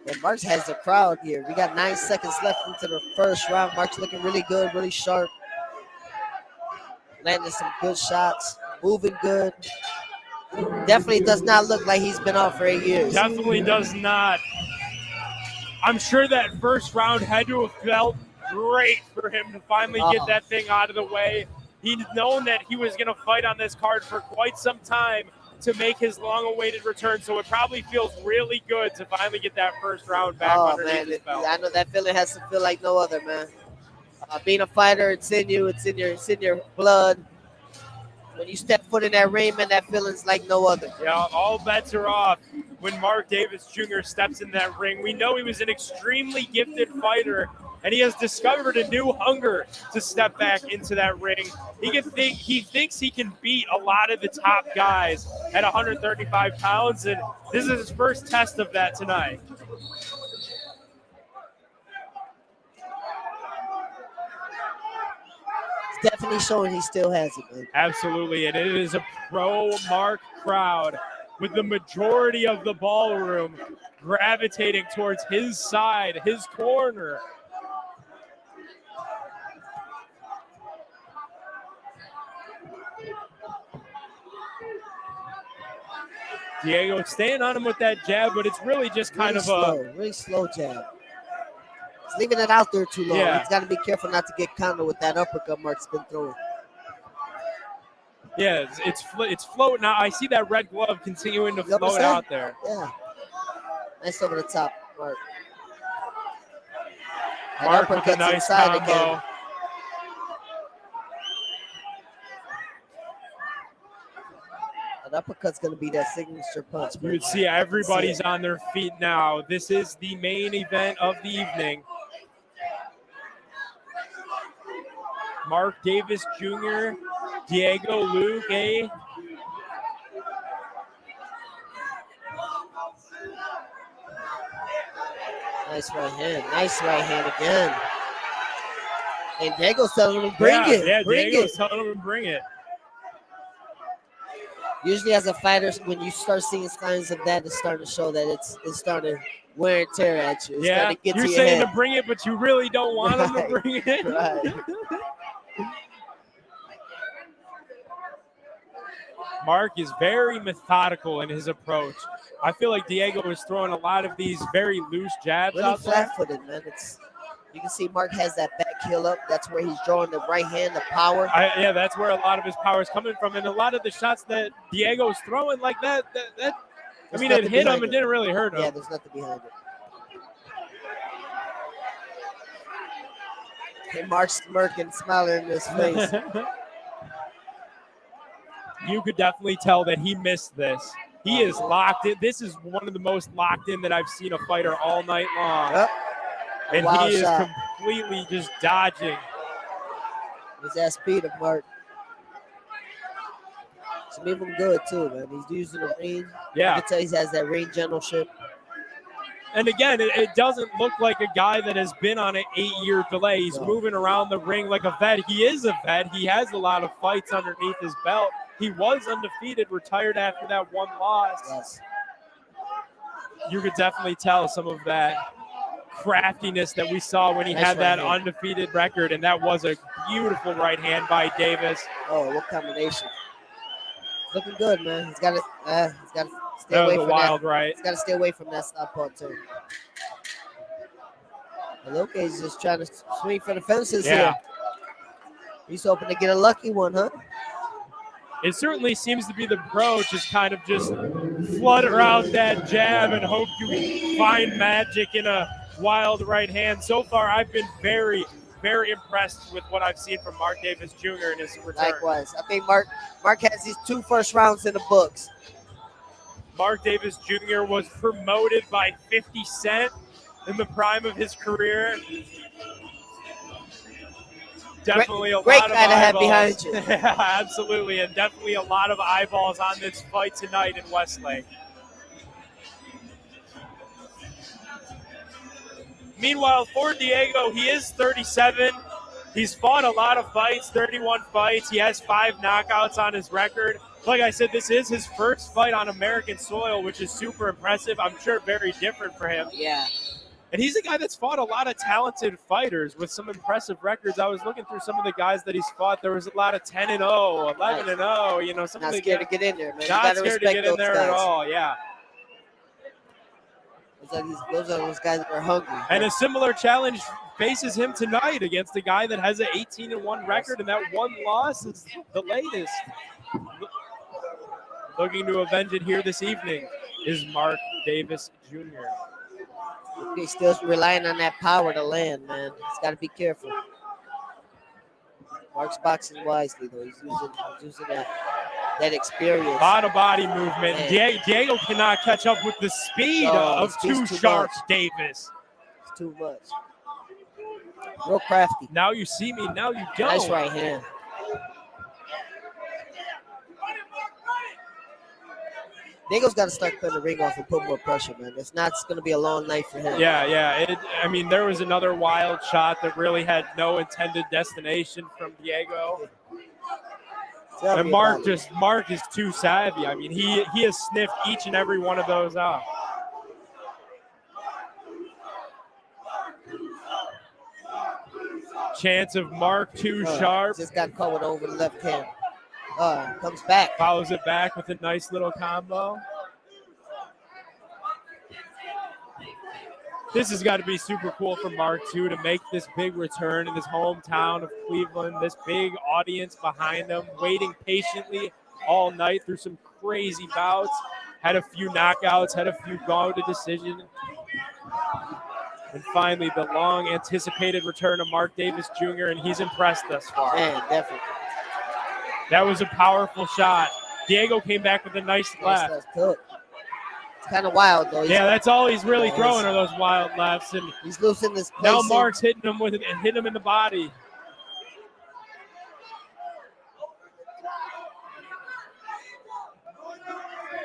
Speaker 1: Well, Marks has the crowd here. We got 9 seconds left into the first round. Mark's looking really good, really sharp. Landing some good shots, moving good. Definitely does not look like he's been out for 8 years.
Speaker 2: Definitely does not. I'm sure that first round had to have felt great for him to finally get that thing out of the way. He'd known that he was going to fight on this card for quite some time to make his long-awaited return, so it probably feels really good to finally get that first round back underneath his belt.
Speaker 1: I know that feeling has to feel like no other, man. Being a fighter, it's in you. It's in your blood. When you step foot in that ring, man, that feeling's like no other.
Speaker 2: Yeah, all bets are off when Mark Davis Jr. steps in that ring. We know he was an extremely gifted fighter, and he has discovered a new hunger to step back into that ring. He thinks he can beat a lot of the top guys at 135 pounds, and this is his first test of that tonight.
Speaker 1: Definitely showing he still has it, man.
Speaker 2: Absolutely, and it is a pro-Mark crowd with the majority of the ballroom gravitating towards his side, his corner. Diego staying on him with that jab, but it's really just kind of
Speaker 1: a really slow jab. He's leaving it out there too long.
Speaker 2: Yeah.
Speaker 1: He's got to be careful not to get countered with that uppercut Mark's been throwing.
Speaker 2: Yeah, it's floating out. I see that red glove continuing to float out there.
Speaker 1: Yeah. Nice over the top, Mark.
Speaker 2: Mark with a nice combo.
Speaker 1: Again. That uppercut's going to be that signature punch.
Speaker 2: You would see everybody's on their feet now. This is the main event of the evening. Mark Davis Jr., Diego Luke, eh?
Speaker 1: Nice right hand. Nice right hand again. And Diego's telling him, bring it.
Speaker 2: Yeah,
Speaker 1: Bring
Speaker 2: Diego's
Speaker 1: it.
Speaker 2: telling him to bring it.
Speaker 1: Usually as a fighter, when you start seeing signs of that, it's starting to show that it's starting to wear and tear at you. It's
Speaker 2: Yeah,
Speaker 1: starting to get
Speaker 2: you're
Speaker 1: to your
Speaker 2: saying
Speaker 1: head.
Speaker 2: to bring it, but you really don't want him to
Speaker 1: Right,
Speaker 2: bring it.
Speaker 1: right.
Speaker 2: Mark is very methodical in his approach. I feel like Diego is throwing a lot of these very loose jabs
Speaker 1: Really
Speaker 2: out there.
Speaker 1: flat-footed, man. You can see Mark has that back heel up. That's where he's drawing the right hand, the power.
Speaker 2: Yeah, that's where a lot of his power is coming from. And a lot of the shots that Diego's throwing like that I
Speaker 1: There's
Speaker 2: mean, it
Speaker 1: nothing
Speaker 2: hit him.
Speaker 1: behind
Speaker 2: It didn't really hurt him.
Speaker 1: Yeah, there's nothing behind it. And Mark's smirking, smiling in his face.
Speaker 2: You could definitely tell that he missed this. He is locked in. This is one of the most locked in that I've seen a fighter all night long.
Speaker 1: Yep.
Speaker 2: And
Speaker 1: Wild
Speaker 2: he is
Speaker 1: shot.
Speaker 2: completely just dodging.
Speaker 1: There's that speed of Mark. Some of him good too, man. He's using the range.
Speaker 2: Yeah.
Speaker 1: You can tell he has that range generalship.
Speaker 2: And again, it doesn't look like a guy that has been on an 8-year delay. He's moving around the ring like a vet. He is a vet. He has a lot of fights underneath his belt. He was undefeated, retired after that one loss.
Speaker 1: Yes.
Speaker 2: You could definitely tell some of that craftiness that we saw when he
Speaker 1: Nice
Speaker 2: had that
Speaker 1: right hand.
Speaker 2: undefeated record, and that was a beautiful right hand by Davis.
Speaker 1: Oh, what combination! Looking good, man. He's got to stay
Speaker 2: That was
Speaker 1: away
Speaker 2: a
Speaker 1: from
Speaker 2: wild
Speaker 1: that.
Speaker 2: right.
Speaker 1: He's got to stay away from that southpaw too. Loke's just trying to swing for the fences
Speaker 2: Yeah.
Speaker 1: here. He's hoping to get a lucky one, huh?
Speaker 2: It certainly seems to be the approach, is kind of just flutter out that jab and hope you find magic in a wild right hand. So far, I've been very, very impressed with what I've seen from Mark Davis Jr. in his return.
Speaker 1: Likewise. I think Mark has these 2 first rounds in the books.
Speaker 2: Mark Davis Jr. was promoted by 50 Cent in the prime of his career. Definitely a
Speaker 1: Great
Speaker 2: lot of
Speaker 1: guy to have
Speaker 2: eyeballs.
Speaker 1: behind you.
Speaker 2: Yeah, absolutely, and definitely a lot of eyeballs on this fight tonight in Westlake. Meanwhile, for Diego, he is 37. He's fought a lot of fights, 31 fights. He has 5 knockouts on his record. Like I said, this is his first fight on American soil, which is super impressive. I'm sure very different for him.
Speaker 1: Yeah.
Speaker 2: And he's a guy that's fought a lot of talented fighters with some impressive records. I was looking through some of the guys that he's fought. There was a lot of 10-0, 11-0. You know, some
Speaker 1: Not
Speaker 2: of the
Speaker 1: scared
Speaker 2: guys,
Speaker 1: to get in there, man. You
Speaker 2: not
Speaker 1: gotta
Speaker 2: scared to
Speaker 1: respect
Speaker 2: get in
Speaker 1: those
Speaker 2: there
Speaker 1: guys.
Speaker 2: at all. Yeah.
Speaker 1: Those are those guys that are hungry.
Speaker 2: And a similar challenge faces him tonight against a guy that has an 18-1 record, and that one loss is the latest. Looking to avenge it here this evening is Mark Davis Jr.
Speaker 1: He's still relying on that power to land, man. He's got to be careful. Mark's boxing wisely, though. He's using that experience.
Speaker 2: A lot of body movement.
Speaker 1: Man.
Speaker 2: Diego cannot catch up with the speed
Speaker 1: No,
Speaker 2: of
Speaker 1: he's
Speaker 2: too
Speaker 1: too
Speaker 2: sharp
Speaker 1: much.
Speaker 2: Davis.
Speaker 1: It's too much. Real crafty.
Speaker 2: Now you see me, now you don't.
Speaker 1: Nice right hand. Diego's got to start cutting the ring off and put more pressure, man. It's going to be a long night for him.
Speaker 2: Yeah. I mean, there was another wild shot that really had no intended destination from Diego.
Speaker 1: Tell
Speaker 2: And
Speaker 1: me
Speaker 2: Mark
Speaker 1: about it.
Speaker 2: Mark is too savvy. I mean, he has sniffed each and every one of those out. Chance of Mark too sharp.
Speaker 1: Just got caught with over the left hand. Comes back.
Speaker 2: Follows it back with a nice little combo. This has got to be super cool for Mark, too, to make this big return in his hometown of Cleveland, this big audience behind him, waiting patiently all night through some crazy bouts. Had a few knockouts, had a few gone to decision. And finally, the long-anticipated return of Mark Davis Jr., and he's impressed thus far.
Speaker 1: Man, definitely.
Speaker 2: That was a powerful shot. Diego came back with a nice left.
Speaker 1: That's good. It's kind of wild, though.
Speaker 2: Yeah, that's all he's really throwing are those wild lefts. And
Speaker 1: he's losing this
Speaker 2: now
Speaker 1: placing.
Speaker 2: Mark's hitting him with it and hit him in the body.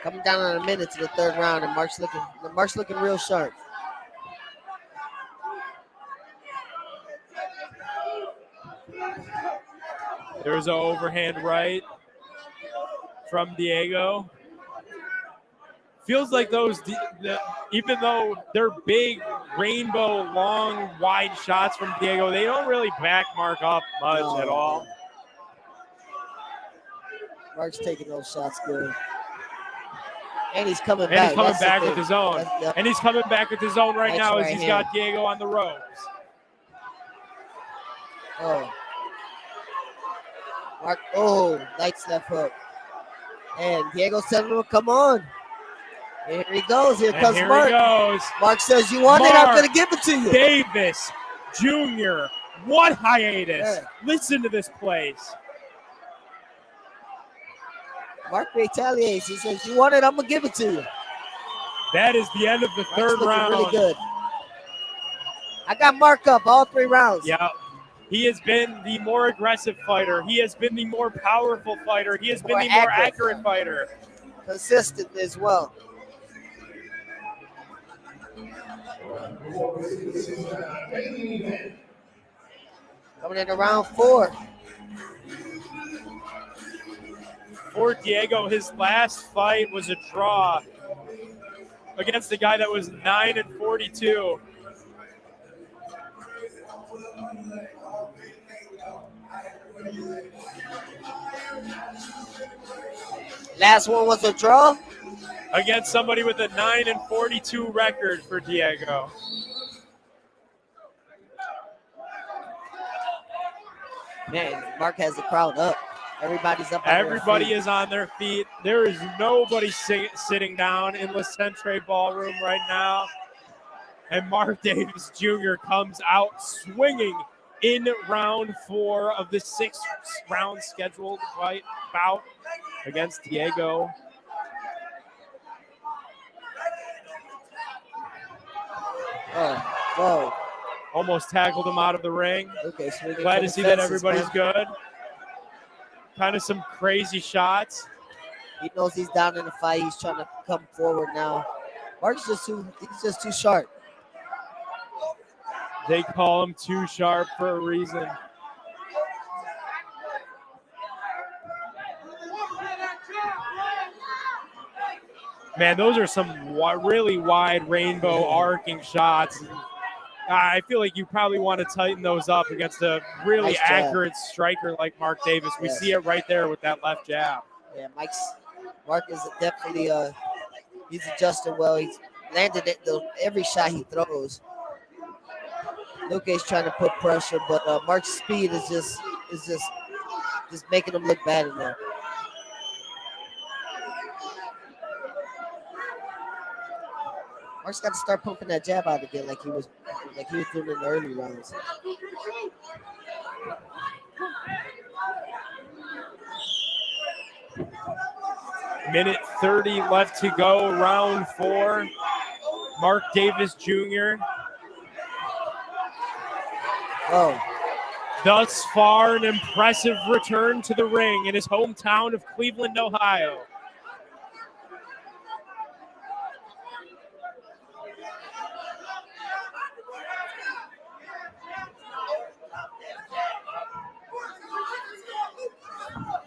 Speaker 1: Coming down on a minute to the third round, and Mark's looking real sharp.
Speaker 2: There's an overhand right from Diego. Feels like even though they're big, rainbow, long, wide shots from Diego, they don't really back Mark up much at all.
Speaker 1: Mark's taking those shots good. And he's coming
Speaker 2: And
Speaker 1: back.
Speaker 2: he's coming back with his own. And he's coming back with his own right now as he's got Diego on the ropes.
Speaker 1: Oh. Mark, nice left hook. And Diego's telling him, come on. Here he goes. Here comes Mark.
Speaker 2: Here he goes.
Speaker 1: Mark says, you want it? I'm going to give it to you.
Speaker 2: Davis Jr. What hiatus. Yeah. Listen to this place.
Speaker 1: Mark retaliates. He says, you want it? I'm going to give it to you.
Speaker 2: That is the end of the third round.
Speaker 1: Really good. I got Mark up all 3 rounds.
Speaker 2: Yeah. He has been the more aggressive fighter. He has been the more powerful fighter. He has been the more accurate fighter.
Speaker 1: Consistent as well. Coming into round 4.
Speaker 2: For Diego, his last fight was a draw against a guy that was 9-42.
Speaker 1: Last one was a draw?
Speaker 2: Against somebody with a 9-42 record for Diego.
Speaker 1: Man, Mark has the crowd up. Everybody's up.
Speaker 2: Everybody is on their feet. There is nobody sitting down in La Centre Ballroom right now. And Mark Davis Jr. comes out swinging in round 4 of the 6th round scheduled fight bout against Diego.
Speaker 1: Oh, whoa.
Speaker 2: Almost tackled him out of the ring.
Speaker 1: Okay, so
Speaker 2: glad to see that everybody's good. Kind of some crazy shots.
Speaker 1: He knows he's down in the fight. He's trying to come forward now. Mark's just too sharp.
Speaker 2: They call him too sharp for a reason. Man, those are some really wide rainbow arcing shots. I feel like you probably want to tighten those up against a really
Speaker 1: nice
Speaker 2: accurate striker like Mark Davis. We see it right there with that left jab.
Speaker 1: Yeah, Mark is definitely he's adjusting well. He's landed it every shot he throws. Luke's trying to put pressure, but Mark's speed is just making him look bad in there. Mark's got to start pumping that jab out again, like he was doing in the early rounds.
Speaker 2: Minute 30 left to go, round 4. Mark Davis Jr.
Speaker 1: Oh.
Speaker 2: Thus far, an impressive return to the ring in his hometown of Cleveland, Ohio.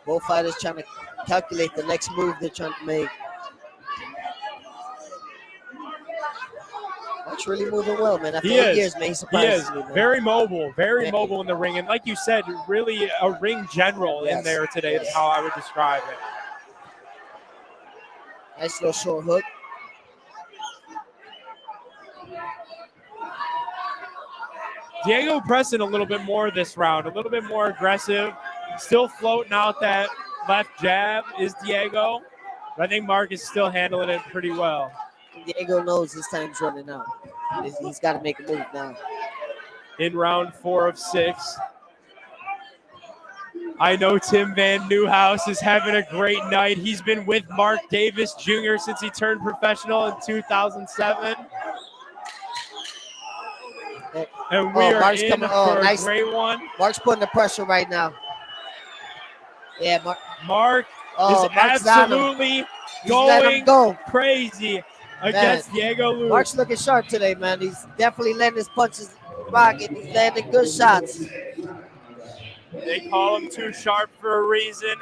Speaker 1: Both fighters trying to calculate the next move they're trying to make. Mark's really moving well, man. After 8 years, man, he surprises me, man.
Speaker 2: Very mobile in the ring. And like you said, really a ring general in there today is how I would describe it.
Speaker 1: Nice little short hook.
Speaker 2: Diego pressing a little bit more this round, a little bit more aggressive. Still floating out that left jab is Diego. But I think Mark is still handling it pretty well.
Speaker 1: Diego knows his time's running out. He's got to make a move now.
Speaker 2: In round 4 of 6. I know Tim VanNewhouse is having a great night. He's been with Mark Davis Jr. since he turned professional in 2007. And we are
Speaker 1: Mark's
Speaker 2: in
Speaker 1: coming.
Speaker 2: for
Speaker 1: Nice.
Speaker 2: a great one.
Speaker 1: Mark's putting the pressure right now. Yeah,
Speaker 2: Mark is absolutely
Speaker 1: He's letting him
Speaker 2: going
Speaker 1: go.
Speaker 2: crazy against Diego Luz.
Speaker 1: Mark's looking sharp today, man. He's definitely letting his punches rock, and he's landing good shots.
Speaker 2: They call him too sharp for a reason.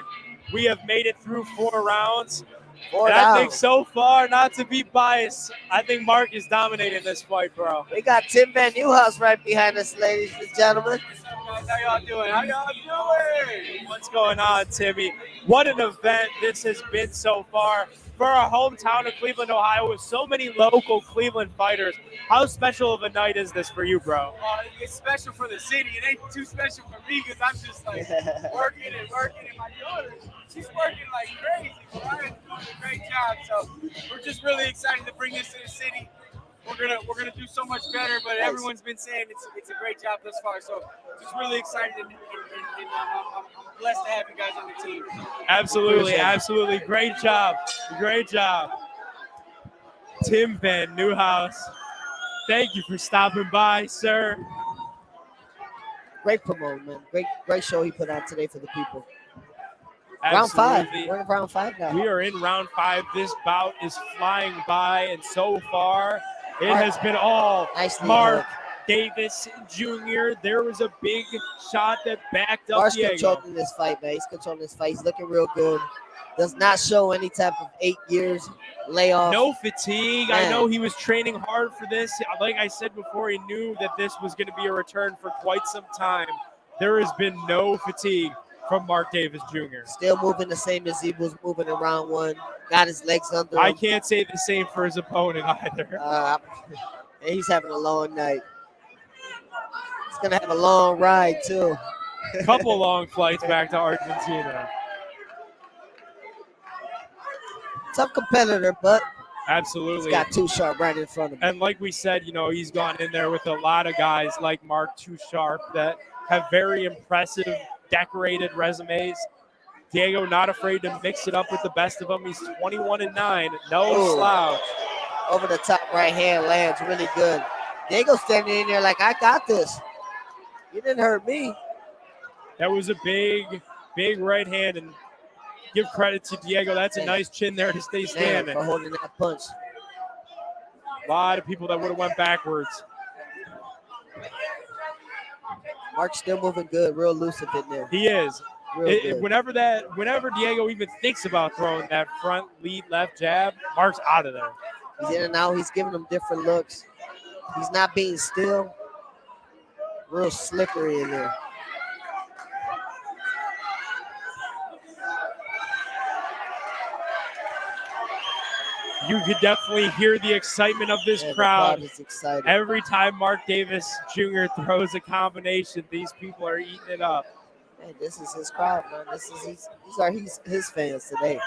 Speaker 2: We have made it through 4 rounds.
Speaker 1: Four
Speaker 2: And
Speaker 1: down.
Speaker 2: I think so far, not to be biased, I think Mark is dominating this fight, bro.
Speaker 1: We got Tim VanNewhouse right behind us, ladies and gentlemen.
Speaker 2: How y'all doing? How y'all doing? What's going on, Timmy? What an event this has been so far for our hometown of Cleveland, Ohio, with so many local Cleveland fighters. How special of a night is this for you, bro?
Speaker 10: It's special for the city. It ain't too special for me because I'm just like working and working. And my daughter, she's working like crazy. Brian's doing a great job. So we're just really excited to bring this to the city. We're gonna do so much better, but everyone's been saying it's a great job thus far. So just really excited, and I'm blessed to have you guys on the team.
Speaker 2: Absolutely, absolutely. Great job. Great job. Tim VanNewhouse, thank you for stopping by, sir.
Speaker 1: Great promote, man. Great show he put on today for the people.
Speaker 2: Absolutely.
Speaker 1: Round 5. We're in round 5 now.
Speaker 2: We are in round 5. This bout is flying by, and so far, it has been all Mark Davis Jr. There was a big shot that backed up
Speaker 1: Mark's
Speaker 2: Diego.
Speaker 1: controlling this fight, man. He's controlling this fight. He's looking real good. Does not show any type of 8 years layoff.
Speaker 2: No fatigue.
Speaker 1: Man.
Speaker 2: I know he was training hard for this. Like I said before, he knew that this was going to be a return for quite some time. There has been no fatigue from Mark Davis Jr.
Speaker 1: Still moving the same as he was moving in round 1. Got his legs under him.
Speaker 2: I can't say the same for his opponent either.
Speaker 1: And he's having a long night. He's going to have a long ride, too.
Speaker 2: Couple long flights back to Argentina.
Speaker 1: Tough competitor, but
Speaker 2: absolutely
Speaker 1: he's got Too Sharp right in front of him.
Speaker 2: And like we said, you know, he's gone in there with a lot of guys like Mark Too Sharp that have very impressive, decorated resumes. Diego not afraid to mix it up with the best of them. He's 21-9, no slouch.
Speaker 1: Over the top right hand lands really good. Diego standing in there like, I got this. You didn't hurt me.
Speaker 2: That was a big right hand, and give credit to Diego. That's a nice chin there to stay standing.
Speaker 1: For holding that punch.
Speaker 2: A lot of people that would have went backwards.
Speaker 1: Mark's still moving good, real elusive in there.
Speaker 2: He is.
Speaker 1: Good.
Speaker 2: Whenever Diego even thinks about throwing that front lead left jab, Mark's out of there.
Speaker 1: He's in and out. He's giving them different looks. He's not being still. Real slippery in there.
Speaker 2: You could definitely hear the excitement of this crowd.
Speaker 1: The crowd is excited.
Speaker 2: Every time Mark Davis Jr. throws a combination, these people are eating it up.
Speaker 1: Man, this is his crowd, man. These are his fans today.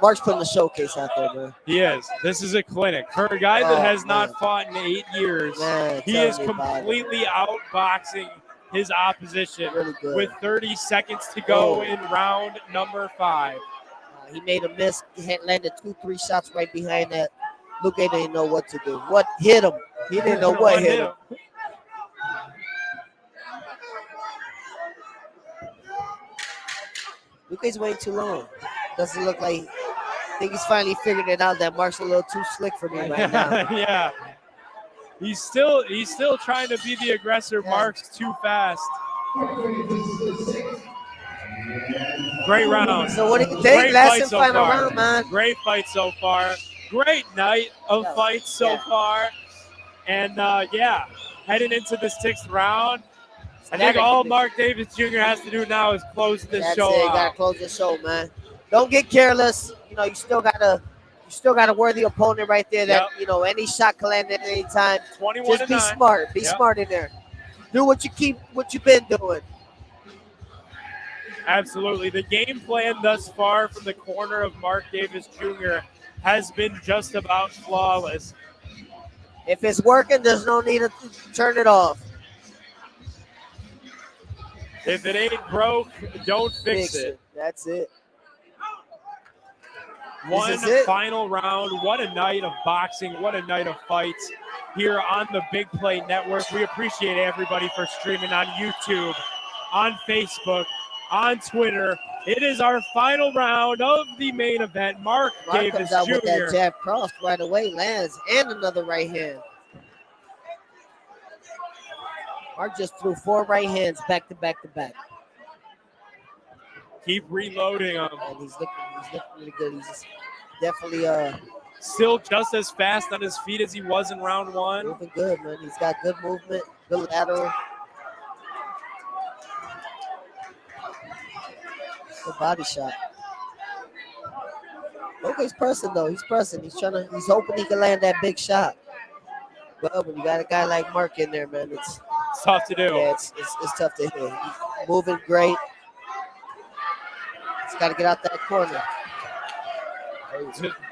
Speaker 1: Mark's putting a showcase out there, man.
Speaker 2: He is. This is a clinic. For a guy that has not fought in 8 years, he is completely outboxing his opposition with 30 seconds to go in round number 5.
Speaker 1: He made a miss. He had landed 2-3 shots right behind that. Luke didn't know what to do. What hit him? He didn't know what hit him. Luke's waiting too long. Doesn't look like. I think he's finally figured it out that Mark's a little too slick for me right now.
Speaker 2: Yeah. He's still trying to be the aggressor. Mark's too fast. Great round.
Speaker 1: So what do you think? Last and final round, man.
Speaker 2: Great fight so far. Great night of fights so far. And heading into the 6th round. I think all Mark Davis Jr. has to do now is close this show out.
Speaker 1: You gotta close the show, man. Don't get careless. You know, you still got a worthy opponent right there that, you know, any shot can land at any time.
Speaker 2: 21-9.
Speaker 1: Just be smart. Be smart in there. Do what you've been doing.
Speaker 2: Absolutely. The game plan thus far from the corner of Mark Davis Jr. has been just about flawless.
Speaker 1: If it's working, there's no need to turn it off.
Speaker 2: If it ain't broke, don't fix it.
Speaker 1: That's it.
Speaker 2: One
Speaker 1: is it.
Speaker 2: final round. What a night of boxing. What a night of fights here on the Big Play Network. We appreciate everybody for streaming on YouTube, on Facebook, on Twitter. It is our final round of the main event. Mark Davis
Speaker 1: comes out
Speaker 2: Jr.
Speaker 1: with that jab cross right away, lands, and another right hand. Mark just threw 4 right hands back to back to back.
Speaker 2: Keep reloading him.
Speaker 1: And he's looking really good. He's definitely
Speaker 2: still just as fast on his feet as he was in round 1.
Speaker 1: Moving good, man. He's got good movement, good lateral. Good body shot. Look, he's pressing though. He's pressing. He's hoping he can land that big shot. But when you got a guy like Mark in there, man, it's
Speaker 2: tough to do.
Speaker 1: Yeah, it's tough to hit. He's moving great. He's got to get out that corner.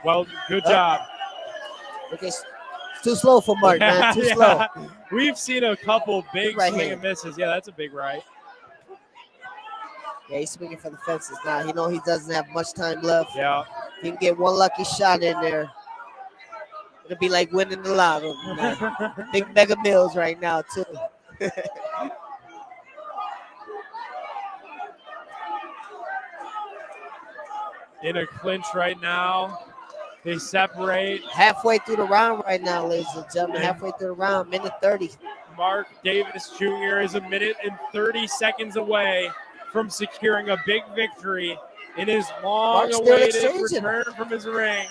Speaker 2: Well, good job.
Speaker 1: Okay, it's too slow for Mark, man. Too slow.
Speaker 2: We've seen a couple big
Speaker 1: right
Speaker 2: swing
Speaker 1: hand.
Speaker 2: and misses. Yeah, that's a big right.
Speaker 1: Yeah, he's swinging for the fences now. He knows he doesn't have much time left.
Speaker 2: Yeah.
Speaker 1: He can get one lucky shot in there. It'll be like winning the lotto. Big mega mills right now, too.
Speaker 2: In a clinch right now. They separate.
Speaker 1: Halfway through the round right now, ladies and gentlemen. Halfway through the round, minute 30.
Speaker 2: Mark Davis Jr. is a minute and 30 seconds away from securing a big victory in his long-awaited return from his ring.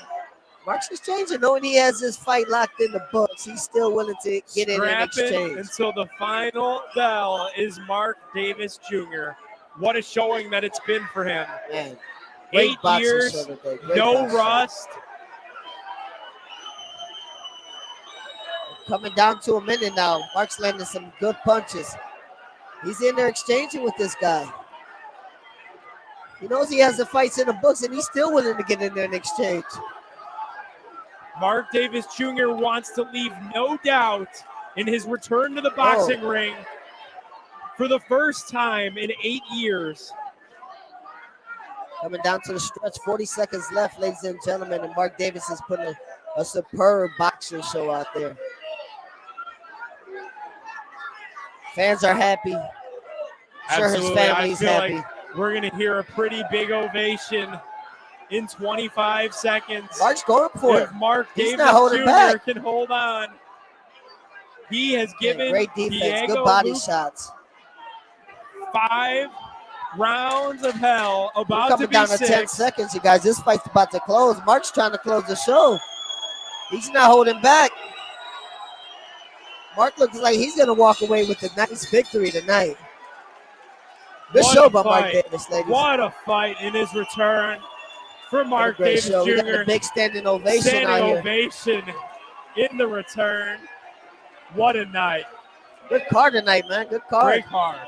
Speaker 1: Mark's exchanging, knowing he has this fight locked in the books. He's still willing to get in and exchange.
Speaker 2: Until the final bell is Mark Davis Jr. What a showing that it's been for him.
Speaker 1: Man,
Speaker 2: 8 years, no rust.
Speaker 1: Coming down to a minute now. Mark's landing some good punches. He's in there exchanging with this guy. He knows he has the fights in the books, and he's still willing to get in there and exchange.
Speaker 2: Mark Davis Jr. wants to leave no doubt in his return to the boxing ring for the first time in 8 years.
Speaker 1: Coming down to the stretch, 40 seconds left, ladies and gentlemen, and Mark Davis is putting a superb boxing show out there. Fans are happy. Sure, his family's happy.
Speaker 2: Like we're going to hear a pretty big ovation in 25 seconds.
Speaker 1: Mark's going for it.
Speaker 2: If Mark
Speaker 1: He's
Speaker 2: Davis
Speaker 1: not holding
Speaker 2: Jr.
Speaker 1: back.
Speaker 2: can hold on. He has given
Speaker 1: great defense,
Speaker 2: Diego
Speaker 1: good body
Speaker 2: Luke
Speaker 1: shots.
Speaker 2: 5 rounds of hell,
Speaker 1: We're
Speaker 2: about
Speaker 1: coming
Speaker 2: to be
Speaker 1: down
Speaker 2: 6.
Speaker 1: to 10 seconds, you guys. This fight's about to close. Mark's trying to close the show. He's not holding back. Mark looks like he's going to walk away with a nice victory tonight. Good
Speaker 2: What
Speaker 1: show
Speaker 2: a
Speaker 1: by Mark
Speaker 2: fight.
Speaker 1: Davis, ladies.
Speaker 2: What a fight in his return for Mark
Speaker 1: Great
Speaker 2: Davis
Speaker 1: show. We got
Speaker 2: Jr.
Speaker 1: a big standing ovation out
Speaker 2: Standing
Speaker 1: here.
Speaker 2: ovation in the return. What a night.
Speaker 1: Good card tonight, man. Good card.
Speaker 2: Great card.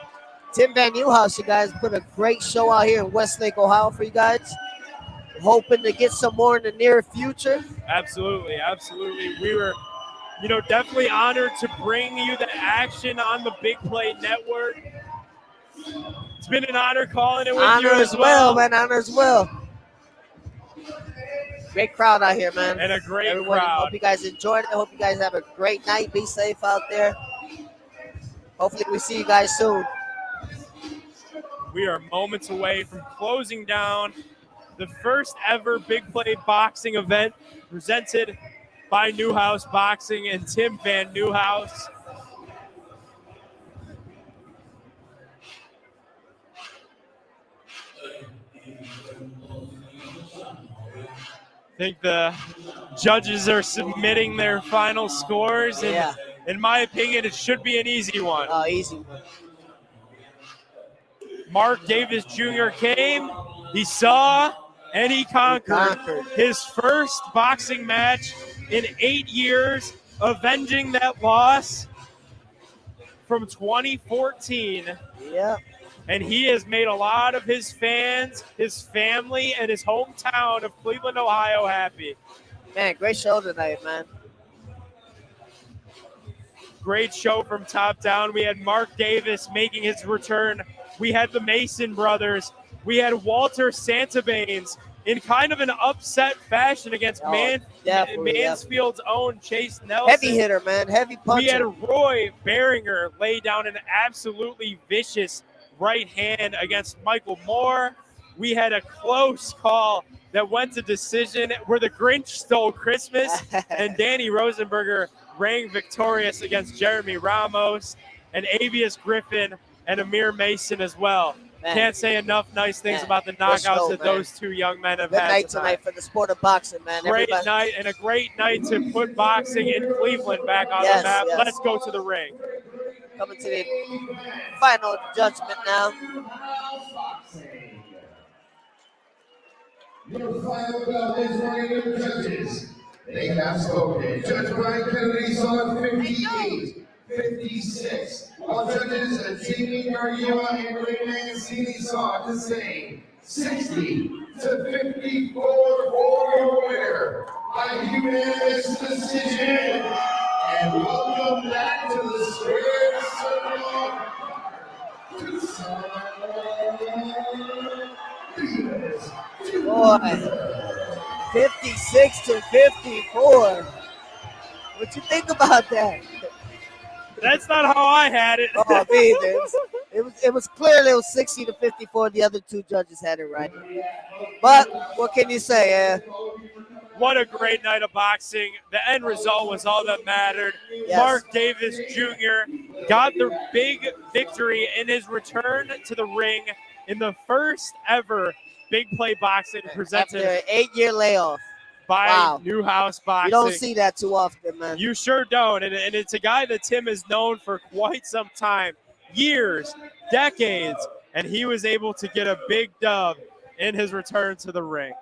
Speaker 1: Tim VanNewhouse, you guys, put a great show out here in Westlake, Ohio for you guys. Hoping to get some more in the near future.
Speaker 2: Absolutely, absolutely. We were, definitely honored to bring you the action on the Big Play Network. It's been an honor calling it with you as well,
Speaker 1: man. Honor as well. Great crowd out here, man.
Speaker 2: And a great
Speaker 1: Everyone,
Speaker 2: crowd.
Speaker 1: Hope you guys enjoyed it. I hope you guys have a great night. Be safe out there. Hopefully we see you guys soon.
Speaker 2: We are moments away from closing down the first ever Big Play boxing event presented by Newhouse Boxing and Tim VanNewhouse. I think the judges are submitting their final scores, and in my opinion, it should be an easy one.
Speaker 1: Oh, easy one.
Speaker 2: Mark Davis Jr. came, he saw, and he conquered his first boxing match in 8 years, avenging that loss from 2014.
Speaker 1: Yeah.
Speaker 2: And he has made a lot of his fans, his family, and his hometown of Cleveland, Ohio happy.
Speaker 1: Man, great show tonight, man.
Speaker 2: Great show from top down. We had Mark Davis making his return. We had the Mason brothers. We had Walter Baines in kind of an upset fashion against
Speaker 1: definitely,
Speaker 2: Mansfield's own Chase Nelson.
Speaker 1: Heavy hitter, man. Heavy puncher.
Speaker 2: We had Roy Behringer lay down an absolutely vicious right hand against Michael Moore. We had a close call that went to decision where the Grinch stole Christmas and Danny Rosenberger rang victorious against Jeremy Ramos and Avius Griffin and Amir Mason as well.
Speaker 1: Man.
Speaker 2: Can't say enough nice things about the knockouts that those two young men have
Speaker 1: Good
Speaker 2: had
Speaker 1: night tonight for the sport of boxing, man.
Speaker 2: Great
Speaker 1: Everybody.
Speaker 2: night and a great night to put boxing in Cleveland back on the map. Let's go to the ring.
Speaker 1: Coming to the final judgment now.
Speaker 3: Your final bell is running your judges. They have spoken. Judge Brian Kennedy saw 58, 56. All judges, Jamie Gargua and Ray Mancini saw the same. 60 to 54 for your winner by unanimous decision. And welcome back to the square circle.
Speaker 1: Boy, 56 to 54. What you think about that?
Speaker 2: That's not how I had it.
Speaker 1: Oh, me either. It was clearly it was 60 to 54. The other two judges had it right. But what can you say?
Speaker 2: What a great night of boxing. The end result was all that mattered.
Speaker 1: Yes.
Speaker 2: Mark Davis Jr. got the big victory in his return to the ring in the first ever Big Play Boxing presented
Speaker 1: After an 8-year layoff
Speaker 2: by Newhouse Boxing.
Speaker 1: You don't see that too often, man.
Speaker 2: You sure don't. And it's a guy that Tim has known for quite some time, years, decades, and he was able to get a big dub in his return to the ring.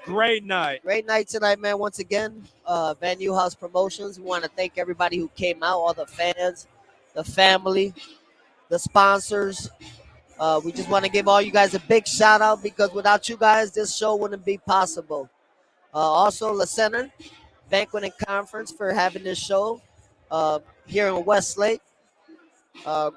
Speaker 2: Great night.
Speaker 1: Great night tonight, man. Once again, VanNewhouse Promotions. We want to thank everybody who came out, all the fans, the family, the sponsors. We just want to give all you guys a big shout out because without you guys, this show wouldn't be possible. Also, La Center Banquet and Conference for having this show here in Westlake.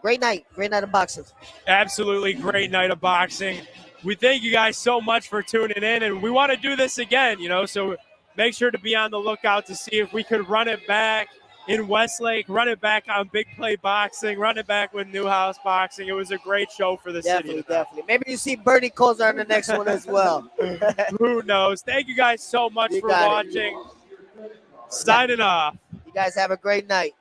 Speaker 1: Great night of boxing.
Speaker 2: Absolutely great night of boxing. We thank you guys so much for tuning in, and we want to do this again, so make sure to be on the lookout to see if we could run it back in Westlake, run it back on Big Play Boxing, run it back with Newhouse Boxing. It was a great show for the city.
Speaker 1: Definitely. Maybe you see Bernie Kosar in the next one as well.
Speaker 2: Who knows? Thank you guys so much for watching. Signing off.
Speaker 1: You guys have a great night.